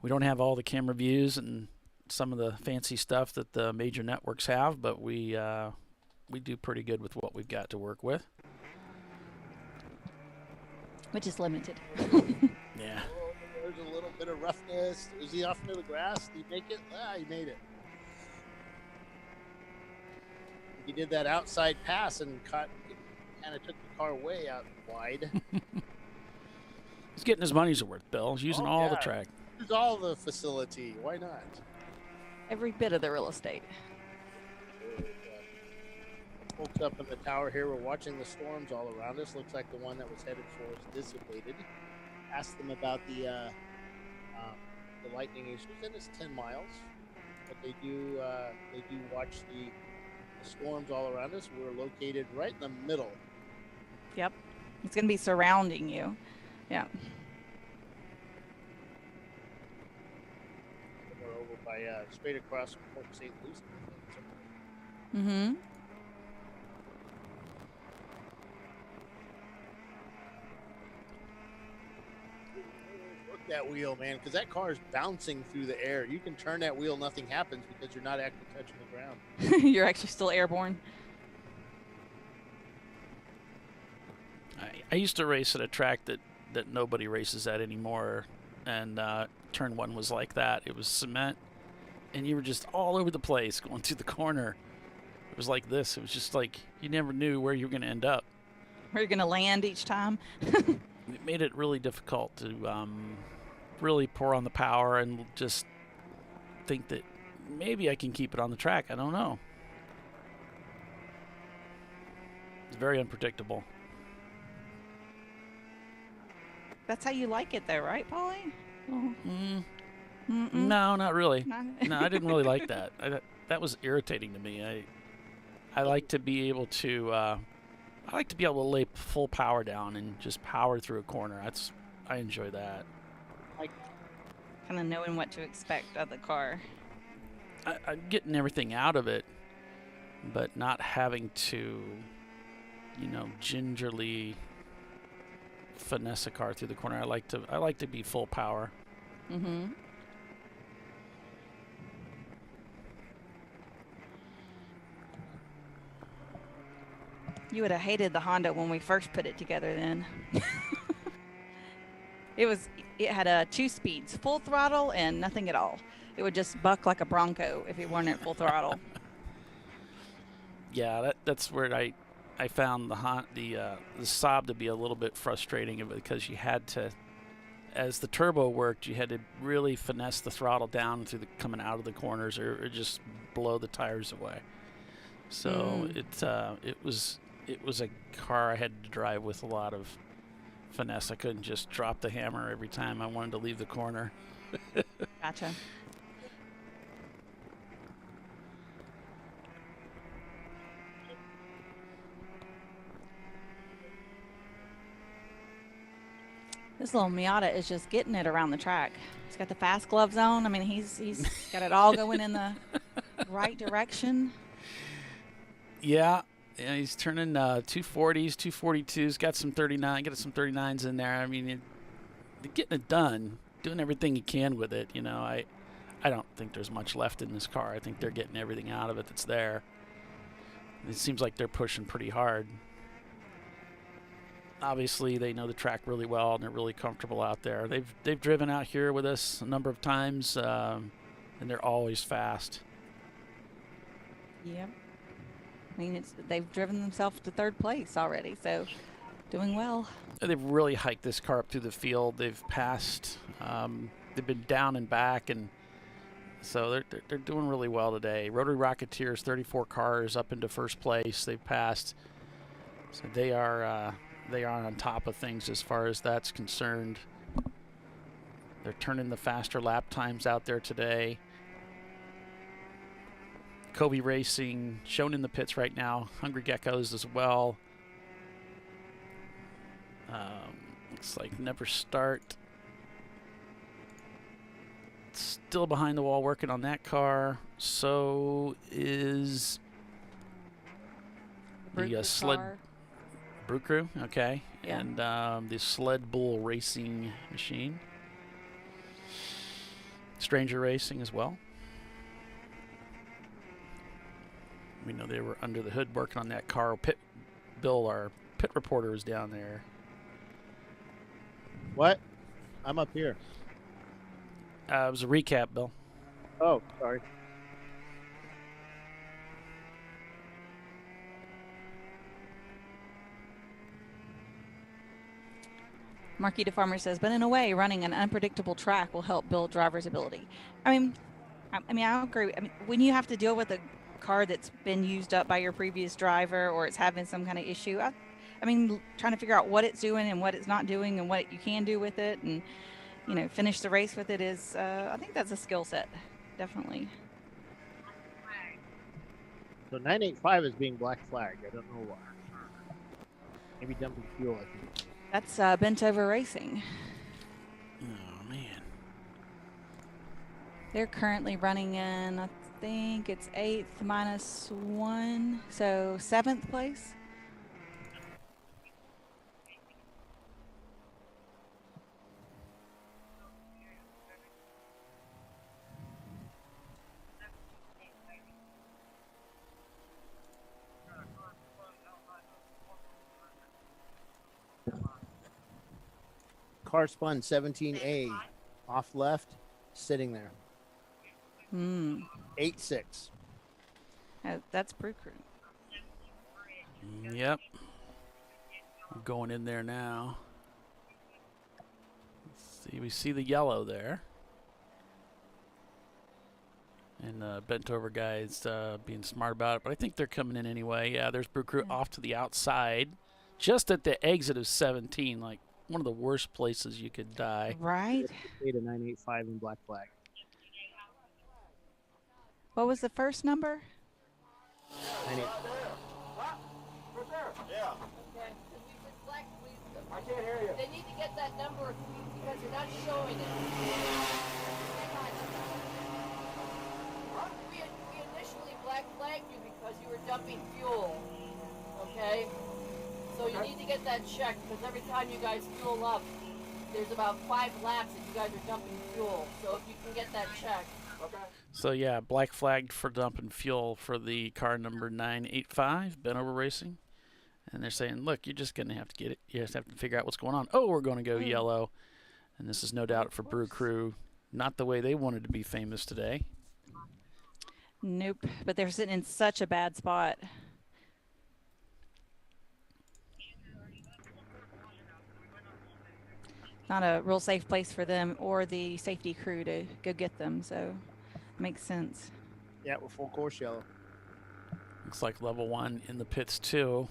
We don't have all the camera views and some of the fancy stuff that the major networks have, but we do pretty good with what we've got to work with. Which is limited. Yeah. Oh, there's a little bit of roughness. Is he off into the grass? Did he make it? He made it. He did that outside pass and kind of took the car way out wide. He's getting his money's worth, Bill. He's using all the track. Use all the facility. Why not? Every bit of the real estate. Folks up in the tower here, we're watching the storms all around us. Looks like the one that was headed for us dissipated. Asked them about the lightning issues, and it's 10 miles. But they do watch the storms all around us. We're located right in the middle. Yep. It's going to be surrounding you. Yeah. We're over by straight across from Port St. Lucie. Mm-hmm. Work that wheel, man, because that car is bouncing through the air. You can turn that wheel, nothing happens because you're not actually touching the ground. You're actually still airborne. I used to race at a track that nobody races at anymore, and turn one was like that. It was cement, and you were just all over the place going through the corner. It was like this. It was just like you never knew where you were going to end up. Where you're going to land each time. It made it really difficult to really pour on the power and just think that maybe I can keep it on the track. I don't know. It's very unpredictable. That's how you like it, though, right, Paulie? Oh. No, not really. No, I didn't really like that. That was irritating to me. I like to be able to. I like to be able to lay full power down and just power through a corner. I enjoy that. Like kind of knowing what to expect of the car. I'm getting everything out of it, but not having to, gingerly finesse a car through the corner. I like to be full power. Mm-hmm. You would have hated the Honda when we first put it together then. It had 2 speeds, full throttle and nothing at all. It would just buck like a Bronco if it weren't at full throttle. Yeah, that's where I found the Saab to be a little bit frustrating because you had to, as the turbo worked, you had to really finesse the throttle down through coming out of the corners or just blow the tires away. So it was a car I had to drive with a lot of finesse. I couldn't just drop the hammer every time I wanted to leave the corner. Gotcha. This little Miata is just getting it around the track. He's got the fast gloves on. I mean, he's got it all going in the right direction. Yeah, Yeah, he's turning 240s, 242s. Got some 39s in there. I mean, getting it done, doing everything he can with it. You know, I don't think there's much left in this car. I think they're getting everything out of it that's there. It seems like they're pushing pretty hard. Obviously, they know the track really well, and they're really comfortable out there. They've driven out here with us a number of times, and they're always fast. Yep. I mean, they've driven themselves to third place already, so doing well. They've really hiked this car up through the field. They've passed. They've been down and back, and so they're doing really well today. Rotary Rocketeers, 34 cars up into first place. They've passed, so they are on top of things as far as that's concerned. They're turning the faster lap times out there today. Kobe Racing shown in the pits right now. Hungry Geckos as well. Looks like Never Start. Still behind the wall working on that car. So is the sled Brew Crew. Okay. Yeah. And the Sled Bull Racing machine. Stranger Racing as well. We know they were under the hood working on that car. Bill, our pit reporter, is down there. What? I'm up here. It was a recap, Bill. Oh, sorry. Marquis de Farmer says, but in a way, running an unpredictable track will help build drivers' ability. I mean, I agree. I mean, when you have to deal with a car that's been used up by your previous driver, or it's having some kind of issue, I mean, trying to figure out what it's doing and what it's not doing and what you can do with it, and finish the race with it is, I think that's a skill set, definitely. So 985 is being black flagged. I don't know why. Maybe dumping fuel, I think. That's Bent Over Racing. Oh, man. They're currently running in, I think it's 8th -1, so 7th place. Car spun 17A off left, sitting there. 8-6. That's Brew Crew. Yep. We're going in there now. Let's see, we see the yellow there. And the bent over guys being smart about it, but I think they're coming in anyway. Yeah, there's Brew Crew off to the outside, just at the exit of 17, like one of the worst places you could die. Right. 985 in black flag. What was the first number? 98. Yeah. I can't hear you. They need to get that number because they're not showing it. We initially black flagged you because you were dumping fuel. Okay? So you need to get that checked because every time you guys fuel up, there's about 5 laps that you guys are dumping fuel. So if you can get that checked. Okay. So yeah, black flagged for dumping fuel for the car number 985, Bent Over Racing. And they're saying, look, you're just going to have to get it. You just have to figure out what's going on. Oh, we're going to go yellow. And this is no doubt for Brew Crew. Not the way they wanted to be famous today. Nope. But they're sitting in such a bad spot. Not a real safe place for them or the safety crew to go get them. So makes sense. Yeah, we're full course yellow. Looks like level 1 in the pits too.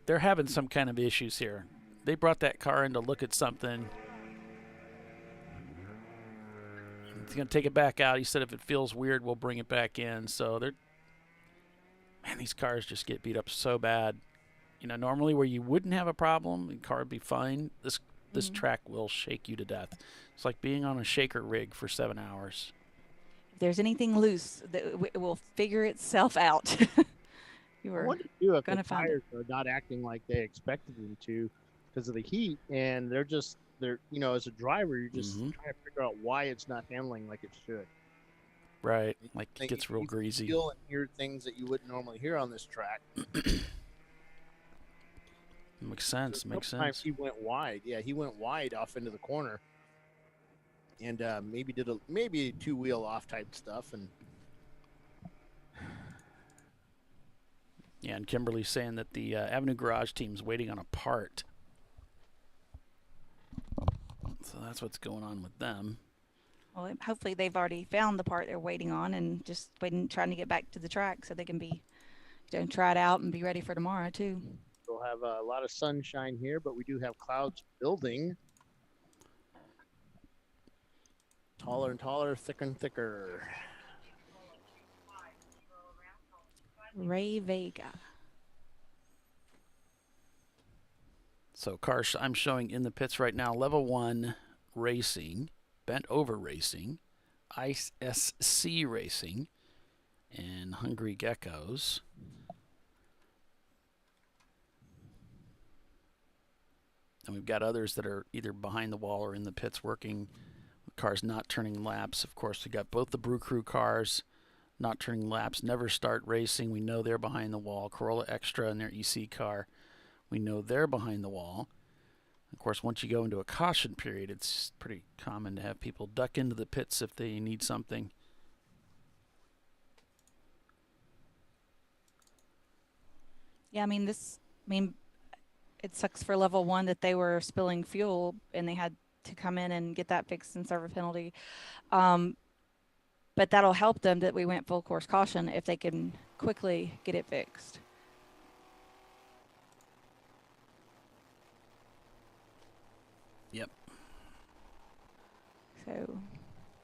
They're having some kind of issues here. They brought that car in to look at something. He's going to take it back out. He said if it feels weird, we'll bring it back in. So they're, man, these cars just get beat up so bad. normally where you wouldn't have a problem, the car would be fine. This track will shake you to death. It's like being on a shaker rig for 7 hours. If there's anything loose, it will figure itself out. You I were wonder too if the gonna find it. tires are not acting like they expected them to because of the heat, and they're as a driver, you're just trying to figure out why it's not handling like it should. Right, like it gets real greasy. Feel and hear things that you wouldn't normally hear on this track. Makes sense. Makes Sometimes sense. he went wide. Yeah, he went wide off into the corner, and maybe did a two-wheel off type stuff. And yeah, and Kimberly's saying that the Avenue Garage team's waiting on a part, so that's what's going on with them. Well, hopefully they've already found the part they're waiting on and just trying to get back to the track so they can be, try it out and be ready for tomorrow too. we'll have a lot of sunshine here, but we do have clouds building. Taller and taller, thicker and thicker. Ray Vega. So cars I'm showing in the pits right now: Level 1 Racing, Bent Over Racing, ISC Racing, and Hungry Geckos. And we've got others that are either behind the wall or in the pits working. Cars not turning laps. Of course, we got both the Brew Crew cars not turning laps. Never Start Racing. We know they're behind the wall. Corolla Extra and their EC car. We know they're behind the wall. Of course, once you go into a caution period, it's pretty common to have people duck into the pits if they need something. Yeah, it sucks for Level 1 that they were spilling fuel and they had to come in and get that fixed and serve a penalty. But that'll help them that we went full course caution if they can quickly get it fixed. Yep. So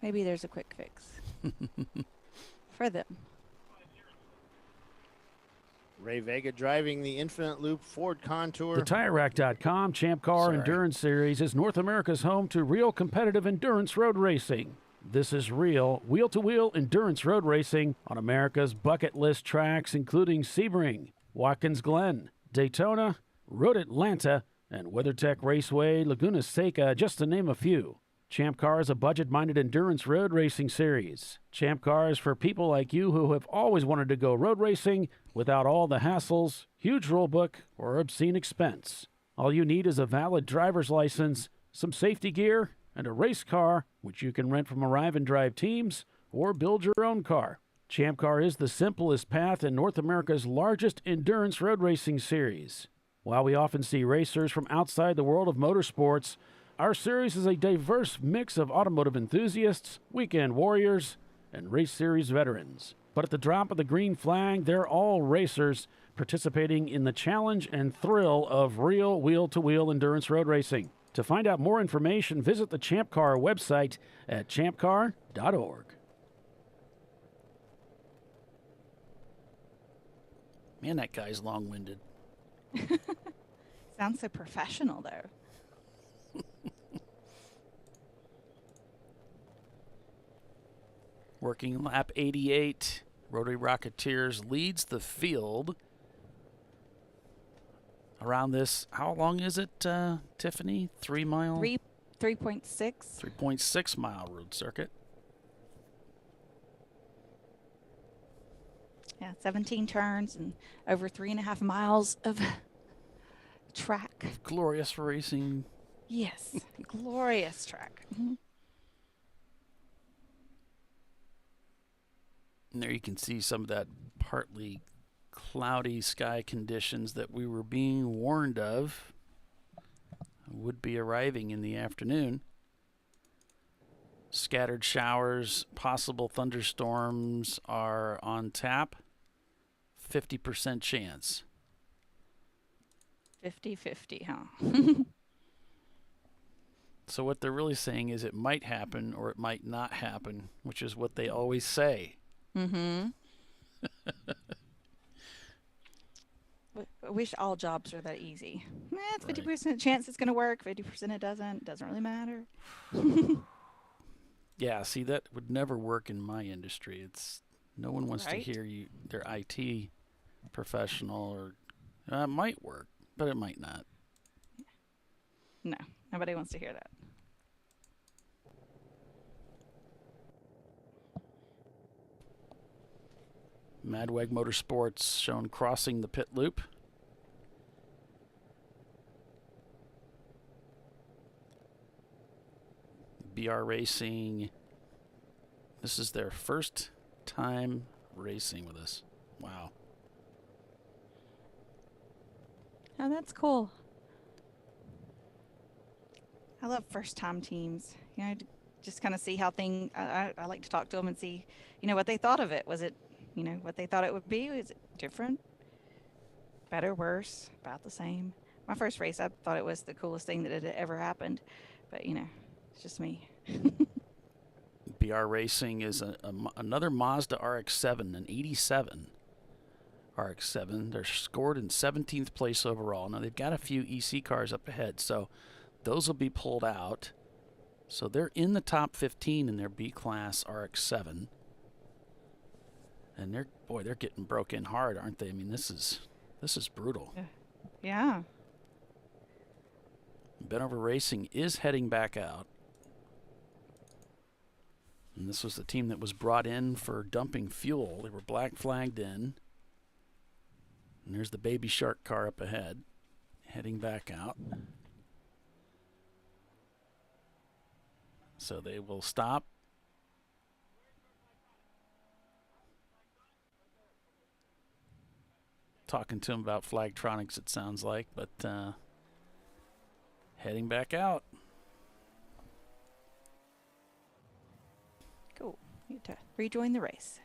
maybe there's a quick fix for them. Ray Vega driving the Infinite Loop Ford Contour. The TireRack.com Champ Car Endurance Series is North America's home to real competitive endurance road racing. This is real wheel-to-wheel endurance road racing on America's bucket list tracks, including Sebring, Watkins Glen, Daytona, Road Atlanta, and WeatherTech Raceway, Laguna Seca, just to name a few. Champ Car is a budget-minded endurance road racing series. Champ Car is for people like you who have always wanted to go road racing without all the hassles, huge rulebook, or obscene expense. All you need is a valid driver's license, some safety gear, and a race car, which you can rent from Arrive and Drive teams or build your own car. Champ Car is the simplest path in North America's largest endurance road racing series. While we often see racers from outside the world of motorsports, our series is a diverse mix of automotive enthusiasts, weekend warriors, and race series veterans. But at the drop of the green flag, they're all racers participating in the challenge and thrill of real wheel-to-wheel endurance road racing. To find out more information, visit the Champ Car website at ChampCar.org. Man, that guy's long-winded. Sounds so professional, though. Working lap 88, Rotary Rocketeers leads the field. Around this, how long is it, Tiffany? 3 mile? 3.6. 3.6 mile road circuit. Yeah, 17 turns and over 3.5 miles of track. Glorious racing. Yes, glorious track. Mm-hmm. And there you can see some of that partly cloudy sky conditions that we were being warned of would be arriving in the afternoon. Scattered showers, possible thunderstorms are on tap. 50% chance. 50-50, huh? So what they're really saying is it might happen or it might not happen, which is what they always say. Mm-hmm. I wish all jobs were that easy. It's 50% chance it's going to work, 50% it doesn't. Doesn't really matter. Yeah, see, that would never work in my industry. It's no one wants to hear you, their IT professional, or it might work, but it might not. No, nobody wants to hear that. Madwag Motorsports shown crossing the pit loop. BR Racing. This is their first time racing with us. Wow. Oh, that's cool. I love first-time teams. You know, just kind of see how things. I like to talk to them and see, what they thought of it. Was it, what they thought it would be? Was it different, better, worse, about the same? My first race, I thought it was the coolest thing that had ever happened, but it's just me. BR Racing is another Mazda RX-7, an 87 RX-7. They're scored in 17th place overall. Now, they've got a few EC cars up ahead, so those will be pulled out. So they're in the top 15 in their B-Class RX-7. And they're getting broke in hard, aren't they? I mean, this is brutal. Yeah. Benover Racing is heading back out. And this was the team that was brought in for dumping fuel. They were black flagged in. And there's the Baby Shark car up ahead, heading back out. So they will stop. Talking to him about Flagtronics, it sounds like, but heading back out. Cool. Need to rejoin the race.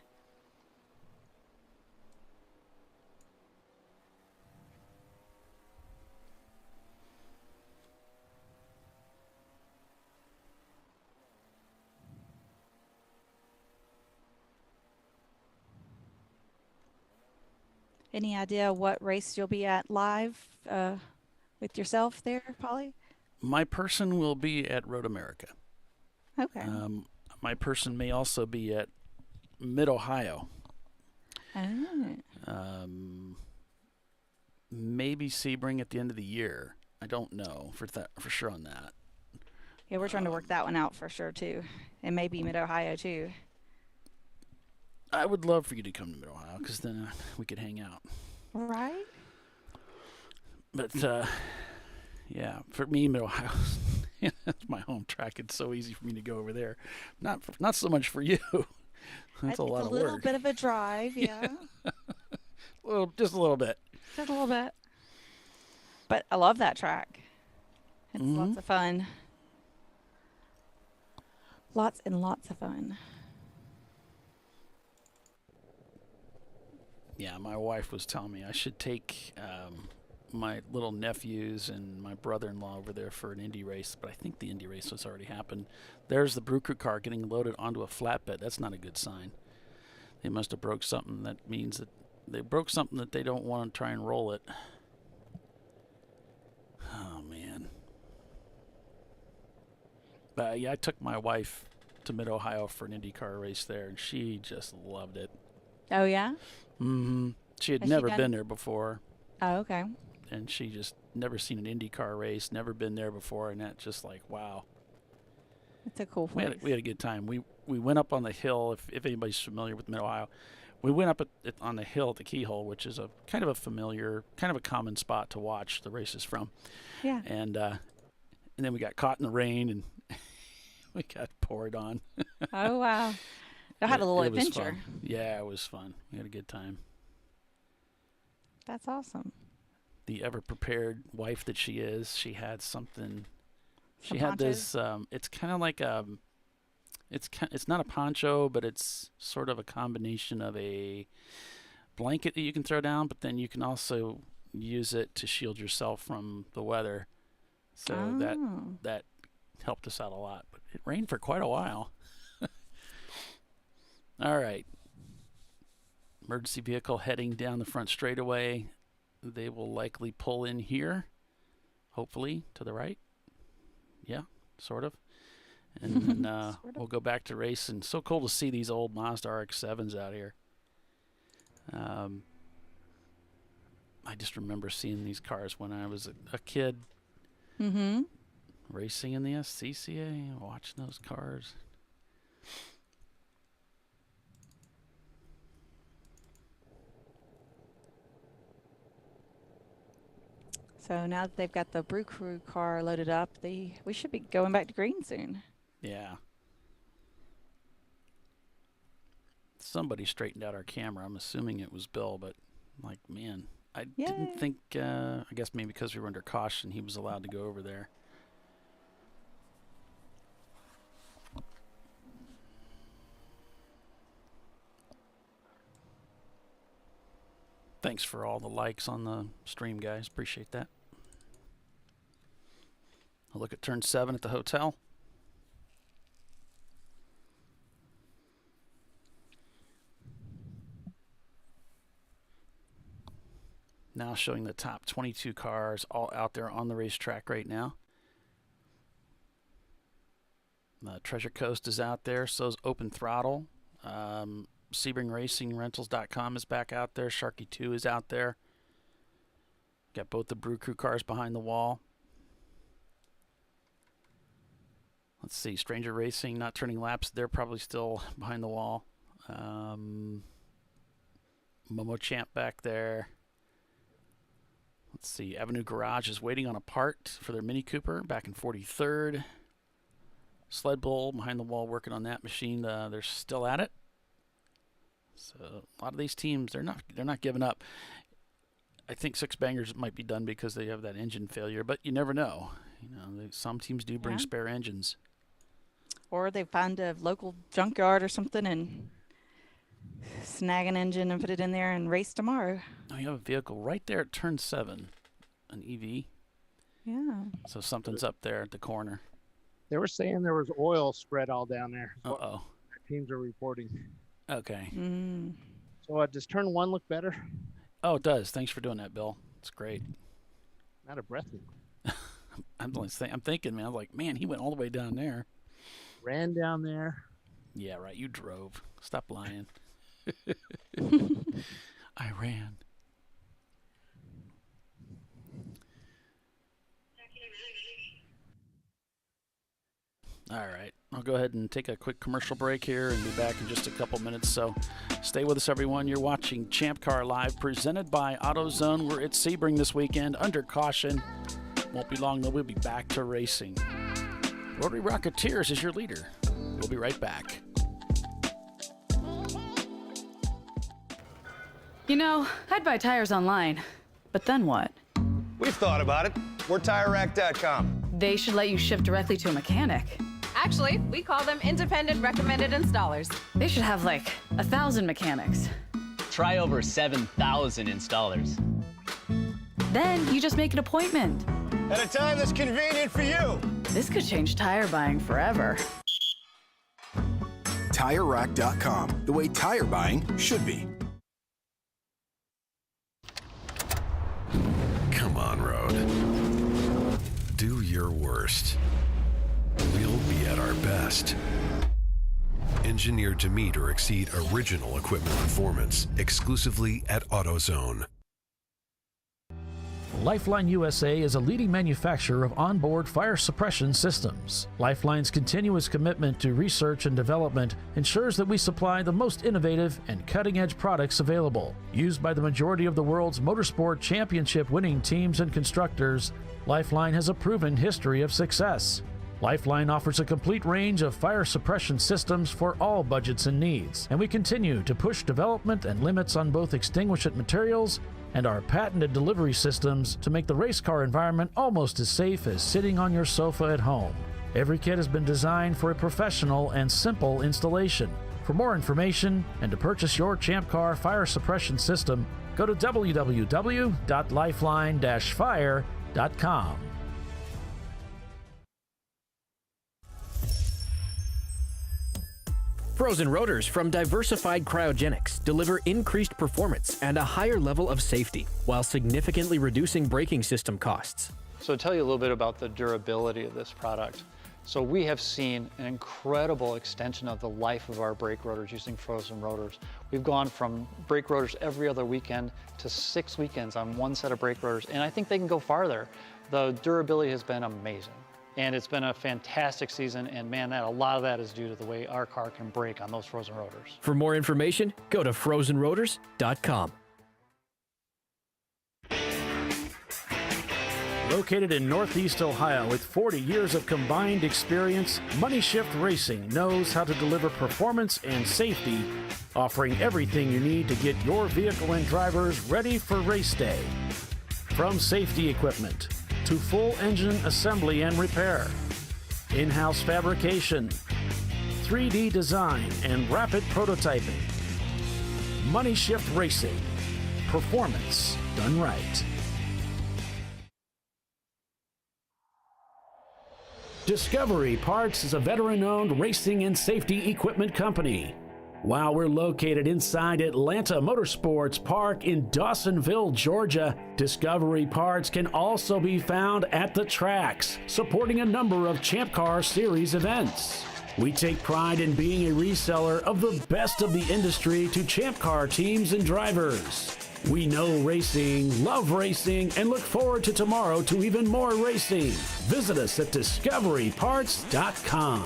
Any idea what race you'll be at live with yourself there, Polly? My person will be at Road America. Okay. My person may also be at Mid-Ohio. Oh. Maybe Sebring at the end of the year. I don't know for sure on that. Yeah, we're trying to work that one out for sure, too. And maybe Mid-Ohio, too. I would love for you to come to Mid-Ohio because then we could hang out. Right. But, yeah, for me, Mid-Ohio, that's my home track. It's so easy for me to go over there. Not so much for you. That's a lot of work. It's a little bit of a drive, yeah. Just a little bit. Just a little bit. But I love that track. It's lots of fun. Lots and lots of fun. Yeah, my wife was telling me I should take my little nephews and my brother-in-law over there for an Indy race, but I think the Indy race has already happened. There's the Brew Crew car getting loaded onto a flatbed. That's not a good sign. They must have broke something. That means that they broke something that they don't want to try and roll it. Oh, man. But, yeah, I took my wife to Mid-Ohio for an IndyCar race there, and she just loved it. Oh, yeah? Mm-hmm. She had never been there before. Oh, okay. And she just never seen an IndyCar race, never been there before, and that's just like, wow. It's a cool place. We had a good time. We went up on the hill, if anybody's familiar with Mid-Ohio. We went up on the hill at the Keyhole, which is a kind of a familiar, kind of a common spot to watch the races from. Yeah. And then we got caught in the rain, and we got poured on. Oh, wow. I had a little adventure. Yeah, it was fun. We had a good time. That's awesome. The ever-prepared wife that she is, she had something. She had this. It's kind of like it's not a poncho, but it's sort of a combination of a blanket that you can throw down, but then you can also use it to shield yourself from the weather. So that helped us out a lot. But it rained for quite a while. All right. Emergency vehicle heading down the front straightaway. they will likely pull in here, hopefully to the right. Yeah, sort of. And then we'll go back to racing. So cool to see these old Mazda RX-7s out here. I just remember seeing these cars when I was a kid. Mm-hmm. Racing in the SCCA, watching those cars. So now that they've got the Brew Crew car loaded up, we should be going back to green soon. Yeah. Somebody straightened out our camera. I'm assuming it was Bill, but like, man, I didn't think, I guess maybe because we were under caution, he was allowed to go over there. Thanks for all the likes on the stream, guys. Appreciate that. I'll look at turn 7 at the hotel. Now showing the top 22 cars all out there on the racetrack right now. Treasure Coast is out there. So is Open Throttle. Sebring Racing Rentals.com is back out there. Sharky 2 is out there. Got both the Brew Crew cars behind the wall. Let's see, Stranger Racing not turning laps. They're probably still behind the wall. Momo Champ back there. Let's see, Avenue Garage is waiting on a part for their Mini Cooper back in 43rd. Sled Bull behind the wall working on that machine. They're still at it. So a lot of these teams, they're not giving up. I think Six Bangers might be done because they have that engine failure, but you never know. You know, some teams do bring spare engines. Or they find a local junkyard or something and snag an engine and put it in there and race tomorrow. Oh, you have a vehicle right there at turn 7, an EV. Yeah. So something's up there at the corner. They were saying there was oil spread all down there. Uh-oh. Teams are reporting. Okay. Mm. So does turn 1 look better? Oh, it does. Thanks for doing that, Bill. It's great. Not a breath. I'm thinking, man. I'm like, man, he went all the way down there. Ran down there. Yeah, right. You drove. Stop lying. I ran. All right. I'll go ahead and take a quick commercial break here and be back in just a couple minutes. So stay with us, everyone. You're watching Champ Car Live, presented by AutoZone. We're at Sebring this weekend, under caution. Won't be long, though. We'll be back to racing. Rotary Rocketeers is your leader. We'll be right back. You know, I'd buy tires online, but then what? We've thought about it. We're TireRack.com. They should let you ship directly to a mechanic. Actually, we call them independent recommended installers. They should have like 1,000 mechanics. Try over 7,000 installers. Then you just make an appointment. At a time that's convenient for you. This could change tire buying forever. TireRack.com, the way tire buying should be. Come on, road. Do your worst. We'll be at our best. Engineered to meet or exceed original equipment performance, exclusively at AutoZone. Lifeline USA is a leading manufacturer of onboard fire suppression systems. Lifeline's continuous commitment to research and development ensures that we supply the most innovative and cutting-edge products available. Used by the majority of the world's motorsport championship-winning teams and constructors, Lifeline has a proven history of success. Lifeline offers a complete range of fire suppression systems for all budgets and needs, and we continue to push development and limits on both extinguishant materials and our patented delivery systems to make the race car environment almost as safe as sitting on your sofa at home. Every kit has been designed for a professional and simple installation. For more information and to purchase your Champ Car fire suppression system, go to www.lifeline-fire.com. Frozen rotors from Diversified Cryogenics deliver increased performance and a higher level of safety while significantly reducing braking system costs. So to tell you a little bit about the durability of this product. So we have seen an incredible extension of the life of our brake rotors using frozen rotors. We've gone from brake rotors every other weekend to 6 weekends on one set of brake rotors, and I think they can go farther. The durability has been amazing. And it's been a fantastic season, and man, a lot of that is due to the way our car can brake on those frozen rotors. For more information, go to frozenrotors.com. Located in Northeast Ohio with 40 years of combined experience, Money Shift Racing knows how to deliver performance and safety, offering everything you need to get your vehicle and drivers ready for race day. From safety equipment to full engine assembly and repair, in-house fabrication, 3D design, and rapid prototyping. Money Shift Racing. Performance done right. Discovery Parts is a veteran-owned racing and safety equipment company. While we're located inside Atlanta Motorsports Park in Dawsonville, Georgia, Discovery Parts can also be found at the tracks, supporting a number of Champ Car Series events. We take pride in being a reseller of the best of the industry to Champ Car teams and drivers. We know racing, love racing, and look forward to tomorrow to even more racing. Visit us at discoveryparts.com.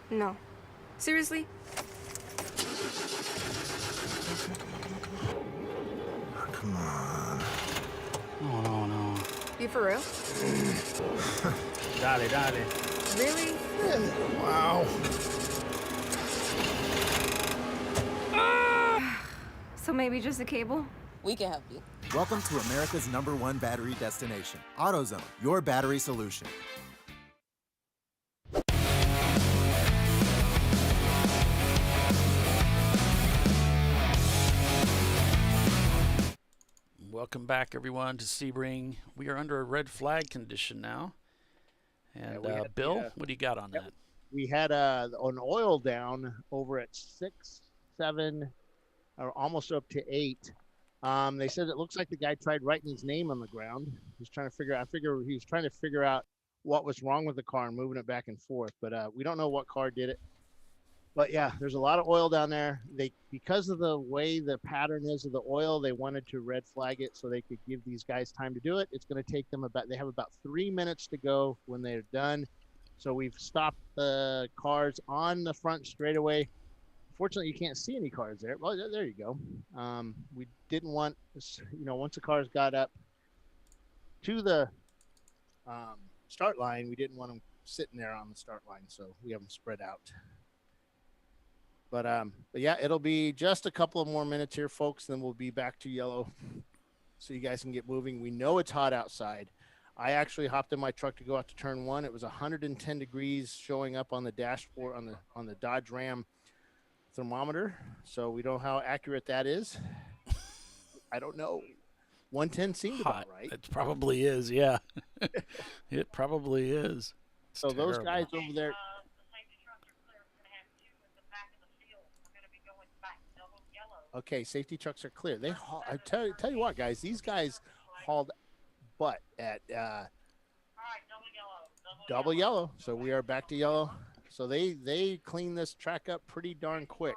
No. Seriously? Come on. Oh, no. You for real? Dale, dale. Really? Wow. So maybe just a cable? We can help you. Welcome to America's #1 battery destination, AutoZone, your battery solution. Welcome back, everyone, to Sebring. We are under a red flag condition now. And Bill, what do you got on that? We had an oil down over at 6, 7, or almost up to 8. They said it looks like the guy tried writing his name on the ground. He's trying to figure out. I figure he was trying to figure out what was wrong with the car and moving it back and forth. But we don't know what car did it. But yeah, there's a lot of oil down there. Because of the way the pattern is of the oil, they wanted to red flag it so they could give these guys time to do it. It's going to take them they have about 3 minutes to go when they're done. So we've stopped the cars on the front straightaway. Fortunately, you can't see any cars there. Well, there you go. We didn't want, once the cars got up to the start line, we didn't want them sitting there on the start line. So we have them spread out. But yeah, it'll be just a couple of more minutes here, folks. Then we'll be back to yellow so you guys can get moving. We know it's hot outside. I actually hopped in my truck to go out to turn 1. It was 110 degrees showing up on the dashboard on the Dodge Ram thermometer. So we know how accurate that is. I don't know. 110 seemed about right. It probably is, yeah. It probably is. It's so terrible. Those guys over there. Okay, safety trucks are clear. I tell you what, guys, these guys hauled butt at double yellow. So we are back to yellow. So they clean this track up pretty darn quick.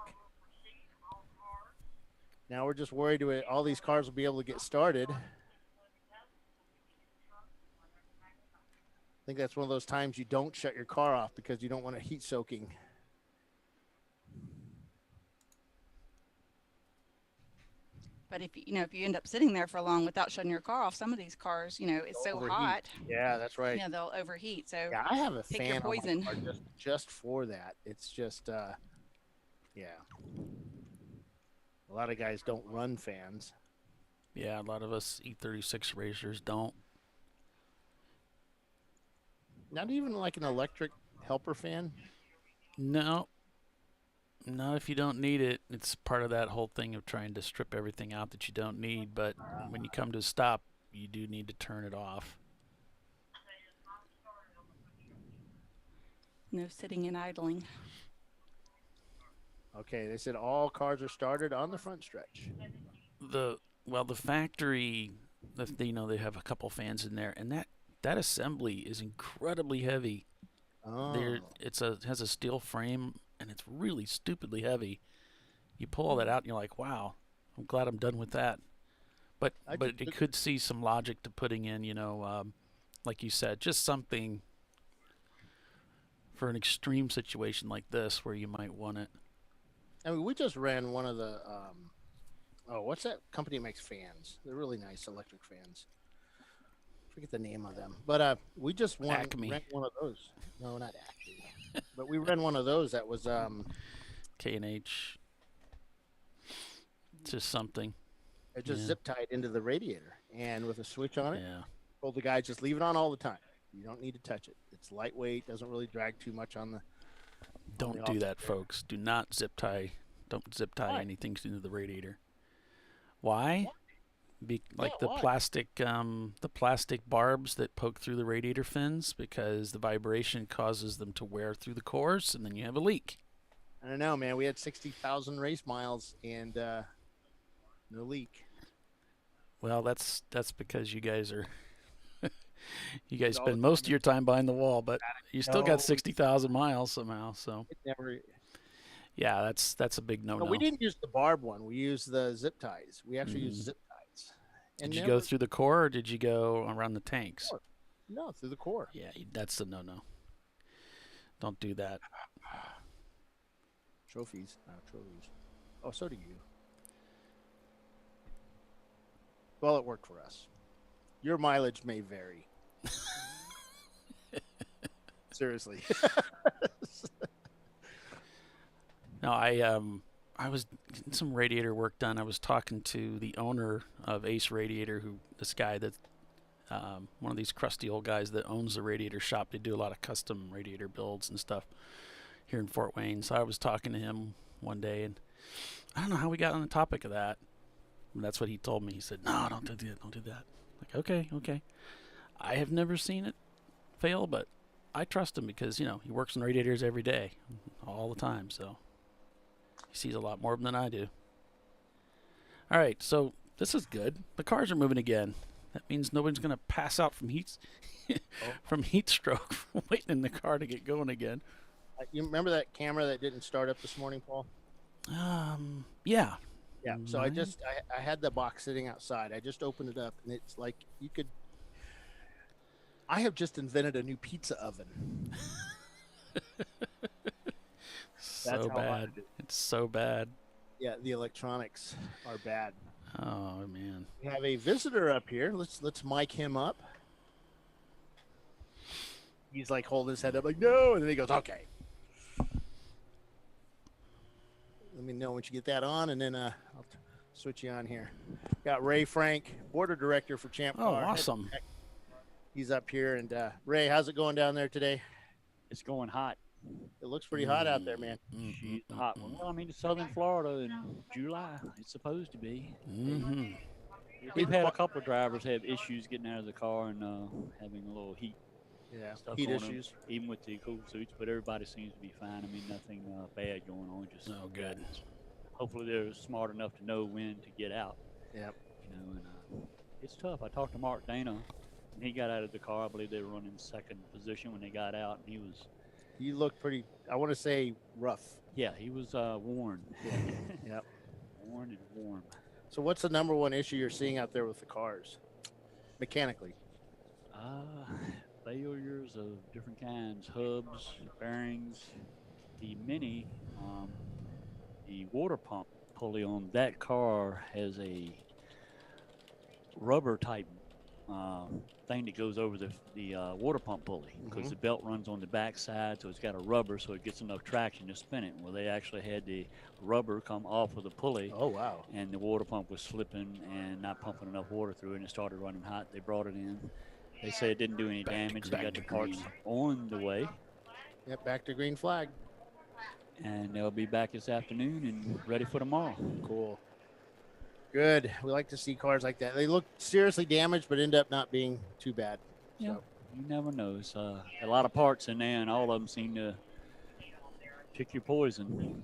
Now we're just worried that all these cars will be able to get started. I think that's one of those times you don't shut your car off because you don't want it heat soaking. But if you end up sitting there for long without shutting your car off, some of these cars, it's so Overheat. hot. Yeah, that's right. Yeah, they'll overheat. So yeah, I have a pick fan your poison. on my car just for that. It's just, yeah. A lot of guys don't run fans. Yeah, a lot of us E36 racers don't. Not even like an electric helper fan? No. Not if you don't need it. It's part of that whole thing of trying to strip everything out that you don't need. But when you come to a stop, you do need to turn it off. No sitting and idling. Okay, they said all cars are started on the front stretch. The factory, they have a couple fans in there, and that assembly is incredibly heavy. Oh. It has a steel frame, and it's really stupidly heavy. You pull all that out, and you're like, wow, I'm glad I'm done with that. But it could see some logic to putting in, like you said, just something for an extreme situation like this where you might want it. I mean, we just ran one of the, what's that company that makes fans? They're really nice electric fans. Forget the name of them. But we just ran one of those. No, not Acme. But we ran one of those that was K&H. Just something. It just zip tied into the radiator, and with a switch on it. Yeah. Told the guy just leave it on all the time. You don't need to touch it. It's lightweight, doesn't really drag too much on the. Don't do that, folks. Do not zip tie. Don't zip tie anything into the radiator. Why? Like the plastic barbs that poke through the radiator fins, because the vibration causes them to wear through the cores, and then you have a leak. I don't know, man. We had 60,000 race miles and no leak. Well, that's because you guys are. You guys spend most of your time behind the wall, but you still got 60,000 miles somehow. So. It never. Yeah, that's a big no-no. No, we didn't use the barb one. We used the zip ties. We actually used zip ties. Did you go through the core, or did you go around the tanks? No, through the core. Yeah, that's the no-no. Don't do that. Trophies. Trophies. Oh, so do you. Well, it worked for us. Your mileage may vary. Seriously. No, I was getting some radiator work done. I was talking to the owner of Ace Radiator, this guy that one of these crusty old guys that owns the radiator shop. They do a lot of custom radiator builds and stuff here in Fort Wayne. So I was talking to him one day, and I don't know how we got on the topic of that. And that's what he told me. He said, "No, don't do that. Don't do that." Like, okay. I have never seen it fail, but I trust him because he works on radiators every day, all the time. So. He sees a lot more of them than I do. All right, so this is good. The cars are moving again. That means nobody's going to pass out from heat stroke from waiting in the car to get going again. You remember that camera that didn't start up this morning, Paul? Yeah. Yeah. So I had the box sitting outside. I just opened it up, and it's like I have just invented a new pizza oven. So bad. It's so bad. Yeah, the electronics are bad. Oh man. We have a visitor up here. Let's mic him up. He's like holding his head up like no, and then he goes, okay. Let me know once you get that on, and then I'll switch you on here. Got Ray Frank, board director for ChampCar. Oh, awesome. He's up here, and Ray, how's it going down there today? It's going hot. It looks pretty hot out there, man. She's hot. Well, I mean, it's southern Florida in July. It's supposed to be. Mm-hmm. We've had a couple of drivers have issues getting out of the car and having a little heat. Yeah, stuff heat on issues. Them, even with the cool suits, but everybody seems to be fine. I mean, nothing bad going on. Just good. Hopefully, they're smart enough to know when to get out. Yep. And it's tough. I talked to Mark Dana, and he got out of the car. I believe they were running second position when they got out, and he was He looked pretty, I want to say, rough. Yeah, he was worn. Yep. Worn and warm. So what's the number one issue you're seeing out there with the cars, mechanically? Failures of different kinds, hubs, bearings. The Mini, the water pump pulley on that car has a rubber type thing that goes over the water pump pulley because the belt runs on the back side, so it's got a rubber so it gets enough traction to spin it. Well, they actually had the rubber come off of the pulley. Oh, wow. And the water pump was slipping and not pumping enough water through it, and it started running hot. They brought it in. They say it didn't do any damage. They got the parts on the way. Yep, back to green flag. And they'll be back this afternoon and ready for tomorrow. Cool. Good. We like to see cars like that. They look seriously damaged, but end up not being too bad. Yeah, So. you never know. It's a lot of parts in there, and all of them seem to pick your poison.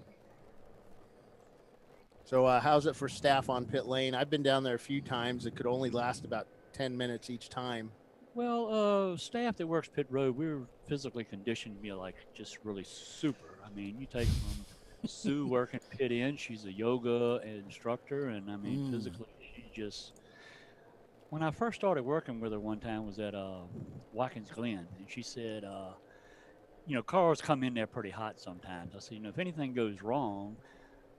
So how's it for staff on pit lane? I've been down there a few times. It could only last about 10 minutes each time. Well, staff that works pit road, we're physically conditioned to be like just really super. I mean, you take from Sue working pit in, she's a yoga instructor, and I mean, physically, she just. When I first started working with her one time was at Watkins Glen, and she said, cars come in there pretty hot sometimes. I said, if anything goes wrong,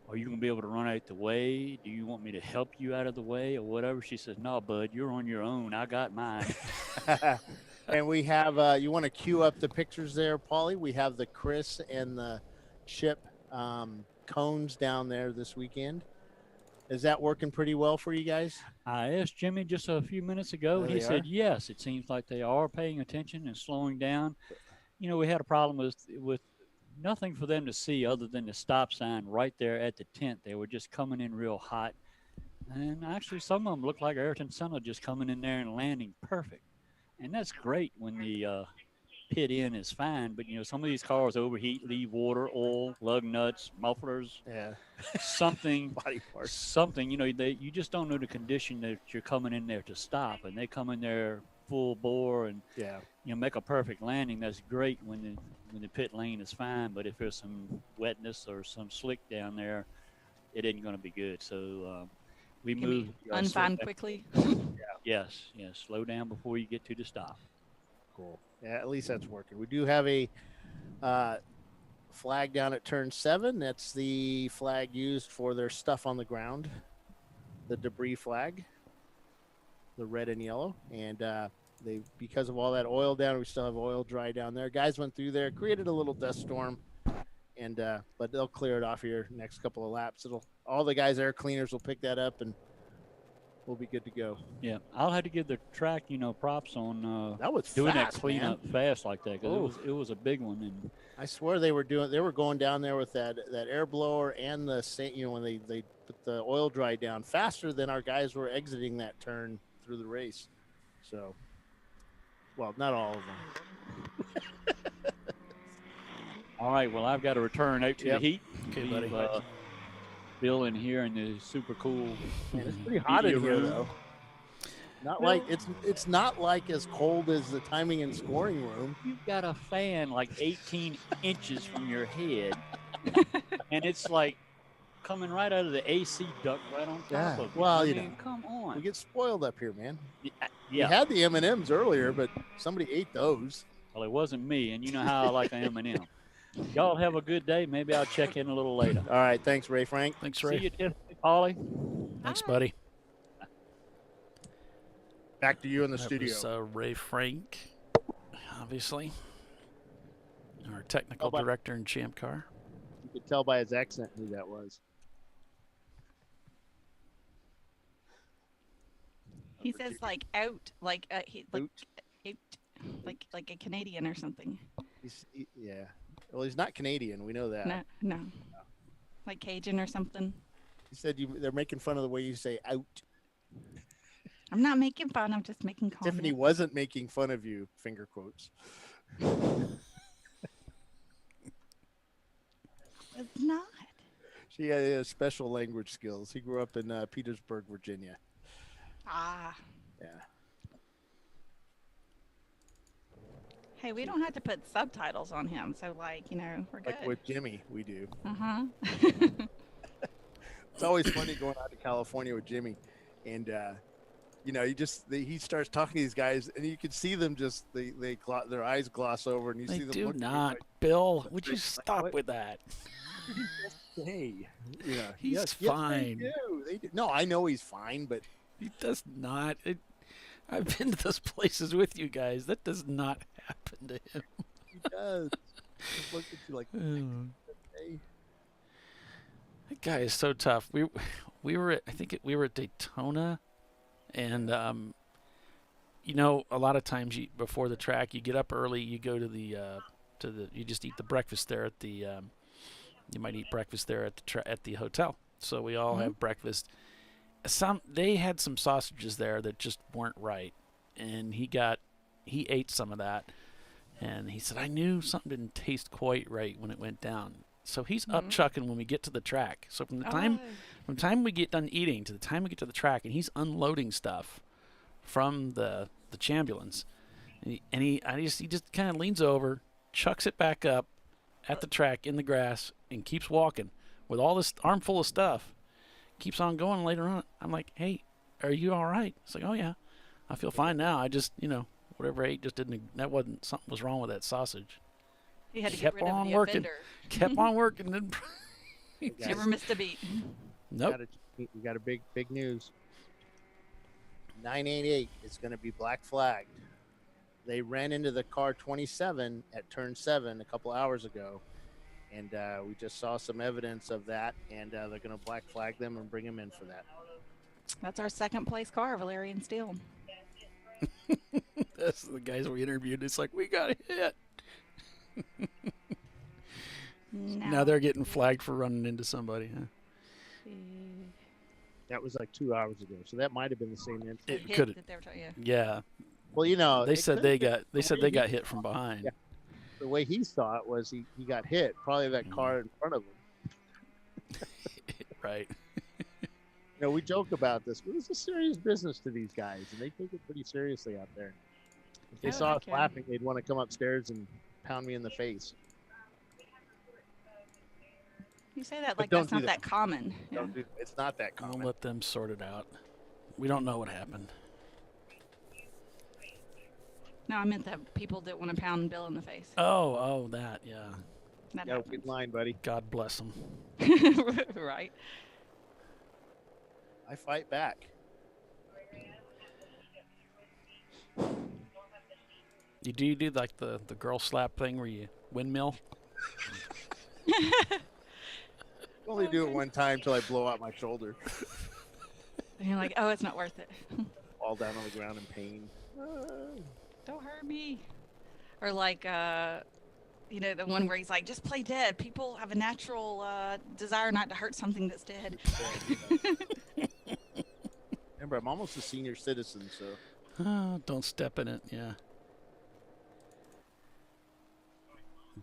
are you going to be able to run out the way? Do you want me to help you out of the way or whatever? She says, no, bud, you're on your own. I got mine. And we have, you want to queue up the pictures there, Paulie? We have the Chris and the Chip cones down there this weekend. Is that working pretty well for you guys? I asked Jimmy just a few minutes ago. He said, yes, it seems like they are paying attention and slowing down. We had a problem with nothing for them to see other than the stop sign right there at the tent. They were just coming in real hot. And actually, some of them looked like Ayrton Senna just coming in there and landing perfect. And that's great when the pit in is fine. But, some of these cars overheat, leave water, oil, lug nuts, mufflers, something, body parts. Something, you just don't know the condition that you're coming in there to stop. And they come in there full bore and, make a perfect landing. That's great when the pit lane is fine, but if there's some wetness or some slick down there, it isn't going to be good. So we move. Unfan quickly. Yes. Slow down before you get to the stop. Cool. Yeah, at least that's working. We do have a flag down at turn 7. That's the flag used for their stuff on the ground, the debris flag, the red and yellow, and because of all that oil down, we still have oil dry down there. Guys went through there, created a little dust storm, and but they'll clear it off here next couple of laps. All the guys, air cleaners, will pick that up, and we'll be good to go. Yeah, I'll have to give the track, props on that was doing fast, that cleanup fast like that because it was a big one. And I swear they were going down there with that air blower and the when they put the oil dry down faster than our guys were exiting that turn through the race. So. Well, not all of them. All right. Well, I've got to return out to the heat. Okay, buddy. Bill in here in the super cool. Man, it's pretty hot in here, though. It's not like as cold as the timing and scoring room. You've got a fan like 18 inches from your head, and it's like coming right out of the AC duct right on top of it. Well, come on. We get spoiled up here, man. Yeah. We had the M&Ms earlier, but somebody ate those. Well, it wasn't me, and you know how I like an M&M. Y'all have a good day. Maybe I'll check in a little later. All right. Thanks, Ray Frank. Thanks, Ray. See you, Tiffany, Polly. Thanks, buddy. Back to you in the That studio. Was, Ray Frank, obviously, our technical director in Champ Car. You could tell by his accent who that was. He says like out, like like a Canadian or something. Yeah. Well, he's not Canadian. We know that. No. Like Cajun or something. He said they're making fun of the way you say out. I'm not making fun. I'm just making comments. Tiffany wasn't making fun of you, finger quotes. It's not. She has special language skills. He grew up in Petersburg, Virginia. Ah. Yeah. Hey, we don't have to put subtitles on him, so like, we're good. Like with Jimmy, we do. Uh-huh. It's always funny going out to California with Jimmy, and he starts talking to these guys, and you can see them just their eyes gloss over, and you They see them do looking not. like, Bill, would you like, stop what? with that? Hey, He's yes, fine. Yes, they do. No, I know he's fine, but He does not. I've been to those places with you guys. That does not happen to him. he does. Just look at you like, hey. That guy is so tough. We were at, we were at Daytona, and a lot of times before the track, you get up early, you go to you just eat the breakfast there at the you might eat breakfast there at the hotel. So we all have breakfast. They had some sausages there that just weren't right, and he ate some of that, and he said, I knew something didn't taste quite right when it went down. So he's up chucking when we get to the track. So from the time we get done eating to the time we get to the track, and he's unloading stuff from the chambulance, and he just kind of leans over, chucks it back up at the track in the grass, and keeps walking with all this armful of stuff. Keeps on going. Later on, I'm like, hey, are you all right? It's like, oh yeah, I feel fine now. I just whatever I ate just didn't. That wasn't something was wrong with that sausage. You had to kept get rid on of the working. offender. Kept on working. And Never missed a beat. Nope. We got a big news. 988 is going to be black flagged. They ran into the car 27 at turn 7 a couple hours ago, and we just saw some evidence of that, and they're going to black flag them and bring them in for that. That's our second place car, Valerian Steel. That's the guys we interviewed. It's like, we got hit. Now they're getting flagged for running into somebody, huh? That was like 2 hours ago, so that might have been the same incident. It could. Yeah. Well, they said they got hit from behind. Yeah. The way he saw it was he got hit, probably that car in front of him. Right. We joke about this, but it's a serious business to these guys, and they take it pretty seriously out there. If they saw us laughing, they'd want to come upstairs and pound me in the face. You say that But like don't that's do not that. that common. Yeah. It's not that common. We'll let them sort it out. We don't know what happened. No, I meant the people that want to pound Bill in the face. Oh, that, yeah. That Yeah, good line, buddy. God bless them. Right. I fight back. You do like the girl slap thing where you windmill? Only do it one time till I blow out my shoulder. And you're like, oh, it's not worth it. Fall down on the ground in pain. Don't hurt me. Or like, the one where he's like, just play dead. People have a natural desire not to hurt something that's dead. Remember, I'm almost a senior citizen, so. Oh, don't step in it, yeah.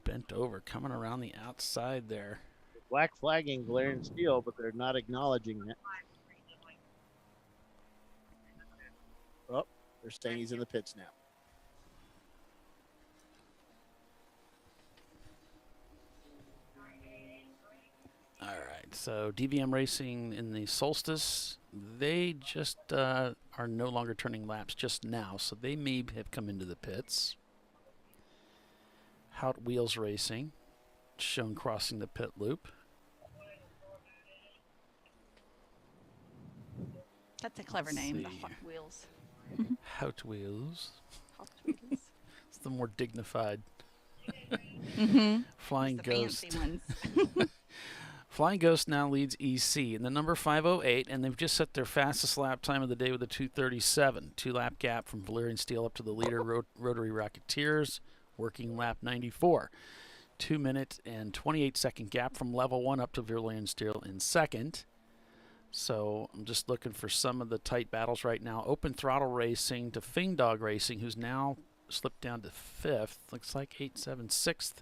Bent over, coming around the outside there. Black flagging Valerian Steel, but they're not acknowledging it. Oh, they're saying he's in the pits now. All right, so DVM Racing in the Solstice, they just are no longer turning laps just now, so they may have come into the pits. Hot Wheels Racing, shown crossing the pit loop. That's a clever name, the Hot Wheels. Hot Wheels. Hot Wheels. It's the more dignified. Flying It's the Ghost. fancy ones. Flying Ghost now leads EC in the number 508, and they've just set their fastest lap time of the day with a 2:37. 2-lap gap from Valerian Steel up to the leader, Rotary Rocketeers, working lap 94. 2-minute and 28-second gap from level 1 up to Valerian Steel in second. So I'm just looking for some of the tight battles right now. Open Throttle Racing to Fing Dog Racing, who's now slipped down to 5th. Looks like 8-7 6th.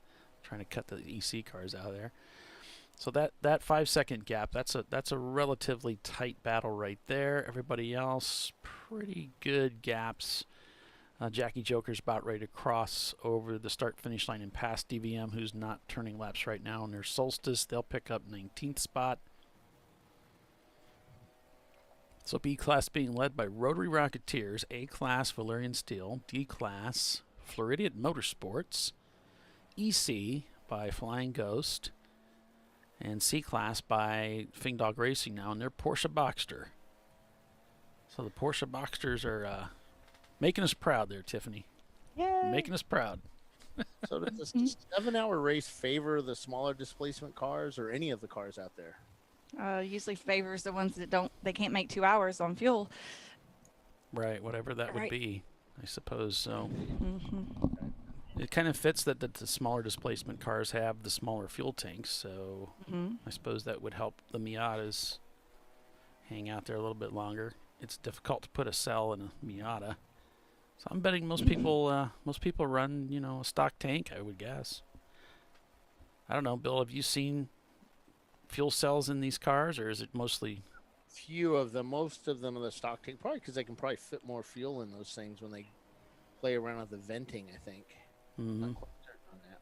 Trying to cut the EC cars out of there. So that 5-second gap, that's a relatively tight battle right there. Everybody else, pretty good gaps. Jackie Joker's about ready to cross over the start-finish line and pass DVM, who's not turning laps right now. And there's Solstice. They'll pick up 19th spot. So B-Class being led by Rotary Rocketeers, A-Class Valerian Steel, D-Class Floridian Motorsports, EC by Flying Ghost, and C-Class by Fingdog Racing now, and they're Porsche Boxster. So the Porsche Boxsters are making us proud there, Tiffany. Yay. Making us proud. So does this 7-hour race favor the smaller displacement cars or any of the cars out there? Usually favors the ones that they can't make 2 hours on fuel. Right, whatever that would be, I suppose so. Mm-hmm. It kind of fits that the smaller displacement cars have the smaller fuel tanks, so I suppose that would help the Miatas hang out there a little bit longer. It's difficult to put a cell in a Miata. So I'm betting most people run, a stock tank, I would guess. I don't know, Bill, have you seen fuel cells in these cars, or is it mostly? Few of them. Most of them are the stock tank, probably because they can probably fit more fuel in those things when they play around with the venting, I think. Not quite certain on that.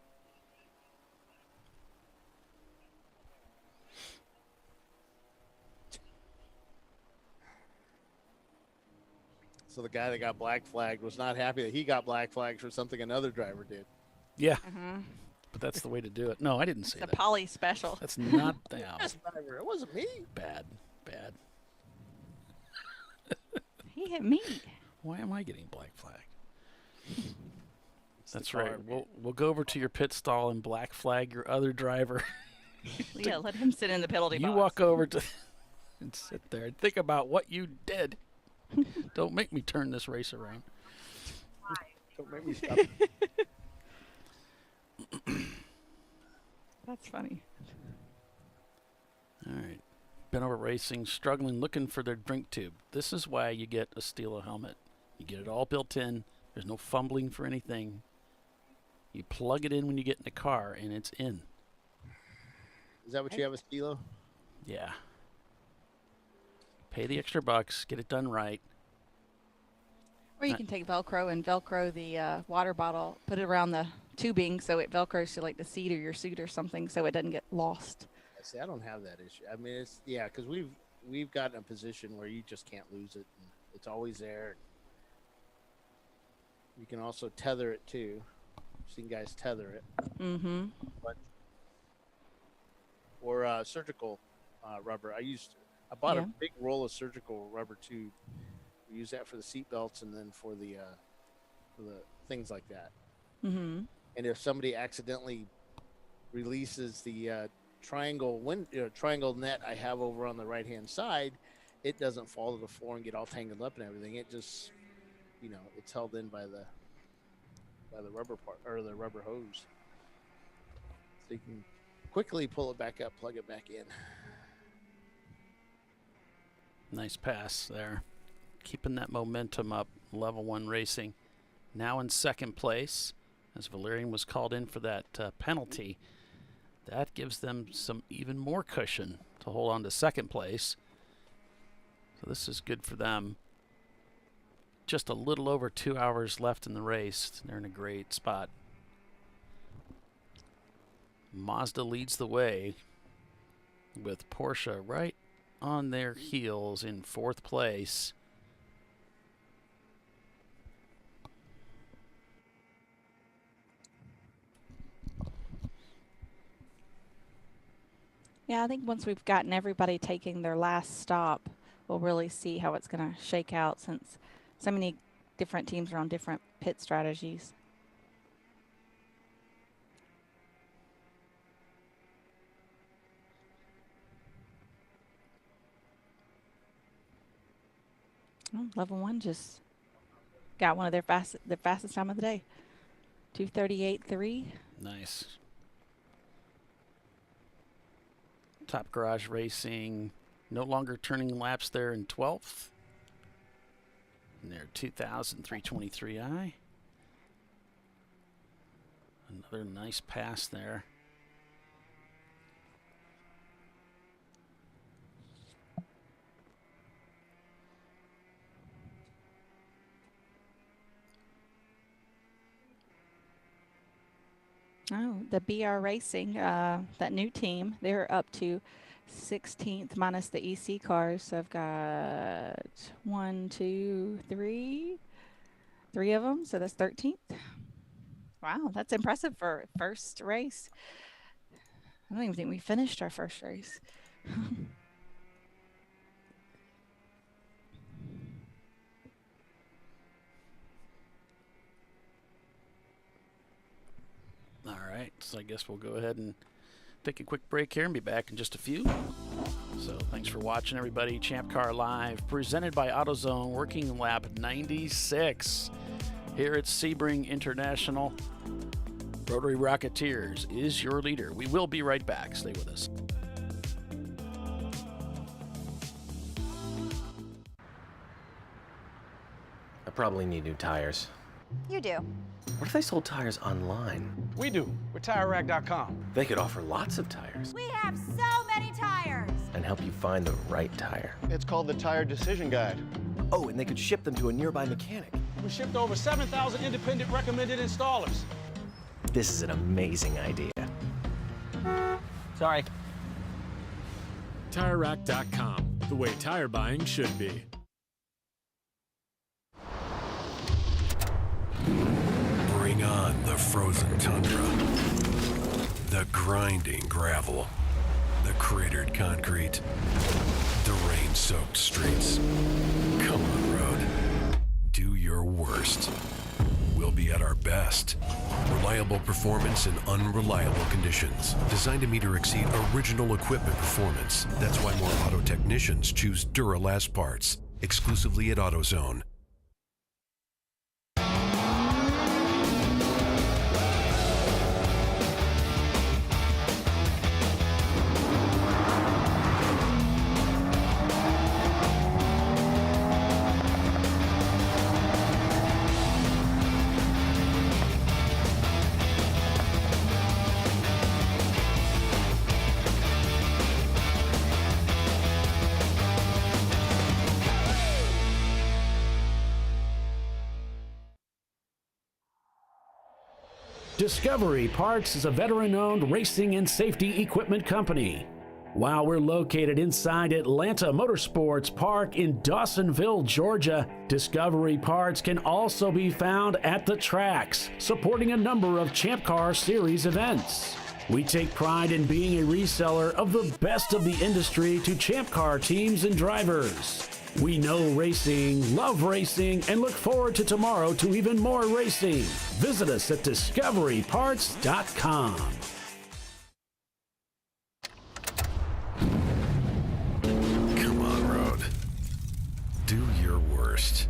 So the guy that got black flagged was not happy that he got black flagged for something another driver did. Yeah. But that's the way to do it. No, I didn't say It's that. a poly special. That's not It wasn't me. Bad. He hit me. Why am I getting black flag? That's right. We'll go over to your pit stall and black flag your other driver. Yeah, let him sit in the penalty box. You walk over to and sit there and think about what you did. Don't make me turn this race around. Don't make me stop. That's funny. All right. Been over racing, struggling, looking for their drink tube. This is why you get a Stilo helmet. You get it all built in. There's no fumbling for anything. You plug it in when you get in the car, and it's in. Is that what you have a Stilo? Yeah. Pay the extra bucks, get it done right. Or you can take Velcro and Velcro the water bottle, put it around the tubing so it Velcros to like the seat or your suit or something so it doesn't get lost. See, I don't have that issue. I mean, it's because we've gotten a position where you just can't lose it. And it's always there. You can also tether it too. I've seen guys tether it. Mm-hmm. Or surgical rubber. I bought a big roll of surgical rubber tube. We use that for the seat belts and then for the things like that. Mm-hmm. And if somebody accidentally releases the triangle net I have over on the right hand side, it doesn't fall to the floor and get all tangled up and everything. It just, it's held in by the rubber part or the rubber hose, so you can quickly pull it back up, plug it back in. Nice pass there. Keeping that momentum up. Level 1 racing. Now in second place, as Valerian was called in for that penalty. That gives them some even more cushion to hold on to second place. So this is good for them. Just a little over 2 hours left in the race. They're in a great spot. Mazda leads the way with Porsche right on their heels in fourth place. Yeah, I think once we've gotten everybody taking their last stop, we'll really see how it's going to shake out since so many different teams are on different pit strategies. Oh, level 1 just got one of their fastest time of the day. 2:38.3. Nice. Top Garage Racing no longer turning laps there in 12th. And they're 2,323i. Another nice pass there. Oh, the BR Racing, that new team, they're up to 16th minus the EC cars. So I've got 1, 2, 3 of them. So that's 13th. Wow, that's impressive for first race. I don't even think we finished our first race. All right, so I guess we'll go ahead and take a quick break here and be back in just a few. So thanks for watching, everybody. ChampCar.Live, presented by AutoZone, working lap 96 here at Sebring International. Rotary Rocketeers is your leader. We will be right back. Stay with us. I probably need new tires. You do. What if they sold tires online? We do. We're TireRack.com. They could offer lots of tires We have so many tires. and help you find the right tire. It's called the Tire Decision Guide. Oh, and they could ship them to a nearby mechanic. We shipped over 7,000 independent recommended installers. This is an amazing idea. Sorry. TireRack.com, the way tire buying should be. Bring on the frozen tundra, the grinding gravel, the cratered concrete, the rain-soaked streets. Come on, road. Do your worst. We'll be at our best. Reliable performance in unreliable conditions. Designed to meet or exceed original equipment performance. That's why more auto technicians choose Duralast parts. Exclusively at AutoZone. Discovery Parts is a veteran-owned racing and safety equipment company. While we're located inside Atlanta Motorsports Park in Dawsonville, Georgia, Discovery Parts can also be found at the tracks, supporting a number of Champ Car Series events. We take pride in being a reseller of the best of the industry to Champ Car teams and drivers. We know racing, love racing, and look forward to tomorrow to even more racing. Visit us at discoveryparts.com. Come on, road. Do your worst.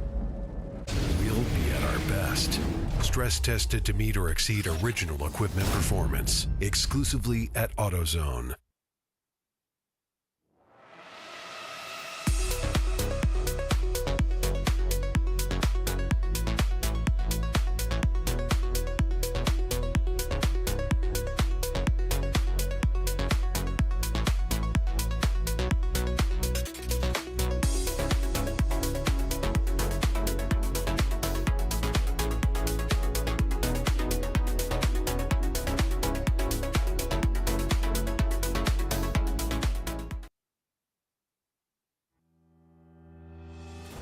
We'll be at our best. Stress tested to meet or exceed original equipment performance. Exclusively at AutoZone.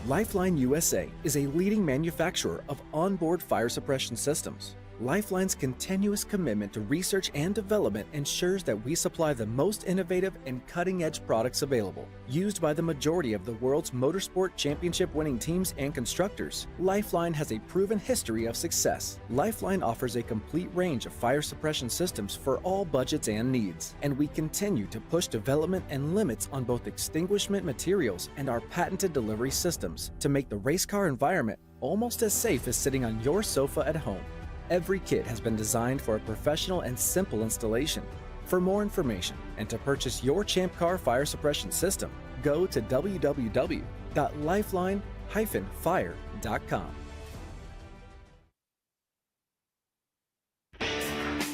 Lifeline USA is a leading manufacturer of onboard fire suppression systems. Lifeline's continuous commitment to research and development ensures that we supply the most innovative and cutting-edge products available, used by the majority of the world's motorsport championship-winning teams and constructors. Lifeline has a proven history of success. Lifeline offers a complete range of fire suppression systems for all budgets and needs, and we continue to push development and limits on both extinguishment materials and our patented delivery systems to make the race car environment almost as safe as sitting on your sofa at home. Every kit has been designed for a professional and simple installation. For more information and to purchase your Champ Car fire suppression system, go to www.lifeline-fire.com.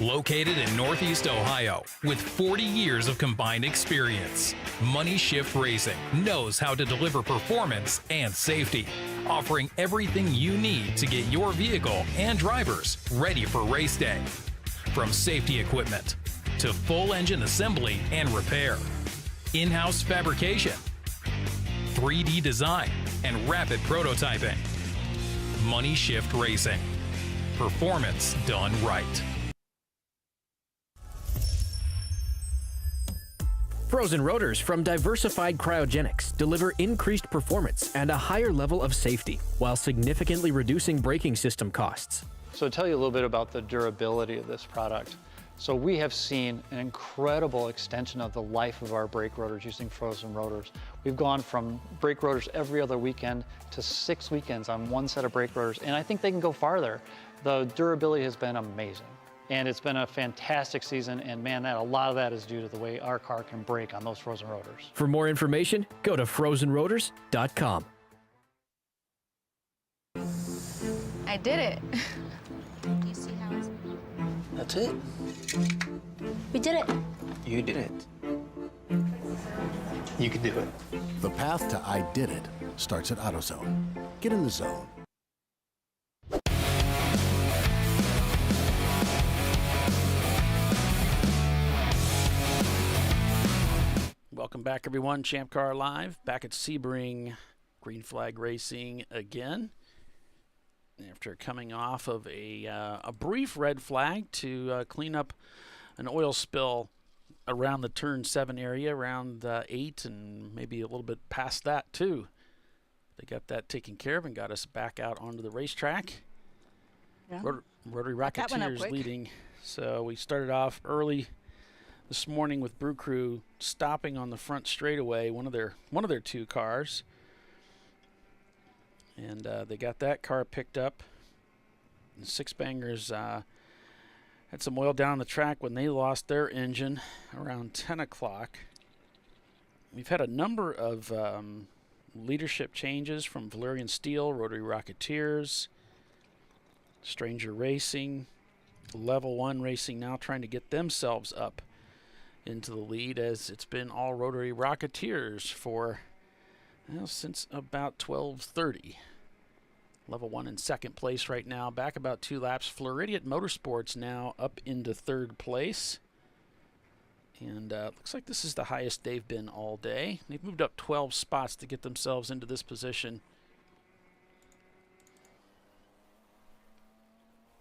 Located in Northeast Ohio with 40 years of combined experience, Money Shift Racing knows how to deliver performance and safety, offering everything you need to get your vehicle and drivers ready for race day. From safety equipment to full engine assembly and repair, in-house fabrication, 3D design, and rapid prototyping. Money Shift Racing. Performance done right. Frozen rotors from Diversified Cryogenics deliver increased performance and a higher level of safety while significantly reducing braking system costs. So to tell you a little bit about the durability of this product. So we have seen an incredible extension of the life of our brake rotors using frozen rotors. We've gone from brake rotors every other weekend to 6 weekends on one set of brake rotors, and I think they can go farther. The durability has been amazing. And it's been a fantastic season, and man, a lot of that is due to the way our car can brake on those frozen rotors. For more information, go to frozenrotors.com. I did it. Do you see how it's... That's it. We did it. You did it. You can do it. The path to I did it starts at AutoZone. Get in the zone. Welcome back, everyone. ChampCar.Live, back at Sebring Green Flag Racing again. After coming off of a brief red flag to clean up an oil spill around the turn 7 area, around 8, and maybe a little bit past that too. They got that taken care of and got us back out onto the racetrack. Yeah. Rotary That went up Rocketeers quick. leading. So we started off early this morning with Brew Crew stopping on the front straightaway, one of their 2 cars. And they got that car picked up. The Six Bangers had some oil down the track when they lost their engine around 10 o'clock. We've had a number of leadership changes from Valerian Steel, Rotary Rocketeers, Stranger Racing, Level 1 Racing now trying to get themselves up into the lead, as it's been all Rotary Rocketeers for since about 12:30. Level 1 in second place right now, back about 2 laps. Floridian Motorsports now up into 3rd place. And looks like this is the highest they've been all day. They've moved up 12 spots to get themselves into this position.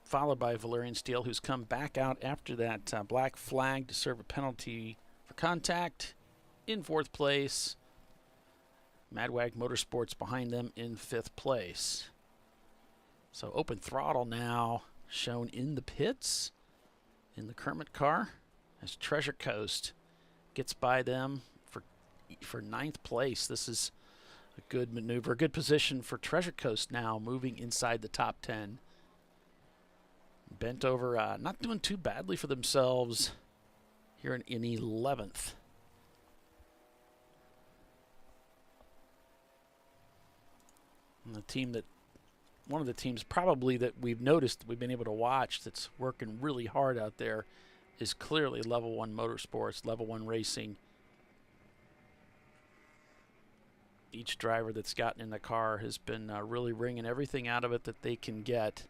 Followed by Valerian Steel, who's come back out after that black flag to serve a penalty for contact in 4th place. Madwag Motorsports behind them in 5th place. So open throttle now shown in the pits in the Kermit car as Treasure Coast gets by them for 9th place. This is a good maneuver, a good position for Treasure Coast now, moving inside the top 10. Bent over, not doing too badly for themselves here in 11th. And the team that, one of the teams probably that we've noticed, we've been able to watch, that's working really hard out there is clearly Level 1 Motorsports, Level 1 Racing. Each driver that's gotten in the car has been really wringing everything out of it that they can get.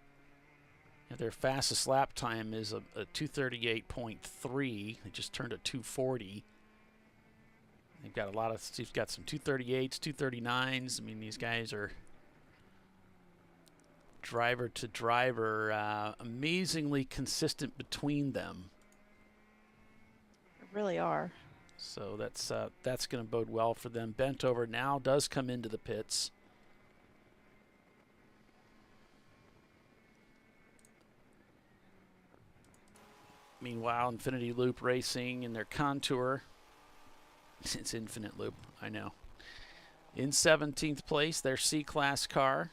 Their fastest lap time is a 238.3. They just turned a 240. They've got they've got some 238s, 239s. I mean, these guys are driver to driver, amazingly consistent between them. They really are. So that's going to bode well for them. Bent over now does come into the pits. Meanwhile, Infinity Loop Racing in their Contour. It's Infinite Loop, I know. In 17th place, their C-Class car.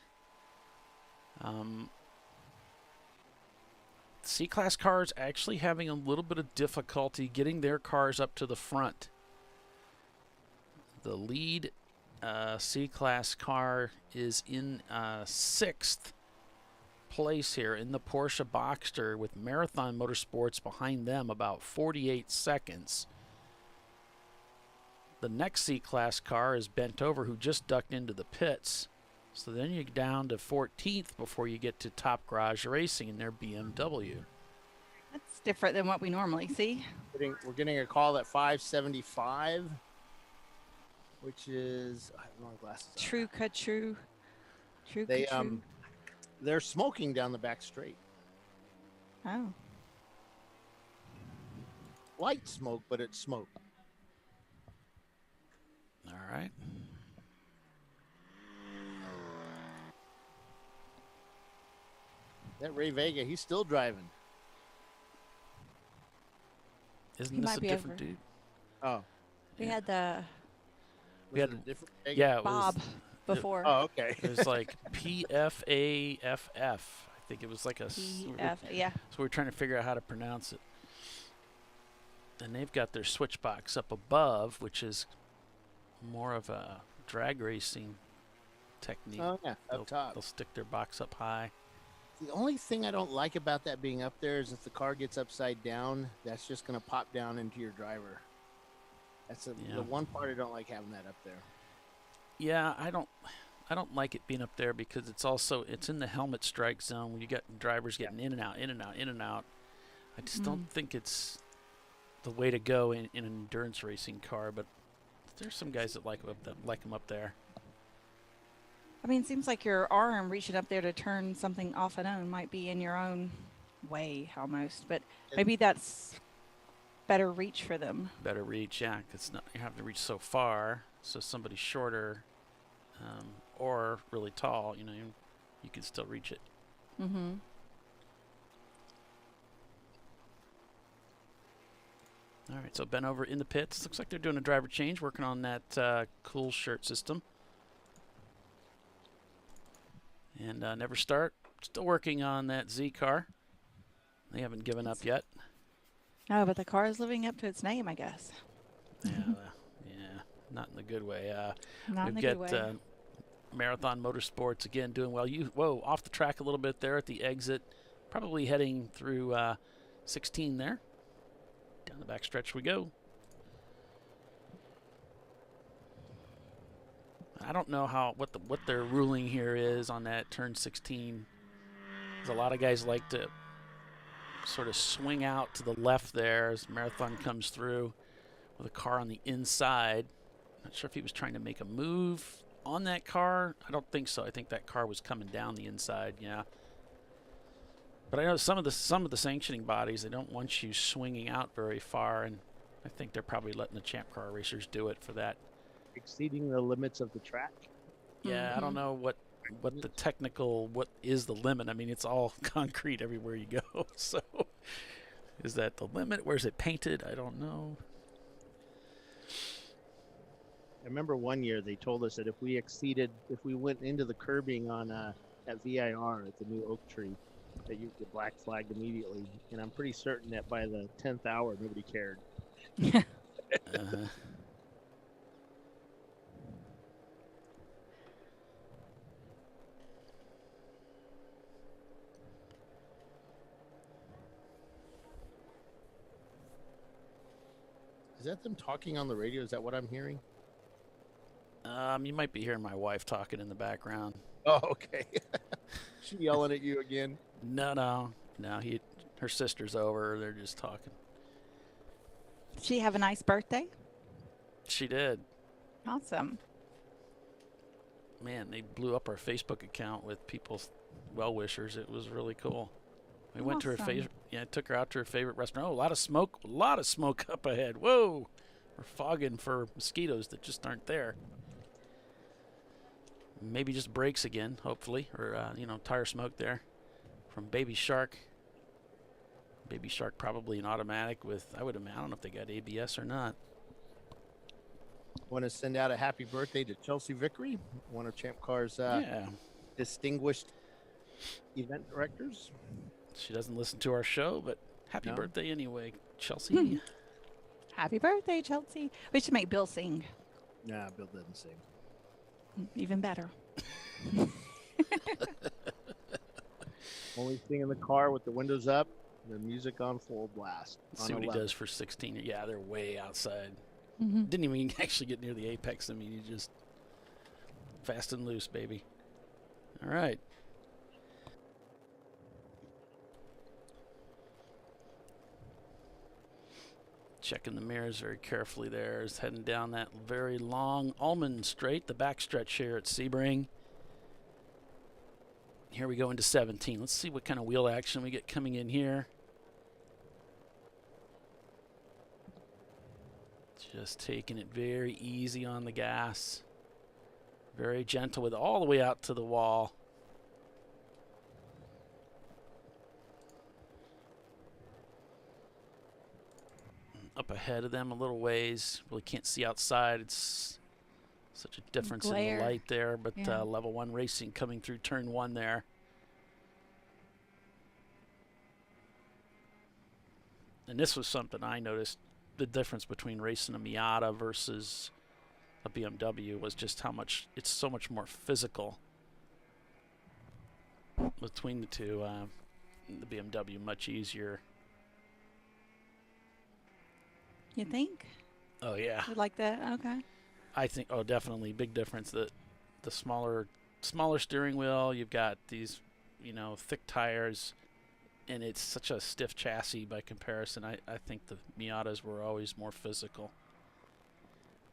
C-Class cars actually having a little bit of difficulty getting their cars up to the front. The lead C-Class car is in 6th place here in the Porsche Boxster, with Marathon Motorsports behind them about 48 seconds. The next C-Class car is Bent Over, who just ducked into the pits. So then you're down to 14th before you get to Top Garage Racing in their BMW. That's different than what we normally see. We're getting a call at 575, which is I have the wrong glasses on. True cut true. True They cut true. they're smoking down the back straight. Oh. Light smoke, but it's smoke. All right. That Ray Vega, he's still driving. Isn't He this might a be different over. dude? Oh. We had the We had a different Vega? yeah, it Bob was, before. Oh, okay. It was like PFAFF. I think it was like a. Yeah. So we're trying to figure out how to pronounce it. And they've got their switch box up above, which is more of a drag racing technique. Oh, yeah, up top. They'll stick their box up high. The only thing I don't like about that being up there is if the car gets upside down, that's just going to pop down into your driver. That's the one part I don't like having that up there. Yeah, I don't like it being up there because it's in the helmet strike zone when you got drivers getting in and out, in and out, in and out. I just don't think it's the way to go in an endurance racing car, but there's some guys that like them up there. I mean, it seems like your arm reaching up there to turn something off and on might be in your own way almost, but maybe that's better reach for them. Better reach, yeah, because you have to reach so far. So somebody shorter or really tall, you can still reach it. Mm-hmm. All right, so Ben over in the pits. Looks like they're doing a driver change, working on that cool shirt system. And Never Start, still working on that Z car. They haven't given up yet. Oh, but the car is living up to its name, I guess. Yeah, not in the good way. Not in we've the good got way. Marathon Motorsports again doing well. Off the track a little bit there at the exit, probably heading through 16 there. Down the back stretch we go. I don't know what their ruling here is on that turn 16. There's a lot of guys like to sort of swing out to the left there as Marathon comes through with a car on the inside. Not sure if he was trying to make a move on that car. I don't think so. I think that car was coming down the inside. Yeah. But I know some of the sanctioning bodies, they don't want you swinging out very far, and I think they're probably letting the Champ Car racers do it for that. Exceeding the limits of the track. Yeah, I don't know what is the limit. I mean, it's all concrete everywhere you go. So is that the limit? Where's it painted? I don't know. I remember one year they told us that if we went into the curbing on at VIR at the new oak tree, that you get black flagged immediately. And I'm pretty certain that by the 10th hour, nobody cared. Is that them talking on the radio? Is that what I'm hearing? You might be hearing my wife talking in the background. Oh, okay. She yelling at you again? No. Her sister's over. They're just talking. Did she have a nice birthday? She did. Awesome. Man, they blew up our Facebook account with people's well-wishers. It was really cool. We went to her favorite. Yeah, I took her out to her favorite restaurant. Oh, a lot of smoke up ahead. Whoa, we're fogging for mosquitoes that just aren't there. Maybe just brakes again, hopefully, or tire smoke there from Baby Shark. Baby Shark probably an automatic with I don't know if they got ABS or not. Want to send out a happy birthday to Chelsea Vickery, one of Champ Car's distinguished event directors. She doesn't listen to our show, but happy birthday anyway, Chelsea. Happy birthday, Chelsea. We should make Bill sing. Nah, Bill doesn't sing. Even better. Only sing in the car with the windows up, the music on full blast. Let's see what he does for 16. Yeah, they're way outside. Mm-hmm. Didn't even actually get near the apex. I mean, you just fast and loose, baby. All right. Checking the mirrors very carefully there. Is heading down that very long almond straight, the backstretch here at Sebring. Here we go into 17. Let's see what kind of wheel action we get coming in here. Just taking it very easy on the gas. Very gentle with all the way out to the wall. Up ahead of them a little ways. Really can't see outside. It's such a difference in the light there. But Yeah. level 1 racing coming through turn 1 there. And this was something I noticed. The difference between racing a Miata versus a BMW was just how much it's so much more physical between the two. The BMW much easier. You think? Oh yeah. You like that? Okay. I think definitely big difference. The smaller steering wheel. You've got these thick tires. And it's such a stiff chassis by comparison. I think the Miatas were always more physical.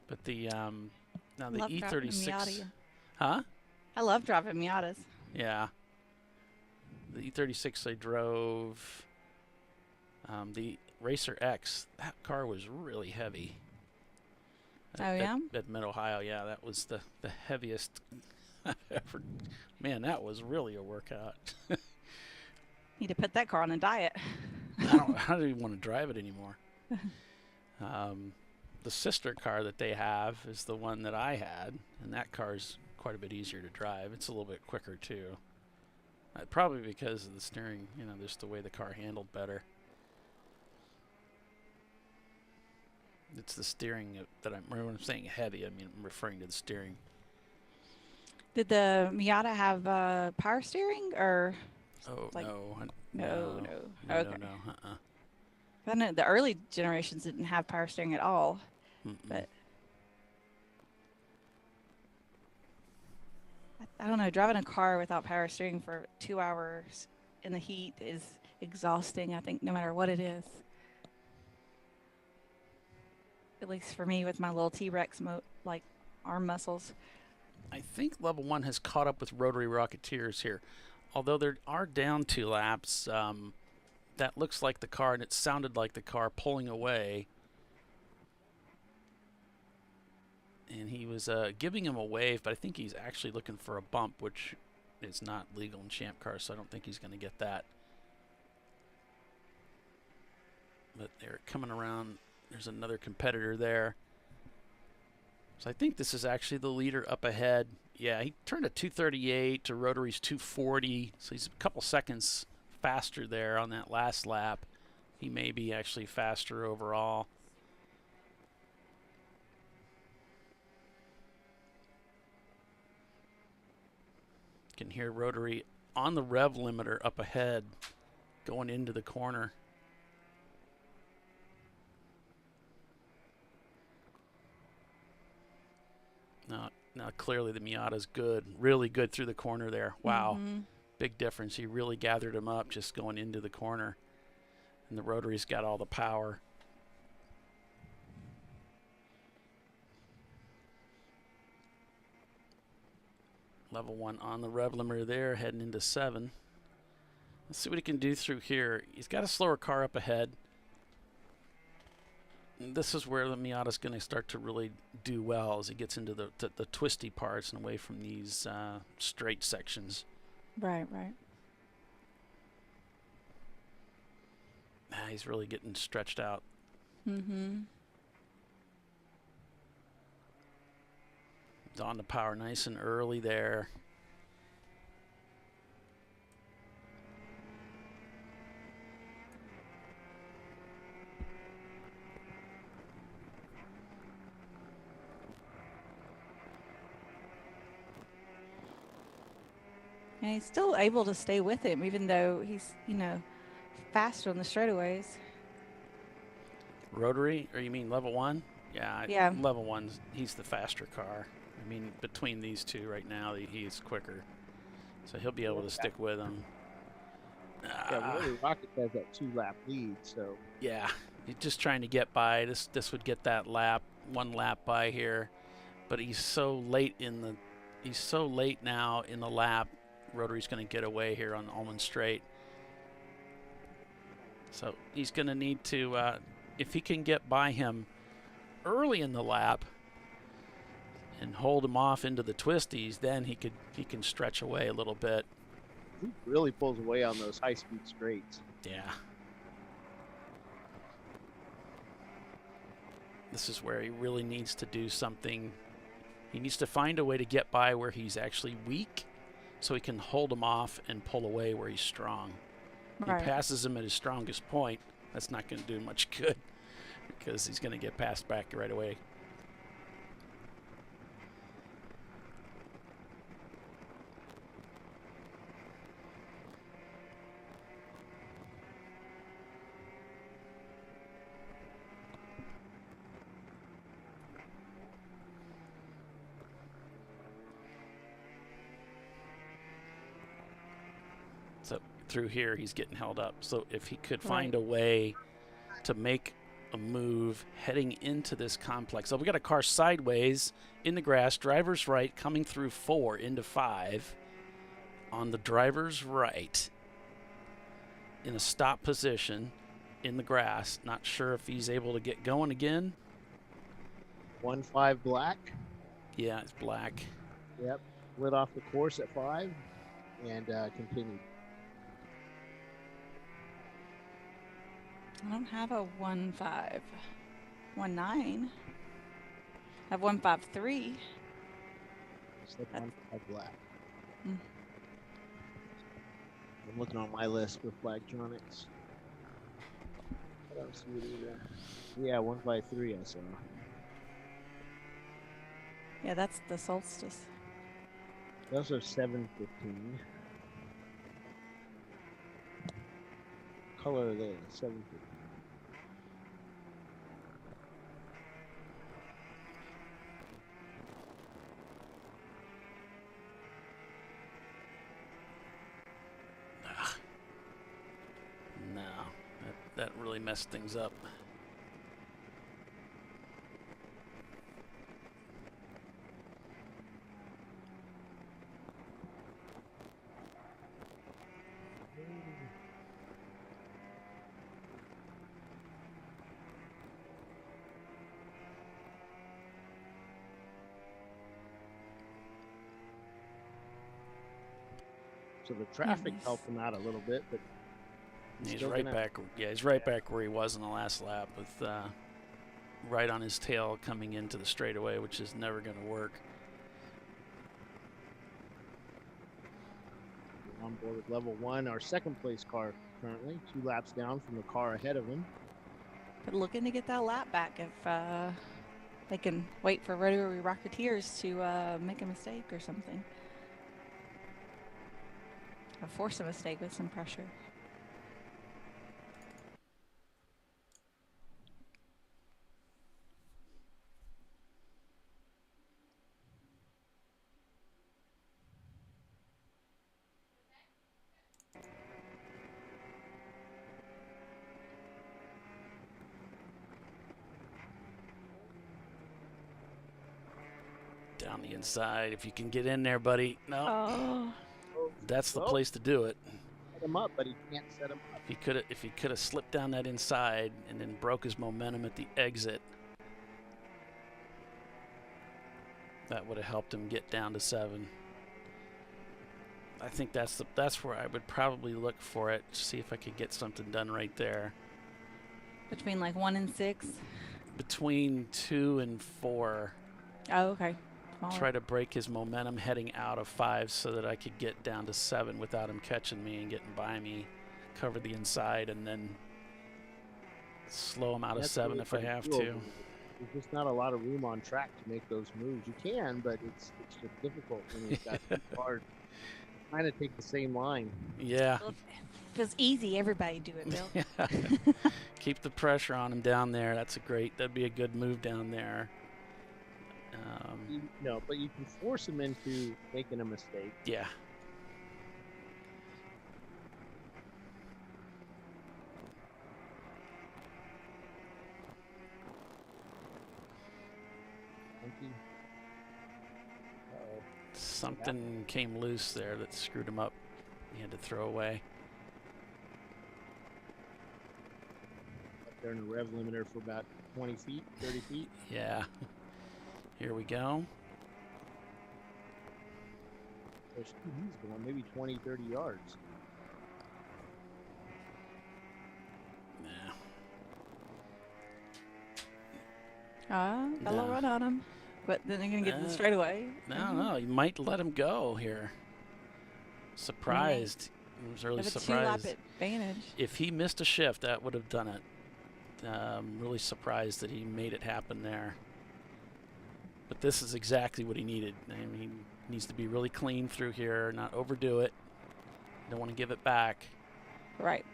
But the now the Love driving a E36, Miata. huh? I love driving Miatas. Yeah. The E36 I drove. The Racer X. That car was really heavy. At Mid Ohio, yeah, that was the heaviest I've ever. Man, that was really a workout. Need to put that car on a diet. I don't even want to drive it anymore. The sister car that they have is the one that I had, and that car's quite a bit easier to drive. It's a little bit quicker too. Probably because of the steering, just the way the car handled better. It's the steering that when I'm saying heavy, I'm referring to the steering. Did the Miata have power steering or? Oh, like, no. No. Okay. Okay. No. I know the early generations didn't have power steering at all. But I don't know. Driving a car without power steering for 2 hours in the heat is exhausting, I think, no matter what it is. At least for me with my little T-Rex arm muscles. I think level 1 has caught up with Rotary Rocketeers here. Although there are down 2 laps, that looks like the car, and it sounded like the car pulling away. And he was giving him a wave, but I think he's actually looking for a bump, which is not legal in Champ Car, so I don't think he's going to get that. But they're coming around. There's another competitor there. So I think this is actually the leader up ahead. Yeah, he turned a 238 to Rotary's 240, so he's a couple seconds faster there on that last lap. He may be actually faster overall. You can hear Rotary on the rev limiter up ahead going into the corner. Now clearly the Miata's good, really good through the corner there. Wow, big difference. He really gathered him up just going into the corner. And the Rotary's got all the power. Level 1 on the rev limiter there, heading into 7. Let's see what he can do through here. He's got a slower car up ahead. This is where the Miata's going to start to really do well as he gets into the twisty parts and away from these straight sections. Right. He's really getting stretched out. Mm-hmm. He's on the power nice and early there. And he's still able to stay with him, even though he's, faster on the straightaways. Rotary, or you mean level 1? Yeah. Level 1's he's the faster car. I mean, between these two right now, he's quicker, so he'll be able to stick with him. Yeah, Rotary Rocket has that 2-lap lead, so. Yeah, He's just trying to get by. This would get that lap, 1 lap by here, but he's so late now in the lap. Rotary's going to get away here on Almond Straight. So he's going to need to, if he can get by him early in the lap and hold him off into the twisties, then he can stretch away a little bit. He really pulls away on those high-speed straights. Yeah. This is where he really needs to do something. He needs to find a way to get by where he's actually weak so he can hold him off and pull away where he's strong. Right. He passes him at his strongest point. That's not going to do much good because he's going to get passed back right away. So through here, he's getting held up. So if he could find a way to make a move heading into this complex. So we got a car sideways in the grass, driver's right, coming through 4 into 5 on the driver's right in a stop position in the grass. Not sure if he's able to get going again. 1-5 black. Yeah, it's black. Yep. Lit off the course at 5 and continued. I don't have a 1-5. 1-9. I have 1-5-3. Slip 1-5 black. Mm. I'm looking on my list with Flagtronics. I don't see it either. Yeah, 1-5-3 I saw. Yeah, that's the solstice. Those are 7-15. Color there, 7-15. No, that really messed things up. So the traffic helped him out a little bit, but he's right back. Yeah, he's right back where he was in the last lap, with right on his tail coming into the straightaway, which is never going to work. On board with level 1, our second place car currently, 2 laps down from the car ahead of him. But looking to get that lap back if they can wait for Rotary Rocketeers to make a mistake or something. Or force a mistake with some pressure. Down the inside, if you can get in there, buddy. No. Oh. That's the place to do it. Set him up, but he can't set him up. If he could have slipped down that inside and then broke his momentum at the exit, that would have helped him get down to 7. I think that's where I would probably look for it. See if I could get something done right there. Between like 1 and 6. Between 2 and 4. Oh, okay. Try to break his momentum heading out of 5 so that I could get down to 7 without him catching me and getting by me. Cover the inside and then slow him out of 7 really if I have to. There's just not a lot of room on track to make those moves. You can, but it's just difficult when you've got 2 cars trying to take the same line. Yeah. Well, if it's easy, everybody do it, Bill. Yeah. Keep the pressure on him down there. That'd be a good move down there. No, but you can force him into making a mistake. Yeah. empty. Uh-oh. Something came loose there that screwed him up. He had to throw away. Up there in the rev limiter for about 20 feet, 30 feet. Yeah. Here we go. He's going maybe 20, 30 yards. Got a little run on him. But then they're going to get the straightaway. No, you might let him go here. Surprised. I was really surprised. A 2-lap advantage. If he missed a shift, that would have done it. Really surprised that he made it happen there. But this is exactly what he needed. I mean, he needs to be really clean through here, not overdo it. Don't want to give it back. Right.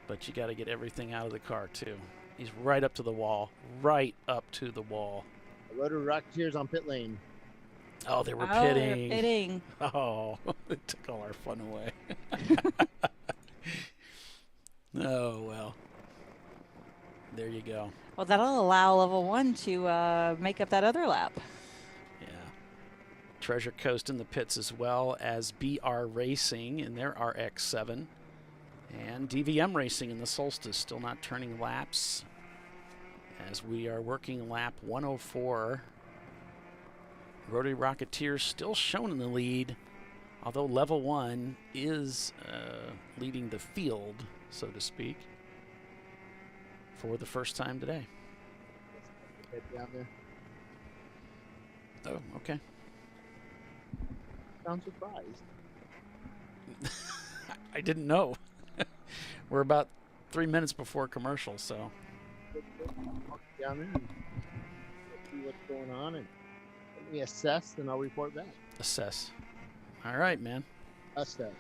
But you got to get everything out of the car, too. He's right up to the wall. Right up to the wall. The Rotary Rocketeers on pit lane. Oh, they were pitting. pitting. They're pitting. Oh, it took all our fun away. Oh, well. There you go. Well, that'll allow level 1 to make up that other lap. Yeah. Treasure Coast in the pits as well as BR Racing in their RX-7. And DVM Racing in the Solstice still not turning laps as we are working lap 104. Rotary Rocketeers still shown in the lead, although level 1 is leading the field, so to speak, for the first time today. Head down there. Oh, okay. Sound surprised. I didn't know. We're about 3 minutes before commercial, so. Down there and see what's going on and let me assess and I'll report back. Assess. All right, man. Assess.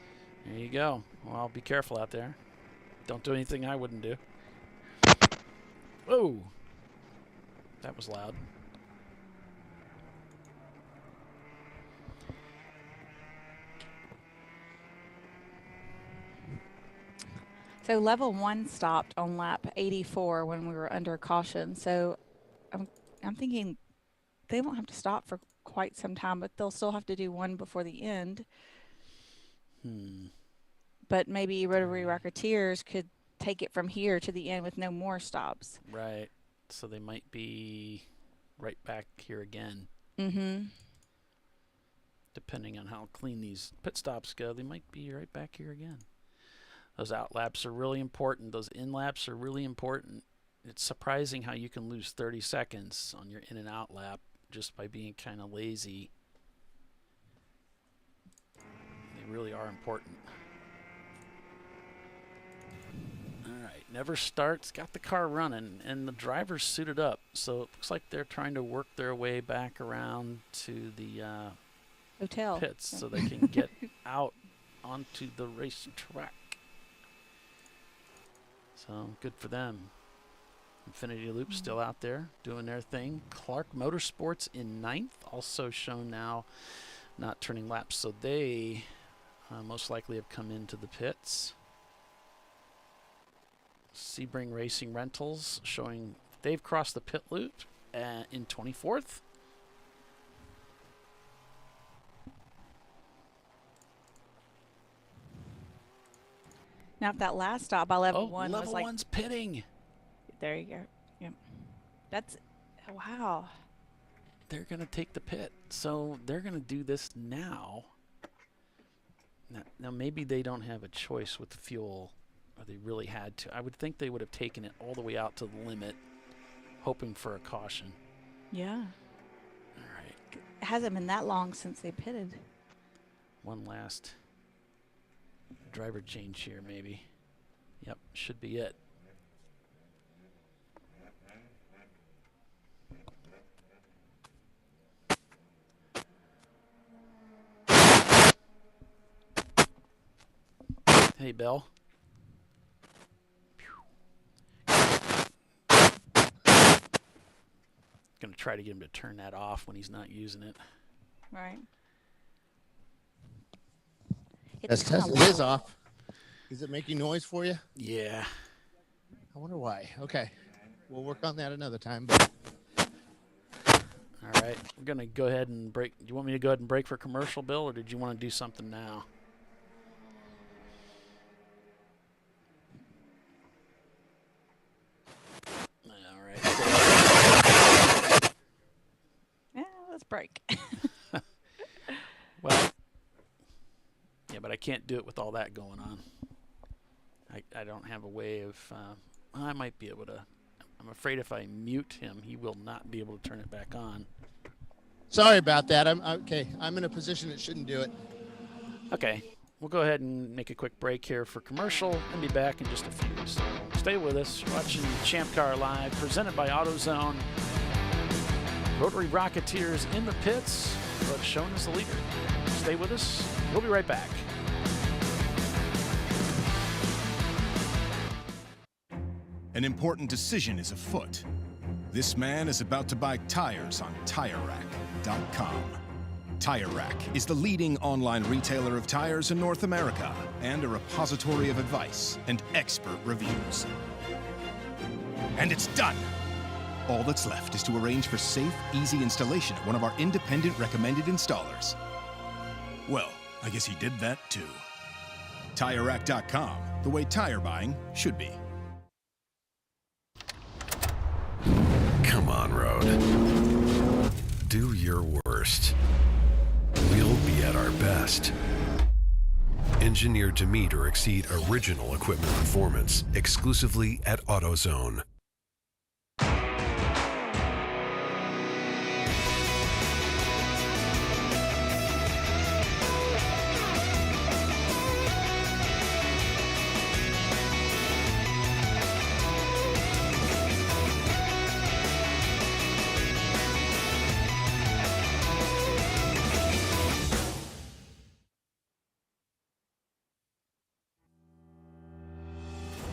There you go. Well, be careful out there. Don't do anything I wouldn't do. Oh, that was loud. So level 1 stopped on lap 84 when we were under caution. So I'm thinking they won't have to stop for quite some time, but they'll still have to do one before the end. But maybe Rotary Rocketeers could take it from here to the end with no more stops. Right. So they might be right back here again. Mm-hmm. Depending on how clean these pit stops go, they might be right back here again. Those out laps are really important. Those in laps are really important. It's surprising how you can lose 30 seconds on your in and out lap just by being kind of lazy. They really are important. All right, never starts. Got the car running, and the driver's suited up. So it looks like they're trying to work their way back around to the hotel pits so they can get out onto the racetrack. So good for them. Infinity Loop still out there doing their thing. Clark Motorsports in 9th, also shown now not turning laps. So they most likely have come into the pits. Sebring Racing Rentals showing they've crossed the pit loop in 24th. Now, if that last stop by level 1 level was like... one's pitting. There you go. Yep. That's... Wow. They're going to take the pit. So they're going to do this now. Now, maybe they don't have a choice with the fuel, or they really had to. I would think they would have taken it all the way out to the limit, hoping for a caution. Yeah. All right. It hasn't been that long since they pitted. One last driver change here, maybe. Yep, should be it. Hey, Bill. Gonna try to get him to turn that off when he's not using it. Right. It is off. Is it making noise for you? Yeah. I wonder why. Okay. we'll work on that another time. All right, we're going to go ahead and break. Do you want me to go ahead and break for commercial, Bill, or did you want to do something now? All right. Yeah, let's break. Well, yeah, but I can't do it with all that going on. I don't have a way of, I might be able to. I'm afraid if I mute him, he will not be able to turn it back on. Sorry about that. I'm okay. I'm in a position that shouldn't do it. Okay, we'll go ahead and make a quick break here for commercial and be back in just a few. So stay with us. You're watching ChampCar.Live, presented by AutoZone. Rotary Rocketeers in the pits, but shown as the leader. Stay with us. We'll be right back. An important decision is afoot. This man is about to buy tires on TireRack.com. Tire Rack is the leading online retailer of tires in North America and a repository of advice and expert reviews. And it's done! All that's left is to arrange for safe, easy installation at one of our independent recommended installers. Well, I guess he did that too. TireRack.com, the way tire buying should be. Come on, Road. Do your worst. We'll be at our best. Engineered to meet or exceed original equipment performance exclusively at AutoZone.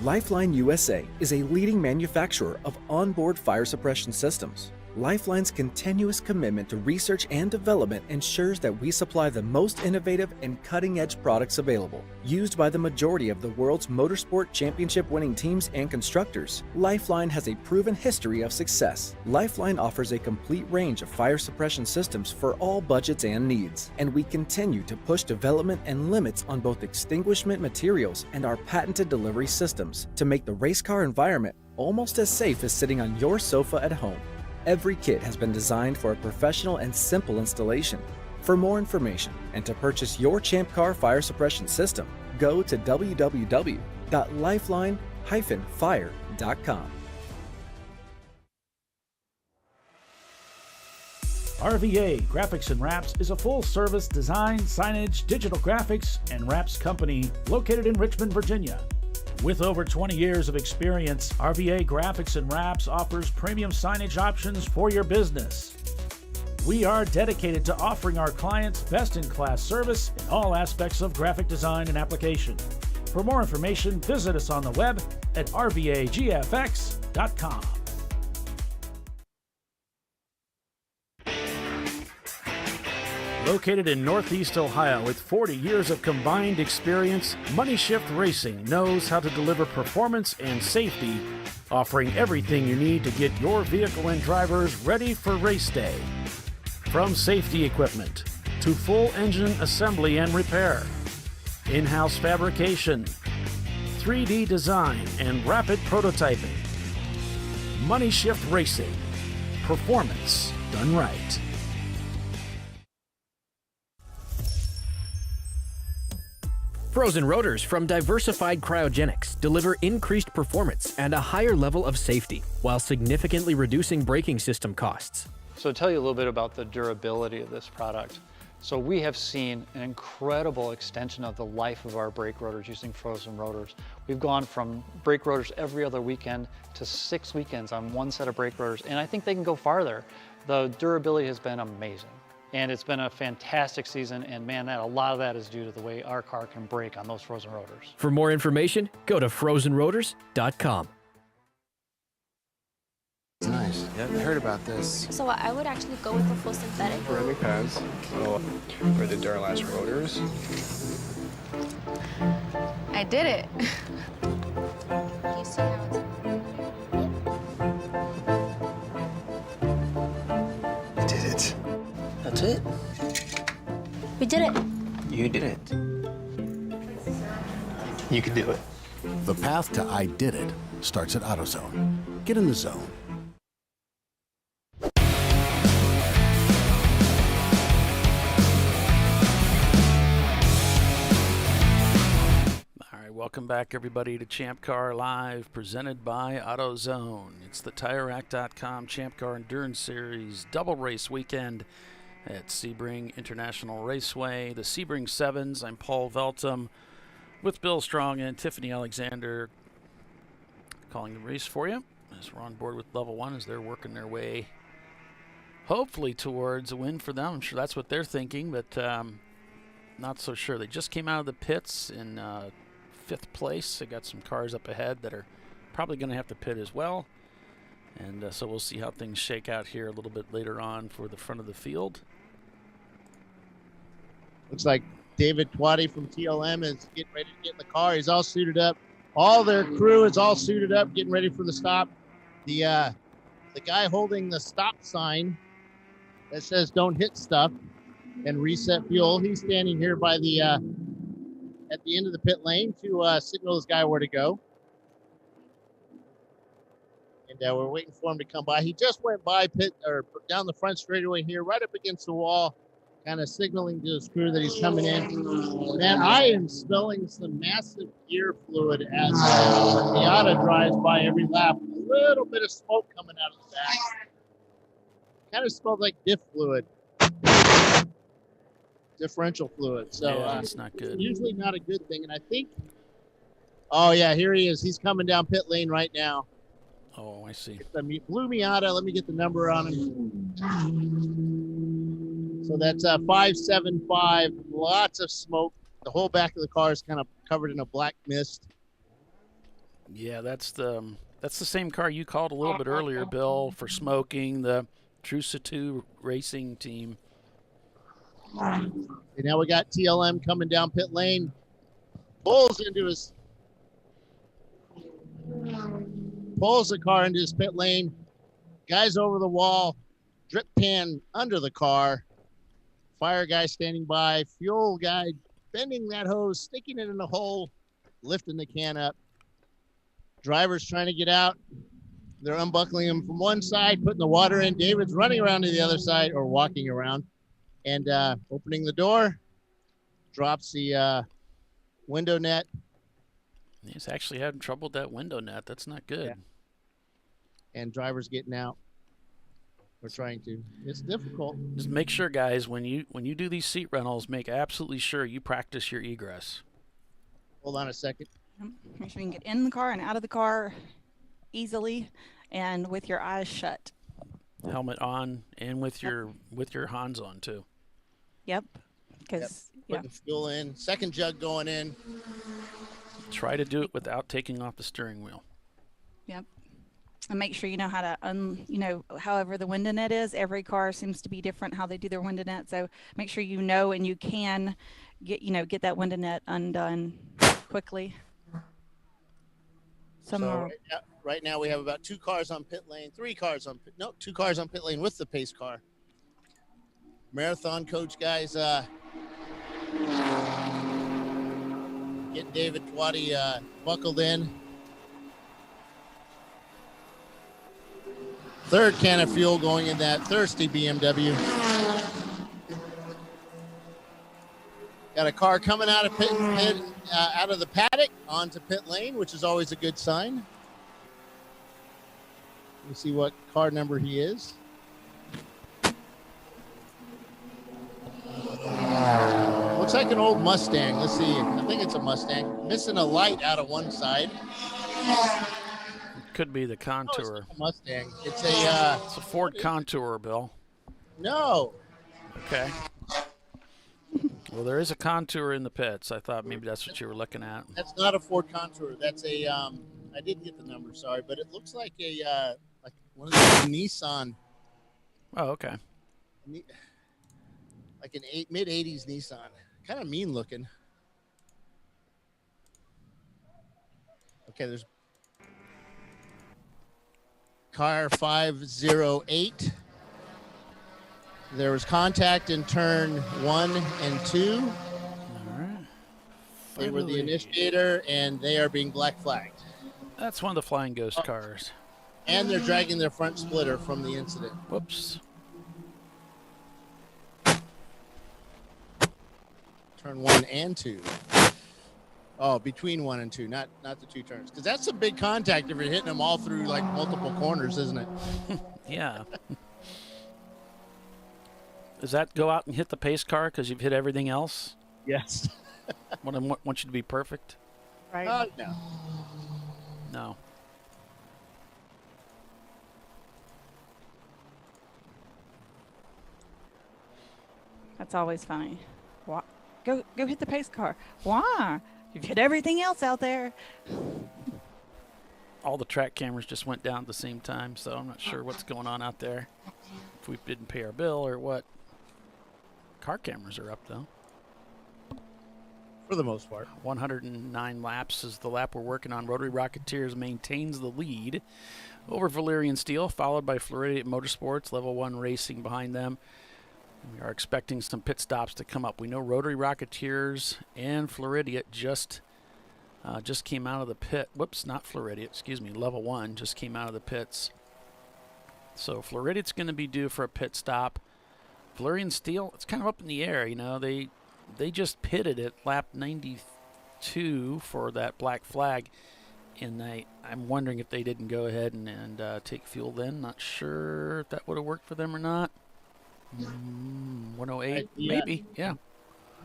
Lifeline USA is a leading manufacturer of onboard fire suppression systems. Lifeline's continuous commitment to research and development ensures that we supply the most innovative and cutting-edge products available. Used by the majority of the world's motorsport championship-winning teams and constructors, Lifeline has a proven history of success. Lifeline offers a complete range of fire suppression systems for all budgets and needs, and we continue to push development and limits on both extinguishment materials and our patented delivery systems to make the race car environment almost as safe as sitting on your sofa at home. Every kit has been designed for a professional and simple installation. For more information and to purchase your Champ Car fire suppression system, go to www.lifeline-fire.com. RVA Graphics and Wraps is a full-service design, signage, digital graphics, and wraps company located in Richmond, Virginia. With over 20 years of experience, RVA Graphics and Wraps offers premium signage options for your business. We are dedicated to offering our clients best-in-class service in all aspects of graphic design and application. For more information, visit us on the web at rvagfx.com. Located in Northeast Ohio with 40 years of combined experience, Money Shift Racing knows how to deliver performance and safety, offering everything you need to get your vehicle and drivers ready for race day. From safety equipment to full engine assembly and repair, in-house fabrication, 3D design, and rapid prototyping. Money Shift Racing. Performance done right. Frozen rotors from Diversified Cryogenics deliver increased performance and a higher level of safety, while significantly reducing braking system costs. So to tell you a little bit about the durability of this product. So we have seen an incredible extension of the life of our brake rotors using frozen rotors. We've gone from brake rotors every other weekend to 6 weekends on one set of brake rotors, and I think they can go farther. The durability has been amazing. And it's been a fantastic season, and man, a lot of that is due to the way our car can brake on those frozen rotors. For more information, go to frozenrotors.com. Nice. Yeah, I heard about this. So I would actually go with the full synthetic. Ceramic pads for the Duralast rotors. I did it. You see how it's... That's it? We did it. You did it. You can do it. The path to I did it starts at AutoZone. Get in the zone. Welcome back, everybody, to Champ Car Live, presented by AutoZone. It's the TireRack.com Champ Car Endurance Series double race weekend at Sebring International Raceway. The Sebring Sevens. I'm Paul Veltum with Bill Strong and Tiffany Alexander calling the race for you as we're on board with level 1 as they're working their way, hopefully, towards a win for them. I'm sure that's what they're thinking, but not so sure. They just came out of the pits in 5th place. They got some cars up ahead that are probably going to have to pit as well, and so we'll see how things shake out here a little bit later on for the front of the field. Looks like David Twatty from TLM is getting ready to get in the car. He's all suited up. All their crew is all suited up, getting ready for the stop. The guy holding the stop sign that says "Don't hit stuff" and reset fuel. He's standing here by the at the end of the pit lane to signal this guy where to go. And we're waiting for him to come by. He just went by pit or down the front straightaway here, right up against the wall, kind of signaling to his crew that he's coming in. Man, I am smelling some massive gear fluid as the Miata drives by every lap. A little bit of smoke coming out of the back. Kind of smells like diff fluid. Differential fluid. So yeah, it's not good. Usually not a good thing. And I think, oh yeah, here he is. He's coming down pit lane right now. Oh, I see. It's the blue Miata. Let me get the number on him. So that's 575. Lots of smoke. The whole back of the car is kind of covered in a black mist. Yeah, that's the same car you called a little bit earlier, Bill, for smoking. The Trusa2 Racing team. And now we got TLM coming down pit lane. Pulls the car into his pit lane. Guys over the wall. Drip pan under the car. Fire guy standing by. Fuel guy bending that hose, sticking it in the hole, lifting the can up. Drivers trying to get out. They're unbuckling him from one side, putting the water in. David's running around to the other side, or walking around. And opening the door, drops the window net. He's actually having trouble with that window net. That's not good. Yeah. And drivers getting out. We're trying to. It's difficult. Just make sure, guys, when you do these seat rentals, make absolutely sure you practice your egress. Hold on a second. Make sure you can get in the car and out of the car easily and with your eyes shut. Helmet on and with your Hans on too. Yep. Because putting fuel in, second jug going in. Try to do it without taking off the steering wheel. Yep. And make sure you know how to however the window net is. Every car seems to be different how they do their window net. So make sure you know and you can get that window net undone quickly. Right now we have about 2 cars on pit lane, 2 cars on pit lane with the pace car. Marathon coach guys getting David Twatty buckled in. Third can of fuel going in that thirsty BMW. Got a car coming out of out of the paddock onto pit lane, which is always a good sign. Let me see what car number he is. Looks like an old Mustang. Let's see. I think it's a Mustang. Missing a light out of one side. Could be the Contour. It's a Mustang. It's a Ford Contour, Bill. No. Okay. Well, there is a Contour in the pits. I thought maybe that's what you were looking at. That's not a Ford Contour. That's a I didn't get the number, sorry, but it looks like a like one of those Nissan. Oh, okay. Like an mid-'80s Nissan. Kind of mean looking. Okay, there's car 508. There was contact in turn 1 and 2. All right. They were the initiator, and they are being black flagged. That's one of the Flying Ghost cars. And they're dragging their front splitter from the incident. Whoops. Turn 1 and 2. Oh, between 1 and 2, not the two turns. Because that's a big contact if you're hitting them all through like multiple corners, isn't it? Yeah. Does that go out and hit the pace car because you've hit everything else? Yes. Want you to be perfect? Right. No. No. That's always funny. Why? Go hit the pace car. Why? You've hit everything else out there. All the track cameras just went down at the same time, so I'm not sure what's going on out there. If we didn't pay our bill or what. Car cameras are up, though. For the most part. 109 laps is the lap we're working on. Rotary Rocketeers maintains the lead over Valerian Steel, followed by Floridian Motorsports, Level 1 Racing behind them. We are expecting some pit stops to come up. We know Rotary Rocketeers and Floridian just came out of the pit. Whoops, not Floridian, excuse me. Level 1 just came out of the pits. So Floridian's going to be due for a pit stop. Valerian Steel, it's kind of up in the air. You know, they just pitted at lap 92 for that black flag. And I'm wondering if they didn't go ahead and take fuel then. Not sure if that would have worked for them or not. 108, maybe, yeah.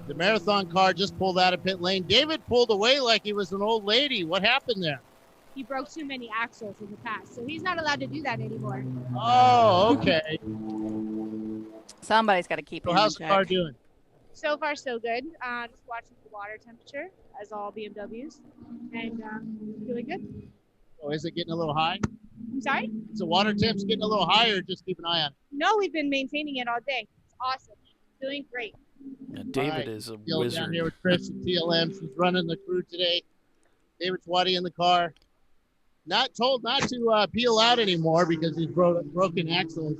The marathon car just pulled out of pit lane. David pulled away like he was an old lady. What happened there? He broke too many axles in the past, so he's not allowed to do that anymore. Oh, okay. Somebody's got to keep So him how's in the car check. doing? So far, so good. Just watching the water temperature, as all BMWs, and feeling good. Oh, is it getting a little high? I'm sorry? Is the water temp's getting a little higher? Just keep an eye on it. No, we've been maintaining it all day. It's awesome. Doing great. Yeah, David All right. is a Still wizard. Down here with Chris at TLM. She's running the crew today. David Swati in the car. Not told not to peel out anymore because he's broken axles.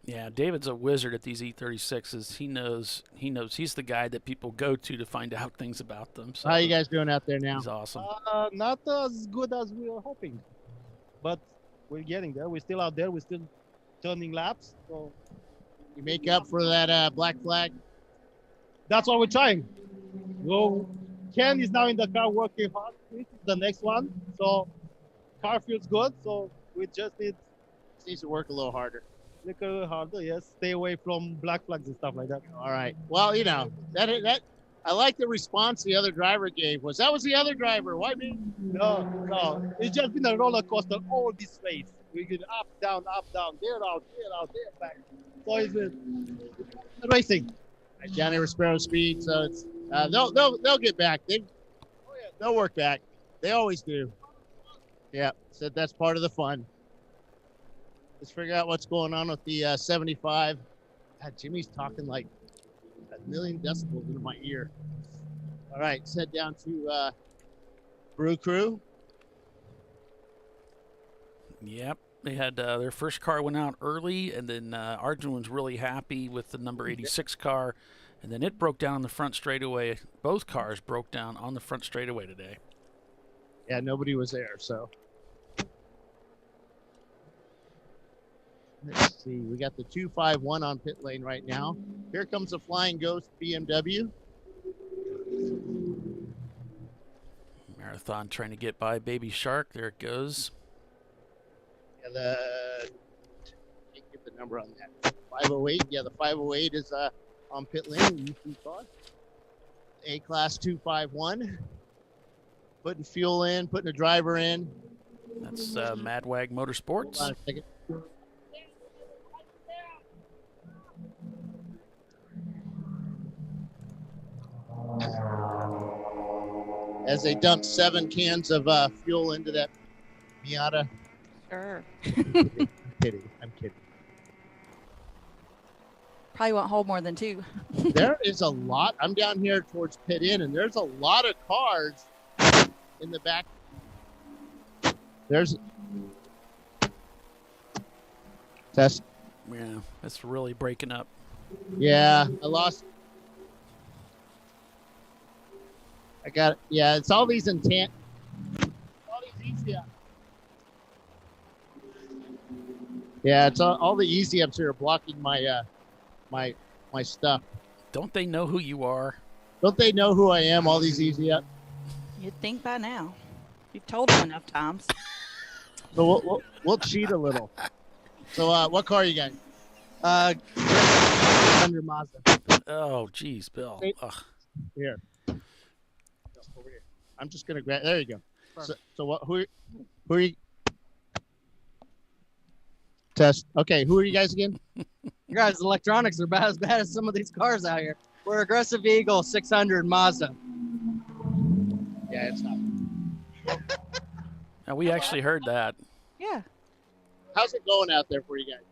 Yeah, David's a wizard at these E36s. He knows he's the guy that people go to find out things about them. So How you guys doing out there now? he's awesome. Not as good as we were hoping, but we're getting there. We're still out there. We're still turning laps. So you make up for that black flag. That's what we're trying. Well, Ken is now in the car working hard. This is the next one. So car feels good. So we just needs to work a little harder. Look a little harder, yes. Stay away from black flags and stuff like that. All right. Well, you know, that I like the response the other driver gave. Was the other driver? Why me? No. It's just been a roller coaster all this race. We get up, down, there, out, back. So it's been racing. Johnny Rispero speed, so it's they'll get back. They'll work back. They always do. Yeah, said that's part of the fun. Let's figure out what's going on with the 75. God, Jimmy's talking like a million decibels into my ear. All right, let's head down to Brew Crew. Yep, they had their first car went out early, and then Arjun was really happy with the number 86 car, and then it broke down on the front straightaway. Both cars broke down on the front straightaway today. Yeah, nobody was there, so. Let's see, we got the 251 on pit lane right now. Here comes the Flying Ghost BMW. Marathon trying to get by Baby Shark. There it goes. Yeah, can't get the number on that. 508. Yeah, the 508 is on pit lane. UC car. A-Class 251. Putting fuel in, putting a driver in. That's Madwag Motorsports. Hold on a second. As they dump 7 cans of fuel into that Miata. Sure. I'm kidding. Probably won't hold more than 2. There is a lot. I'm down here towards pit in, and there's a lot of cars in the back. There's test. Yeah, it's really breaking up. Yeah, I lost. I got it. Yeah, it's all these intent. All these easy ups. Yeah, it's all the easy ups here are blocking my my stuff. Don't they know who you are? Don't they know who I am? All these easy ups. You'd think by now. You've told them enough times. So we'll cheat a little. So what car you got? Under Mazda. Oh, geez, Bill. Ugh. Here. Over here. I'm just gonna grab. There you go. So what? Who are you? Test. Okay, who are you guys again? You guys' electronics are about as bad as some of these cars out here. We're Aggressive Eagle 600 Mazda. Yeah, it's not. Now, we actually heard that. Yeah. How's it going out there for you guys?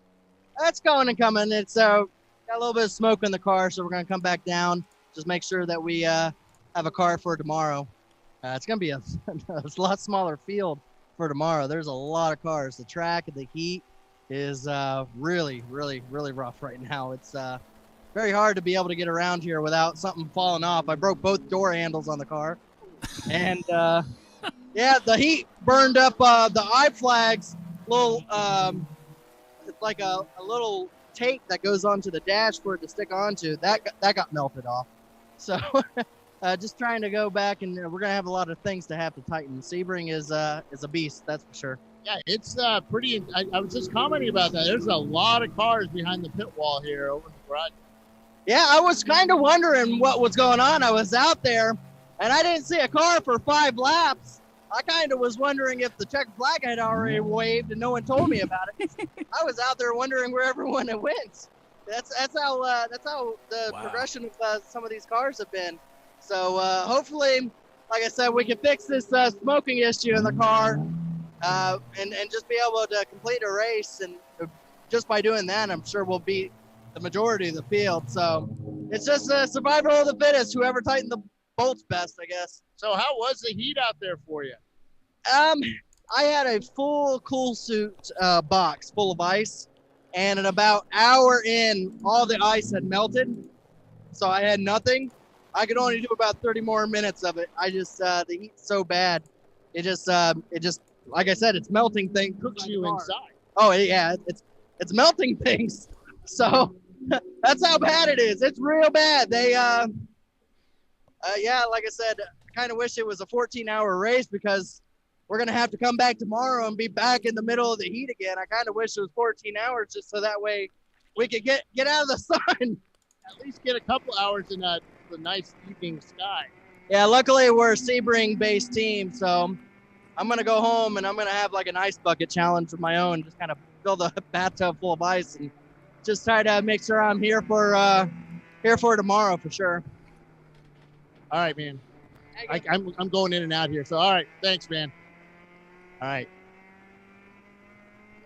That's going and coming. It's got a little bit of smoke in the car, so we're going to come back down. Just make sure that we have a car for tomorrow. It's going to be a lot smaller field for tomorrow. There's a lot of cars. The track and the heat is really, really, really rough right now. It's very hard to be able to get around here without something falling off. I broke both door handles on the car. And, yeah, the heat burned up the eye flags. Little, it's like a little tape that goes onto the dash for it to stick onto. That got melted off. So just trying to go back, and we're going to have a lot of things to have to tighten. Sebring is a beast, that's for sure. Yeah, it's pretty. I was just commenting about that. There's a lot of cars behind the pit wall here over in the garage. Yeah, I was kind of wondering what was going on. I was out there, and I didn't see a car for 5 laps. I kind of was wondering if the checkered flag had already waved, and no one told me about it. I was out there wondering where everyone had went. That's how the progression of some of these cars have been. So hopefully, like I said, we can fix this smoking issue in the car. And just be able to complete a race, and just by doing that, I'm sure we'll beat the majority of the field. So it's just survival of the fittest, whoever tightened the bolts best, I guess. So how was the heat out there for you? I had a full cool suit box full of ice, and in about an hour in, all the ice had melted, so I had nothing. I could only do about 30 more minutes of it. I just the heat's so bad, it just like I said, it's melting things. Cooks you inside. Oh yeah, it's melting things. So that's how bad it is. It's real bad. They yeah, like I said, I kind of wish it was a 14-hour race, because we're gonna have to come back tomorrow and be back in the middle of the heat again. I kind of wish it was 14 hours, just so that way we could get out of the sun. At least get a couple hours in the nice evening sky. Yeah, luckily we're a Sebring-based team, so I'm going to go home and I'm going to have like an ice bucket challenge of my own, just kind of fill the bathtub full of ice and just try to make sure I'm here for tomorrow for sure. All right, man. I'm going in and out here. So, all right. Thanks, man. All right.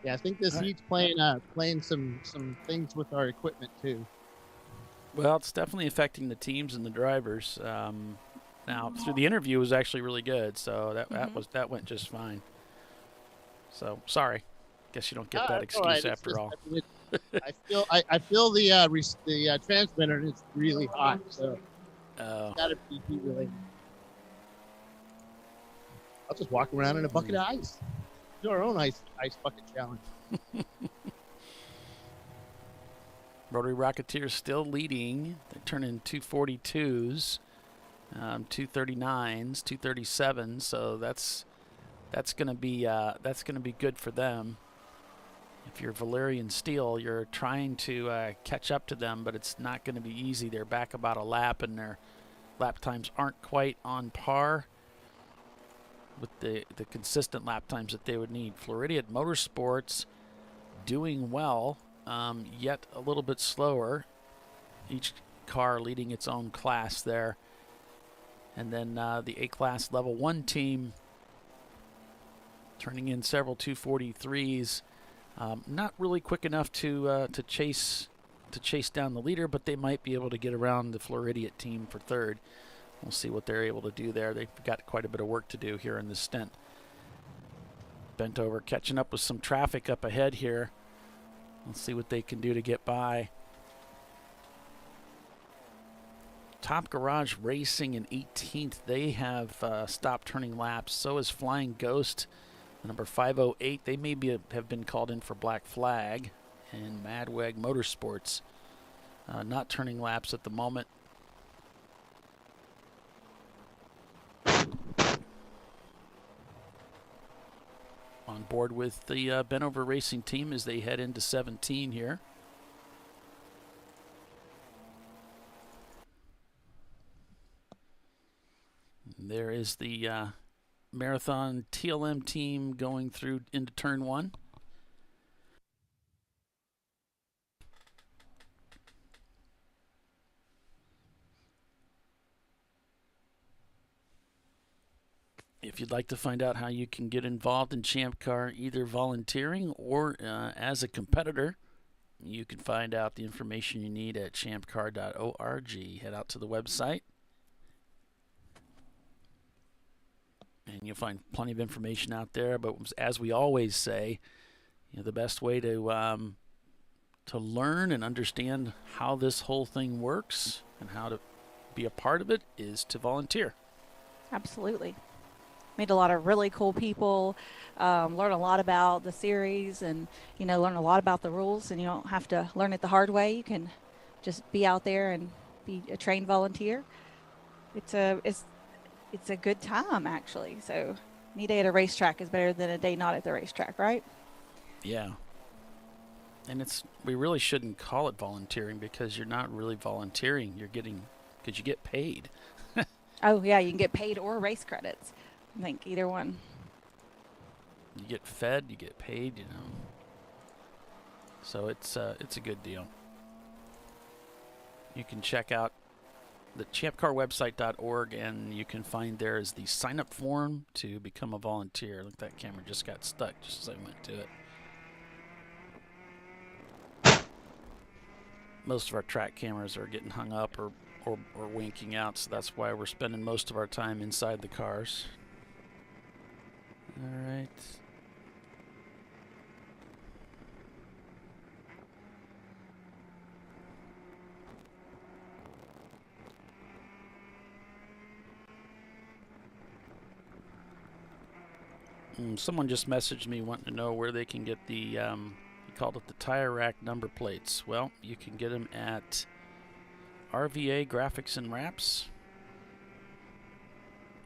Yeah, I think this heat's playing some things with our equipment too. Well, it's definitely affecting the teams and the drivers. Now, through the interview was actually really good, so that went just fine. So sorry, guess you don't get that excuse right. after all. I feel the transmitter is really hot, so it's got to be heat related. I'll just walk around in a bucket of ice. Do our own ice bucket challenge. Rotary Rocketeers still leading. They're turning 242s. 239s, 237s, so that's gonna be good for them. If you're Valerian Steel, you're trying to catch up to them, but it's not going to be easy. They're back about a lap, and their lap times aren't quite on par with the consistent lap times that they would need. Floridian Motorsports doing well, yet a little bit slower. Each car leading its own class there. And then the A-Class Level 1 team turning in several 243s. Not really quick enough to chase down the leader, but they might be able to get around the Floridian team for third. We'll see what they're able to do there. They've got quite a bit of work to do here in this stint. Bent over, catching up with some traffic up ahead here Let's see what they can do to get by. Top Garage Racing in 18th. They have stopped turning laps. So is Flying Ghost, number 508. They maybe have been called in for Black Flag. And Madwag Motorsports not turning laps at the moment. On board with the Benover Racing team as they head into 17 here. There is the Marathon TLM team going through into turn 1. If you'd like to find out how you can get involved in Champ Car, either volunteering or as a competitor, you can find out the information you need at ChampCar.org. Head out to the website, and you'll find plenty of information out there. But as we always say, the best way to learn and understand how this whole thing works and how to be a part of it is to volunteer. Absolutely. Meet a lot of really cool people, learn a lot about the series, and learn a lot about the rules. And you don't have to learn it the hard way. You can just be out there and be a trained volunteer. It's a good time, actually. So any day at a racetrack is better than a day not at the racetrack, right? Yeah. And we really shouldn't call it volunteering, because you're not really volunteering. Because you get paid. Oh yeah, you can get paid or race credits. I think either one. You get fed, you get paid, So it's a good deal. You can check out the ChampCarWebsite.org, and you can find there is the sign-up form to become a volunteer. Look, that camera just got stuck just as I went to it. Most of our track cameras are getting hung up or winking out, so that's why we're spending most of our time inside the cars. All right. Someone just messaged me wanting to know where they can get the, he called it the tire rack number plates. Well, you can get them at RVA Graphics and Wraps.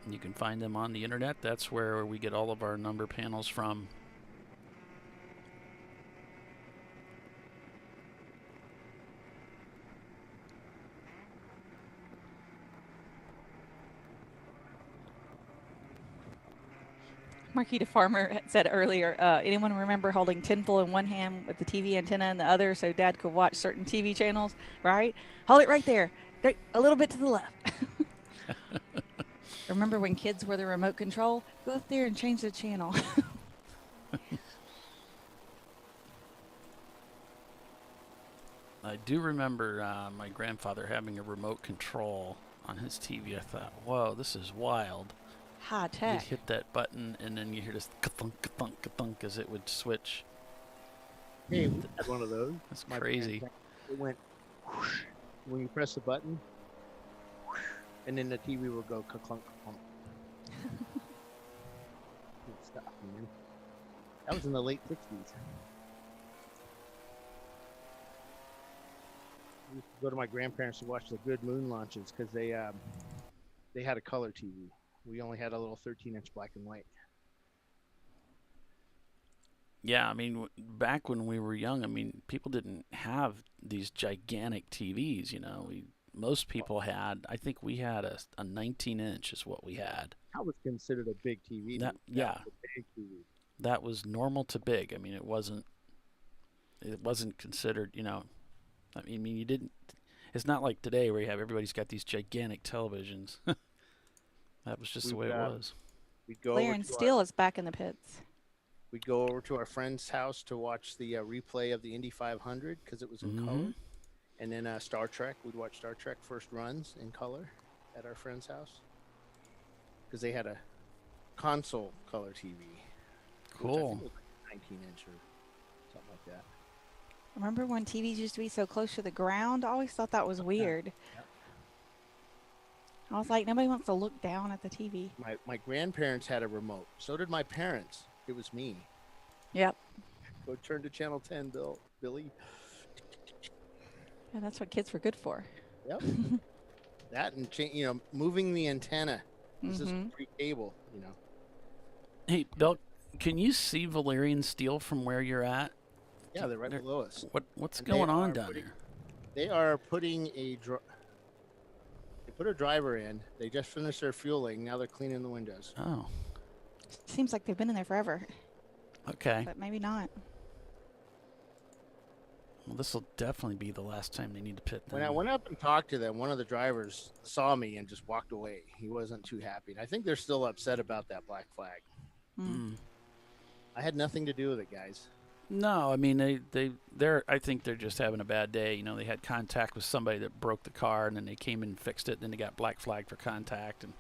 You can find them on the internet. That's where we get all of our number panels from. Marquita Farmer said earlier, anyone remember holding tinfoil in one hand with the TV antenna in the other so Dad could watch certain TV channels, right? Hold it right there. A little bit to the left. Remember when kids were the remote control? Go up there and change the channel. I do remember my grandfather having a remote control on his TV. I thought, whoa, this is wild. High tech. You'd hit that button, and then you hear this ka-thunk, ka-thunk, ka-thunk as it would switch. Hey, we had one of those. That's crazy. It went whoosh, when you press the button, whoosh, and then the TV will go ka-clunk, ka-clunk. Stop, man. That was in the late 60s. I used to go to my grandparents to watch the Good Moon launches because they had a color TV. We only had a little 13-inch black and white. Yeah, I mean, back when we were young, I mean, people didn't have these gigantic TVs, most people had, I think we had a 19-inch is what we had. That was considered a big TV. Yeah. Was a big TV. That was normal to big. I mean, it wasn't considered, I mean, you didn't, it's not like today where everybody's got these gigantic televisions. That was just the way it was. Clarence Steele is back in the pits. We'd go over to our friend's house to watch the replay of the Indy 500 because it was in color. And then Star Trek. We'd watch Star Trek first runs in color at our friend's house because they had a console color TV. Cool. Which I think was like 19-inch or something like that. Remember when TVs used to be so close to the ground? I always thought that was weird. Yeah. I was like, nobody wants to look down at the TV. My grandparents had a remote. So did my parents. It was me. Yep. Go turn to channel 10, Billy. Yeah, that's what kids were good for. Yep. That and moving the antenna. This is free cable. Hey, Bill, can you see Valerian Steel from where you're at? Yeah, they're right below us. What's going on down there? They are putting they put a driver in. They just finished their fueling. Now they're cleaning the windows. Oh. Seems like they've been in there forever. Okay. But maybe not. Well, this will definitely be the last time they need to pit them. When I went up and talked to them, one of the drivers saw me and just walked away. He wasn't too happy. And I think they're still upset about that black flag. I had nothing to do with it, guys. No, I mean they're I think they're just having a bad day. They had contact with somebody that broke the car, and then they came and fixed it. And then they got black flag for contact, and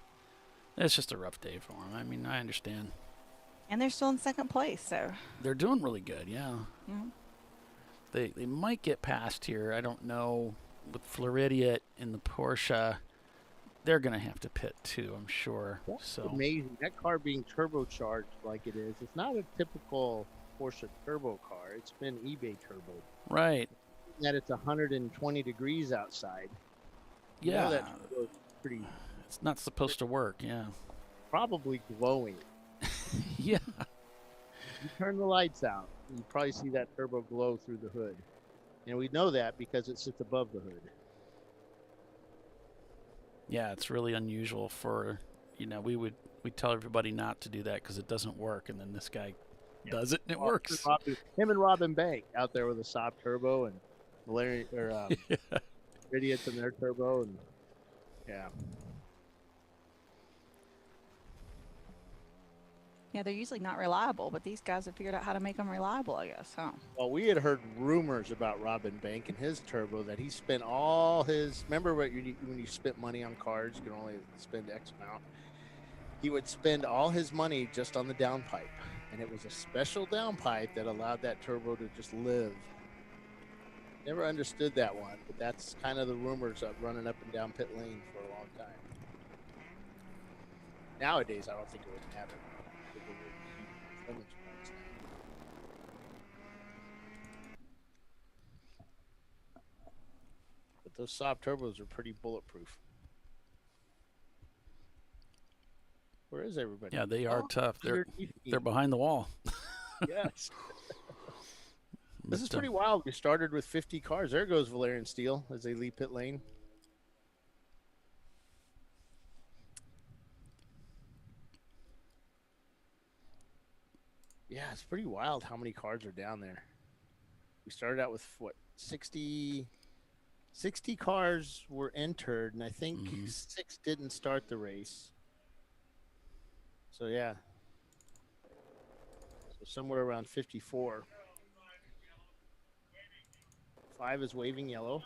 it's just a rough day for them. I mean, I understand. And they're still in second place, so they're doing really good. Yeah. Mhm. They might get past here. I don't know. With Floridian and the Porsche, they're gonna have to pit too, I'm sure. That's amazing. That car being turbocharged like it is. It's not a typical Porsche turbo car. It's been eBay turbo. Right. That it's 120 degrees outside. Yeah. That turbo's pretty. It's not supposed to work. Yeah. Probably glowing. Yeah. You turn the lights out, you probably see that turbo glow through the hood. And we know that because it sits above the hood. Yeah, it's really unusual for, we tell everybody not to do that because it doesn't work, and then this guy does it and it works. Him and Robin Bank out there with a Saab turbo and idiots in their turbo, and yeah. yeah, they're usually not reliable, but these guys have figured out how to make them reliable, I guess, huh? Well, we had heard rumors about Robin Bank and his turbo that he spent all his. Remember when you spent money on cars, you can only spend X amount. He would spend all his money just on the downpipe, and it was a special downpipe that allowed that turbo to just live. Never understood that one, but that's kind of the rumors of running up and down pit lane for a long time. Nowadays, I don't think it would matter. But those Saab turbos are pretty bulletproof. Where is everybody? Yeah, they are tough. They're behind the wall. Yes. This is pretty wild. We started with 50 cars. There goes Valerian Steel as they leave pit lane. Yeah, it's pretty wild how many cars are down there. We started out with, 60 cars were entered, and I think 6 didn't start the race. So, yeah. So somewhere around 54. 5 is waving yellow.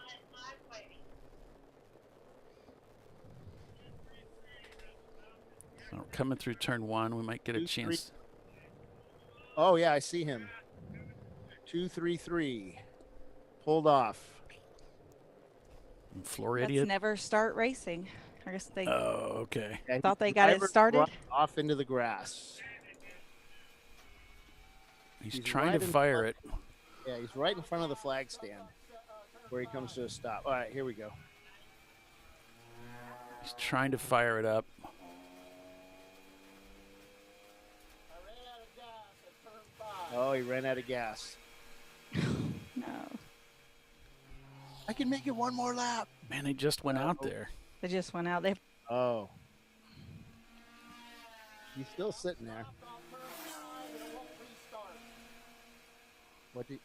So we're coming through turn 1. We might get a chance. Oh, yeah, I see him. 233. Pulled off. Floridian. Let's never start racing. I guess they okay. thought they got it started. Off into the grass. He's trying to fire it. Yeah, he's right in front of the flag stand where he comes to a stop. All right, here we go. He's trying to fire it up. Oh, he ran out of gas. No. I can make it one more lap. Man, they just went out there. They just went out. Oh. He's still sitting there. What did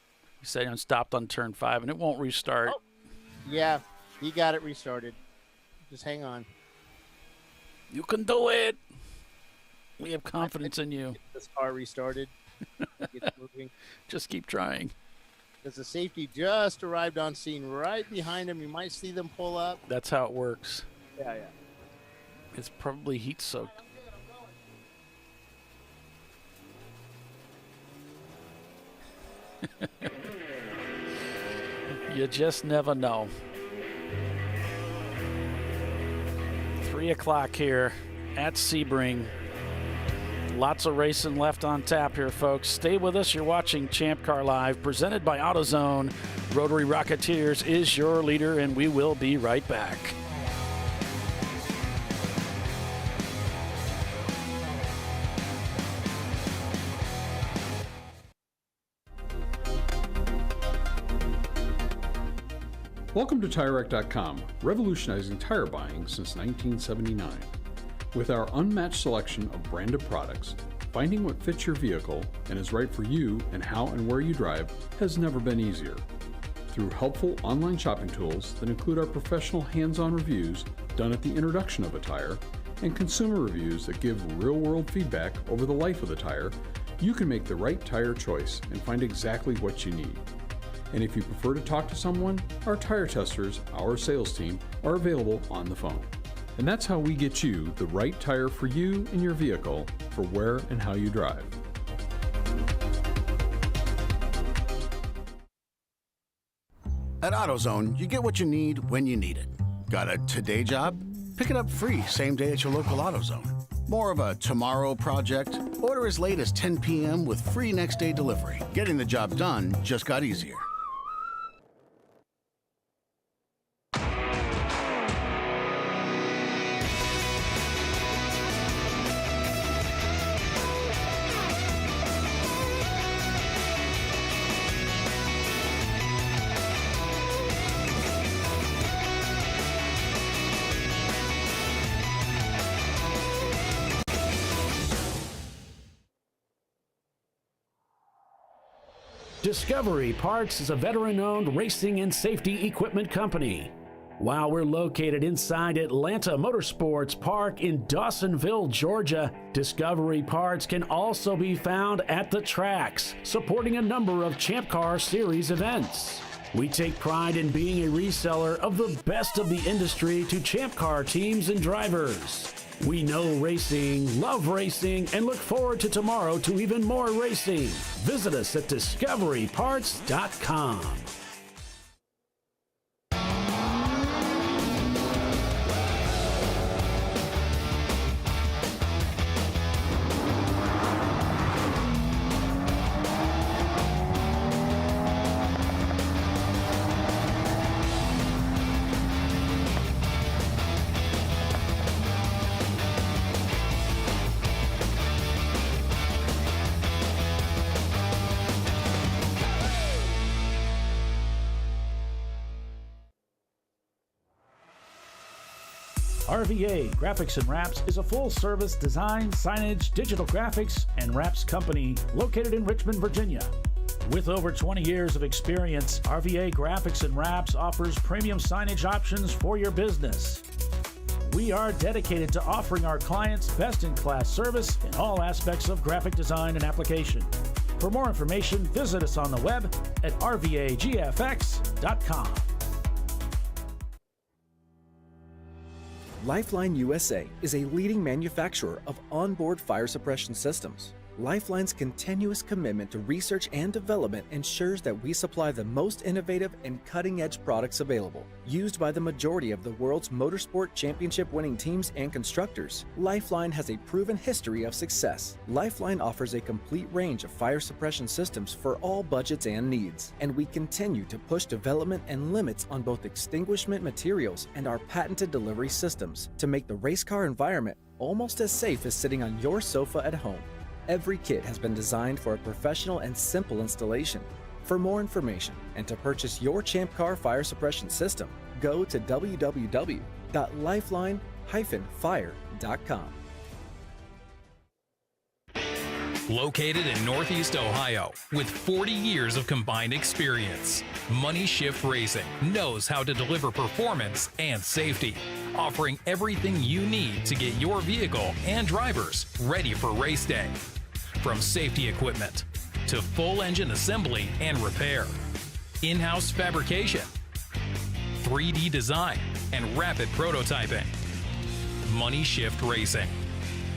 He said I'm stopped on turn 5 and it won't restart. Oh. Yeah, he got it restarted. Just hang on. You can do it. We have confidence in you. Get this car restarted. Get moving. Just keep trying. Because the safety just arrived on scene right behind him. You might see them pull up. That's how it works. Yeah, yeah. It's probably heat soaked. You just never know. 3 o'clock here at Sebring. Lots of racing left on tap here, folks. Stay with us. You're watching Champ Car Live, presented by AutoZone. Rotary Rocketeers is your leader, and we will be right back. Welcome to TireRack.com, revolutionizing tire buying since 1979. With our unmatched selection of branded products, finding what fits your vehicle and is right for you and how and where you drive has never been easier. Through helpful online shopping tools that include our professional hands-on reviews done at the introduction of a tire and consumer reviews that give real-world feedback over the life of the tire, you can make the right tire choice and find exactly what you need. And if you prefer to talk to someone, our tire testers, our sales team, are available on the phone. And that's how we get you the right tire for you and your vehicle for where and how you drive. At AutoZone, you get what you need when you need it. Got a today job? Pick it up free same day at your local AutoZone. More of a tomorrow project? Order as late as 10 p.m. with free next day delivery. Getting the job done just got easier. Discovery Parts is a veteran-owned racing and safety equipment company. While we're located inside Atlanta Motorsports Park in Dawsonville, Georgia, Discovery Parts can also be found at the tracks, supporting a number of Champ Car Series events. We take pride in being a reseller of the best of the industry to Champ Car teams and drivers. We know racing, love racing, and look forward to tomorrow to even more racing. Visit us at discoveryparts.com. RVA Graphics and Wraps is a full-service design, signage, digital graphics, and wraps company located in Richmond, Virginia. With over 20 years of experience, RVA Graphics and Wraps offers premium signage options for your business. We are dedicated to offering our clients best-in-class service in all aspects of graphic design and application. For more information, visit us on the web at rvagfx.com. Lifeline USA is a leading manufacturer of onboard fire suppression systems. Lifeline's continuous commitment to research and development ensures that we supply the most innovative and cutting-edge products available, used by the majority of the world's motorsport championship-winning teams and constructors. Lifeline has a proven history of success. Lifeline offers a complete range of fire suppression systems for all budgets and needs, and we continue to push development and limits on both extinguishment materials and our patented delivery systems to make the race car environment almost as safe as sitting on your sofa at home. Every kit has been designed for a professional and simple installation. For more information and to purchase your Champ Car fire suppression system, go to www.lifeline-fire.com. Located in Northeast Ohio, with 40 years of combined experience, Money Shift Racing knows how to deliver performance and safety, offering everything you need to get your vehicle and drivers ready for race day. From safety equipment to full engine assembly and repair, in-house fabrication, 3D design, and rapid prototyping. Money Shift Racing.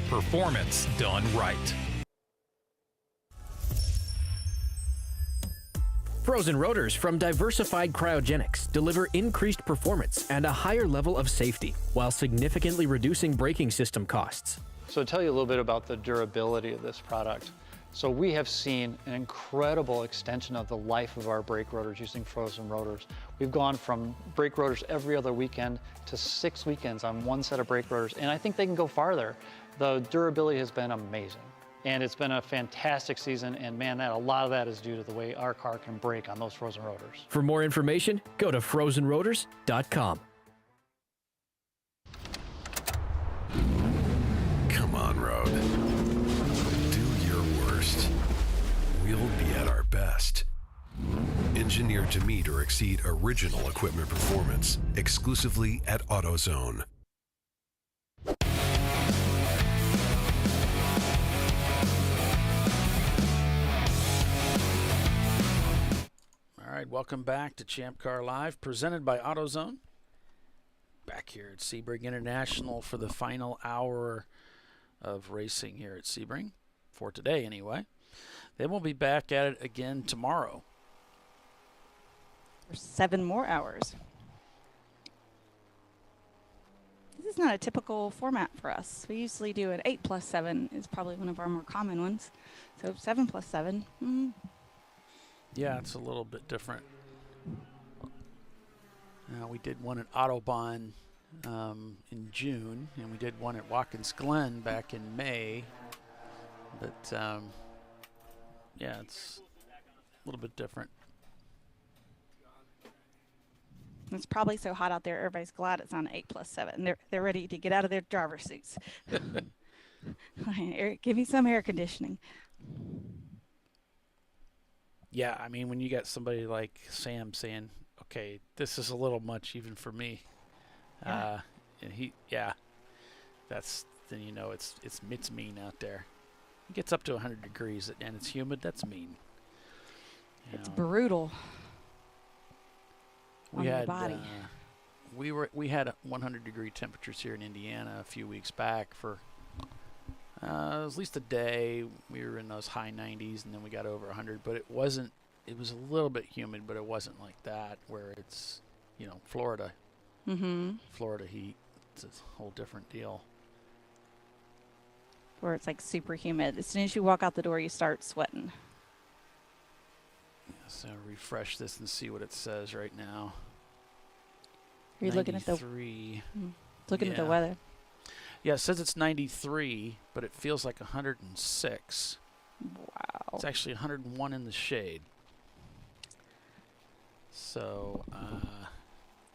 Performance done right. Frozen rotors from Diversified Cryogenics deliver increased performance and a higher level of safety while significantly reducing braking system costs. So to tell you a little bit about the durability of this product. So we have seen an incredible extension of the life of our brake rotors using frozen rotors. We've gone from brake rotors every other weekend to 6 weekends on one set of brake rotors, and I think they can go farther. The durability has been amazing. And it's been a fantastic season, and man, a lot of that is due to the way our car can brake on those frozen rotors. For more information, go to frozenrotors.com. Come on, road. Do your worst. We'll be at our best. Engineered to meet or exceed original equipment performance, exclusively at AutoZone. All right, welcome back to ChampCar.Live, presented by AutoZone. Back here at Sebring International for the final hour of racing here at Sebring, for today anyway. Then we'll be back at it again tomorrow. For 7 more hours. This is not a typical format for us. We usually do an 8+7 is probably one of our more common ones. So 7+7. Yeah, it's a little bit different. We did one at Autobahn in June, and we did one at Watkins Glen back in May. But, yeah, it's a little bit different. It's probably so hot out there, everybody's glad it's on 8+7. They're ready to get out of their driver's suits. Give me some air conditioning. Yeah, I mean, when you got somebody like Sam saying, okay, this is a little much even for me. Yeah. And then you know it's mean out there. It gets up to 100 degrees and it's humid, that's mean. It's brutal. We on your had body. we had 100-degree temperatures here in Indiana a few weeks back for at least a day. We were in those high 90s, and then we got over 100. But it wasn't. It was a little bit humid, but it wasn't like that where it's, Florida. Mm-hmm. Florida heat. It's a whole different deal. Where it's like super humid. As soon as you walk out the door, you start sweating. So refresh this and see what it says right now. Are you looking at the 93. Looking at the weather? Yeah, it says it's 93, but it feels like 106. Wow. It's actually 101 in the shade. So,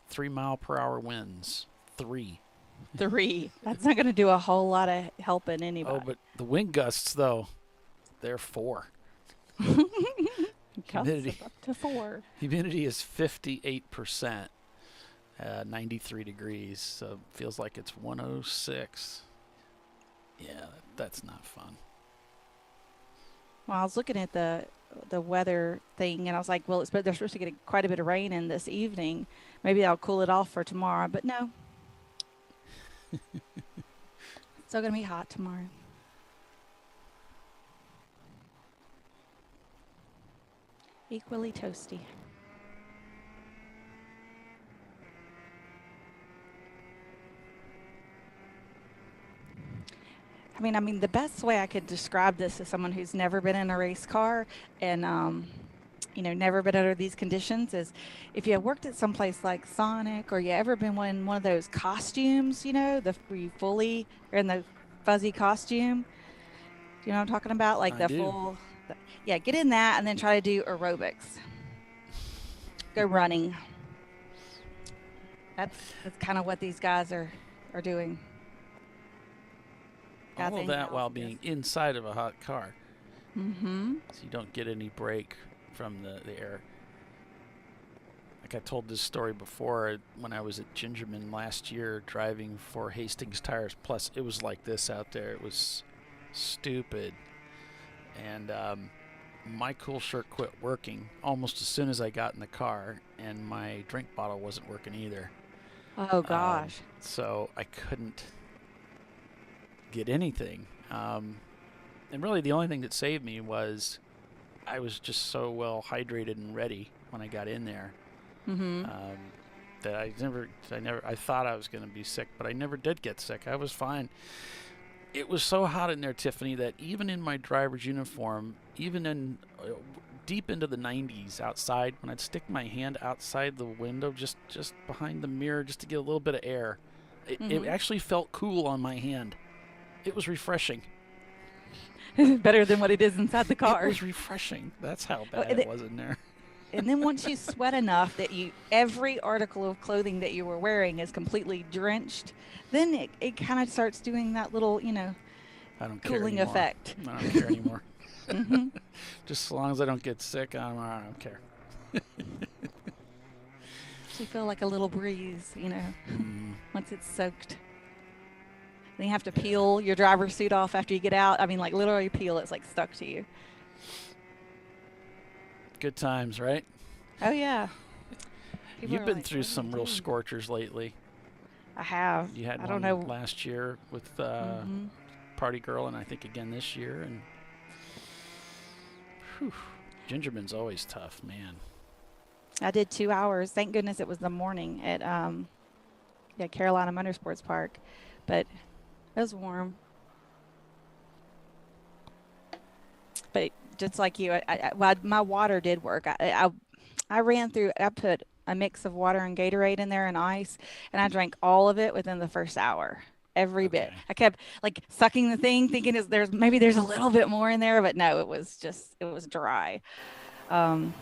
3 mile per hour winds. 3. 3. That's not going to do a whole lot of helping anybody. Oh, but the wind gusts, though, they're 4. Humidity up to 4. Humidity is 58%. 93 degrees, so it feels like it's 106. Yeah, that's not fun. Well, I was looking at the weather thing, and I was like, well, they're supposed to get quite a bit of rain in this evening. Maybe I'll cool it off for tomorrow, but no. It's still going to be hot tomorrow. Equally toasty. I mean, the best way I could describe this is someone who's never been in a race car and, never been under these conditions is if you worked at some place like Sonic or you ever been in one of those costumes, where you fully are in the fuzzy costume. Do you know what I'm talking about? Like yeah, get in that and then try to do aerobics. Go running. That's kind of what these guys are doing. All of that while being inside of a hot car. Mm-hmm. So you don't get any break from the air. Like I told this story before, when I was at Gingerman last year driving for Hastings Tires Plus, it was like this out there. It was stupid. And my cool shirt quit working almost as soon as I got in the car, and my drink bottle wasn't working either. Oh, gosh. So I couldn't get anything. And really the only thing that saved me was I was just so well hydrated and ready when I got in there. Mm-hmm. That I thought I was going to be sick, but I never did get sick. I was fine. It was so hot in there, Tiffany, that even in my driver's uniform, even in deep into the 90s outside, when I'd stick my hand outside the window, just behind the mirror, just to get a little bit of air, it actually felt cool on my hand. It was refreshing. Better than what it is inside the car. It was refreshing. That's how bad it was in there. And then once you sweat enough that every article of clothing that you were wearing is completely drenched, then it kind of starts doing that little, I don't care cooling anymore. effect. I don't care anymore. Just as long as I don't get sick, I don't care. So you feel like a little breeze, once it's soaked. Then you have to peel your driver's suit off after you get out. I mean, like literally peel. It's like stuck to you. Good times, right? Oh, yeah. You've been through some real scorchers lately. I have. You had I one don't know. last year with Party Girl, and I think again this year. And Gingerman's always tough, man. I did 2 hours. Thank goodness it was the morning at Carolina Motorsports Park, but it was warm. But just like you, my water did work. I ran through. I put a mix of water and Gatorade in there and ice, and I drank all of it within the first hour. Every bit. I kept like sucking the thing, thinking maybe there's a little bit more in there, but no, it was dry. And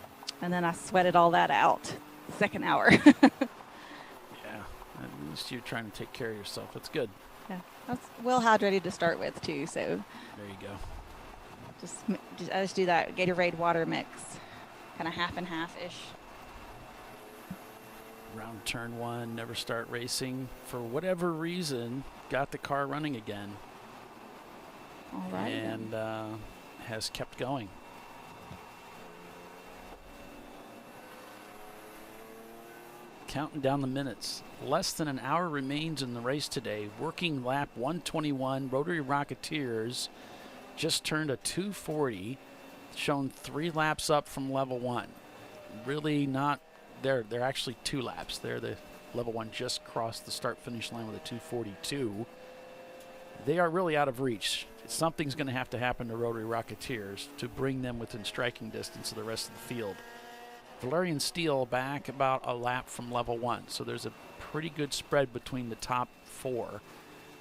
then I sweated all that out the second hour. Yeah, at least you're trying to take care of yourself. That's good. Yeah, I was well hydrated to start with too. So there you go. I just do that Gatorade water mix, kind of half and half-ish. Round turn 1, never start racing. For whatever reason, got the car running again. All right. And has kept going. Counting down the minutes. Less than an hour remains in the race today. Working lap 121, Rotary Rocketeers just turned a 240, shown 3 laps up from level 1. Really not, they're actually 2 laps. They're the level 1 just crossed the start-finish line with a 242. They are really out of reach. Something's going to have to happen to Rotary Rocketeers to bring them within striking distance of the rest of the field. Valerian Steel back about a lap from level 1, so there's a pretty good spread between the top 4.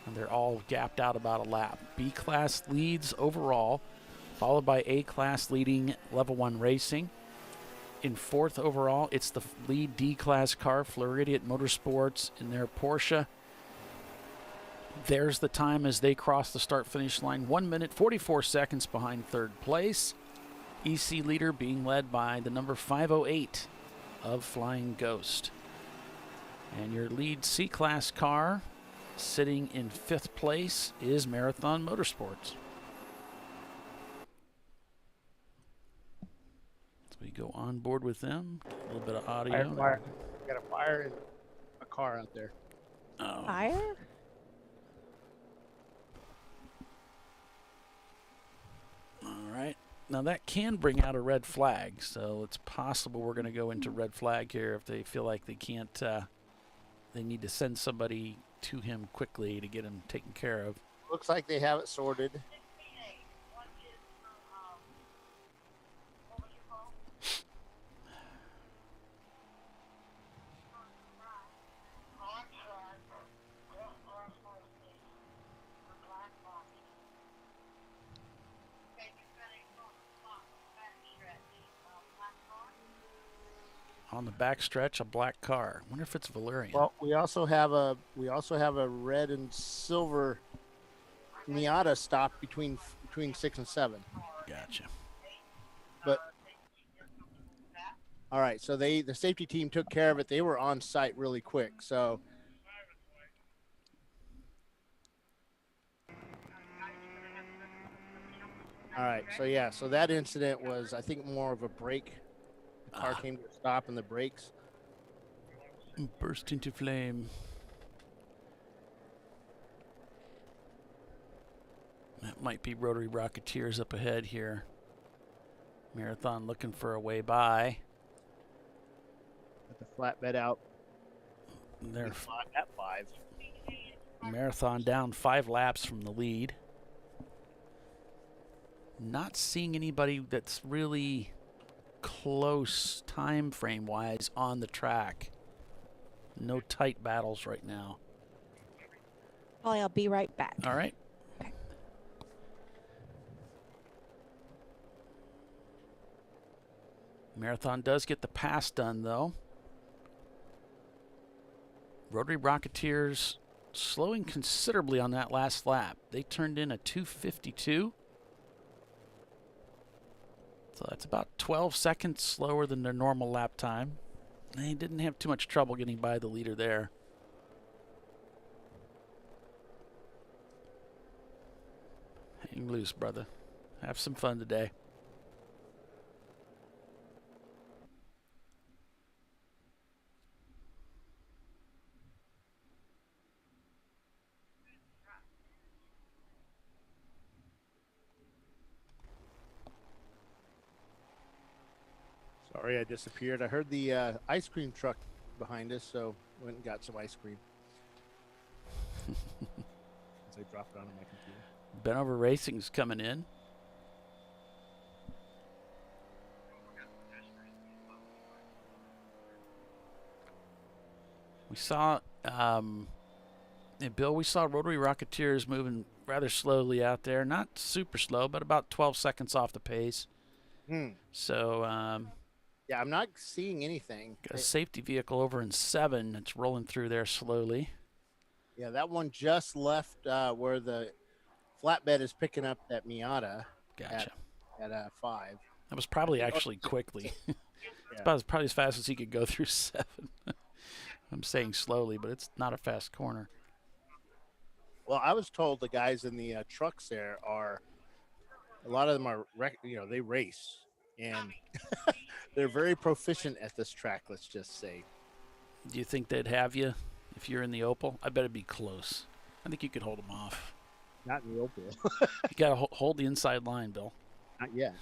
And they're all gapped out about a lap. B-Class leads overall, followed by A-Class leading level 1 racing. In 4th overall, it's the lead D-Class car, Floridian Motorsports, in their Porsche. There's the time as they cross the start-finish line, 1 minute, 44 seconds behind 3rd place. EC leader being led by the number 508 of Flying Ghost. And your lead C-Class car, sitting in 5th place, is Marathon Motorsports. So we go on board with them. Get a little bit of audio. Fire. Got a fire and a car out there. Oh. Fire? All right. Now that can bring out a red flag, so it's possible we're going to go into red flag here if they feel like they can't. They need to send somebody to him quickly to get him taken care of. Looks like they have it sorted. On the back stretch, a black car. I wonder if it's Valerian. Well, we also have a red and silver Miata stop between 6 and 7. Gotcha. But all right, so the safety team took care of it. They were on site really quick. So all right, so that incident was, I think, more of a brake. The car came to a stop in the brakes. Burst into flame. That might be Rotary Rocketeers up ahead here. Marathon looking for a way by. Got the flatbed out. They're at 5. Marathon down 5 laps from the lead. Not seeing anybody that's really close time frame wise on the track. No tight battles right now. Holly, I'll be right back. All right. Okay. Marathon does get the pass done, though. Rotary Rocketeers slowing considerably on that last lap. They turned in a 2:52. So that's about 12 seconds slower than their normal lap time. They didn't have too much trouble getting by the leader there. Hang loose, brother. Have some fun today. Sorry, I disappeared. I heard the ice cream truck behind us, so went and got some ice cream. As I dropped it onto my computer. Benover Racing's coming in. We saw, Bill, we saw Rotary Rocketeers moving rather slowly out there. Not super slow, but about 12 seconds off the pace. So, yeah, I'm not seeing anything. Got a safety vehicle over in 7. It's rolling through there slowly. Yeah, that one just left where the flatbed is picking up that Miata. Gotcha. At 5. That was probably actually quickly. It's probably as fast as he could go through 7. I'm saying slowly, but it's not a fast corner. Well, I was told the guys in the trucks there a lot of them are, they race, and they're very proficient at this track, let's just say. Do you think they'd have you if you're in the Opal? I bet it'd be close. I think you could hold them off. Not in the Opal. You got to hold the inside line, Bill. Not yet.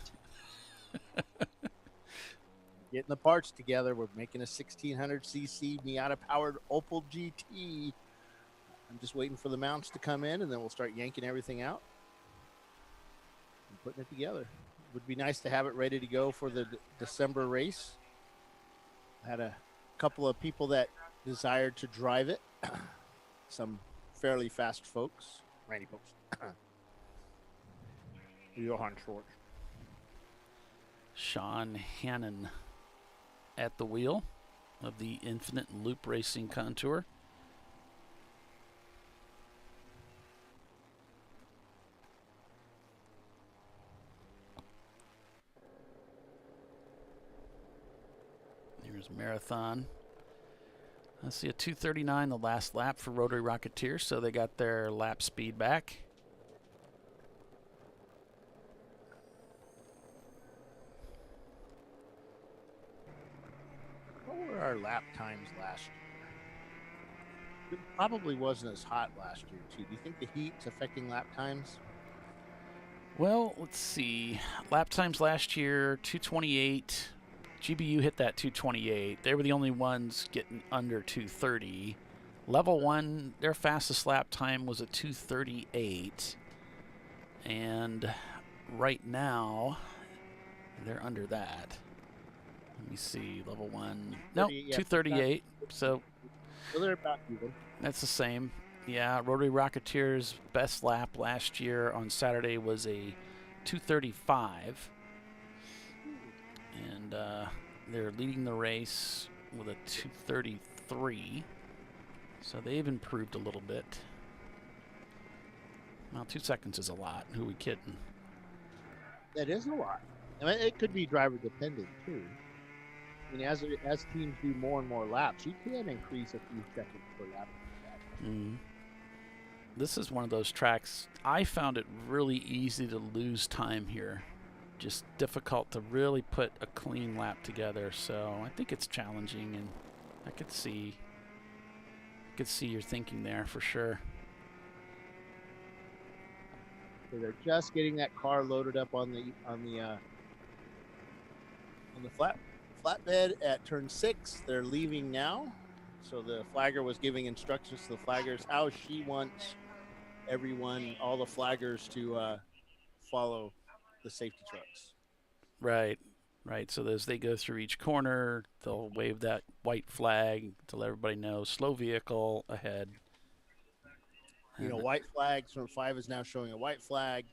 Getting the parts together. We're making a 1600cc Miata-powered Opal GT. I'm just waiting for the mounts to come in, and then we'll start yanking everything out and putting it together. It would be nice to have it ready to go for the December race. I had a couple of people that desired to drive it. Some fairly fast folks. Randy folks. Johan Schwartz. Sean Hannon at the wheel of the Infinite Loop Racing Contour. Here's Marathon. Let's see, a 2:39 the last lap for Rotary Rocketeers, so they got their lap speed back. What were our lap times last year? It probably wasn't as hot last year, too. Do you think the heat's affecting lap times? Well, let's see. Lap times last year, 2:28. GBU hit that 2:28. They were the only ones getting under 2:30. Level 1, their fastest lap time was a 2:38. And right now, they're under that. Let me see. Level 1. No, 2:38. So they're about even. That's the same. Yeah, Rotary Rocketeers' best lap last year on Saturday was a 2:35. And they're leading the race with a 2:33. So they've improved a little bit. Well, 2 seconds is a lot. Who are we kidding? That is a lot. I mean, it could be driver dependent, too. I mean, as teams do more and more laps, you can increase a few seconds per lap. This is one of those tracks. I found it really easy to lose time here. Just difficult to really put a clean lap together. So I think it's challenging, and I could see your thinking there for sure. So they're just getting that car loaded up on the On the flatbed at turn 6, they're leaving now. So the flagger was giving instructions to the flaggers how she wants everyone, all the flaggers, to follow the safety trucks. Right. So as they go through each corner, they'll wave that white flag to let everybody know slow vehicle ahead. You know, white flags from 5 is now showing a white flag.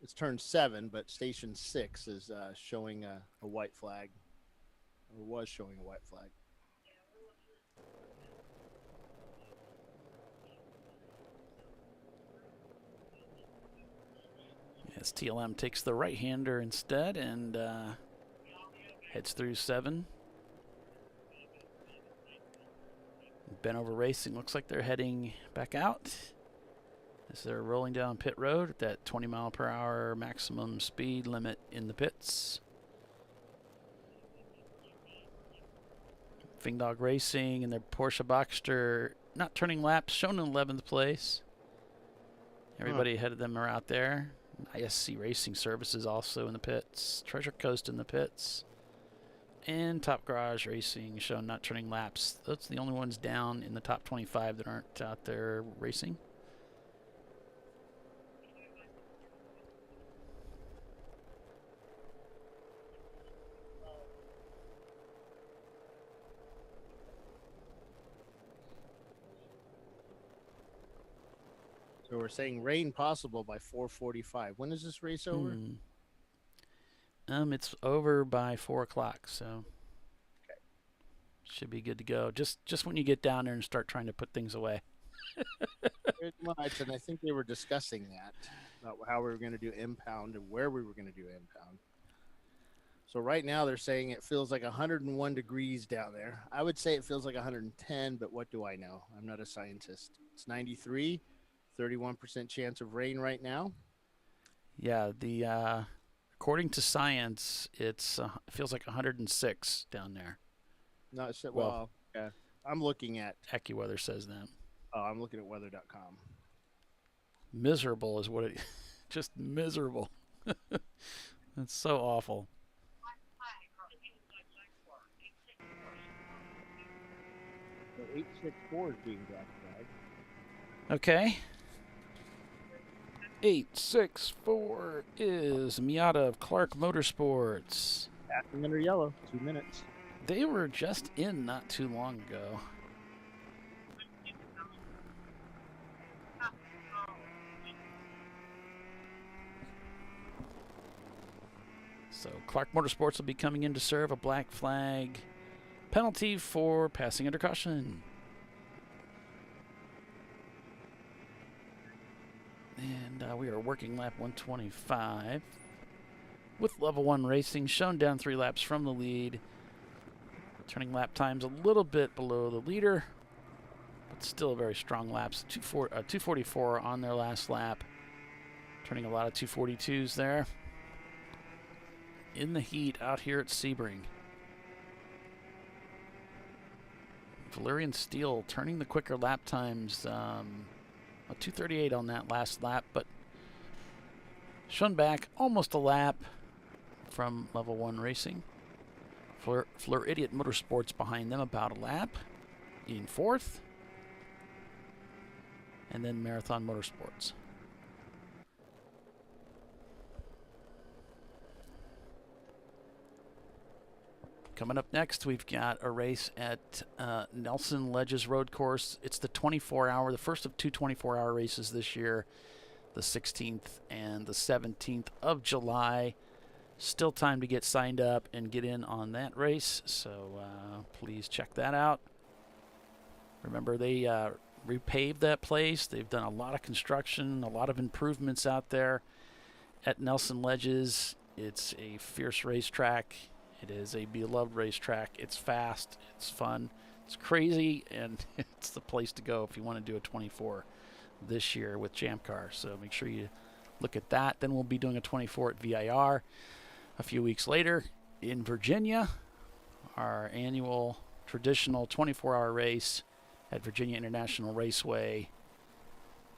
It's turn 7, but station 6 is showing a white flag, or was showing a white flag. As TLM takes the right-hander instead and heads through 7. Benover Racing looks like they're heading back out as they're rolling down pit road at that 20-mile-per-hour maximum speed limit in the pits. Fingdog Racing and their Porsche Boxster not turning laps, shown in 11th place. Everybody ahead of them are out there. ISC Racing Services also in the pits. Treasure Coast in the pits. And Top Garage Racing shown not turning laps. Those are the only ones down in the top 25 that aren't out there racing. So we're saying rain possible by 4:45. When is this race over? It's over by 4 o'clock, so should be good to go. Just when you get down there and start trying to put things away. Pretty much, and I think they were discussing that, about how we were going to do impound and where we were going to do impound. So right now they're saying it feels like 101 degrees down there. I would say it feels like 110, but what do I know? I'm not a scientist. It's 93, 31% chance of rain right now. Yeah, the according to science, it feels like 106 down there. No, well, yeah. I'm looking at AccuWeather says that. Oh, I'm looking at weather.com. Miserable is what it just miserable. It's so awful. So 864 is being black flag. Okay. 864 is Miata of Clark Motorsports. Passing under yellow, 2 minutes. They were just in not too long ago. So Clark Motorsports will be coming in to serve a black flag penalty for passing under caution. And we are working lap 125 with Level 1 Racing shown down 3 laps from the lead. Turning lap times a little bit below the leader, but still very strong laps. 244 on their last lap. Turning a lot of 242s there. In the heat out here at Sebring. Valerian Steel turning the quicker lap times. A 238 on that last lap, but shown back almost a lap from Level 1 Racing. Fleur Idiot Motorsports behind them about a lap in 4th. And then Marathon Motorsports. Coming up next, we've got a race at Nelson Ledges Road Course. It's the 24-hour, the first of 2 24-hour races this year, the 16th and the 17th of July. Still time to get signed up and get in on that race, so please check that out. Remember, they repaved that place. They've done a lot of construction, a lot of improvements out there at Nelson Ledges. It's a fierce racetrack. It is a beloved racetrack. It's fast, it's fun, it's crazy, and it's the place to go if you want to do a 24 this year with ChampCar. So make sure you look at that. Then we'll be doing a 24 at VIR a few weeks later in Virginia, our annual traditional 24-hour race at Virginia International Raceway.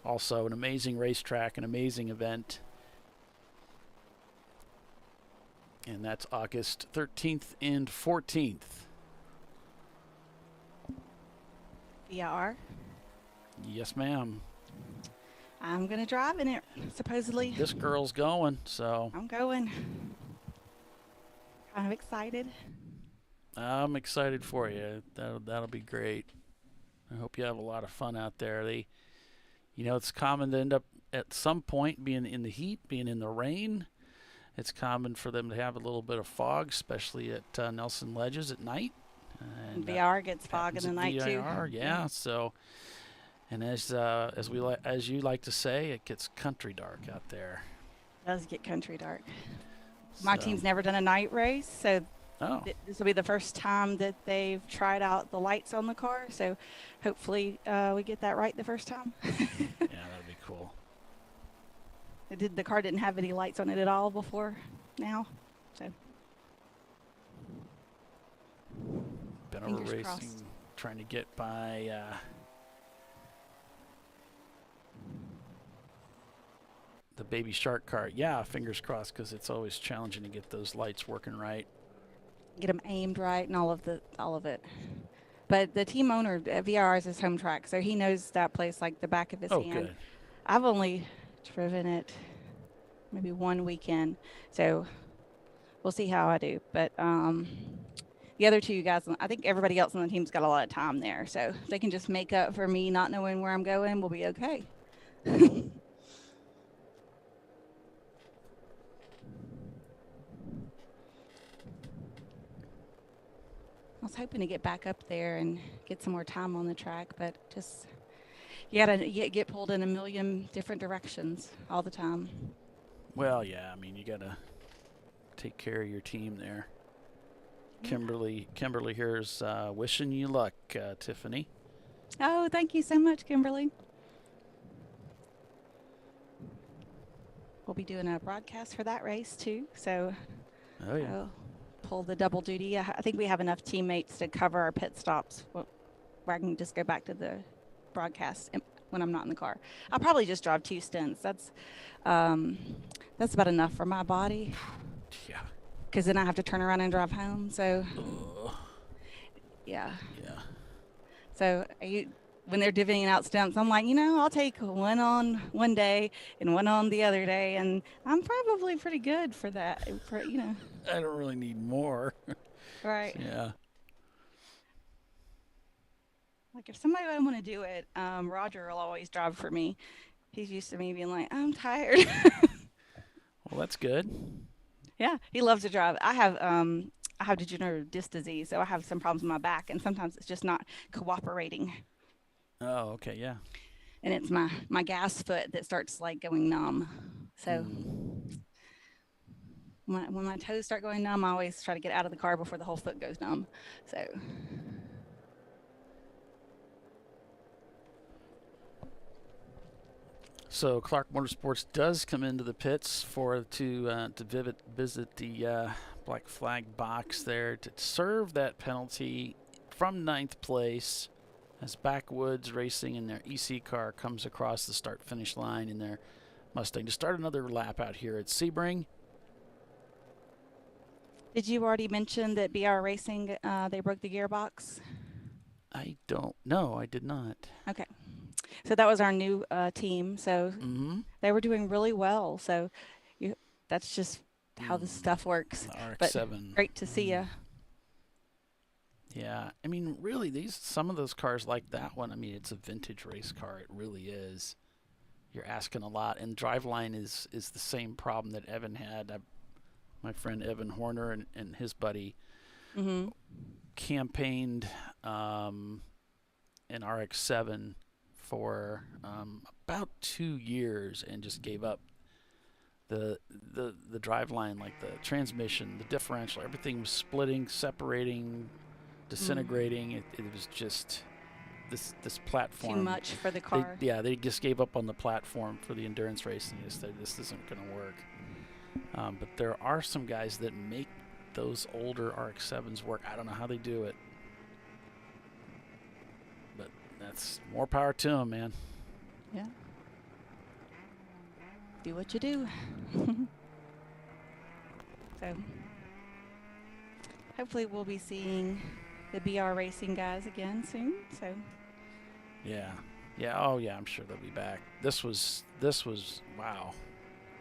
Also an amazing racetrack, an amazing event. And that's August 13th and 14th. VR. Yes, ma'am. I'm going to drive in it, supposedly. This girl's going, so. I'm going. Kind of excited. I'm excited for you. That'll be great. I hope you have a lot of fun out there. It's common to end up at some point being in the heat, being in the rain. It's common for them to have a little bit of fog, especially at Nelson Ledges at night. And VR gets fog in the night VR, too. yeah. So, and as you like to say, it gets country dark out there. It does get country dark. My So- team's never done a night race, so Oh. this will be the first time that they've tried out the lights on the car. So hopefully we get that right the first time. Yeah, that'd be cool. The car didn't have any lights on it at all before now. So Been over Fingers racing, crossed. trying to get by the Baby Shark car. Yeah, fingers crossed, because it's always challenging to get those lights working right. get them aimed right and all of it. But the team owner at VR is his home track, so he knows that place like the back of his Oh, hand. good. I've only driven it maybe one weekend, so we'll see how I do. But the other two guys, I think everybody else on the team's got a lot of time there, so if they can just make up for me not knowing where I'm going, we'll be okay. I was hoping to get back up there and get some more time on the track, but just you gotta get pulled in a million different directions all the time. Well, yeah, I mean, you got to take care of your team there. Kimberly here's wishing you luck, Tiffany. Oh, thank you so much, Kimberly. We'll be doing a broadcast for that race too, so Oh, yeah. I'll pull the double duty. I think we have enough teammates to cover our pit stops where I can just go back to the broadcast when I'm not in the car. I'll probably just drive 2 stints. That's about enough for my body. Yeah. Because then I have to turn around and drive home. So, yeah. Yeah. So when they're divvying out stints, I'm like, I'll take one on one day and one on the other day, and I'm probably pretty good for that. I don't really need more. Right. Yeah. Like if somebody would want to do it, Roger will always drive for me. He's used to me being like, I'm tired. Well, that's good. Yeah, he loves to drive. I have degenerative disc disease, so I have some problems with my back, and sometimes it's just not cooperating. Oh, okay, yeah. And it's my gas foot that starts like going numb. So when my toes start going numb, I always try to get out of the car before the whole foot goes numb. So. So Clark Motorsports does come into the pits to visit the Black Flag box there to serve that penalty from 9th place as Backwoods Racing in their EC car comes across the start-finish line in their Mustang to start another lap out here at Sebring. Did you already mention that BR Racing, they broke the gearbox? I don't know. I did not. Okay. So that was our new team. So they were doing really well. So that's just how this stuff works. RX-7. But great to see you. Yeah. I mean, really, some of those cars like that one, I mean, it's a vintage race car. It really is. You're asking a lot. And driveline is the same problem that Evan had. My friend Evan Horner and his buddy campaigned an RX-7 for about 2 years and just gave up. The driveline, like the transmission, the differential, everything was splitting, separating, disintegrating. It was just this platform. Too much for the car. They just gave up on the platform for the endurance racing. They said this isn't going to work. But there are some guys that make those older RX-7s work. I don't know how they do it. But that's more power to them, man. Yeah. Do what you do. So hopefully we'll be seeing the BR Racing guys again soon. So Yeah. Oh yeah, I'm sure they'll be back. This was wow.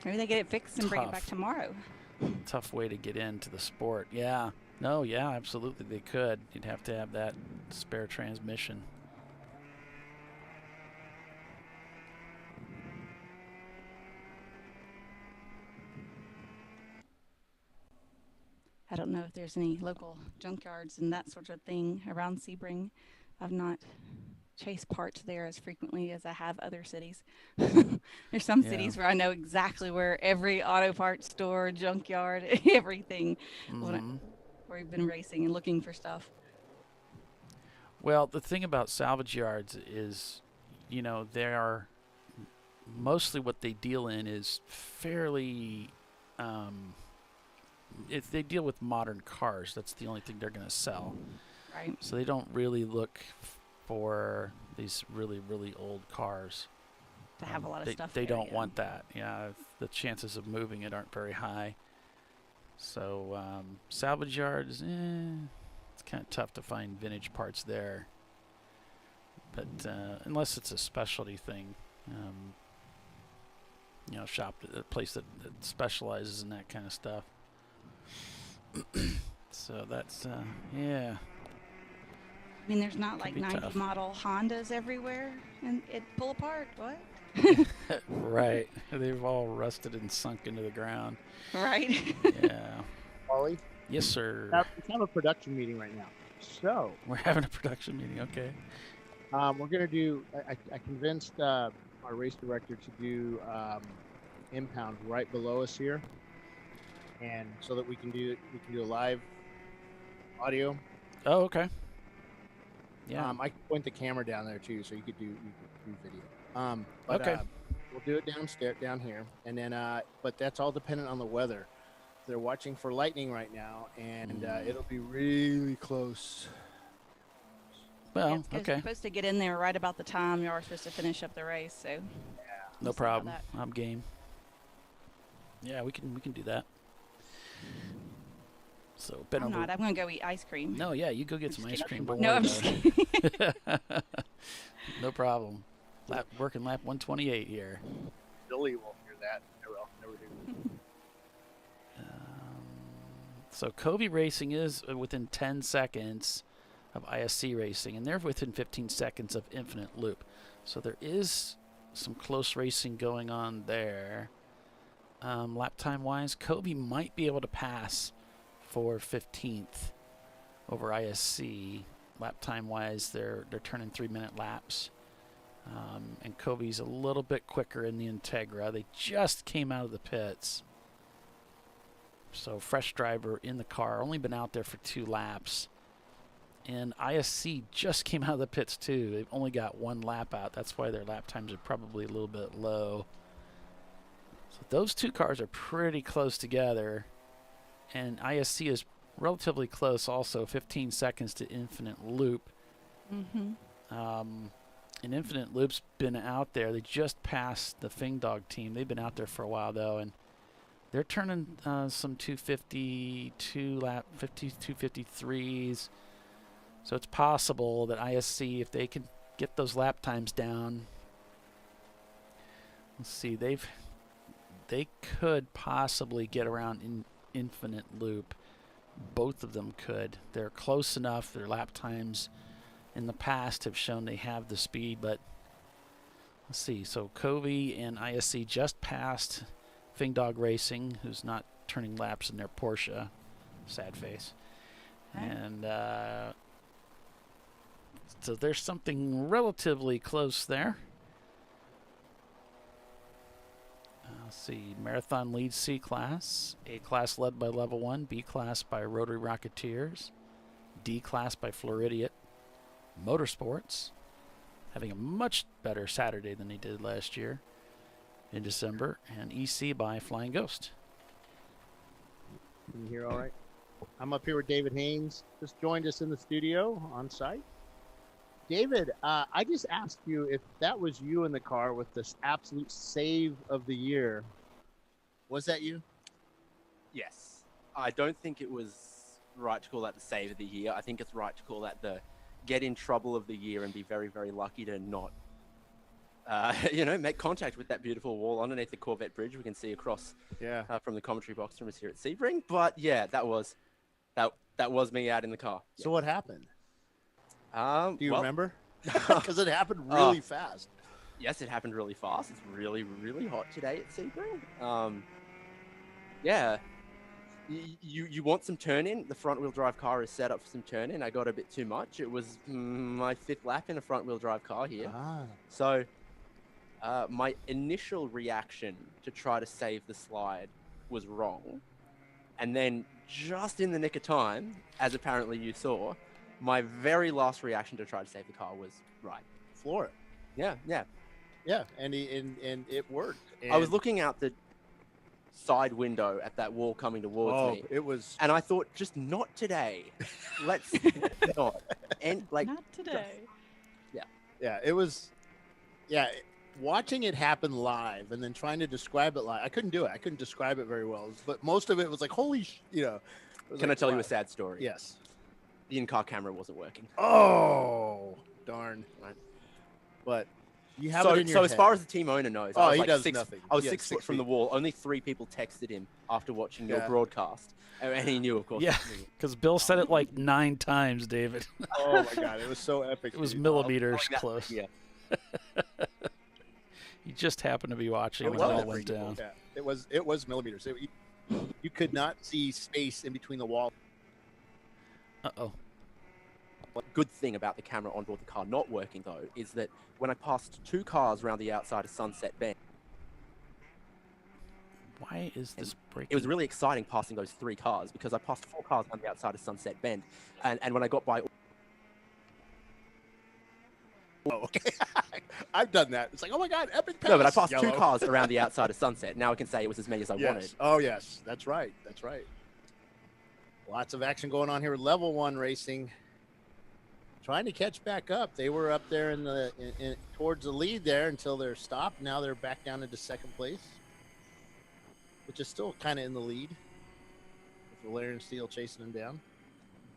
maybe they get it fixed and bring it back Tough. tomorrow. Tough way to get into the sport. Yeah. No, yeah, absolutely they could. You'd have to have that spare transmission. I don't know if there's any local junkyards and that sort of thing around Sebring. I've not chased parts there as frequently as I have other cities. There's some cities where I know exactly where every auto parts store, junkyard, everything, where we've been racing and looking for stuff. Well, the thing about salvage yards is, you know, they are mostly what they deal in is fairly. If they deal with modern cars, that's the only thing they're going to sell. Right. So they don't really look for these really, really old cars. To have a lot of stuff They there, don't yeah. want that. Yeah, the chances of moving it aren't very high. So salvage yards, it's kind of tough to find vintage parts there. But unless it's a specialty thing, you know, a place that specializes in that kind of stuff. So that's yeah. I mean, there's not Could like be 90 tough. model Hondas everywhere and it pull apart. What? Right. They've all rusted and sunk into the ground. Right. Yeah. Ollie? Yes, sir. Let's have a production meeting right now. So We're having a production meeting. Okay. we're gonna do. I convinced our race director to do impound right below us here, and so that we can do a live audio. Oh, okay. Yeah. I can point the camera down there too, so you could do video. But, Okay. we'll do it down here, and then but that's all dependent on the weather. They're watching for lightning right now, and it'll be really close. Well, You're okay. supposed to get in there right about the time you are supposed to finish up the race. So No we'll see about problem. that. I'm game. Yeah, we can do that. So Ben I'm over. not. I'm going to go eat ice cream. No, yeah, you go get some ice cream. Don't No, worry I'm about just it. No problem. Working lap 128 here. Billy won't hear that. Never do. So Kobe Racing is within 10 seconds of ISC Racing, and they're within 15 seconds of Infinite Loop. So there is some close racing going on there. Lap time wise, Kobe might be able to pass for 15th over ISC. Lap time wise, they're turning 3-minute laps. And Kobe's a little bit quicker in the Integra. They just came out of the pits. So fresh driver in the car, only been out there for 2 laps. And ISC just came out of the pits too. They've only got 1 lap out. That's why their lap times are probably a little bit low. So those 2 cars are pretty close together. And ISC is relatively close also, 15 seconds to Infinite Loop. Mm-hmm. And Infinite Loop's been out there. They just passed the Fing Dog team. They've been out there for a while though, and they're turning some 252 lap 253s. So it's possible that ISC, if they can get those lap times down, let's see, they could possibly get around in Infinite Loop. Both of them could. They're close enough. Their lap times in the past have shown they have the speed, but let's see. So Covey and ISC just passed Fing Dog Racing, who's not turning laps in their Porsche. Sad face. And so there's something relatively close there. Let's see. Marathon leads C class. A class led by Level 1. B class by Rotary Rocketeers. D class by Floridiot. Motorsports, having a much better Saturday than they did last year in December. And EC by Flying Ghost. Can you hear all right? I'm up here with David Haynes. Just joined us in the studio on site. David, I just asked you if that was you in the car with this absolute save of the year. Was that you? Yes. I don't think it was right to call that the save of the year. I think it's right to call that the get in trouble of the year and be very, very lucky to not, make contact with that beautiful wall underneath the Corvette bridge we can see across from the commentary box from us here at Sebring. But yeah, that was me out in the car. So what happened? Do you Well, remember? Because it happened really fast. Yes, it happened really fast. It's really, really hot today at Sebring. Yeah. You want some turn-in? The front-wheel drive car is set up for some turn-in. I got a bit too much. It was my 5th lap in a front-wheel drive car here. So my initial reaction to try to save the slide was wrong. And then just in the nick of time, as apparently you saw, my very last reaction to try to save the car was right. Floor it. Yeah. Yeah, and it worked. I was looking out the side window at that wall coming towards me. It was, and I thought, just not today. Let's not. And not today. Yeah, it was. Yeah, watching it happen live and then trying to describe it live, I couldn't do it. I couldn't describe it very well. But most of it was like, holy, Can I tell you a sad story? Yes. The in-car camera wasn't working. Oh, darn. Right. But you have it in your So head. as far as the team owner knows, he I was does 6 nothing. I was Yeah, 6 foot 6 from the feet. wall. Only 3 people texted him after watching your broadcast. And he knew, of course. Yeah, because Bill said it like 9 times, David. Oh, my God. It was so epic. It was dude. millimeters that- close. yeah. He just happened to be watching It when it all was. went down. Yeah, it was millimeters. You could not see space in between the wall. Uh-oh. One good thing about the camera on board the car not working, though, is that when I passed 2 cars around the outside of Sunset Bend, Why is this breaking? it was really exciting passing those 3 cars because I passed 4 cars on the outside of Sunset Bend. And when I got by... Oh, okay. I've done that. It's like, oh my God, epic pass. No, but I passed 2 Yellow. cars around the outside of Sunset. Now I can say it was as many as I wanted. Oh, yes. That's right. That's right. Lots of action going on here with Level 1 Racing. Trying to catch back up. They were up there in towards the lead there until they're stopped. Now they're back down into 2nd place, which is still kind of in the lead. With Valerian and Steele chasing them down.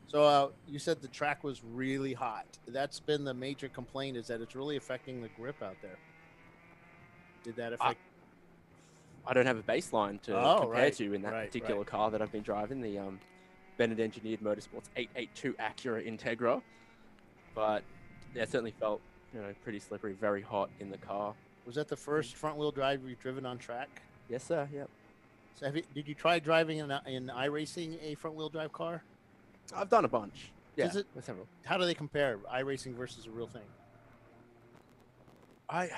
So you said the track was really hot. That's been the major complaint, is that it's really affecting the grip out there. Did that affect? I don't have a baseline to compare to in that particular car that I've been driving, the Bennett Engineered Motorsports 882 Acura Integra. But yeah, it certainly felt pretty slippery, very hot in the car. Was that the first front-wheel drive you've driven on track? Yes, sir. Yep. So did you try driving in iRacing a front-wheel drive car? I've done a bunch. Yeah, several. How do they compare iRacing versus a real thing? On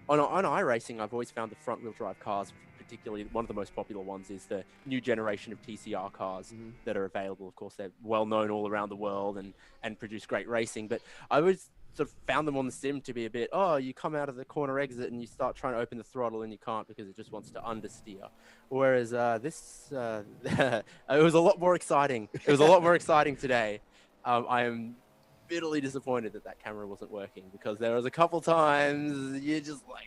iRacing, I've always found the front-wheel drive cars, particularly one of the most popular ones, is the new generation of TCR cars that are available. Of course, they're well known all around the world and produce great racing. But I always sort of found them on the sim to be a bit, you come out of the corner exit and you start trying to open the throttle and you can't because it just wants to understeer. Whereas this, it was a lot more exciting. It was a lot more exciting today. I am bitterly disappointed that camera wasn't working because there was a couple times you're just like,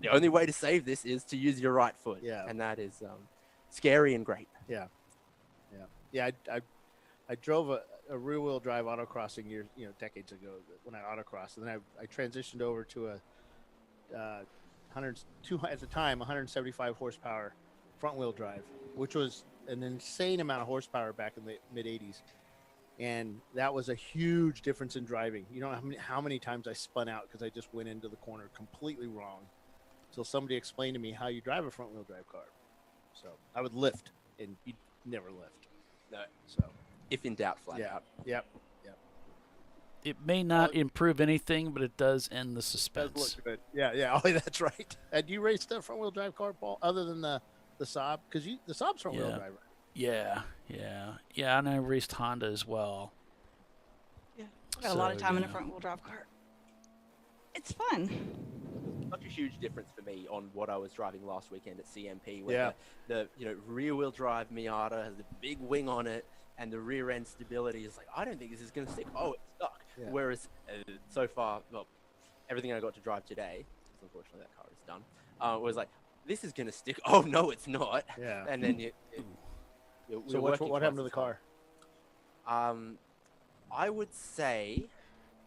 the only way to save this is to use your right foot. Yeah. And that is scary and great. Yeah. I drove a rear-wheel drive autocrossing decades ago when I autocrossed, and then I transitioned over to a 175 horsepower front-wheel drive, which was an insane amount of horsepower back in the mid-'80s. And that was a huge difference in driving. You don't know how many times I spun out because I just went into the corner completely wrong until somebody explained to me how you drive a front-wheel drive car. So I would lift, and you'd never lift. No. So if in doubt, flat out. Yep. It may not improve anything, but it does end the suspense. Does look good. Yeah. Oh, that's right. Do you race the front-wheel drive car, Paul, other than the Saab? Because the Saab's front-wheel drive, right? Yeah, and I raced Honda as well. Yeah, I got a lot of time in a front-wheel drive car. It's fun. Such a huge difference for me on what I was driving last weekend at CMP, where the rear-wheel drive Miata has a big wing on it, and the rear end stability is like, I don't think this is going to stick. Oh, it's stuck. Yeah. Whereas so far, well, everything I got to drive today, because unfortunately that car is done, was like, this is going to stick. Oh no, it's not. Yeah. And then So what happened to the car? I would say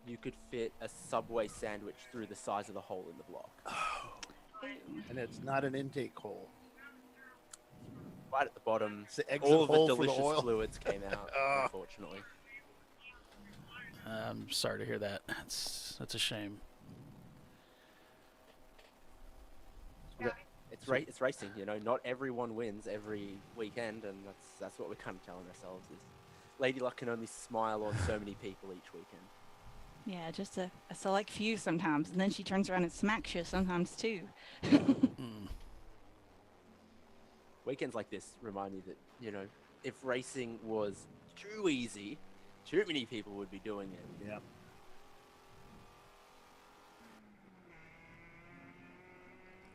you could fit a Subway sandwich through the size of the hole in the block. And it's not an intake hole. Right at the bottom, It's the exit all of the hole for the delicious oil. fluids came out, unfortunately. I'm sorry to hear that. That's a shame. It's racing, you know. Not everyone wins every weekend, and that's what we're kind of telling ourselves is Lady Luck can only smile on so many people each weekend. Yeah, just a select few sometimes, and then she turns around and smacks you sometimes too. Weekends like this remind me that, you know, if racing was too easy, too many people would be doing it. Yeah.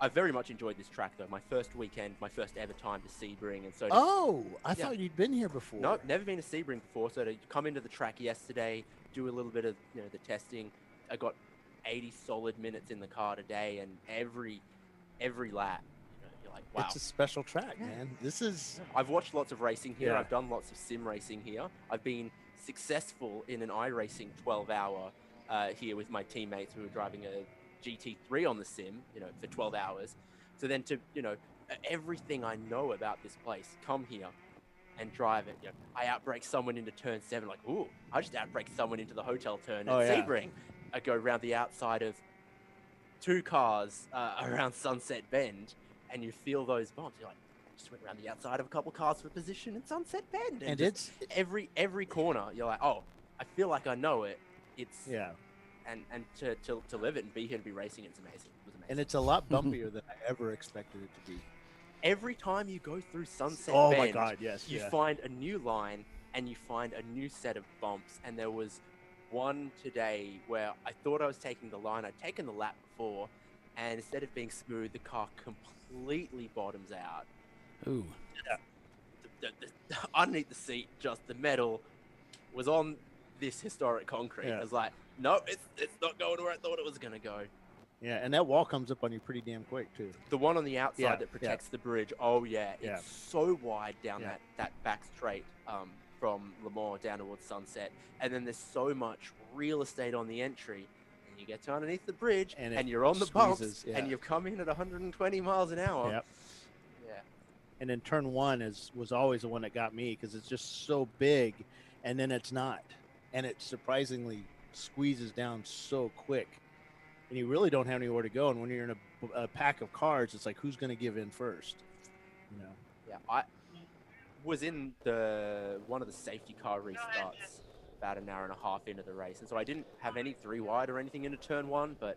I very much enjoyed this track, though. My first weekend, my first ever time to Sebring, and so. I thought you'd been here before. No, never been to Sebring before. So to come into the track yesterday, do a little bit of the testing. I got 80 solid minutes in the car today, and every lap, you're like, wow. It's a special track, man. This is. I've watched lots of racing here. Yeah. I've done lots of sim racing here. I've been successful in an iRacing 12-hour here with my teammates who were driving a GT3 on the sim, for 12 hours. So then to, everything I know about this place, come here and drive it. I outbrake someone into turn 7, like, ooh, I just outbraked someone into the hotel turn at Sebring. I go around the outside of 2 cars around Sunset Bend, and you feel those bumps. You're like, just went around the outside of a couple cars for position in Sunset Bend. And it's every corner, you're like, oh, I feel like I know it. It's and to live it and be here and be racing, it's amazing. It was amazing. And it's a lot bumpier than I ever expected it to be. Every time you go through Sunset Oh Bend, my God, yes, you find a new line and you find a new set of bumps. And there was one today where I thought I was taking the line. I'd taken the lap before, and instead of being smooth, the car completely bottoms out. Ooh. The underneath the seat, just the metal was on this historic concrete. Yeah. I was like, no, it's not going where I thought it was going to go. Yeah, and that wall comes up on you pretty damn quick, too. The one on the outside that protects the bridge, it's so wide down that back straight from Le Mans down towards Sunset. And then there's so much real estate on the entry. And you get to underneath the bridge, and you're on the bumps, and you've come in at 120 miles an hour. Yep. Yeah. And then turn 1 was always the one that got me because it's just so big, and then it's not. And it surprisingly squeezes down so quick. And you really don't have anywhere to go. And when you're in a pack of cars, it's like, who's going to give in first? Yeah, I was in one of the safety car restarts about an hour and a half into the race. And so I didn't have any 3 wide or anything into turn 1, but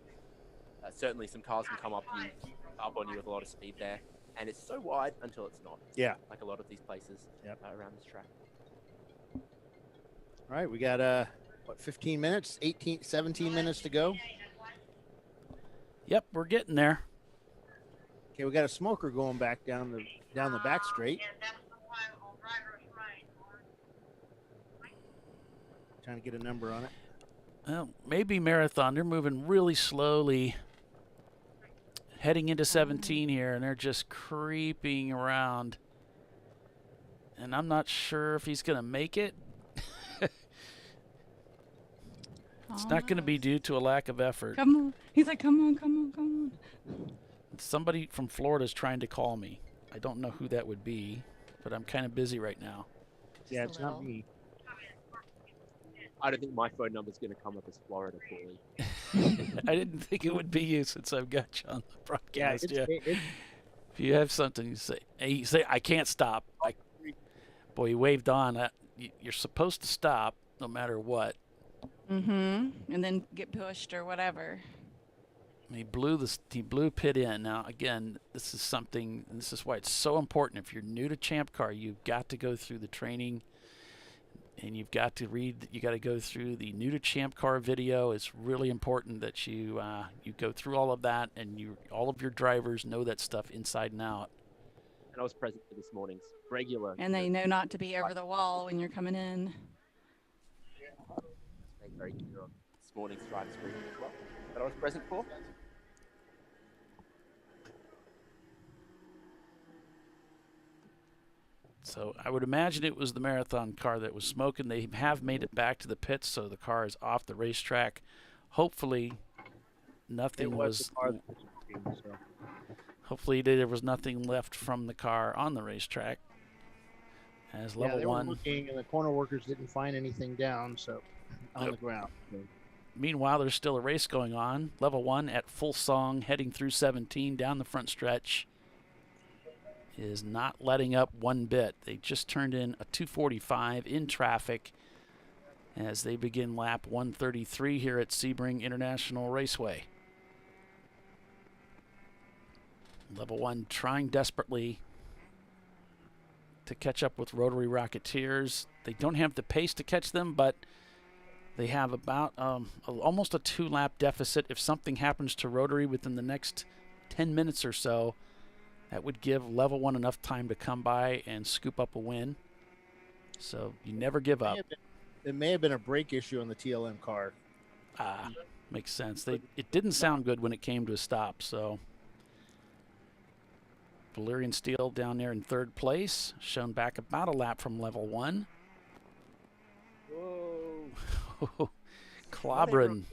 certainly some cars can come up on you with a lot of speed there. And it's so wide until it's not. Yeah. Like a lot of these places around this track. All right, we got 15 minutes, 17 minutes to go. Yep, we're getting there. Okay, we got a smoker going back down the back straight. Trying to get a number on it. Well, maybe Marathon. They're moving really slowly, heading into 17 here, and they're just creeping around. And I'm not sure if he's going to make it. It's not going to be due to a lack of effort. Come on. He's like, come on, come on, come on. Somebody from Florida is trying to call me. I don't know who that would be, but I'm kind of busy right now. Yeah, it's not me. I don't think my phone number is going to come up as Florida for me. I didn't think it would be you since I've got you on the broadcast. Yeah, If you have something, you say, I can't stop. Boy, you waved on. You're supposed to stop no matter what. Mm-hmm. And then get pushed or whatever. He blew pit in. Now, again, this is something, and this is why it's so important. If you're new to Champ Car, you've got to go through the training, and you've got to go through the new to Champ Car video. It's really important that you go through all of that, and all of your drivers know that stuff inside and out. And I was present for this morning's regular. And they know not to be over the wall when you're coming in. Very clear on this morning's driver's briefing as well that I was present for. So I would imagine it was the marathon car that was smoking. They have made it back to the pits, so the car is off the racetrack. Hopefully, nothing was. Hopefully, there was nothing left from the car on the racetrack. As level they one. were looking, and the corner workers didn't find anything down, so on the ground. So. Meanwhile, there's still a race going on. Level 1 at full song, heading through 17 down the front stretch. Is not letting up one bit. They just turned in a 245 in traffic as they begin lap 133 here at Sebring International Raceway. Level 1 trying desperately to catch up with Rotary Rocketeers. They don't have the pace to catch them, but they have about almost a 2-lap deficit. If something happens to Rotary within the next 10 minutes or so, that would give level 1 enough time to come by and scoop up a win. So you never give up. It may have been a brake issue on the TLM car. Makes sense. It didn't sound good when it came to a stop. So Valyrian Steel down there in 3rd place, shown back about a lap from level 1. Whoa. Clobbering.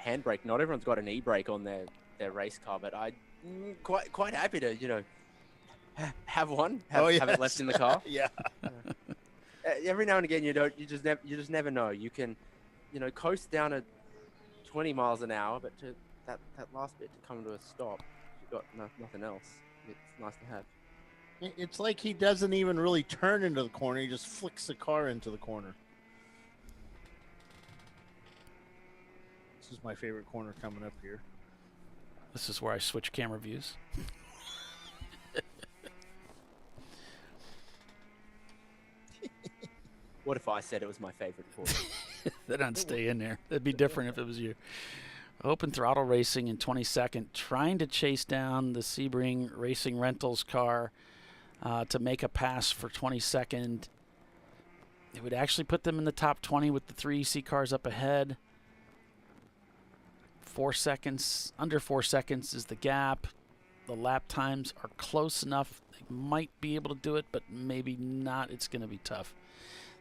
Handbrake. Not everyone's got an e-brake on their race car, but I'm quite happy to, have one. Have it left in the car. Yeah. Every now and again, you just never know. You can, coast down at 20 miles an hour, but to that last bit to come to a stop, you've got nothing else. It's nice to have. It's like he doesn't even really turn into the corner. He just flicks the car into the corner. This is my favorite corner coming up here. This is where I switch camera views. What if I said it was my favorite corner? Then I'd stay in there. That'd be different if it was you. Open throttle racing in 22nd, trying to chase down the Sebring Racing Rentals car to make a pass for 22nd. It would actually put them in the top 20 with the 3 EC cars up ahead. 4 seconds, under 4 seconds is the gap. The lap times are close enough. They might be able to do it, but maybe not. It's going to be tough.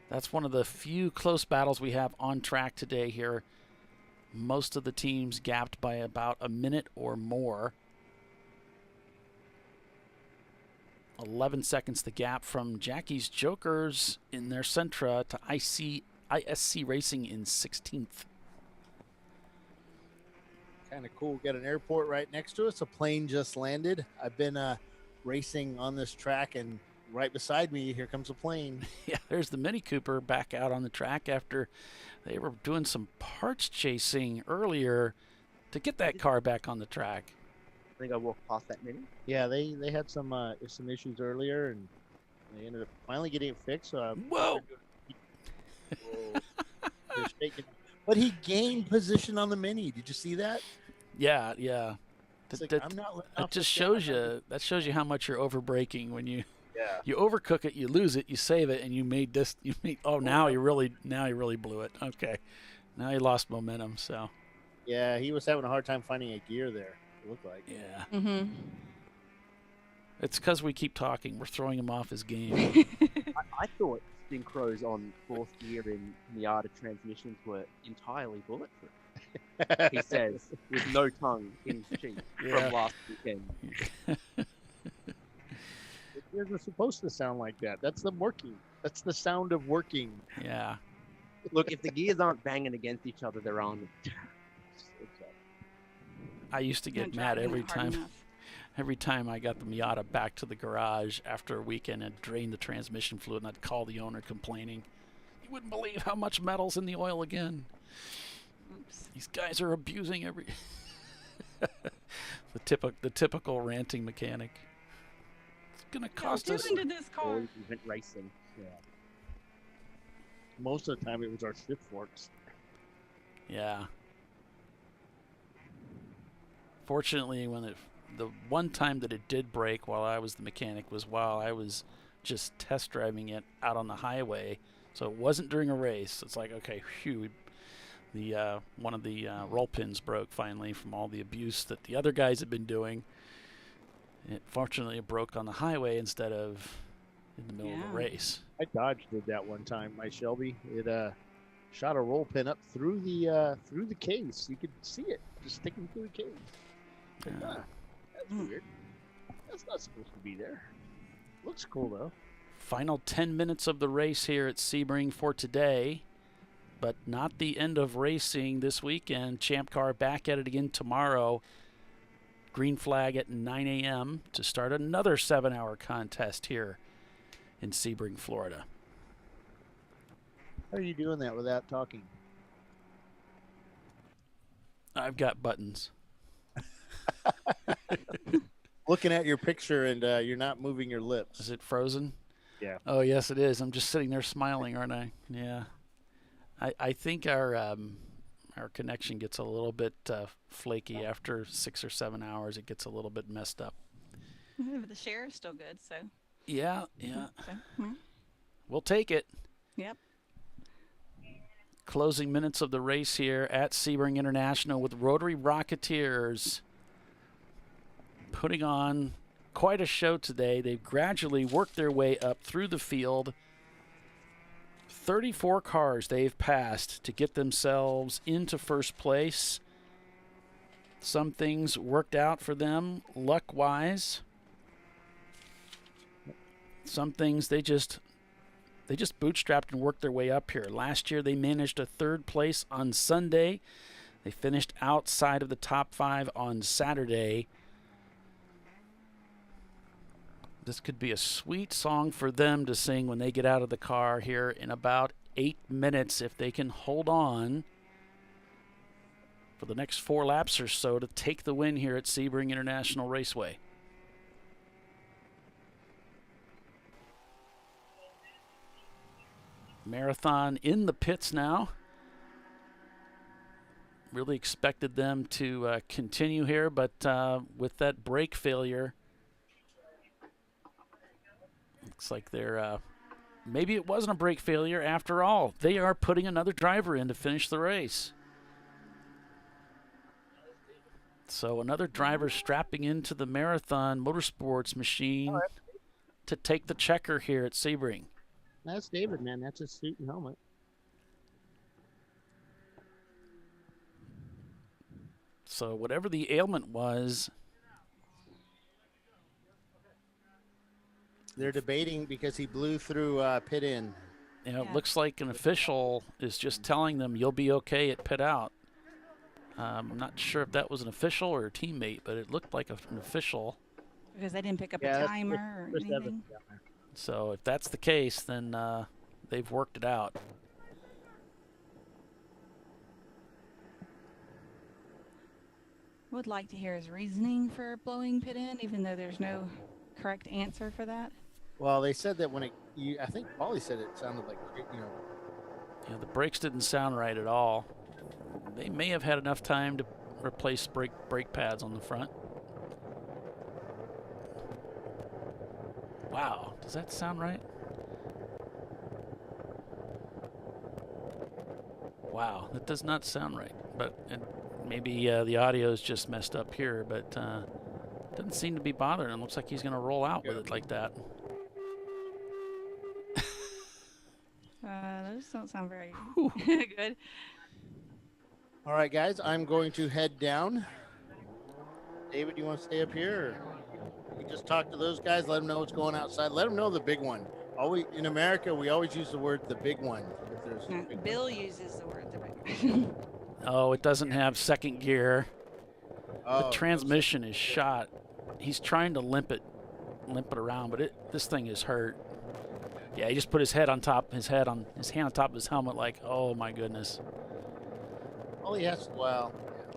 That's one of the few close battles we have on track today here. Most of the teams gapped by about a minute or more. 11 seconds the gap from Jackie's Jokers in their Sentra to ISC Racing in 16th. Kind of cool. Got an airport right next to us. A plane just landed. I've been racing on this track, and right beside me, here comes a plane. Yeah, there's the Mini Cooper back out on the track after they were doing some parts chasing earlier to get that car back on the track. I think I walked past that Mini. Yeah, they had some issues earlier, and they ended up finally getting it fixed. So Whoa! They're shaking. But he gained position on the Mini. Did you see that? Yeah. I'm not letting off That just the shows gas. you. That shows you how much you're over braking when you. Yeah. You overcook it, you lose it, you save it, and you made this. Now you really blew it. Okay, now you lost momentum. So. Yeah, he was having a hard time finding a gear there. It looked like. Yeah. Mm-hmm. It's because we keep talking. We're throwing him off his game. I thought synchros on 4th gear in Miata transmissions were entirely bulletproof. He says, with no tongue in his cheek from last weekend. They're supposed to sound like that. That's them working. That's the sound of working. Yeah. Look, if the gears aren't banging against each other, they're on. I used to get mad every time. Every time I got the Miata back to the garage after a weekend and drained the transmission fluid, and I'd call the owner complaining, "You wouldn't believe how much metal's in the oil again. Oops. These guys are abusing every." the typical ranting mechanic. It's gonna cost us. Into this car. Event racing. Yeah. Most of the time, it was our shift forks. Yeah. Fortunately, the one time that it did break while I was the mechanic was while I was just test driving it out on the highway. So it wasn't during a race. It's like, okay, phew, one of the roll pins broke finally from all the abuse that the other guys had been doing. Fortunately, it broke on the highway instead of in the middle of the race. My Dodge did that one time. My Shelby, it shot a roll pin up through the case. You could see it just sticking through the case. That's weird. That's not supposed to be there. Looks cool though. Final 10 minutes of the race here at Sebring for today, but not the end of racing this weekend. Champ Car back at it again tomorrow. Green flag at 9 a.m. to start another 7-hour contest here in Sebring, Florida. How are you doing that without talking? I've got buttons. Looking at your picture and you're not moving your lips. Is it frozen? Yeah. Oh, yes, it is. I'm just sitting there smiling, aren't I? Yeah. I think our connection gets a little bit flaky after 6 or 7 hours. It gets a little bit messed up. But the share is still good, so. Yeah. So, We'll take it. Yep. Closing minutes of the race here at Sebring International with Rotary Rocketeers putting on quite a show today. They've gradually worked their way up through the field. 34 cars they've passed to get themselves into first place. Some things worked out for them luck-wise. Some things they just bootstrapped and worked their way up here. Last year they managed a 3rd place on Sunday. They finished outside of the top 5 on Saturday. This could be a sweet song for them to sing when they get out of the car here in about 8 minutes if they can hold on for the next 4 laps or so to take the win here at Sebring International Raceway. Marathon in the pits now. Really expected them to continue here, but with that brake failure, looks like they're maybe it wasn't a brake failure after all. They are putting another driver in to finish the race. So another driver strapping into the Marathon Motorsports machine to take the checker here at Sebring. That's David, man. That's his suit and helmet. So whatever the ailment was, they're debating because he blew through pit in. you know, it looks like an official is just telling them you'll be okay at pit out. I'm not sure if that was an official or a teammate, but it looked like an official. Because they didn't pick up a timer or anything. So if that's the case, then they've worked it out. Would like to hear his reasoning for blowing pit in, even though there's no correct answer for that. Well, they said that when I think Paulie said it sounded like, Yeah, the brakes didn't sound right at all. They may have had enough time to replace brake pads on the front. Wow, does that sound right? Wow, that does not sound right. But maybe the audio is just messed up here, but doesn't seem to be bothering him. Looks like he's going to roll out with it like that. Those don't sound very good. All right, guys, I'm going to head down. David, you want to stay up here? Or you just talk to those guys, let them know what's going outside. Let them know the big one. In America, we always use the word the big one. If there's a big Bill uses the word the big one. Oh, it doesn't have second gear. Oh, the transmission is shot. He's trying to limp it around, but this thing is hurt. Yeah, he just put his hand on top of his helmet like, oh my goodness. All he has, well,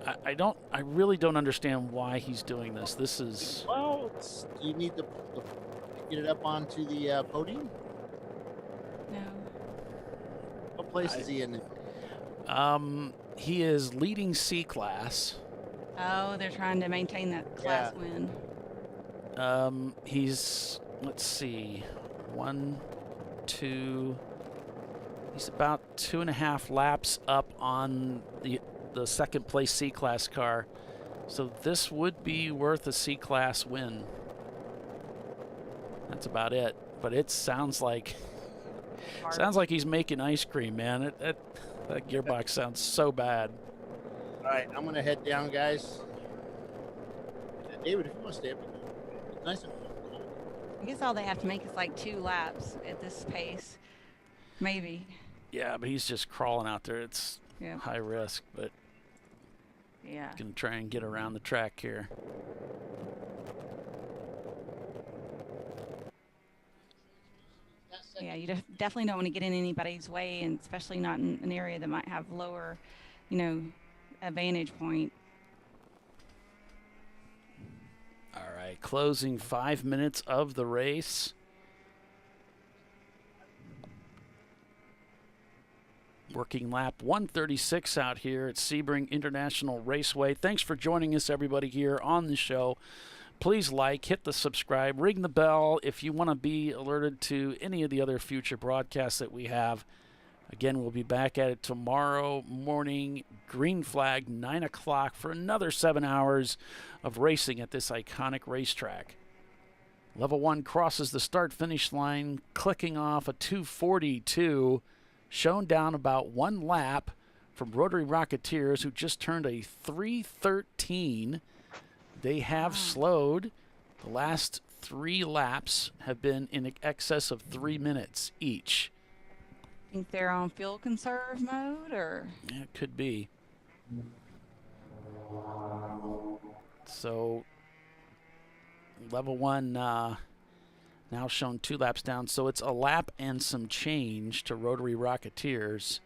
I really don't understand why he's doing this. This is. Well, do you need to get it up onto the podium? No. What place is he in? He is leading C class. Oh, they're trying to maintain that class win. He's, let's see, 1, 2. He's about 2.5 laps up on the second place C class car. So this would be worth a C class win. That's about it. But it sounds like he's making ice cream, man. That gearbox sounds so bad. All right, I'm gonna head down, guys. David, if you want to stay up, it's nice and cool. I guess all they have to make is like 2 laps at this pace, maybe. Yeah, but he's just crawling out there. It's high risk, but yeah, gonna try and get around the track here. Yeah, you definitely don't want to get in anybody's way, and especially not in an area that might have lower, a vantage point. All right, closing 5 minutes of the race. Working lap 136 out here at Sebring International Raceway. Thanks for joining us, everybody, here on the show. Please hit the subscribe, ring the bell if you want to be alerted to any of the other future broadcasts that we have. Again, we'll be back at it tomorrow morning, green flag, 9 o'clock, for another 7 hours of racing at this iconic racetrack. Level 1 crosses the start-finish line, clicking off a 2:42, shown down about 1 lap from Rotary Rocketeers, who just turned a 3:13. They have slowed. The last 3 laps have been in excess of 3 minutes each. Think they're on fuel conserve mode, or? Yeah, it could be. So, level 1 now shown 2 laps down. So it's a lap and some change to Rotary Rocketeers.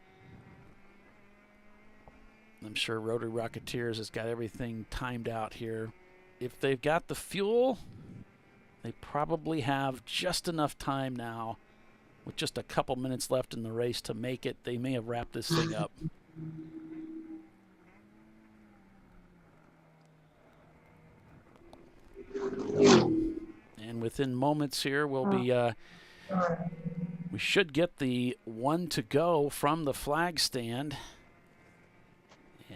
I'm sure Rotary Rocketeers has got everything timed out here. If they've got the fuel, they probably have just enough time now, with just a couple minutes left in the race, to make it. They may have wrapped this thing up. And within moments here, we'll be we should get the 1 to go from the flag stand.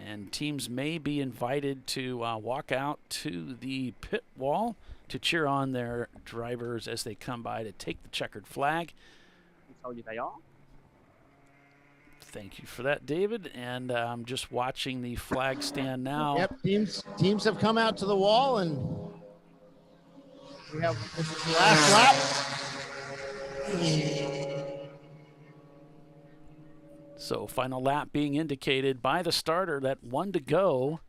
And teams may be invited to walk out to the pit wall to cheer on their drivers as they come by to take the checkered flag. I told you they are. Thank you for that, David. And I'm just watching the flag stand now. Yep, teams have come out to the wall, and we have this is the last lap. So final lap being indicated by the starter, that 1 to go.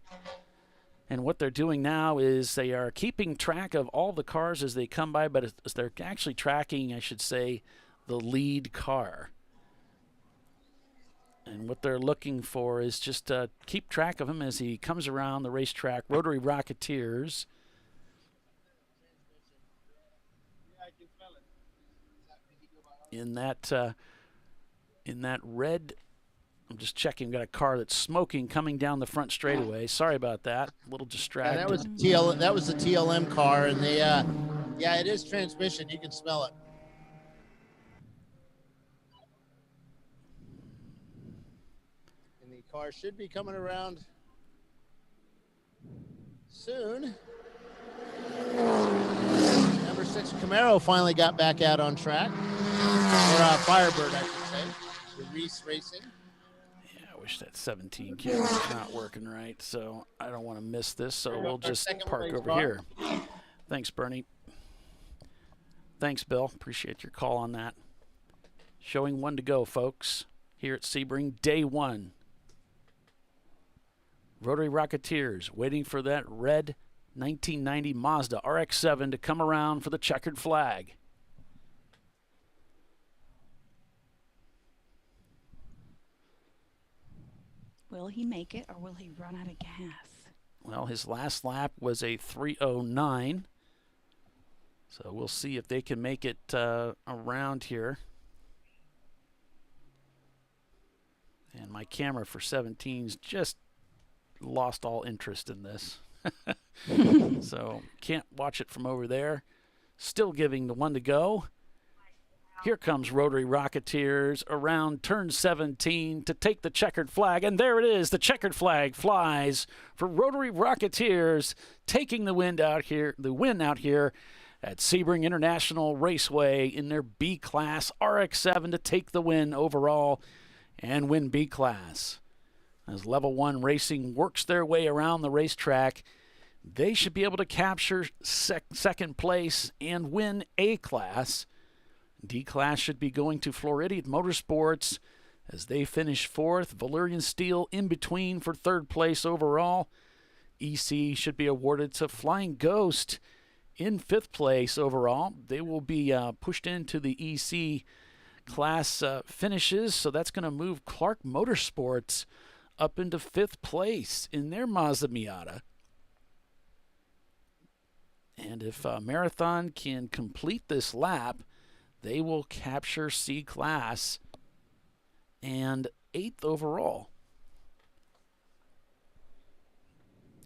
And what they're doing now is they are keeping track of all the cars as they come by, but they're actually tracking, I should say, the lead car. And what they're looking for is just keep track of him as he comes around the racetrack. Rotary Rocketeers. In that red, I'm just checking. Got a car that's smoking coming down the front straightaway. Sorry about that. A little distracted. Yeah, that was the TLM car, and they, yeah, it is transmission. You can smell it. And the car should be coming around soon. Number 6 Camaro finally got back out on track. Or Firebird, I should say. The Reese Racing. Yeah, I wish that 17 kit was not working right, so I don't want to miss this, so we'll just park over here. Thanks, Bernie. Thanks, Bill. Appreciate your call on that. Showing 1 to go, folks, here at Sebring, day 1. Rotary Rocketeers waiting for that red 1990 Mazda RX-7 to come around for the checkered flag. Will he make it, or will he run out of gas? Well, his last lap was a 3:09. So we'll see if they can make it around here. And my camera for 17's just lost all interest in this. So can't watch it from over there. Still giving the 1 to go. Here comes Rotary Rocketeers around turn 17 to take the checkered flag. And there it is. The checkered flag flies for Rotary Rocketeers, taking the win out here at Sebring International Raceway in their B-Class RX-7 to take the win overall and win B-Class. As Level 1 Racing works their way around the racetrack, they should be able to capture second place and win A-Class. D-Class should be going to Floridian Motorsports as they finish fourth. Valerian Steel in between for third place overall. EC should be awarded to Flying Ghost in fifth place overall. They will be pushed into the EC class finishes, so that's going to move Clark Motorsports up into fifth place in their Mazda Miata. And if Marathon can complete this lap, they will capture C class and 8th overall.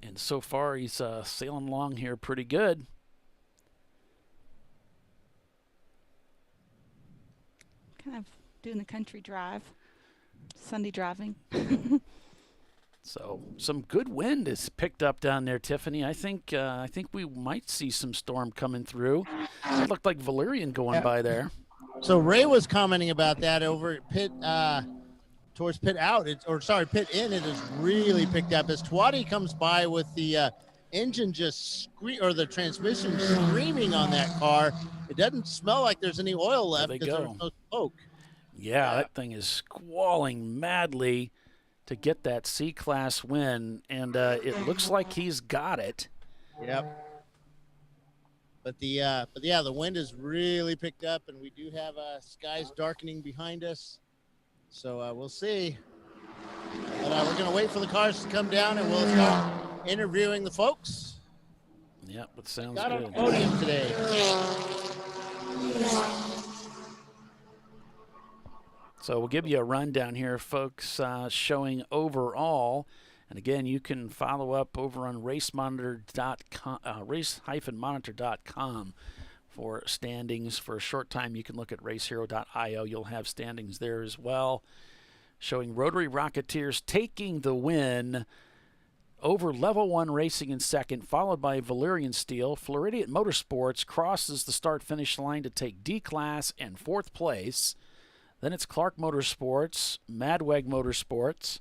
And so far, he's sailing along here pretty good. Kind of doing the country drive, Sunday driving. So some good wind is picked up down there, Tiffany. I think we might see some storm coming through. It looked like Valerian going by there. So Ray was commenting about that over at pit towards pit out. Pit in. It is really picked up as Twatty comes by with the engine just the transmission screaming on that car. It doesn't smell like there's any oil left because there's no smoke. Yeah, that thing is squalling madly to get that C-Class win, and it looks like he's got it. Yep. But the wind is really picked up, and we do have skies darkening behind us. So we'll see. But we're going to wait for the cars to come down, and we'll start interviewing the folks. Yep, it sounds got good. on the podium today. So we'll give you a rundown here, folks, showing overall. And again, you can follow up over on racemonitor.com, race-monitor.com for standings. For a short time, you can look at racehero.io. You'll have standings there as well, showing Rotary Rocketeers taking the win over Level 1 Racing in second, followed by Valerian Steel. Floridian Motorsports crosses the start-finish line to take D-Class and fourth place. Then it's Clark Motorsports, Madweg Motorsports,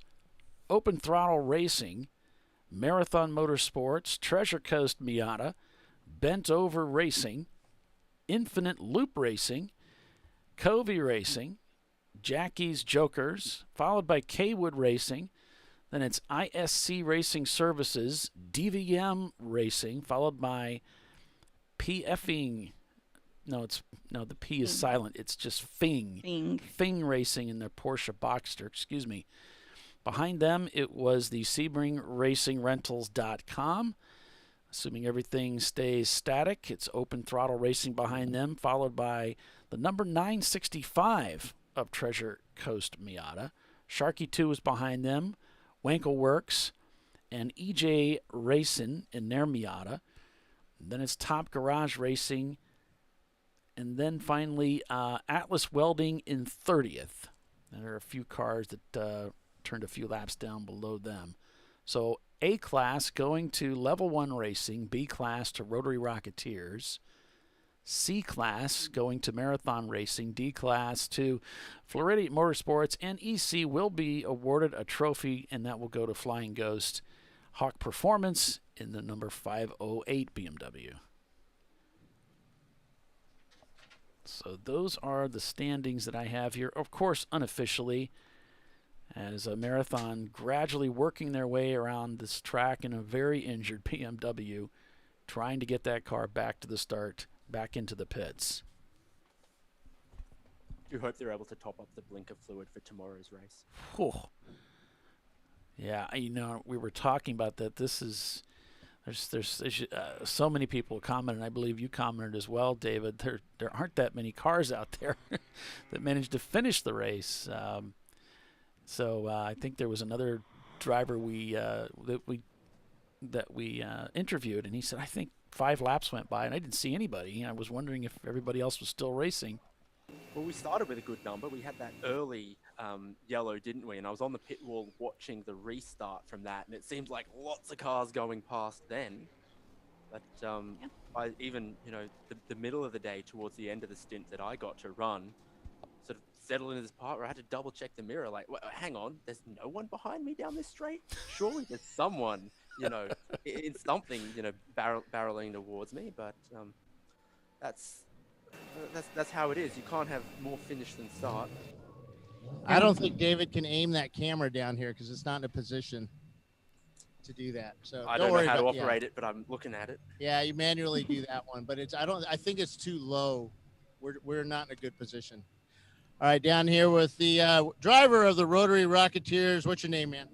Open Throttle Racing, Marathon Motorsports, Treasure Coast Miata, Bent Over Racing, Infinite Loop Racing, Covey Racing, Jackie's Jokers, followed by Kaywood Racing. Then it's ISC Racing Services, DVM Racing, followed by PFing. The P is silent. It's just Fing. Fing Racing in their Porsche Boxster. Excuse me. Behind them, it was the Sebring Racing Rentals.com. Assuming everything stays static, it's Open Throttle Racing behind them, followed by the number 965 of Treasure Coast Miata. Sharky 2 is behind them. Wankel Works and EJ Racing in their Miata. Then it's Top Garage Racing. And then finally, Atlas Welding in 30th. And there are a few cars that turned a few laps down below them. So A-Class going to Level 1 Racing, B-Class to Rotary Rocketeers, C-Class going to Marathon Racing, D-Class to Floridian Motorsports, and EC will be awarded a trophy, and that will go to Flying Ghost Hawk Performance in the number 508 BMW. So those are the standings that I have here, of course, unofficially, as a Marathon gradually working their way around this track in a very injured BMW, trying to get that car back to the start, back into the pits. You hope they're able to top up the blinker fluid for tomorrow's race. Whew. Yeah, we were talking about that. This is... There's so many people commented, and I believe you commented as well, David. There aren't that many cars out there that managed to finish the race. So I think there was another driver that we interviewed, and he said, I think 5 laps went by, and I didn't see anybody. I was wondering if everybody else was still racing. Well, we started with a good number. We had that early yellow, didn't we? And I was on the pit wall watching the restart from that, and it seemed like lots of cars going past then. But I even, the middle of the day towards the end of the stint that I got to run, sort of settled into this part where I had to double check the mirror. Like, hang on, there's no one behind me down this straight? Surely there's someone, in something, barreling towards me. But that's how it is. You can't have more finish than start. I don't think David can aim that camera down here because it's not in a position to do that. So I don't know how to operate it, but I'm looking at it. Yeah, you manually do that one, but I think it's too low. We're not in a good position. All right, down here with the driver of the Rotary Rocketeers. What's your name, man?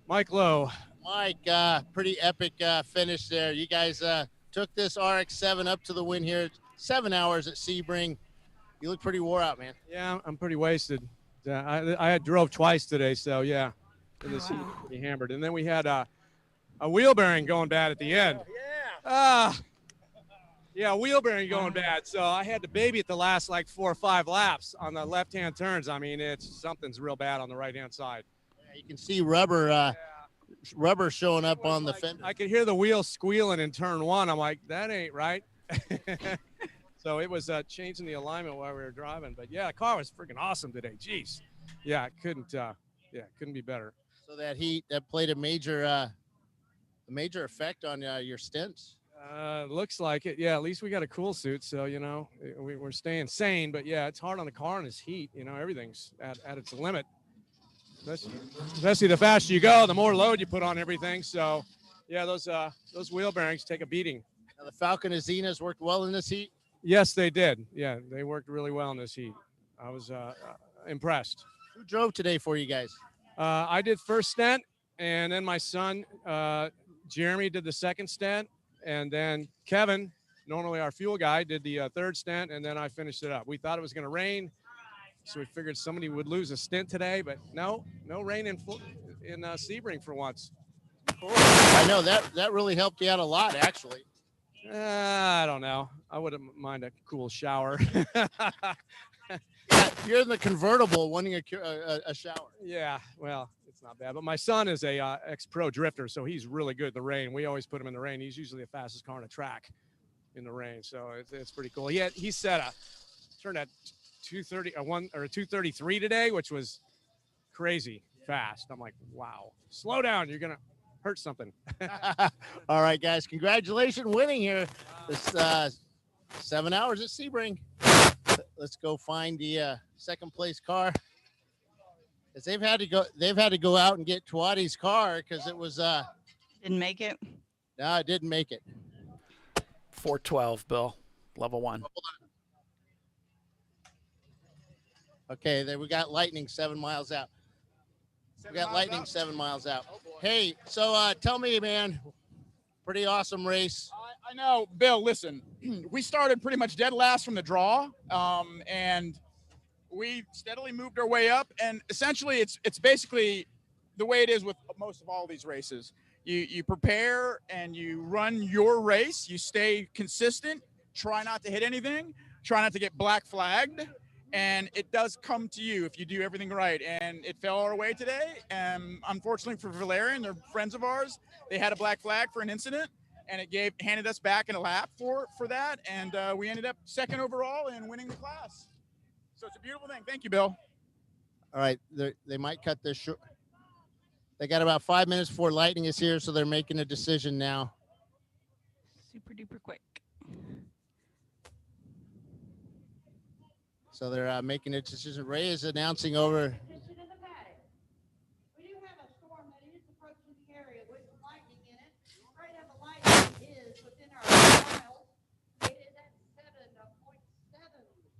Mike Lowe. Mike, pretty epic finish there. You guys took this RX-7 up to the win here. 7 hours at Sebring. You look pretty wore out, man. Yeah, I'm pretty wasted. I drove twice today, so yeah, this heat pretty hammered. And then we had a wheel bearing going bad at the end. Yeah, wheel bearing going bad. So I had to baby it the last like 4 or 5 laps on the left-hand turns. I mean, something's real bad on the right-hand side. Yeah, you can see rubber showing up on the fender. I could hear the wheels squealing in turn 1. I'm like, that ain't right. So it was changing the alignment while we were driving. But yeah, the car was freaking awesome today. Jeez. Yeah, it couldn't be better. So that heat that played a major effect on your stints. Looks like it. Yeah, at least we got a cool suit, so we're staying sane. But yeah, it's hard on the car in this heat. Everything's at its limit. Especially the faster you go, the more load you put on everything. So yeah, those wheel bearings take a beating. Now, the Falcon Azenas worked well in this heat. Yes, they did. Yeah, they worked really well in this heat. I was impressed. Who drove today for you guys? I did first stint, and then my son Jeremy did the second stint, and then Kevin, normally our fuel guy, did the third stint, and then I finished it up. We thought it was going to rain, so we figured somebody would lose a stint today, but no rain in Sebring for once. I know that really helped you out a lot, actually. I don't know. I wouldn't mind a cool shower. Yeah, you're in the convertible wanting a shower. Yeah, well, it's not bad. But my son is a ex-pro drifter, so he's really good in the rain. We always put him in the rain. He's usually the fastest car on the track in the rain, so it's pretty cool. He set turned at 233 today, which was crazy fast. I'm like, wow, slow down. You're gonna hurt something. All right, guys, congratulations winning here. This 7 hours at Sebring. Let's go find the second place car. As they've had to go out and get Twatty's car because it was didn't make it. No, it didn't make it. 412, Bill, level 1. Okay, then we got Lightning 7 miles out. We got Lightning 7 miles out. Hey, so tell me, man, pretty awesome race. I know, Bill, listen, we started pretty much dead last from the draw, and we steadily moved our way up. And essentially, it's basically the way it is with most of all these races. You prepare and you run your race. You stay consistent. Try not to hit anything. Try not to get black flagged. And it does come to you if you do everything right. And it fell our way today. Unfortunately for Valerian, they're friends of ours. They had a black flag for an incident, and it handed us back in a lap for that. And we ended up second overall and winning the class. So it's a beautiful thing. Thank you, Bill. All right, they might cut this short. They got about 5 minutes before Lightning is here, so they're making a decision now. Super duper quick. So they're making a decision. Ray is announcing over.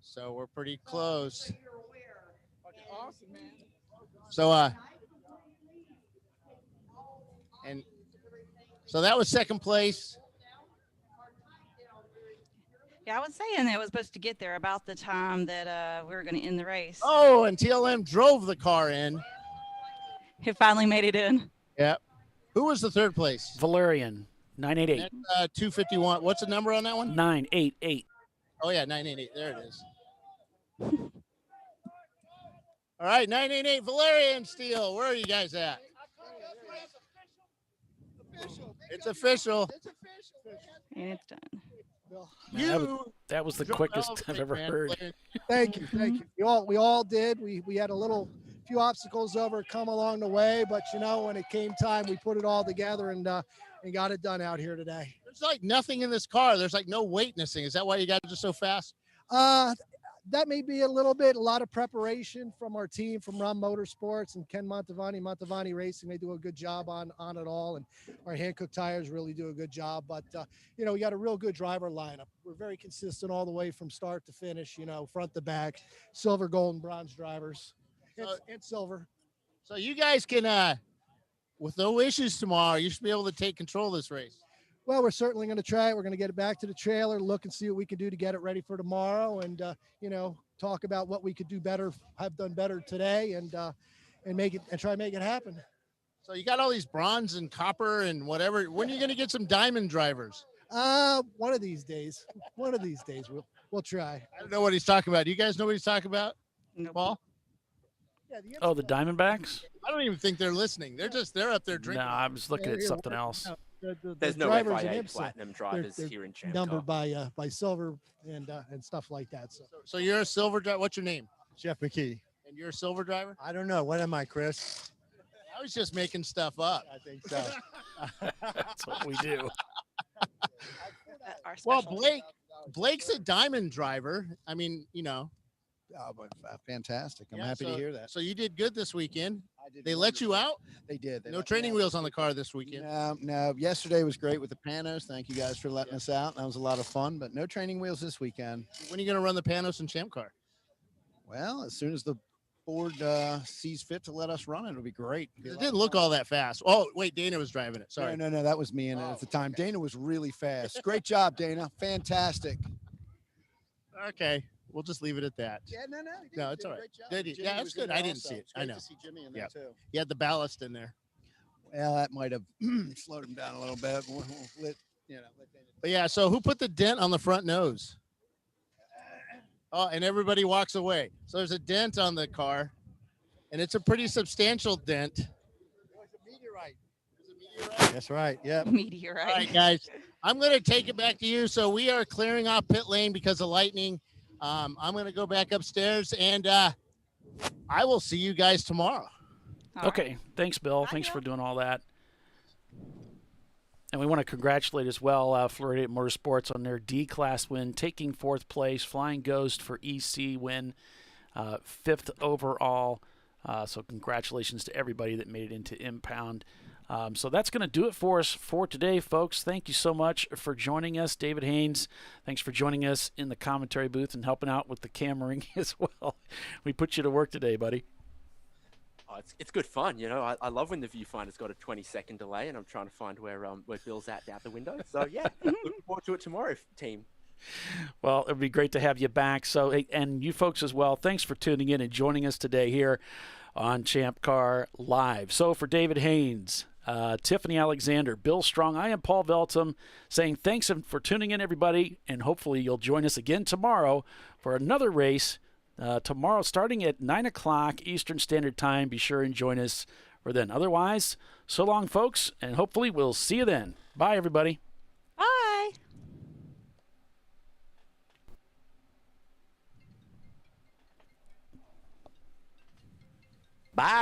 So we're pretty close. Awesome, man. So and so that was second place. Yeah, I was saying it was supposed to get there about the time that we were going to end the race. Oh, and TLM drove the car in. It finally made it in. Yep. Who was the third place? Valerian, 988. 251. What's the number on that one? 988. Oh, yeah, 988. There it is. All right, 988 Valerian Steel. Where are you guys at? It's official. And it's done. That was the quickest I've ever heard. Thank you. We all did. We had a few obstacles to overcome along the way, but when it came time, we put it all together and got it done out here today. There's like nothing in this car. There's like no weight missing. Is that why you guys are so fast? That may be a lot of preparation from our team from Rum Motorsports and Ken Montavani Racing. They do a good job on it all, and our Hankook tires really do a good job. But we got a real good driver lineup. We're very consistent all the way from start to finish. Front to back, silver, gold, and bronze drivers, and silver. So you guys can, with no issues tomorrow, you should be able to take control of this race. Well, we're certainly going to try it. We're going to get it back to the trailer, look and see what we can do to get it ready for tomorrow, and talk about what we could do better, have done better today, and make it and try to make it happen. So you got all these bronze and copper and whatever. When are you going to get some diamond drivers? One of these days. We'll try. I don't know what he's talking about. Do you guys know what he's talking about? Nope. Paul? Oh, the Diamondbacks? I don't even think they're listening. They're up there drinking. No, I was looking at something else. There's no drivers in FIA IMSA, Platinum drivers here in ChampCar. numbered by silver and stuff like that. So you're a silver driver. What's your name? Jeff McKee. And you're a silver driver? I don't know. What am I, Chris? I was just making stuff up. I think so. That's what we do. Well, Blake's a diamond driver. I mean, Oh, but fantastic. I'm happy to hear that. So you did good this weekend. did They let you out? They did. No training wheels on the car this weekend. No. Yesterday was great with the Panos. Thank you guys for letting us out. That was a lot of fun, but no training wheels this weekend. When are you going to run the Panos and Champ Car? Well, as soon as the board sees fit to let us run it, it'll be great. It didn't look all that fast. Oh, wait, Dana was driving it. Sorry. No, that was me in it at the time. Dana was really fast. Great job, Dana. Fantastic. Okay. We'll just leave it at that. Yeah, No, it's all right. Did he? Yeah, that's good. I didn't see it. I know. To see Jimmy in there too. He had the ballast in there. Well, that might have slowed him down a little bit. But yeah, so who put the dent on the front nose? Oh, and everybody walks away. So there's a dent on the car, and it's a pretty substantial dent. That's right. Yeah. Meteorite. All right, guys. I'm going to take it back to you. So we are clearing off pit lane because of lightning. I'm going to go back upstairs, and I will see you guys tomorrow. Okay. Thanks, Bill. Thanks for doing all that. And we want to congratulate as well Florida Motorsports on their D-Class win, taking 4th place. Flying Ghost for EC win, 5th overall. So congratulations to everybody that made it into Impound. So that's going to do it for us for today, folks. Thank you so much for joining us. David Haynes, thanks for joining us in the commentary booth and helping out with the cameraing as well. We put you to work today, buddy. Oh, it's good fun, I love when the viewfinder's got a 20-second delay, and I'm trying to find where Bill's at out the window. So yeah, looking forward to it tomorrow, team. Well, it'd be great to have you back. So, and you folks as well, thanks for tuning in and joining us today here on Champ Car Live. So for David Haynes, Tiffany Alexander, Bill Strong, I am Paul Veltum saying thanks for tuning in, everybody, and hopefully you'll join us again tomorrow for another race. Tomorrow starting at 9 o'clock Eastern Standard Time. Be sure and join us for then. Otherwise, so long, folks, and hopefully we'll see you then. Bye, everybody. Bye. Bye.